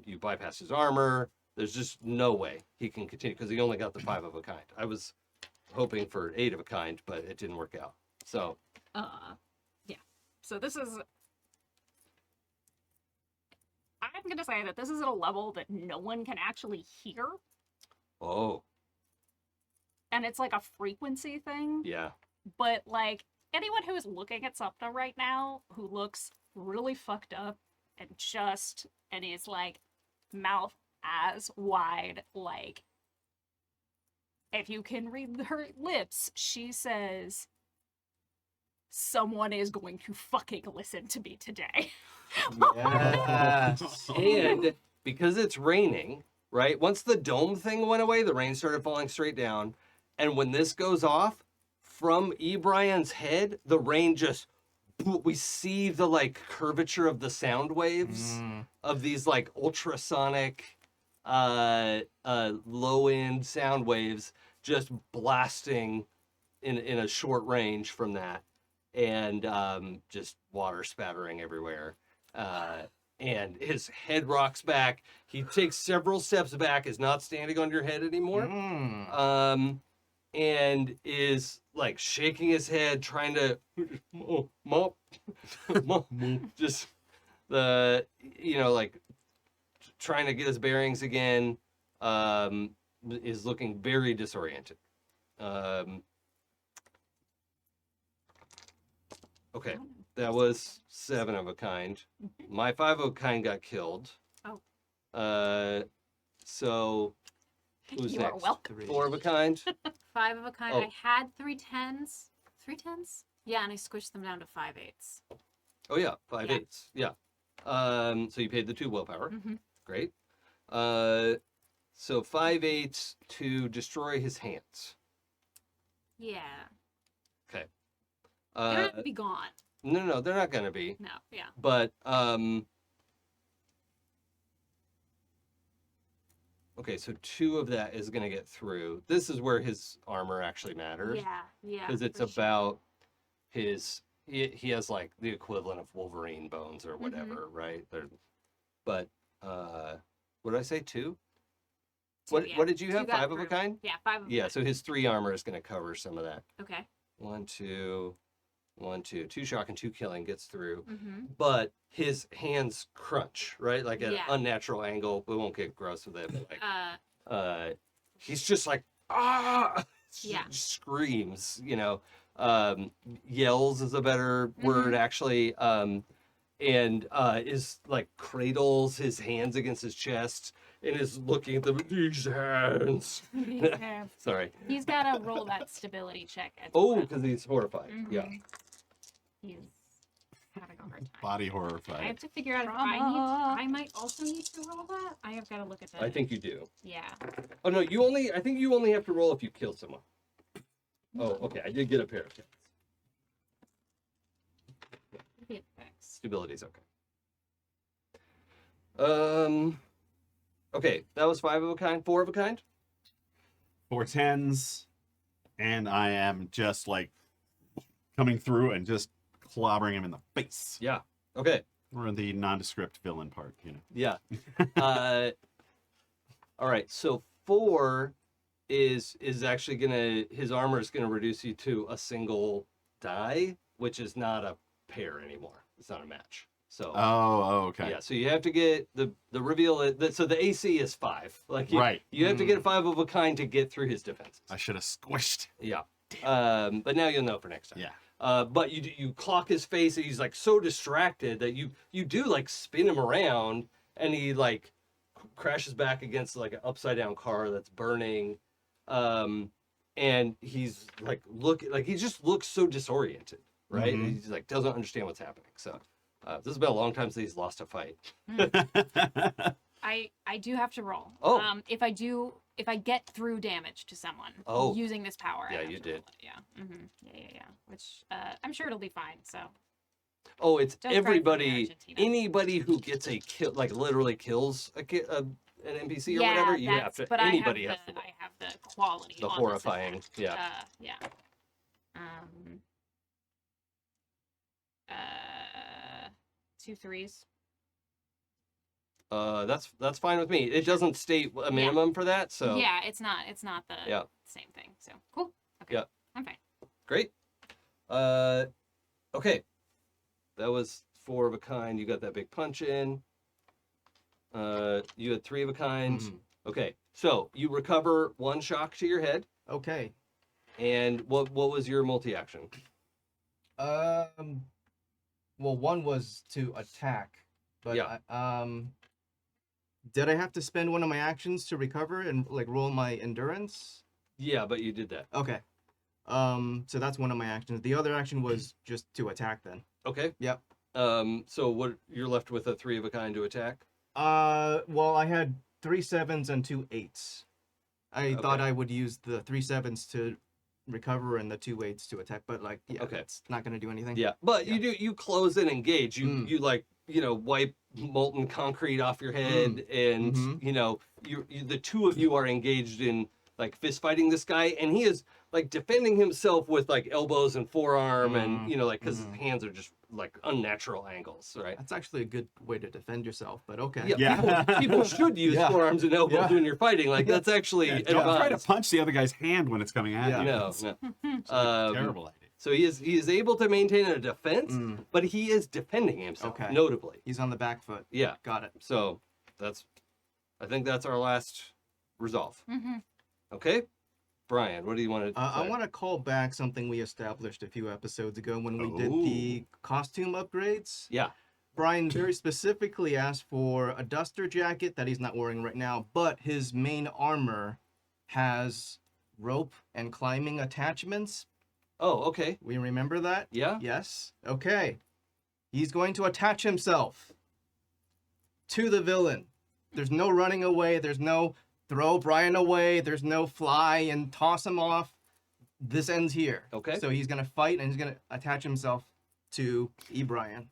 You bypass his armor. There's just no way he can continue because he only got the 5 of a kind. I was hoping for 8 of a kind, but it didn't work out. So Yeah. So this is. I'm gonna say that this is at a level that no one can actually hear, oh and it's like a frequency thing. yeah. But like anyone who is looking at Supna right now, who looks really fucked up and is like mouth as wide, like if you can read her lips, she says, "Someone is going to fucking listen to me today." Yes. And because it's raining, right? Once the dome thing went away, the rain started falling straight down. And when this goes off, from Ebrian's head, the rain just, we see the like curvature of the sound waves of these like ultrasonic, low end sound waves just blasting in a short range from that. And just water spattering everywhere. And his head rocks back. He takes several steps back, is not standing on your head anymore, and is like shaking his head, trying to mop, just like trying to get his bearings again. Is looking very disoriented. Okay. That was 7 of a kind. My 5 of a kind got killed. Oh. So who's You next? are welcome. 4 of a kind. 5 of a kind. Oh. I had 3 10s. 3 10s? Yeah, and I squished them down to 5 8s. Oh yeah, 5 Yeah. 8s. Yeah. So you paid the 2 willpower. Mm-hmm. Great. So 5 8s to destroy his hands. Yeah. Okay. They're gonna be gone. No, they're not gonna be. No, yeah. But okay, so 2 of that is gonna get through. This is where his armor actually matters. Yeah. Because it's for sure. about his he has like the equivalent of Wolverine bones or whatever, right? But what did I say? 2? Yeah. What did you 2 have? got 5 of a through. kind? Yeah, 5 of a Yeah, kind. so his 3 armor is gonna cover some of that. Okay. 1 2 1 2 2 shock and 2 killing gets through. Mm-hmm. But his hands crunch, right? Like at Yeah. an unnatural angle. We won't get gross with it, but like he's just like Yeah. screams, yells is a better word actually, and is like cradles his hands against his chest and is looking at these hands. Sorry. He's got to roll that stability check. As Oh, well. because he's horrified. Yeah. Mm-hmm. He's having a hard time. Body I horrified. have to figure out if Trauma. I might also need to roll that. I have got to look at that. I think you do. Yeah. Oh no, I think you only have to roll if you kill someone. Oh, okay. I did get a pair of kills. Maybe it affects. Stability's okay. Okay, that was 5 of a kind. 4 of a kind. 4 10s, and I am just like coming through and just clobbering him in the face. Yeah. Okay. We're in the nondescript villain part, you know. Yeah. All right. So 4 is actually his armor is gonna reduce you to a single die, which is not a pair anymore. It's not a match. So Okay. yeah. So you have to get the reveal. So the AC is 5. Like Right. You have to get 5 of a kind to get through his defenses. I should have squished. Yeah. But now you'll know for next time. Yeah. But you clock his face, and he's like so distracted that you do like spin him around, and he like crashes back against like an upside down car that's burning, and he's like he just looks so disoriented, right? Mhm. He's like doesn't understand what's happening. So this has been a long time since he's lost a fight. I do have to roll. Oh. If I get through damage to someone using this power. I Yeah, have you to roll did. it. Yeah. Yeah. Which I'm sure it'll be fine. So Oh, it's Don't cry for me, everybody, Argentina. anybody who gets a kill, like literally kills an NPC or yeah, whatever. You have that's- to. But Anybody I has have to. I have the quality. The on this horrifying, effect. yeah. Yeah. Uh, 2 3s. That's fine with me. It doesn't state a minimum for that, so Yeah, it's not the Yeah. same thing. So cool. Okay. Yeah. I'm fine. great. Okay, that was 4 of a kind. You got that big punch in. You had 3 of a kind. Mhm. Okay, so you recover 1 shock to your head, Okay. and what was your multi-action? Well, one was to attack, but Yeah. did I have to spend one of my actions to recover and like roll my endurance? Yeah, but you did that. Okay. So that's one of my actions. The other action was just to attack then. Okay. Yep. So what you're left with a 3 of a kind to attack. Well, I had 3 7s and 2 8s. I thought Okay. I would use the 3 7s to recover and the 2 8s to attack, but like, yeah, Okay. it's not gonna do anything. Yeah, but you close and engage. You Mm. you like wipe molten concrete off your head, and Mhm. the two of you are engaged in like fist fighting this guy, and he is like defending himself with like elbows and forearm, and like because his hands are just like unnatural angles, right? That's actually a good way to defend yourself, but okay. Yeah, Yeah. people should use Yeah. forearms and elbows Yeah. when you're fighting. Like that's actually Don't try to advised. punch the other guy's hand when it's coming at Yeah. you. No, It's no. a terrible idea. So he is able to maintain a defense, Mm. but he is defending himself Okay. notably. He's on the back foot. Yeah. Got it. So I think that's our last resolve. Mm-hmm. Okay, Brian, what do you want to? I want to call back something we established a few episodes ago when we did the costume upgrades. Yeah. Brian very specifically asked for a duster jacket that he's not wearing right now, but his main armor has rope and climbing attachments. Oh, okay. We remember that? Yeah. Yes. Okay. He's going to attach himself to the villain. There's no running away. There's no throw Brian away. There's no fly and toss him off. This ends here. Okay. So he's going to fight and he's going to attach himself to Brian,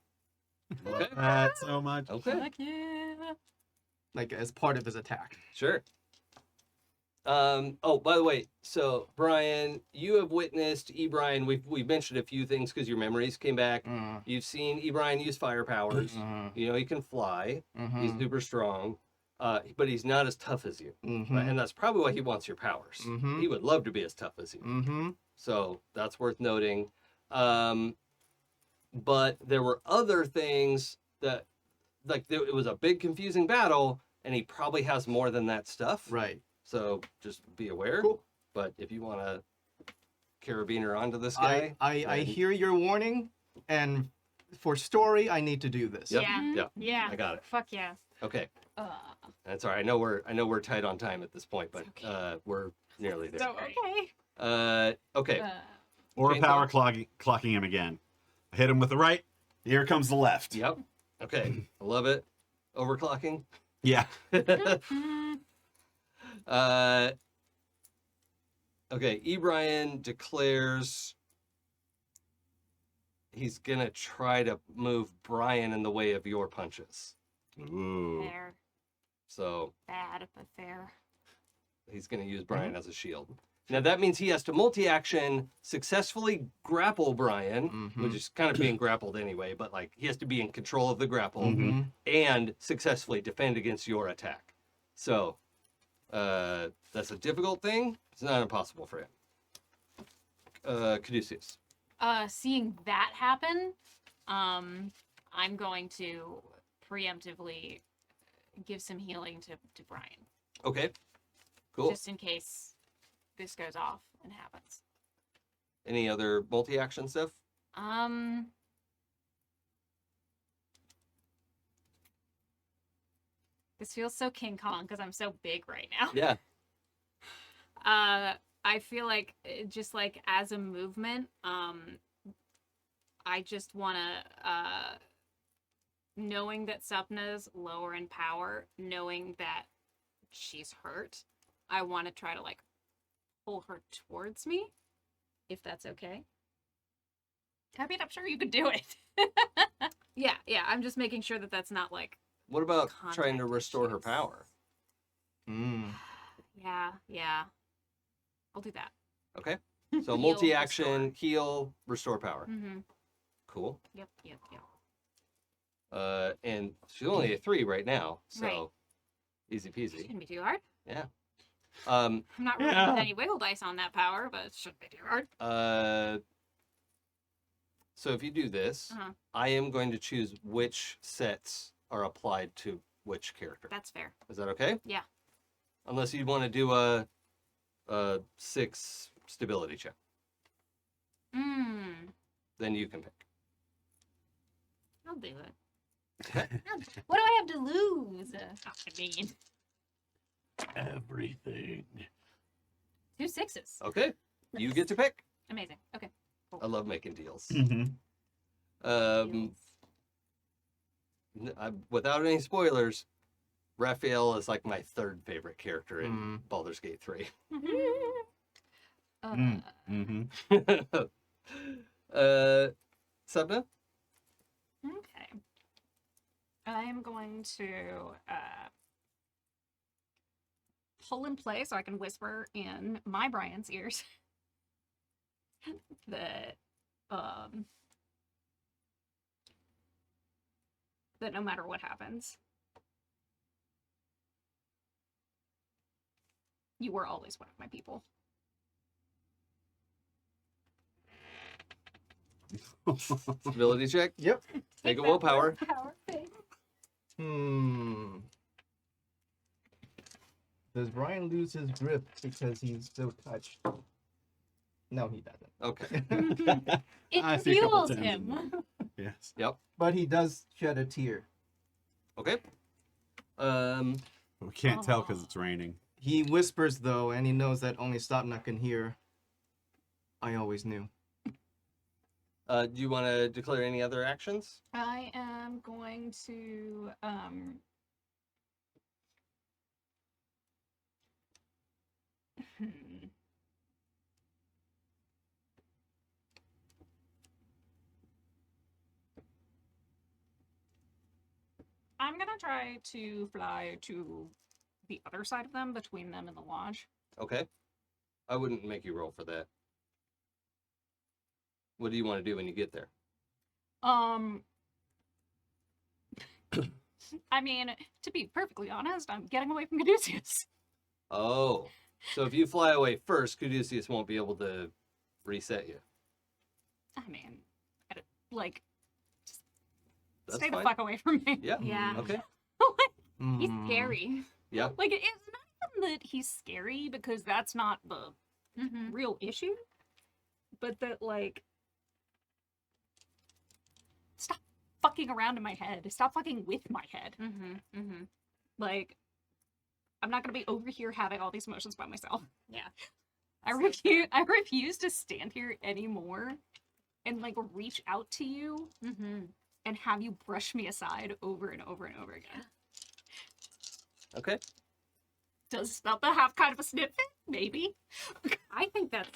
Okay. That so much. Okay. Heck yeah. like as part of his attack. Sure. Oh, by the way, so Brian, you have witnessed Brian. We've mentioned a few things because your memories came back. Mm, You've seen Brian use fire powers. mhm, He can fly. He's mhm, super strong. But he's not as tough as you, mhm, and that's probably why he wants your powers. Mhm. He would love to be as tough as you. mhm. So that's worth noting. But there were other things that, like, it was a big confusing battle, and he probably has more than that stuff. Right. So just be aware. Cool. But if you want to carabiner onto this guy, I then- hear your warning, and for story, I need to do this. Yep. Yeah. Yeah. Yeah. I got it. Fuck yeah. Okay, Uh, that's all right. I know we're tight on time at this point, but It's okay. we're nearly there. so okay. Okay. Or Chainsaw? power clocking him again. I hit him with the right. Here comes the left. Yep. Okay. I love it. Overclocking. Yeah. Okay, Brian declares he's gonna try to move Brian in the way of your punches. Ooh. Fair. So Bad, but fair. he's gonna use Brian as a shield. Now that means he has to multi-action, successfully grapple Brian, which is kind of being grappled anyway, but like he has to be in control of the grapple and successfully defend against your attack. So that's a difficult thing. It's not impossible for him. Caduceus. Seeing that happen, I'm going to preemptively give some healing to Brian, Okay. Cool. just in case this goes off and happens. Any other multi-action stuff? This feels so King Kong because I'm so big right now. Yeah. I feel like just like as a movement, I just want to, knowing that Sapna's lower in power, knowing that she's hurt, I want to try to like pull her towards me, if that's okay. I mean, I'm sure you could do it. Yeah, I'm just making sure that that's not like, What about trying to Contact restore her issues. power? yeah. I'll do that. Okay. So Heal, multi-action, heal, restore power. Mm-hmm. Cool. Yep. And she's only a 3 right now, so Right. easy peasy. Shouldn't be too hard. Yeah. I'm not rolling with any wiggle dice on that power, but it shouldn't be too hard. So if you do this, Uh-huh. I am going to choose which sets are applied to which character. That's fair. Is that okay? Yeah. Unless you want to do a 6 stability check, then you can pick. I'll do it. What do I have to lose? I mean, Everything. 2 6s. Okay. You get to pick. Amazing. Okay. I love making deals. Mm-hmm. Without any spoilers, Raphael is like my 3rd favorite character in Mm. Baldur's Gate 3. Mm-hmm. Sabna? Okay. I am going to pull in play so I can whisper in my Brian's ears that that no matter what happens, you were always one of my people. Ability check? Yep. Make a willpower. Does Brian lose his grip because he's so touched? No, he doesn't. Okay. I It see a couple fuels times in him. Yes. Yep. But he does shed a tear. Okay. We can't tell because it's raining. He whispers though, and he knows that only Stopna can hear. I always knew. Do you want to declare any other actions? I am going to I'm gonna try to fly to the other side of them, between them and the lodge. Okay. I wouldn't make you roll for that. What do you want to do when you get there? I mean, to be perfectly honest, I'm getting away from Caduceus. Oh. So if you fly away first, Caduceus won't be able to reset you. I mean, like, That's stay fine. the fuck away from me. Yeah. Yeah. Okay. He's Mm. scary. Yeah. Like, it's not even that he's scary, because that's not the Mm-hmm. real issue, but that, like, stop fucking around in my head. Stop fucking with my head. Like, I'm not gonna be over here having all these emotions by myself. Yeah. I refuse to stand here anymore and, like, reach out to you and have you brush me aside over and over and over again. Okay. Does Spelta have kind of a snippet? Maybe. I think that's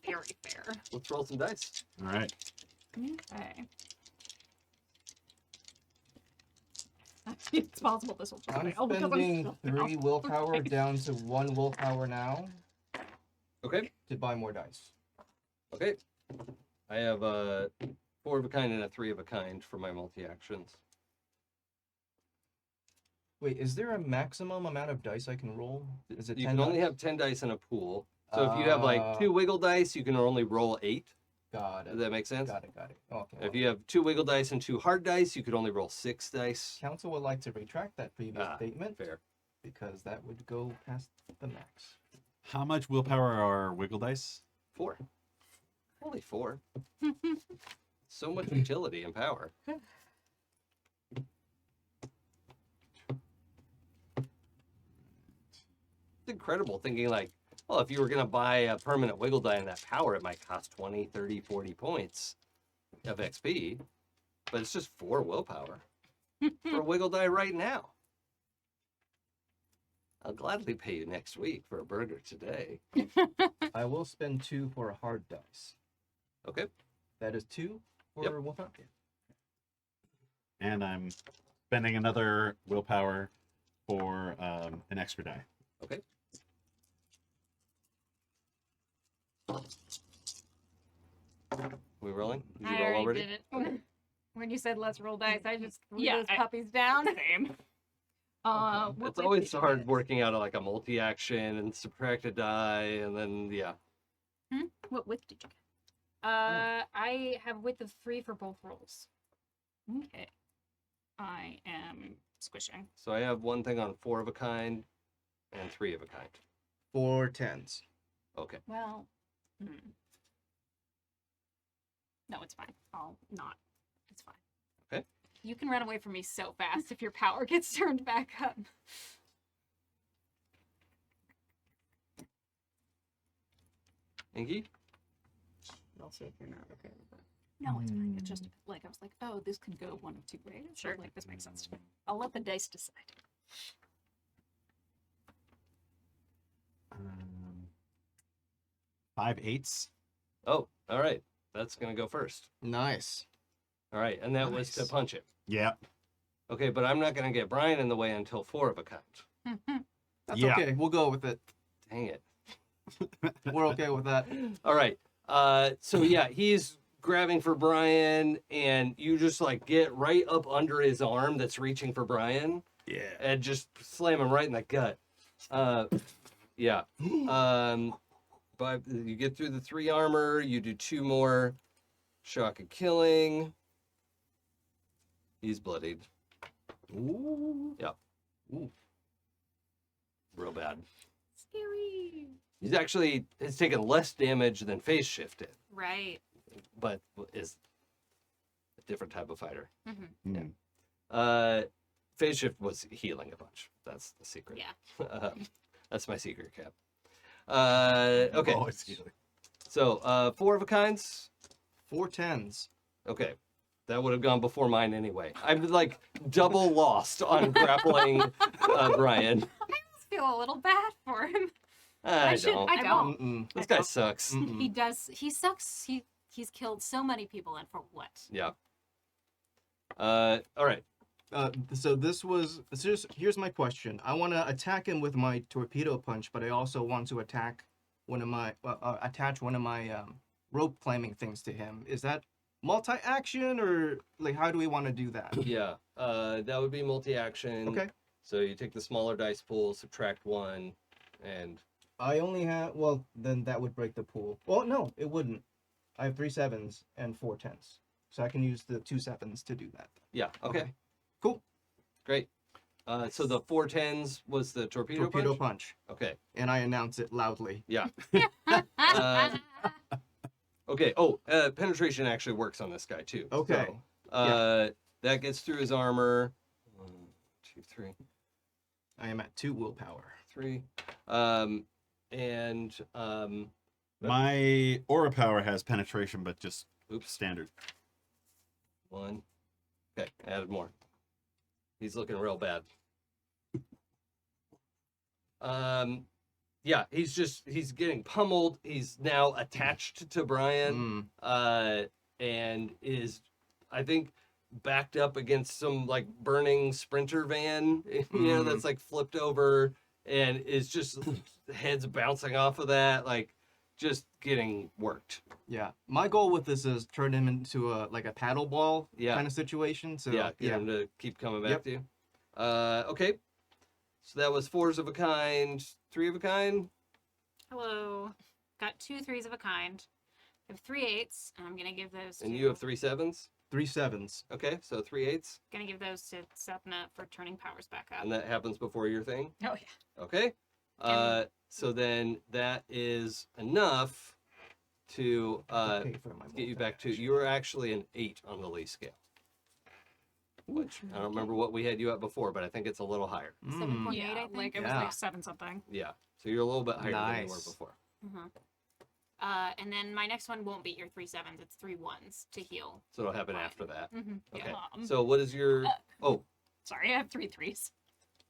very fair. Let's roll some dice. All right. Okay. It's possible this will just I'm fail because I'm spending still 3 willpower down to 1 willpower now. Okay. to buy more dice. Okay. I have a 4 of a kind and a 3 of a kind for my multi-actions. Wait, is there a maximum amount of dice I can roll? Is it You 10 can only dice? have 10 dice in a pool. So if you have like 2 wiggle dice, you can only roll 8. Got Does it. that make sense? Got it. Okay. If you have 2 wiggle dice and 2 hard dice, you could only roll 6 dice. Council would like to retract that previous Ah, statement Fair. because that would go past the max. How much willpower are wiggle dice? 4. Only 4. So much utility and power. It's incredible thinking like, well, if you were going to buy a permanent wiggle die and that power, it might cost 20, 30, 40 points of XP. But it's just 4 willpower for a wiggle die right now. I'll gladly pay you next week for a burger today. I will spend 2 for a hard dice. Okay. That is 2 for Yep. willpower. And I'm spending another willpower for an extra die. Okay. We rolling? Did you I roll already already? did it. When you said let's roll dice, I just threw Yeah, those I- puppies down. Same. What It's with always did you hard get? working out like a multi-action and subtract a die, and then yeah. What width did you get? I have width of 3 for both rolls. Okay. I am squishing. So I have one thing on 4 of a kind and 3 of a kind. 4 10s. Okay. Well, no, it's fine. I'll not. It's fine. Okay. You can run away from me so fast if your power gets turned back up. Inky? I'll see if you're not okay with it. No, it's fine. It's just like I was like, oh, this can go one of 2 ways. Sure. Like this makes sense to me. I'll let the dice decide. 5 8s. Oh, all right. That's gonna go first. Nice. All right, and that was to Nice. punch it. Yeah. Okay, but I'm not gonna get Brian in the way until 4 of a kind. That's Yeah. okay. We'll go with it. Dang it. We're okay with that. All right. So yeah, he's grabbing for Brian, and you just like get right up under his arm that's reaching for Brian, Yeah. and just slam him right in the gut. Yeah. But you get through the 3 armor. You do 2 more shock and killing. He's bloodied. Ooh. Yep. Ooh. Real bad. Scary. He's actually has taken less damage than Phase Shift did, Right. but is a different type of fighter. Mm. Phase Shift was healing a bunch. That's the secret. Yeah. That's my secret, Cap. Okay. Always healing. So 4 of a kinds. 4 10s. Okay. That would have gone before mine anyway. I'm like double lost on grappling Brian. I feel a little bad for him. I should- don't. I don't. Mm-mm. This guy sucks. Mm-mm. He does. He sucks. He's killed so many people, and for what? Yeah. All right. So this was. Here's my question. I want to attack him with my torpedo punch, but I also want to attack one of my attach one of my rope climbing things to him. Is that multi-action or like how do we want to do that? Yeah. That would be multi-action. Okay. So you take the smaller dice pool, subtract 1, and I only have. Well, then that would break the pool. Well, no, it wouldn't. I have 3 7s and 4 10s, so I can use the 2 7s to do that. yeah. Okay. Cool. Great. So the 4 10s was the torpedo, Torpedo punch? punch, Okay. and I announce it loudly. Yeah. Okay. Oh, penetration actually works on this guy too. Okay. So, that gets through his armor. 1, 2, 3, I am at 2 willpower. 3. And My aura power has penetration, but just oops, standard. 1. Okay, added more. He's looking real bad. Yeah, he's getting pummeled. He's now attached to Brian. And is, I think, backed up against some like burning sprinter van, that's like flipped over and is just heads bouncing off of that. Like just getting worked. Yeah. My goal with this is turn him into a paddle ball Yeah. kind of situation. So Yeah, get him to keep coming back Yep. to you. Okay. So that was 4s of a kind, 3 of a kind. Hello. Got 2 3s of a kind. I have 3 8s, and I'm gonna give those And to you have 3 7s. 3 7s. Okay, so 3 8s. gonna give those to Sepna for turning powers back up. And that happens before your thing. Oh yeah. Okay. So then that is enough to Pay for my get you back to. multi-action. You were actually an 8 on the Lee scale. Which I don't remember what we had you at before, but I think it's a little higher. 7.8, Yeah, I think. like it was Yeah. like 7 something. Yeah. So you're a little bit higher than you were Nice. before. And then my next one won't beat your 3 7s. It's 3 1s to heal. So it'll happen after that. Mm-hmm. Okay. Yeah. So what is your? Oh, Sorry, I have 3 3s.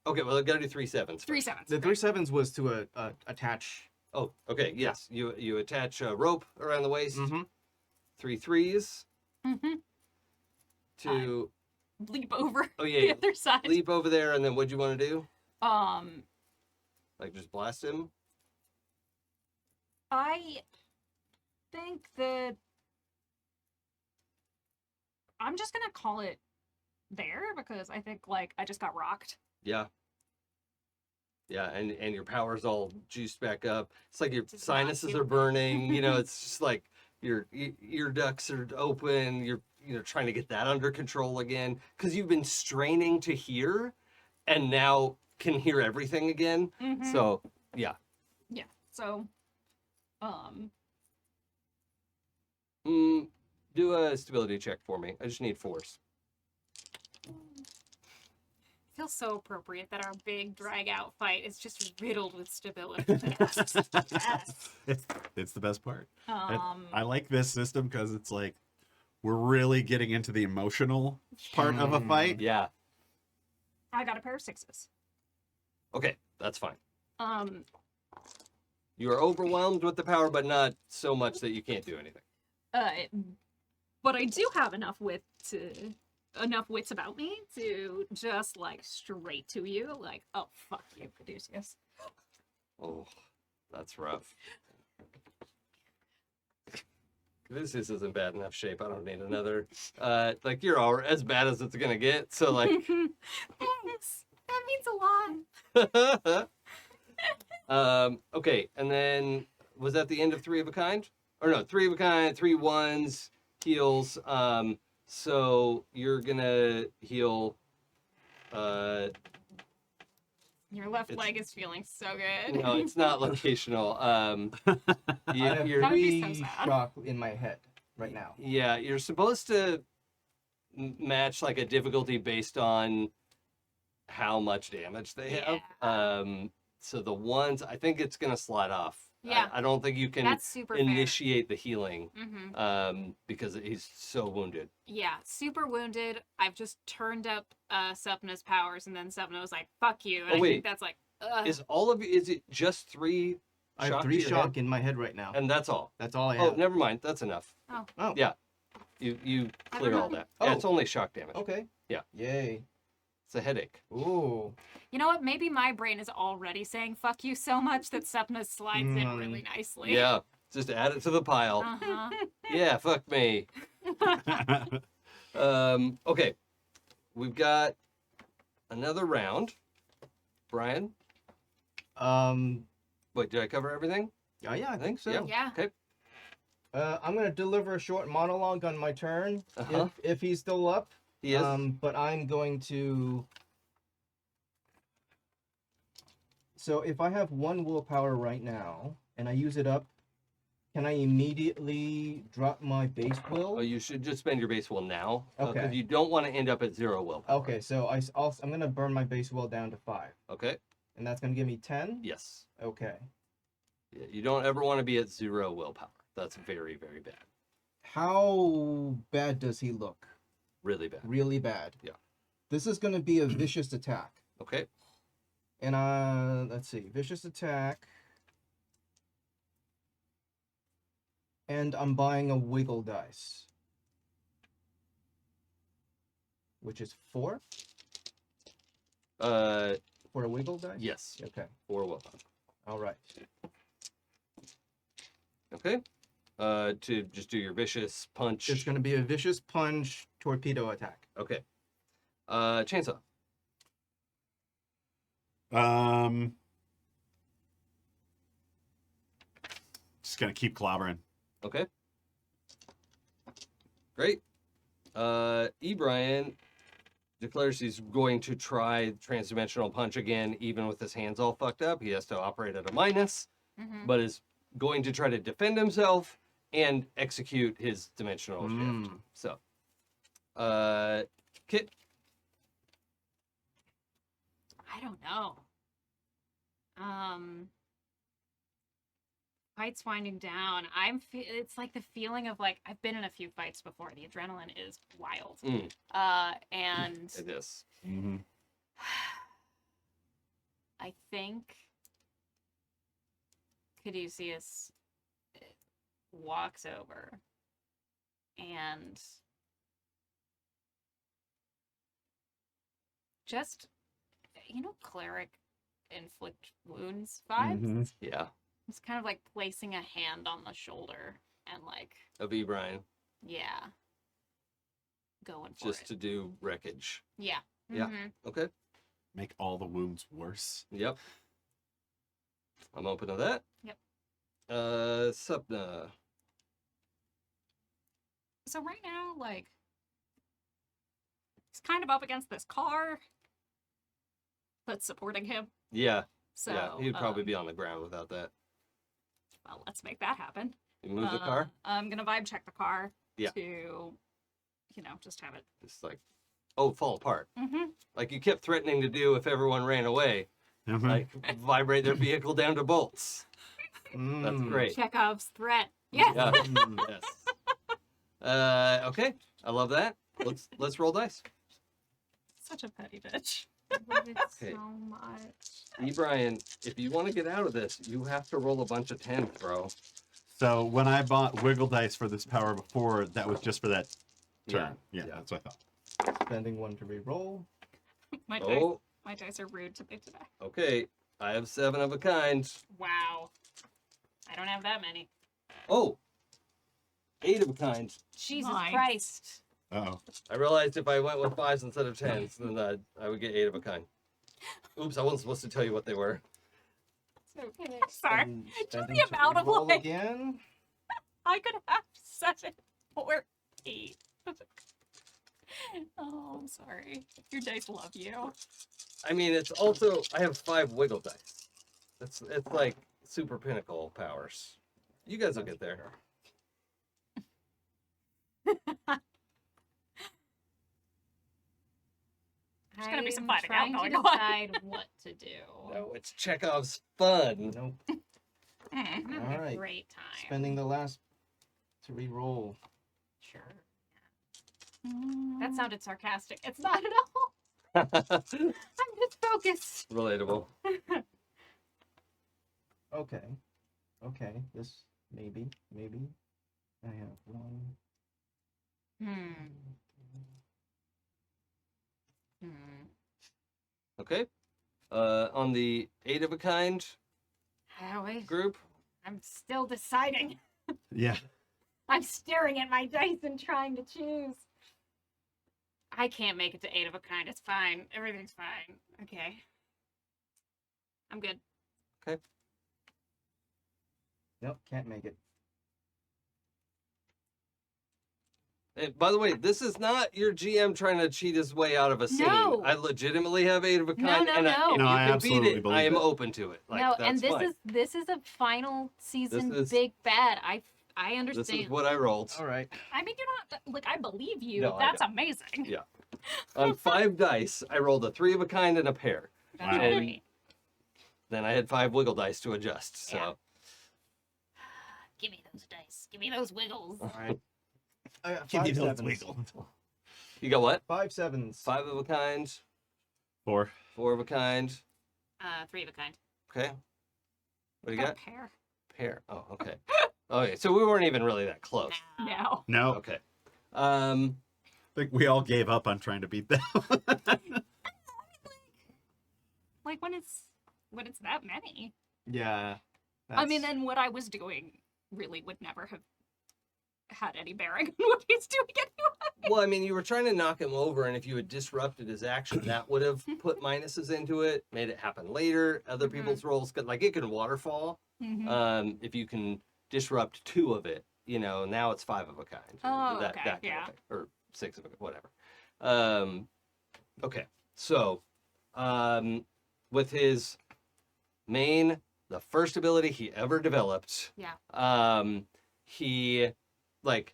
okay. Well, I gotta do 3 7s. 3 first. 7s. The 3 7s was to attach. Oh, okay. Yes. You attach a rope around the waist. Mm-hmm. 3 3s Mm-hmm. to. Leap over Oh the yeah. other side. Leap over there, and then what'd you want to do? Um, Like just blast him? I think that I'm just gonna call it there because I think like I just got rocked. Yeah. Yeah, and your power's all juiced back up. It's like your Just not sinuses are feeling it. burning. You know, it's just like your ear ducts are open. You're trying to get that under control again because you've been straining to hear, and now can hear everything again. Mhm. So yeah. Yeah. So, Do a stability check for me. I just need 4s. Feels so appropriate that our big drag out fight is just riddled with stability. It's the best part. I I like this system because it's like we're really getting into the emotional part of a fight. Yeah. got a pair of 6s. Okay, that's fine. Um, You are overwhelmed with the power, but not so much that you can't do anything. but I do have enough wits about me to just like straight to you, like, oh fuck you, Caduceus. Oh, that's rough. This isn't bad enough shape. I don't need another. Like you're all as bad as it's gonna get. So like, Thanks. That means a lot. okay. And then was that the end of 3 of a kind? Or no, 3 of a kind, 3 1s, heals. So you're gonna heal. Your left It's- leg is feeling so good. No, it's not locational. I have You're, That would be so 3 sad. shock in my head right now. yeah, you're supposed to match like a difficulty based on how much damage they have. So the ones, I think it's gonna slide off. Yeah. I don't think you can That's super initiate the healing fair. Mm-hmm. because he's so wounded. Yeah, super wounded. I've just turned up Sepna's powers, and then Sepna was like, "Fuck you." And Oh, I wait. think that's like, ugh. Is all of you? Is it just 3 I have shock 3 to your shock head? in my head right now. And that's all. That's all I Oh, have. never mind. That's enough. Oh. Yeah. You clear all that. Yeah, it's Oh. only shock damage. Okay. Yeah. Yay. It's a headache. Ooh. You know what? Maybe my brain is already saying "fuck you" so much that Sepna slides in Mm. really nicely. Yeah. Just add it to the pile. Uh-huh. Yeah, fuck me. Okay. We've got another round. Brian, wait, did I cover everything? Yeah, I think so. Yeah. Yeah. Okay. I'm gonna deliver a short monologue on my turn Uh-huh. if he's still up. He is. But I'm going to. So if I have 1 willpower right now and I use it up, can I immediately drop my base will? Oh, you should just spend your base will now. Because Okay. you don't want to end up at 0 willpower. Okay, so I'm gonna burn my base will down to 5, Okay. and that's gonna give me 10. Yes. Okay. Yeah, you don't ever want to be at 0 willpower. That's very, very bad. How bad does he look? Really bad. Really bad. Yeah. This is gonna be a vicious attack. Okay. And let's see, vicious attack. And I'm buying a wiggle dice, which is 4 Uh, for a wiggle dice. yes. Okay. 4 willpower. All right. Okay. To just do your vicious punch. It's going to be a vicious punch torpedo attack. Okay. Chainsaw. Just gonna keep clobbering. Okay. Great. Brian declares he's going to try transdimensional punch again, even with his hands all fucked up. He has to operate at a minus, Mhm. but is going to try to defend himself and execute his dimensional shift. Mm. So, Kit. I don't know. Fights winding down. It's like the feeling of like I've been in a few fights before. The adrenaline is wild. Mm. And It is. Mm-hmm. I think Caduceus walks over and just, cleric inflict wounds vibes. Mhm. Yeah. It's kind of like placing a hand on the shoulder and like, Of Brian. yeah, going for Just it. to do wreckage. Yeah. Yeah. Mhm. Okay. Make all the wounds worse. Yep. I'm open to that. Yep. Supna. So right now, like, he's kind of up against this car that's supporting him. Yeah. So yeah. He'd probably be on the ground without that. well, let's make that happen. You move the car. I'm gonna vibe check the car Yeah. to, just have it. It's like, oh, fall apart. Mm-hmm. Like you kept threatening to do if everyone ran away. Mhm. Like vibrate their vehicle down to bolts. That's Mm. great. Chekhov's threat. Yes. Yeah. Mm. yes. Okay. I love that. Let's roll dice. Such a petty bitch. I love it Okay. so much. Brian, if you want to get out of this, you have to roll a bunch of tens, bro. So when I bought Wiggle Dice for this power before, that was just for that turn. Yeah, Yeah. that's what I thought. Spending one to re-roll. Oh, My dice are rude to me today. okay. I have 7 of a kind. Wow. I don't have that many. Oh, 8 of a kind. Jesus Nice. Christ. Oh, I realized if I went with 5s instead of 10s, then I would get 8 of a kind. Oops, I wasn't supposed to tell you what they were. Okay. Sorry. Spending the to amount of, re-roll like- again. I could have 7 or 8. Oh, I'm sorry. Your dice love you. I mean, it's also I have 5 wiggle dice. It's like super pinnacle powers. You guys will get there. There's gonna be some I'm fighting out trying going to on. decide what to do. No, it's Chekhov's fun. Nope. I'm having All a right. great time. Spending the last to re-roll. Sure. That sounded sarcastic. It's not at all. I'm just focused. Relatable. Okay. Okay. This maybe. I have 1. Hmm. Hmm. Okay. On the 8 of a kind How I- group. I'm still deciding. yeah. I'm staring at my dice and trying to choose. I can't make it to 8 of a kind. It's fine. Everything's fine. Okay. I'm good. Nope. Can't make it. By the way, this is not your GM trying to cheat his way out of a scene. No. I legitimately have 8 of a No, kind, no, and no. if No, you I can beat absolutely it, believe I am it. open to it. Like, no, that's and this fine. is a final season is- big bad. I This understand. is what I rolled. All right. I mean, you're not like I believe you. No, I That's don't. amazing. Yeah. On 5 dice, I rolled a 3 of a kind and a pair. That's Wow. great. Then I had 5 wiggle dice to adjust. So Yeah. Give me those dice. Give me those wiggles. All right. I got Give me 5 those sevens. wiggles. you got what? 5 sevens. 5 of a kind, 4. 4 of a kind. 3 of a kind. Okay. What do you Got got? a pair. Pair. Oh, okay. Okay, so we weren't even really that close. No. No, Okay. I think we all gave up on trying to beat them. Like when it's that many. Yeah. I mean, that's- and what I was doing really would never have had any bearing on what he's doing anyway. Well, I mean, you were trying to knock him over, and if you had disrupted his action, that would have put minuses into it, made it happen later. Other Mhm. people's rolls could, like, it can waterfall. If you can disrupt 2 of it, you know, now it's 5 of a kind. Oh, that, okay, that kind yeah. of thing, or 6 of a, whatever. Okay, so with his main, the first ability he ever developed, he like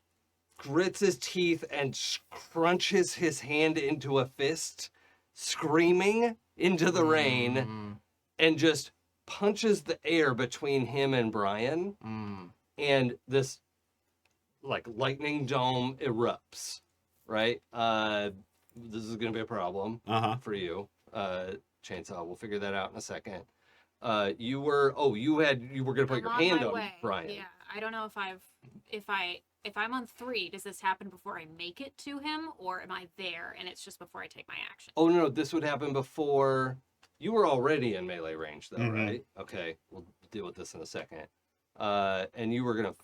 grits his teeth and crunches his hand into a fist, screaming into the rain, and just punches the air between him and Brian, and this like lightning dome erupts, right? This is gonna be a problem for you, Chainsaw. We'll figure that out in a second. You were gonna put I'm your on hand my on way. Brian. Yeah, I don't know if I'm on 3, does this happen before I make it to him, or am I there and it's just before I take my action? Oh no, this would happen before. You were already in melee range, though, Mhm. right? Okay, we'll deal with this in a second. And you were gonna.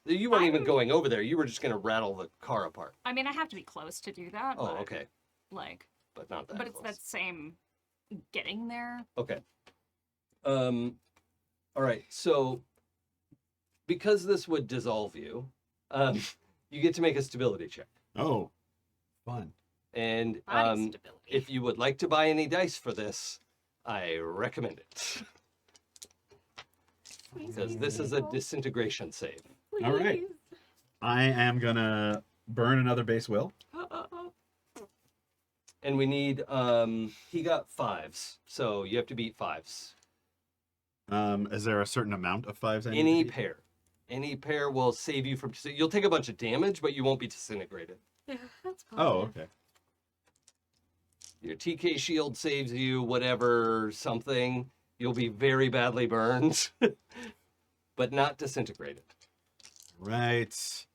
You weren't even going over there. You were just gonna rattle the car apart. I mean, I have to be close to do that. Oh, but, okay, Like, but not that but it's close. that same getting there. Okay. All right. So, because this would dissolve you, you get to make a stability check. Oh, fun. And Body stability. if you would like to buy any dice for this, I recommend it. Because this is a disintegration save. All right. I am gonna burn another base will. And we need, he got 5s, so you have to beat 5s. Is there a certain amount of 5s? I need Any to beat? pair. Any pair will save you from, you'll take a bunch of damage, but you won't be disintegrated. Yeah, that's Oh, okay. Your TK shield saves you, whatever, something. You'll be very badly burned, but not disintegrated. Right.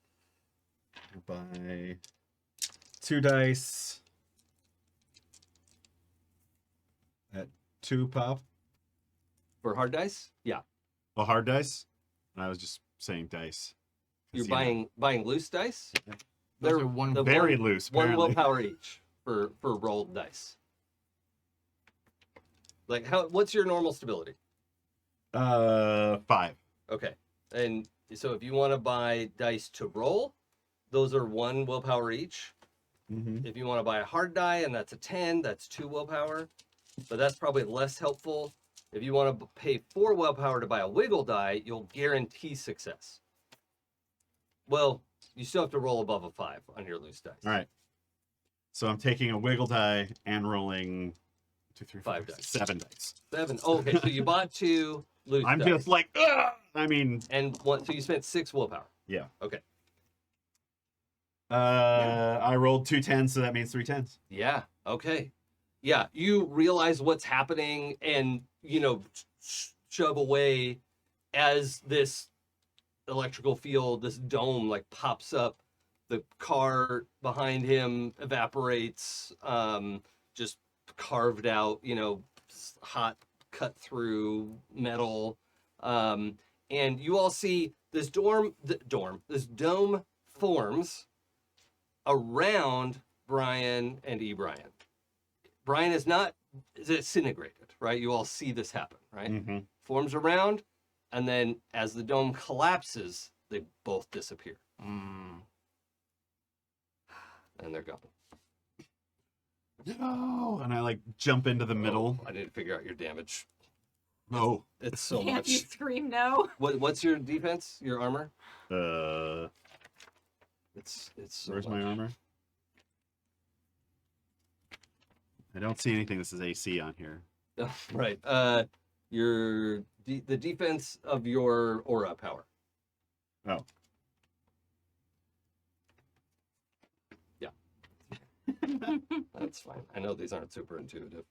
Buy 2 dice. At 2 pop. For hard dice, yeah. Oh, hard dice? I was just saying dice. 'Cause, You're you know, buying loose dice. Those They're are one the very loose. one Apparently. willpower each for rolled dice. Like what's your normal stability? 5. Okay. And so if you want to buy dice to roll, those are 1 willpower each. Mm-hmm. If you want to buy a hard die and that's a 10, that's 2 willpower. But that's probably less helpful. If you want to pay 4 willpower to buy a wiggle die, you'll guarantee success. Well, you still have to roll above a 5 on your loose dice. All right. So I'm taking a wiggle die and rolling 2, 3, 4, 5 5, dice. 7 dice. 7. Oh, okay, so you bought 2 loose I'm dice. just like, ugh! I mean, And 1, so you spent 6 willpower. yeah. Okay. I rolled 2 10s, so that means 3 10s. Yeah. Okay. Yeah. You realize what's happening and, shove away as this electrical field, this dome like pops up. The car behind him evaporates, just carved out, hot cut through metal. And you all see this this dome forms around Brian and Brian. Brian is not disintegrated, right? You all see this happen, right? Mm-hmm. Forms around, and then as the dome collapses, they both disappear. And they're gone. No! And I like jump into the middle. Oh, I need to figure out your damage. Oh. It's so Can't much. you scream no? What's your defense? Your armor? It's so Where's much. my armor? I don't see anything that says AC on here. Right. The defense of your aura power. Oh. Yeah. That's fine. I know these aren't super intuitive.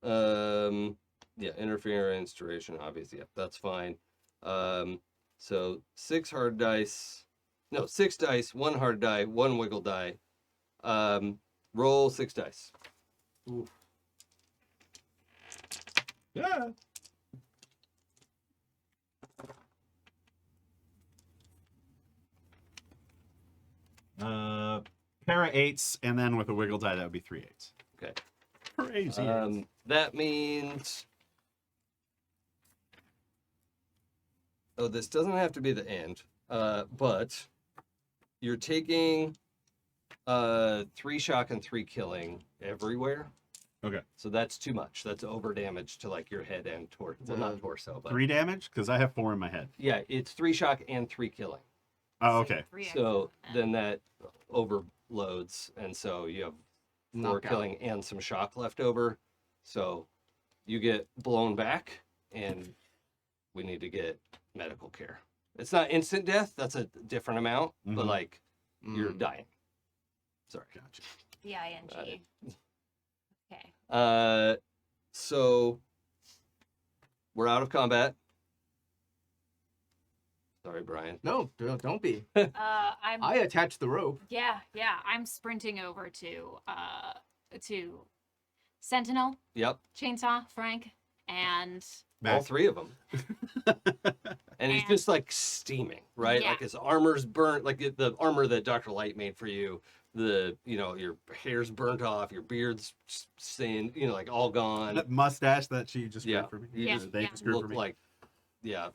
Yeah, interference, duration, obviously. Yeah, that's fine. So 6 hard dice. No, 6 dice, 1 hard die, 1 wiggle die. Roll 6 dice. Yeah. pair of 8s, and then with a wiggle die, that would be 3 8s. Okay. Crazy. That means. Oh, this doesn't have to be the end, but you're taking 3 shock and 3 killing everywhere. Okay. So that's too much. That's over damage to like your head and torso. Well, not torso, but 3 damage? Because I have 4 in my head. yeah, it's 3 shock and 3 killing. Oh, okay. So then that overloads, and so you have 4 Knockout. killing and some shock left over. So you get blown back, and we need to get medical care. It's not instant death. That's a different amount, but Mhm. like you're Mm. dying. Sorry. Gotcha. The ing. Okay. So we're out of combat. Sorry, Brian. No, don't be. I'm. I attached the rope. Yeah. I'm sprinting over to Sentinel, Yep, Chainsaw, Frank, and all 3 of them. And he's And- just like steaming, right? Yeah. Like his armor's burnt, like the armor that Dr. Light made for you. Your hair's burnt off, your beard's stained, like all gone. That mustache that she just Yeah. screwed for me. You Yeah, just They yeah. screwed for look me. like,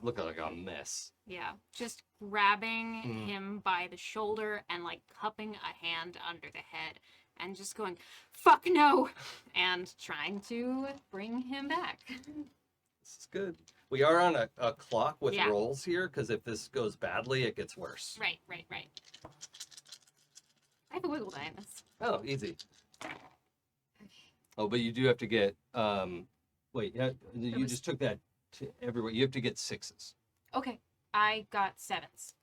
look like a mess. yeah, just grabbing Mm. him by the shoulder and like cupping a hand under the head and just going, "Fuck no," and trying to bring him back. This is good. We are on a clock with Yeah. rolls here, because if this goes badly, it gets worse. Right. I have a wiggle die in this. Oh, easy. Oh, but you do have to get, wait, you was- just took that to everywhere. You have to get 6s. Okay, I got 7s.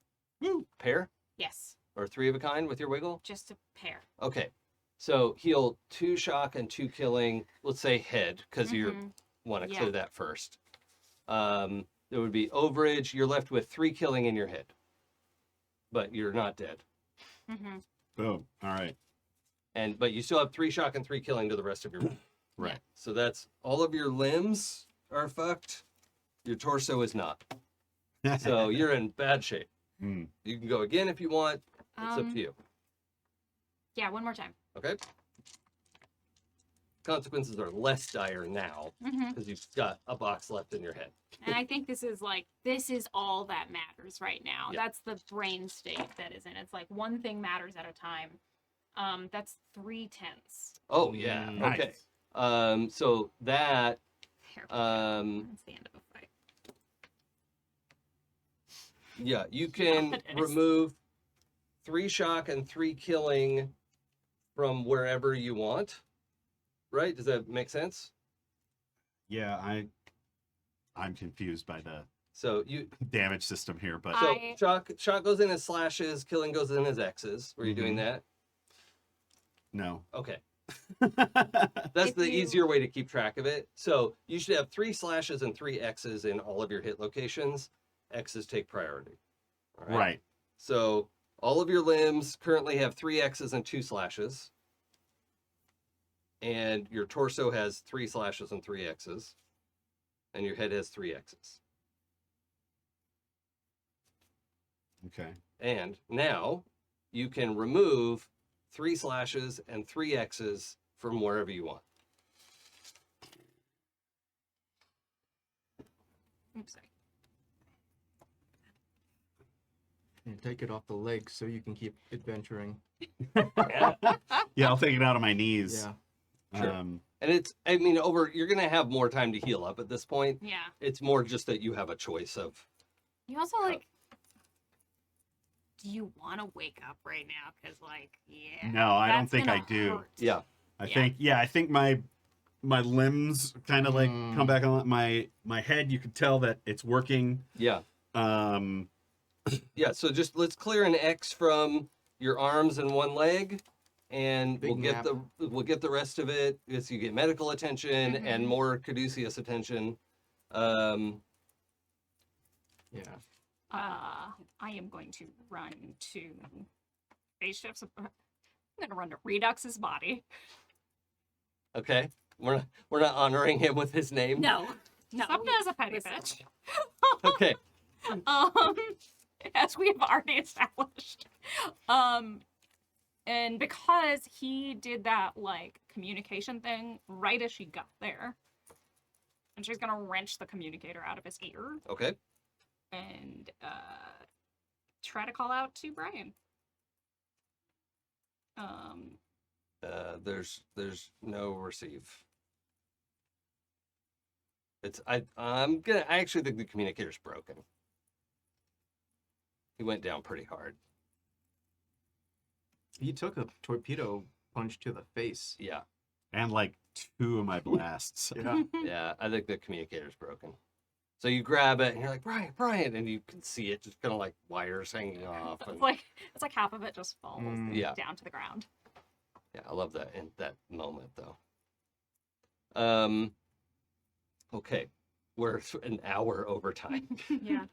Pair? Yes, Or 3 of a kind with your wiggle? just a pair. Okay. So heal 2 shock and 2 killing, let's say head, because you Mhm. want to Yeah. clear that first. There would be overage. You're left with 3 killing in your head. But you're not dead. Mhm. Boom. All right. But you still have 3 shock and 3 killing to the rest of your Right. So that's all of your limbs are fucked. Your torso is not. So you're in bad shape. Mm. You can go again if you want. It's up Um, to you. Yeah, one more time. Okay. Consequences are less dire now Mhm. because you've got a box left in your head. And I think this is all that matters right now. Yeah. That's the brain state that is in. It's like one thing matters at a time. That's 3 10s. Oh yeah. Nice. Okay. So that There we go. That's the end of a fight. yeah, you can That is- remove 3 shock and 3 killing from wherever you want. Right? Does that make sense? Yeah, I'm confused by the So you damage system here, but so I- shock goes in as slashes, killing goes in as X's. Were you doing Mhm. that? no. Okay. That's If the you- easier way to keep track of it. So you should have 3 slashes and 3 X's in all of your hit locations. X's take priority. All Right. So all of your limbs currently have 3 X's and 2 slashes. And your torso has 3 slashes and 3 X's. And your head has 3 X's. Okay. And now you can remove 3 slashes and 3 X's from wherever you want. Oops, sorry. And take it off the legs so you can keep adventuring. Yeah. Yeah, I'll take it out of my knees. Yeah. Sure. Um, And you're going to have more time to heal up at this point. Yeah. It's more just that you have a choice of, You also like. Do you want to wake up right now? Because yeah. No, I don't that's think I gonna do. hurt. yeah. I think my limbs kind of like Mm. come back on my head. You can tell that it's working. Yeah. Um, Yeah. So just let's clear an X from your arms and one leg. And Big nap. we'll get the rest of it as you get medical attention and Mhm. more Caduceus attention. Yeah. I am going to run to spaceships. I'm gonna run to Redux's body. Okay. We're not honoring him with his name. No. No. Sapna is a petty listen. bitch. Okay. As we have already established. And because he did that like communication thing right as she got there, and she's gonna wrench the communicator out of his ear Okay. and try to call out to Brian. There's no receive. I actually think the communicator's broken. He went down pretty hard. He took a torpedo punch to the face. Yeah. And like 2 of my blasts. Yeah. Yeah, I think the communicator's broken. So you grab it and you're like, Brian, and you can see it just kind of like wires hanging off. And, It's like half of it just falls Yeah. down to the ground. yeah, I love that in that moment though. Okay, we're an hour over time. Yeah.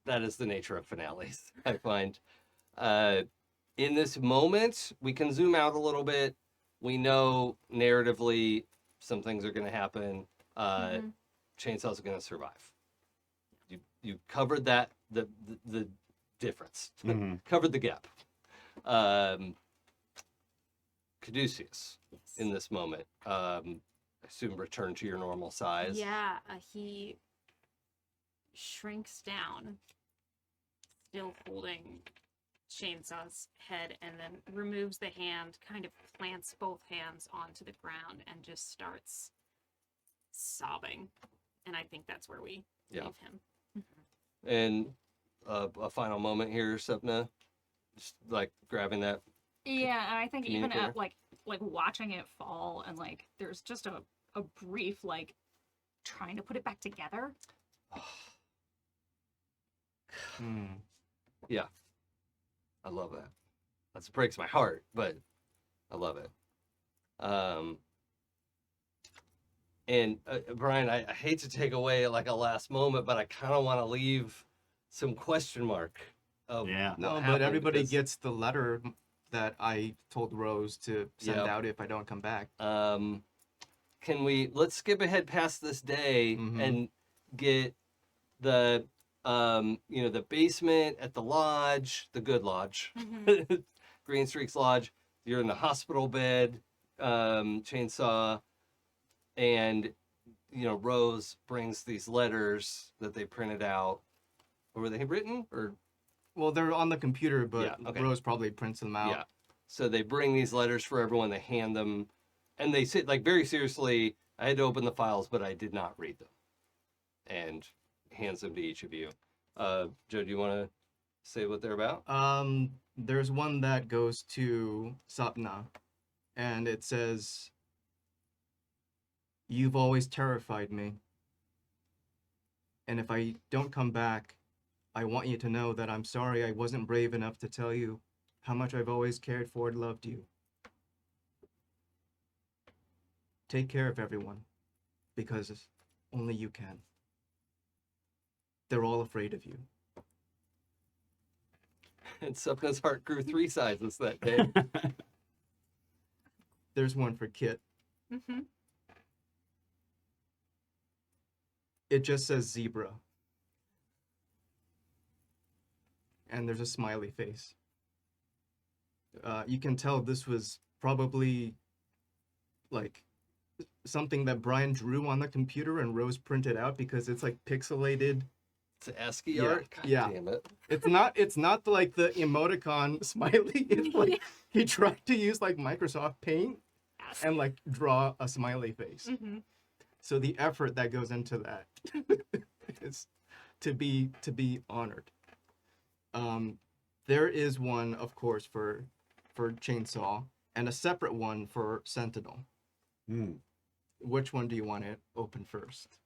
That is the nature of finales, I find. In this moment, we can zoom out a little bit. We know narratively some things are going to happen. Mhm. Chainsaw's going to survive. You covered that the difference, Mhm. covered the gap. Caduceus, Yes. in this moment, I assume return to your normal size. Yeah, he shrinks down, still holding Chainsaw's head, and then removes the hand, kind of plants both hands onto the ground, and just starts sobbing. And I think that's where we Yeah. leave him. And a final moment here, Sepna, just like grabbing that. Yeah, and I think even Communicator. at like watching it fall and like there's just a brief like trying to put it back together. Hmm. I love that. That breaks my heart, but I love it. And Brian, I hate to take away like a last moment, but I kind of want to leave some question mark. Of Yeah. what No, but happened, everybody because, gets the letter that I told Rose to send Yep. out if I don't come back. let's skip ahead past this day Mhm. and get the the basement at the lodge, the good lodge, Green Streaks Lodge. You're in the hospital bed, Chainsaw, and Rose brings these letters that they printed out. Or were they written or Well, they're on the computer, but Yeah, okay. Rose probably prints them out. yeah? So they bring these letters for everyone. They hand them, and they say like very seriously, I had to open the files, but I did not read them. And hands them to each of you. Joe, do you want to say what they're about? There's one that goes to Sapna, and it says, "You've always terrified me. And if I don't come back, I want you to know that I'm sorry I wasn't brave enough to tell you how much I've always cared for and loved you. Take care of everyone, because only you can. They're all afraid of you." And Supna's heart grew 3 sizes that day. There's one for Kit. Mm-hmm. It just says zebra. And there's a smiley face. You can tell this was probably like something that Brian drew on the computer and Rose printed out because it's like pixelated. It's ASCII Yeah, art. God yeah. damn it. It's not like the emoticon smiley. It's like he tried to use like Microsoft Paint Yes. and like draw a smiley face. Mm-hmm. So the effort that goes into that is to be honored. There is one, of course, for Chainsaw, and a separate one for Sentinel. Hmm. Which one do you want to open first?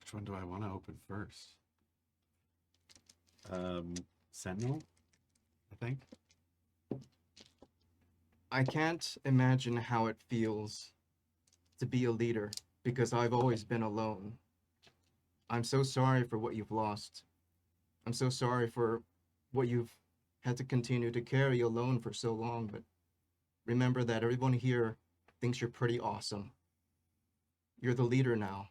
Which one do I want to open first? Sentinel, I think. I can't imagine how it feels to be a leader because I've always been alone. I'm so sorry for what you've lost. I'm so sorry for what you've had to continue to carry alone for so long, but remember that everyone here thinks you're pretty awesome. You're the leader now.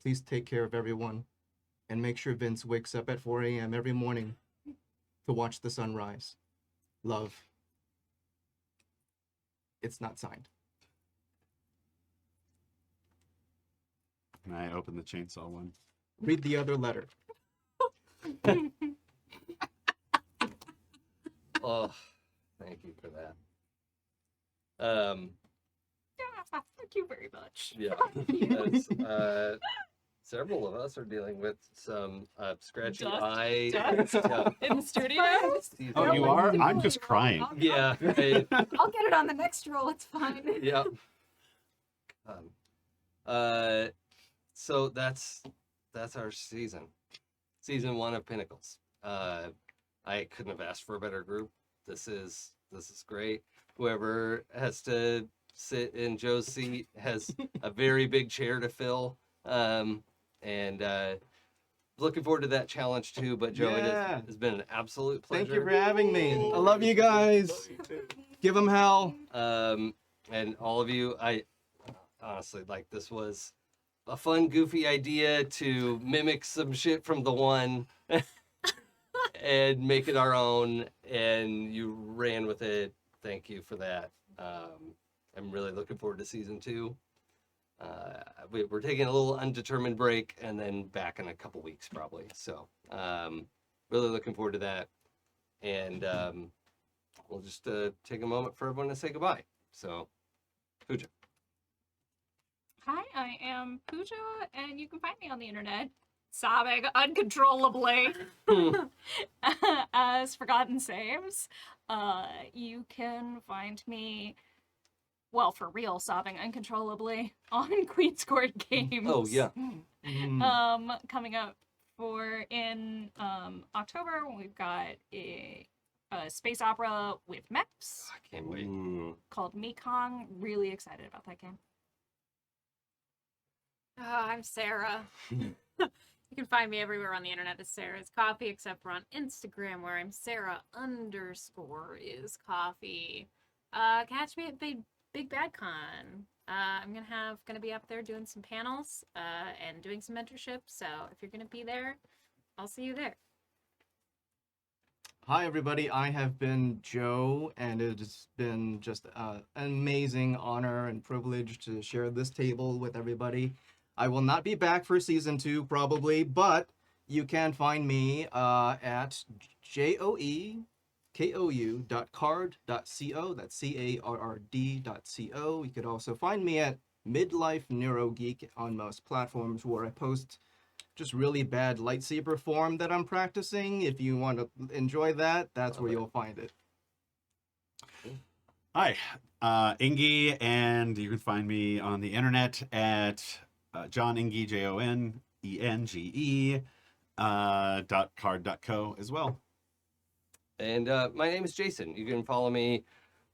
Please take care of everyone and make sure Vince wakes up at 4 a.m. every morning to watch the sunrise. Love. It's not signed. And I open the chainsaw one. Read the other letter. Oh, thank you for that. Thank you very much. Yeah. As, several of us are dealing with some scratchy Dust? eye. Dust? Yeah. In the studio? Oh, you are? I'm just crying. Yeah. I'll get it on the next roll. It's fine. Yeah. So that's our season. Season 1 of Pinnacles. I couldn't have asked for a better group. This is great. Whoever has to sit in Joe's seat has a very big chair to fill. And looking forward to that challenge too. But Joe, Yeah. it has been an absolute pleasure. Thank you for having me. I love you guys. Give them hell. And all of you, I honestly, like, this was a fun, goofy idea to mimic some shit from the one and make it our own, and you ran with it. Thank you for that. I'm really looking forward to season 2. We're taking a little undetermined break and then back in a couple weeks probably. So really looking forward to that. And we'll just take a moment for everyone to say goodbye. So, Pooja. Hi, I am Pooja, and you can find me on the internet sobbing uncontrollably as Forgotten Saves. You can find me, well, for real, sobbing uncontrollably on Queen's Court Games. Oh, yeah. Coming up in October, we've got a space opera with mechs I can't wait. called Mekong. Really excited about that game. I'm Sarah. You can find me everywhere on the internet as Sarah's Coffee, except for on Instagram, where I'm Sarah_is_coffee. Catch me at Big Bad Con. I'm gonna be up there doing some panels and doing some mentorship. So if you're gonna be there, I'll see you there. Hi, everybody. I have been Joe, and it has been just an amazing honor and privilege to share this table with everybody. I will not be back for season 2, probably, but you can find me at joekou.card.co. That's CARRD.co. You could also find me at Midlife Neurogeek on most platforms, where I post just really bad lightsaber form that I'm practicing. If you want to enjoy that, that's where you'll find it. Hi, Ingy, and you can find me on the internet at John Ingy, JONENGE, .card.co as well. And my name is Jason. You can follow me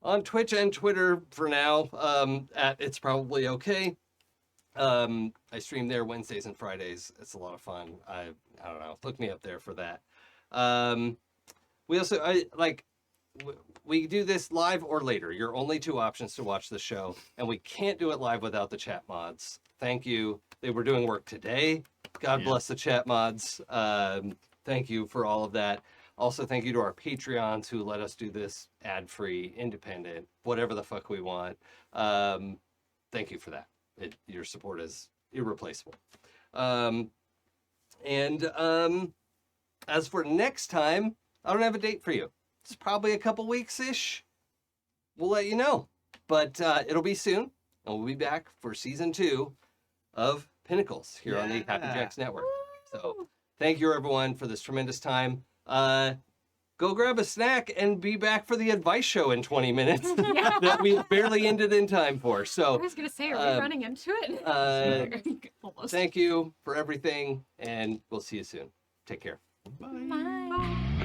on Twitch and Twitter for now at It's Probably Okay. I stream there Wednesdays and Fridays. It's a lot of fun. I don't know. Look me up there for that. We also we do this live or later. Your only 2 options to watch the show, and we can't do it live without the chat mods. Thank you. They were doing work today. God bless the chat mods. Thank you for all of that. Also, thank you to our Patreons who let us do this ad-free, independent, whatever the fuck we want. Thank you for that. Your support is irreplaceable. As for next time, I don't have a date for you. It's probably a couple weeks-ish. We'll let you know. But it'll be soon, and we'll be back for season 2 of Pinnacles here on the Happy Jacks Network. So thank you, everyone, for this tremendous time. Go grab a snack and be back for the advice show in 20 minutes that we barely ended in time for. I So was gonna say, are we running into it? Almost. thank you for everything, and we'll see you soon. Take care. Bye.